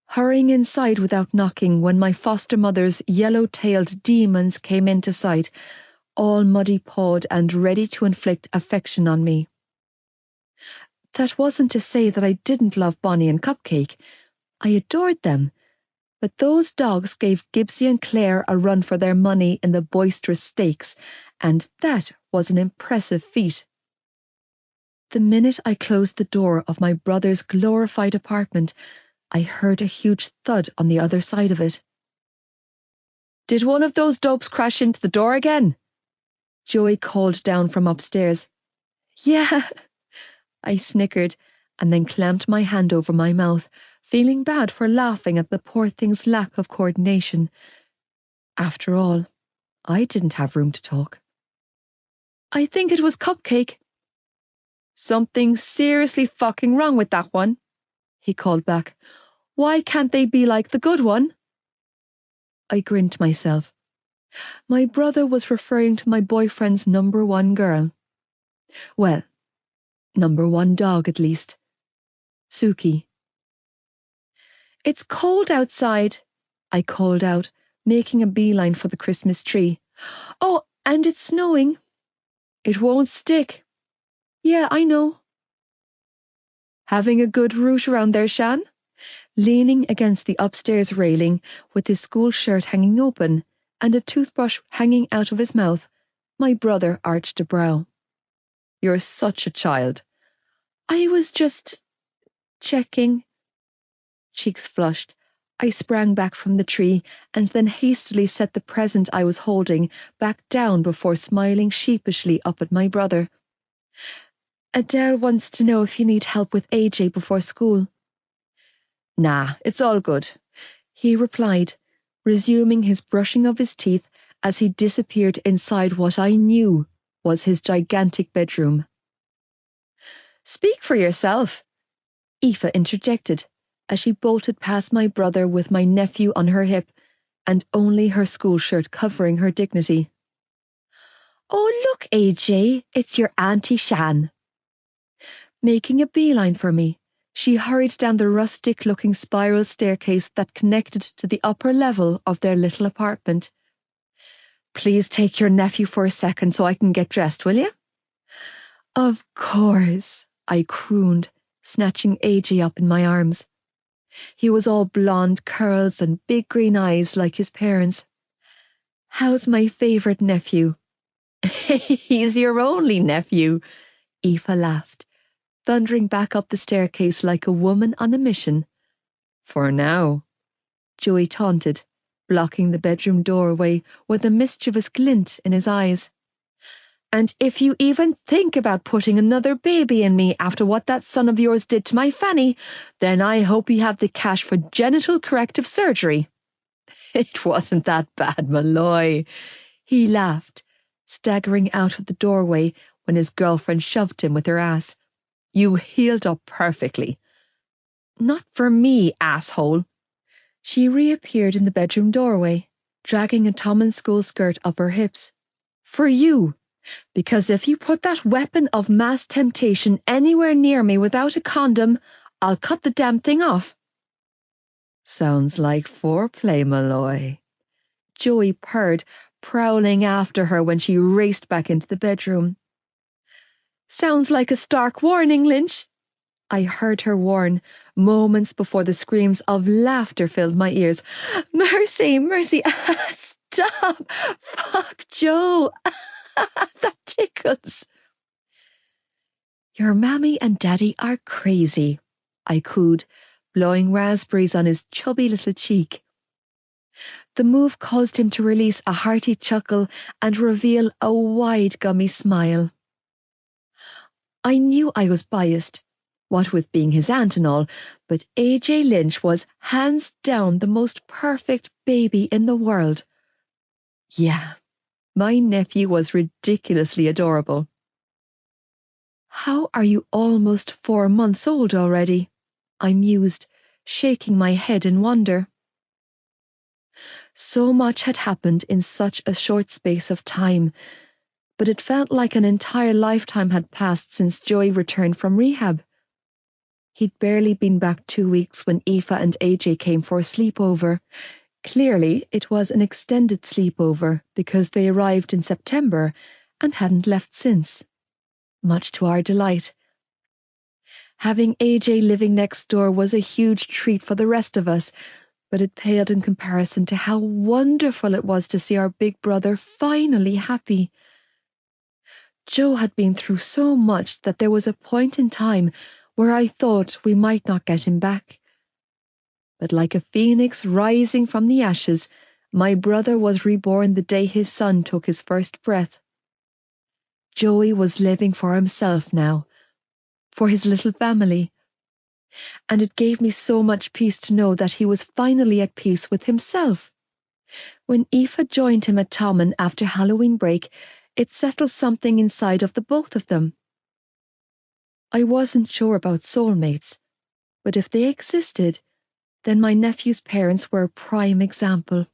hurrying inside without knocking when my foster mother's yellow-tailed demons came into sight, all muddy-pawed and ready to inflict affection on me. That wasn't to say that I didn't love Bonnie and Cupcake. I adored them, but those dogs gave Gibbsy and Claire a run for their money in the boisterous stakes, and that was an impressive feat. The minute I closed the door of my brother's glorified apartment, I heard a huge thud on the other side of it. "Did one of those dopes crash into the door again?" Joey called down from upstairs. "Yeah," I snickered, and then clamped my hand over my mouth, feeling bad for laughing at the poor thing's lack of coordination. After all, I didn't have room to talk. "I think it was Cupcake." "Something seriously fucking wrong with that one," he called back. "Why can't they be like the good one?" I grinned to myself. My brother was referring to my boyfriend's number 1 girl. Well, number 1 dog at least. Suki. "It's cold outside," I called out, making a beeline for the Christmas tree. "Oh, and it's snowing." "It won't stick." "Yeah, I know." "Having a good route around there, Shan?" Leaning against the upstairs railing, with his school shirt hanging open and a toothbrush hanging out of his mouth, my brother arched a brow. "You're such a child." "I was just checking." Cheeks flushed, I sprang back from the tree and then hastily set the present I was holding back down before smiling sheepishly up at my brother. "Adele wants to know if you need help with AJ before school." "Nah, it's all good," he replied, resuming his brushing of his teeth as he disappeared inside what I knew was his gigantic bedroom. "Speak for yourself," Aoife interjected as she bolted past my brother with my nephew on her hip and only her school shirt covering her dignity. "Oh, look, AJ, it's your Auntie Shan." Making a beeline for me, she hurried down the rustic-looking spiral staircase that connected to the upper level of their little apartment. "Please take your nephew for a second so I can get dressed, will you?" "Of course," I crooned, snatching AJ up in my arms. He was all blonde curls and big green eyes like his parents. "How's my favourite nephew?" "He's your only nephew," Aoife laughed, thundering back up the staircase like a woman on a mission. "For now," Joey taunted, blocking the bedroom doorway with a mischievous glint in his eyes. "And if you even think about putting another baby in me after what that son of yours did to my Fanny, then I hope you have the cash for genital corrective surgery." "It wasn't that bad, Malloy," he laughed, staggering out of the doorway when his girlfriend shoved him with her ass. "You healed up perfectly." "Not for me, asshole." She reappeared in the bedroom doorway, dragging a Tom and School skirt up her hips. "For you. Because if you put that weapon of mass temptation anywhere near me without a condom, I'll cut the damn thing off." "Sounds like foreplay, Malloy," Joey purred, prowling after her when she raced back into the bedroom. "Sounds like a stark warning, Lynch." I heard her warn, moments before the screams of laughter filled my ears. Mercy, mercy, stop! Fuck Joe! That tickles. Your mammy and daddy are crazy, I cooed, blowing raspberries on his chubby little cheek. The move caused him to release a hearty chuckle and reveal a wide gummy smile. I knew I was biased, what with being his aunt and all, but AJ Lynch was hands down the most perfect baby in the world. Yeah, my nephew was ridiculously adorable. How are you almost 4 months old already? I mused, shaking my head in wonder. So much had happened in such a short space of time, but it felt like an entire lifetime had passed since Joey returned from rehab. He'd barely been back 2 weeks when Aoife and AJ came for a sleepover. Clearly, it was an extended sleepover because they arrived in September and hadn't left since, much to our delight. Having AJ living next door was a huge treat for the rest of us, but it paled in comparison to how wonderful it was to see our big brother finally happy. Joe had been through so much that there was a point in time where I thought we might not get him back. But like a phoenix rising from the ashes, my brother was reborn the day his son took his first breath. Joey was living for himself now, for his little family. And it gave me so much peace to know that he was finally at peace with himself. When Aoife joined him at Tommen after Halloween break, it settled something inside of the both of them. I wasn't sure about soulmates, but if they existed, then my nephew's parents were a prime example.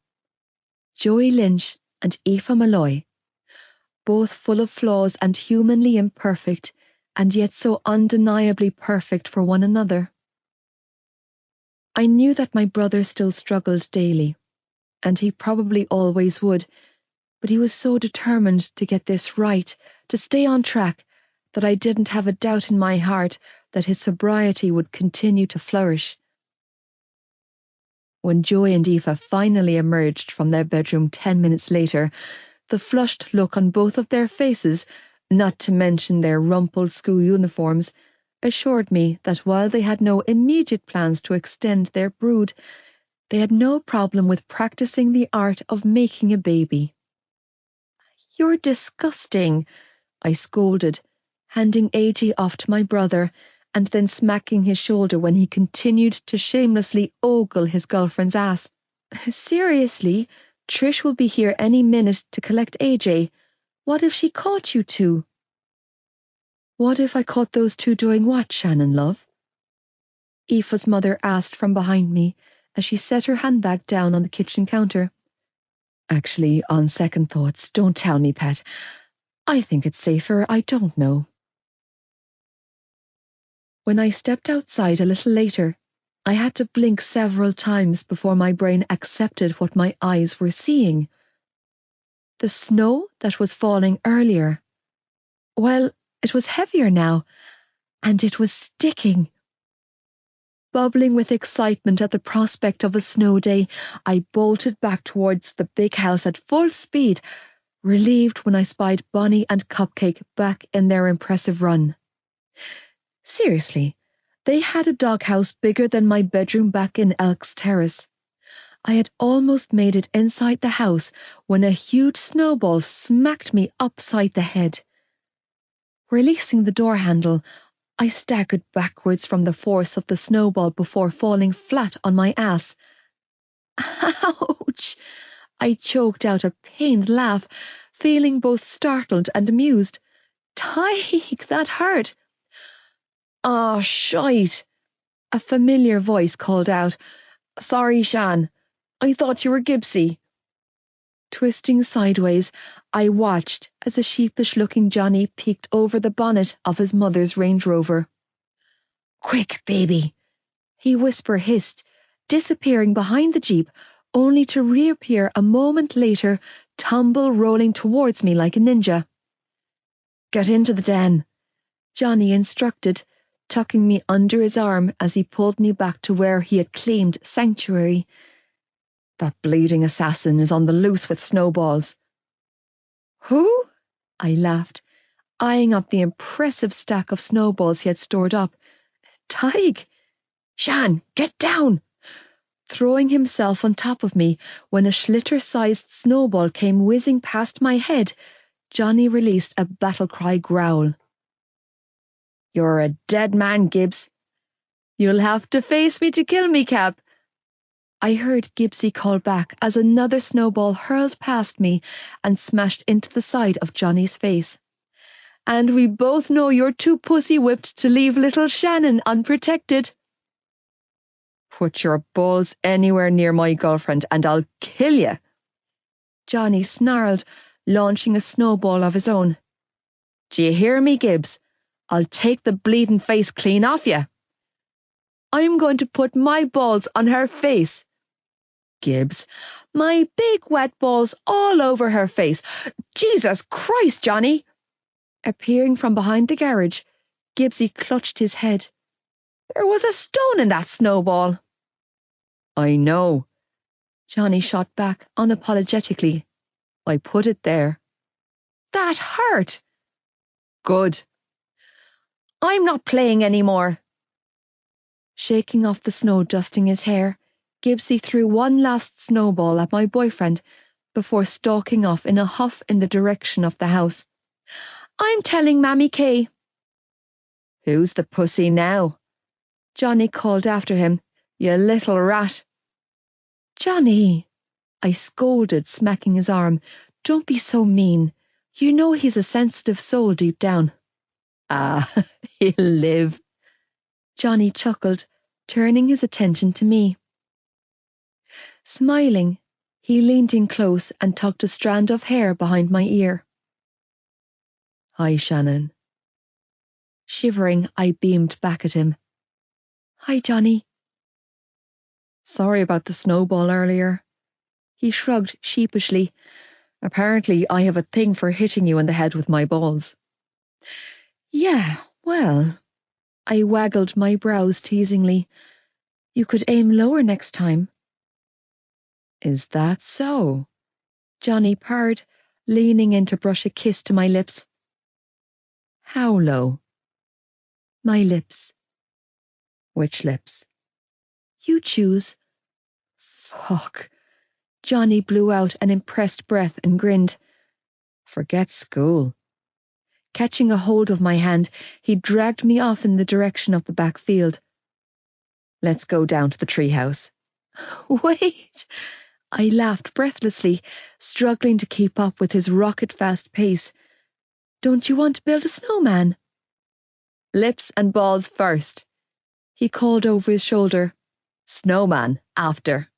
Joey Lynch and Aoife Malloy, both full of flaws and humanly imperfect, and yet so undeniably perfect for one another. I knew that my brother still struggled daily, and he probably always would, but he was so determined to get this right, to stay on track, that I didn't have a doubt in my heart that his sobriety would continue to flourish. When Joey and Aoife finally emerged from their bedroom 10 minutes later, the flushed look on both of their faces, not to mention their rumpled school uniforms, assured me that while they had no immediate plans to extend their brood, they had no problem with practicing the art of making a baby. "You're disgusting," I scolded, handing AJ off to my brother, and then smacking his shoulder when he continued to shamelessly ogle his girlfriend's ass. "Seriously, Trish will be here any minute to collect AJ. What if she caught you two?" "What if I caught those two doing what, Shannon, love?" Aoife's mother asked from behind me as she set her handbag down on the kitchen counter. "Actually, on second thoughts, don't tell me, Pet. I think it's safer, I don't know." When I stepped outside a little later, I had to blink several times before my brain accepted what my eyes were seeing. The snow that was falling earlier, well, it was heavier now, and it was sticking. Bubbling with excitement at the prospect of a snow day, I bolted back towards the big house at full speed, relieved when I spied Bonnie and Cupcake back in their impressive run. Seriously, they had a doghouse bigger than my bedroom back in Elks Terrace. I had almost made it inside the house when a huge snowball smacked me upside the head. Releasing the door handle, I staggered backwards from the force of the snowball before falling flat on my ass. "Ouch!" I choked out a pained laugh, feeling both startled and amused. "Tyke, that hurt." "Aw, shite," a familiar voice called out. "Sorry, Shan. I thought you were Gibbsy." Twisting sideways, I watched as a sheepish-looking Johnny peeked over the bonnet of his mother's Range Rover. "Quick, baby," he hissed, disappearing behind the Jeep, only to reappear a moment later, tumble rolling towards me like a ninja. "Get into the den," Johnny instructed, tucking me under his arm as he pulled me back to where he had claimed sanctuary. That bleeding assassin is on the loose with snowballs. Who? I laughed, eyeing up the impressive stack of snowballs he had stored up. Tig! Shan, get down! Throwing himself on top of me when a schlitter-sized snowball came whizzing past my head, Johnny released a battle-cry growl. You're a dead man, Gibbs. You'll have to face me to kill me, Cap. I heard Gibbsy call back as another snowball hurled past me and smashed into the side of Johnny's face. And we both know you're too pussy-whipped to leave little Shannon unprotected. Put your balls anywhere near my girlfriend and I'll kill you. Johnny snarled, launching a snowball of his own. Do you hear me, Gibbs? I'll take the bleeding face clean off you. I'm going to put my balls on her face. Gibbs, my big wet balls all over her face. Jesus Christ, Johnny! Appearing from behind the garage, Gibbsy clutched his head. There was a stone in that snowball. I know. Johnny shot back unapologetically. I put it there. That hurt. Good. I'm not playing anymore. Shaking off the snow dusting his hair, Gibbsy threw one last snowball at my boyfriend before stalking off in a huff in the direction of the house. I'm telling Mammy Kay. Who's the pussy now? Johnny called after him. You little rat. Johnny, I scolded, smacking his arm. Don't be so mean. You know he's a sensitive soul deep down. Ah, he'll live. Johnny chuckled, turning his attention to me. Smiling, he leaned in close and tucked a strand of hair behind my ear. Hi, Shannon. Shivering, I beamed back at him. Hi, Johnny. Sorry about the snowball earlier. He shrugged sheepishly. Apparently, I have a thing for hitting you in the head with my balls. Yeah, well, I waggled my brows teasingly. You could aim lower next time. Is that so? Johnny purred, leaning in to brush a kiss to my lips. How low? My lips. Which lips? You choose. Fuck. Johnny blew out an impressed breath and grinned. Forget school. Catching a hold of my hand, he dragged me off in the direction of the back field. Let's go down to the treehouse. Wait! I laughed breathlessly, struggling to keep up with his rocket-fast pace. Don't you want to build a snowman? Lips and balls first. He called over his shoulder. Snowman after.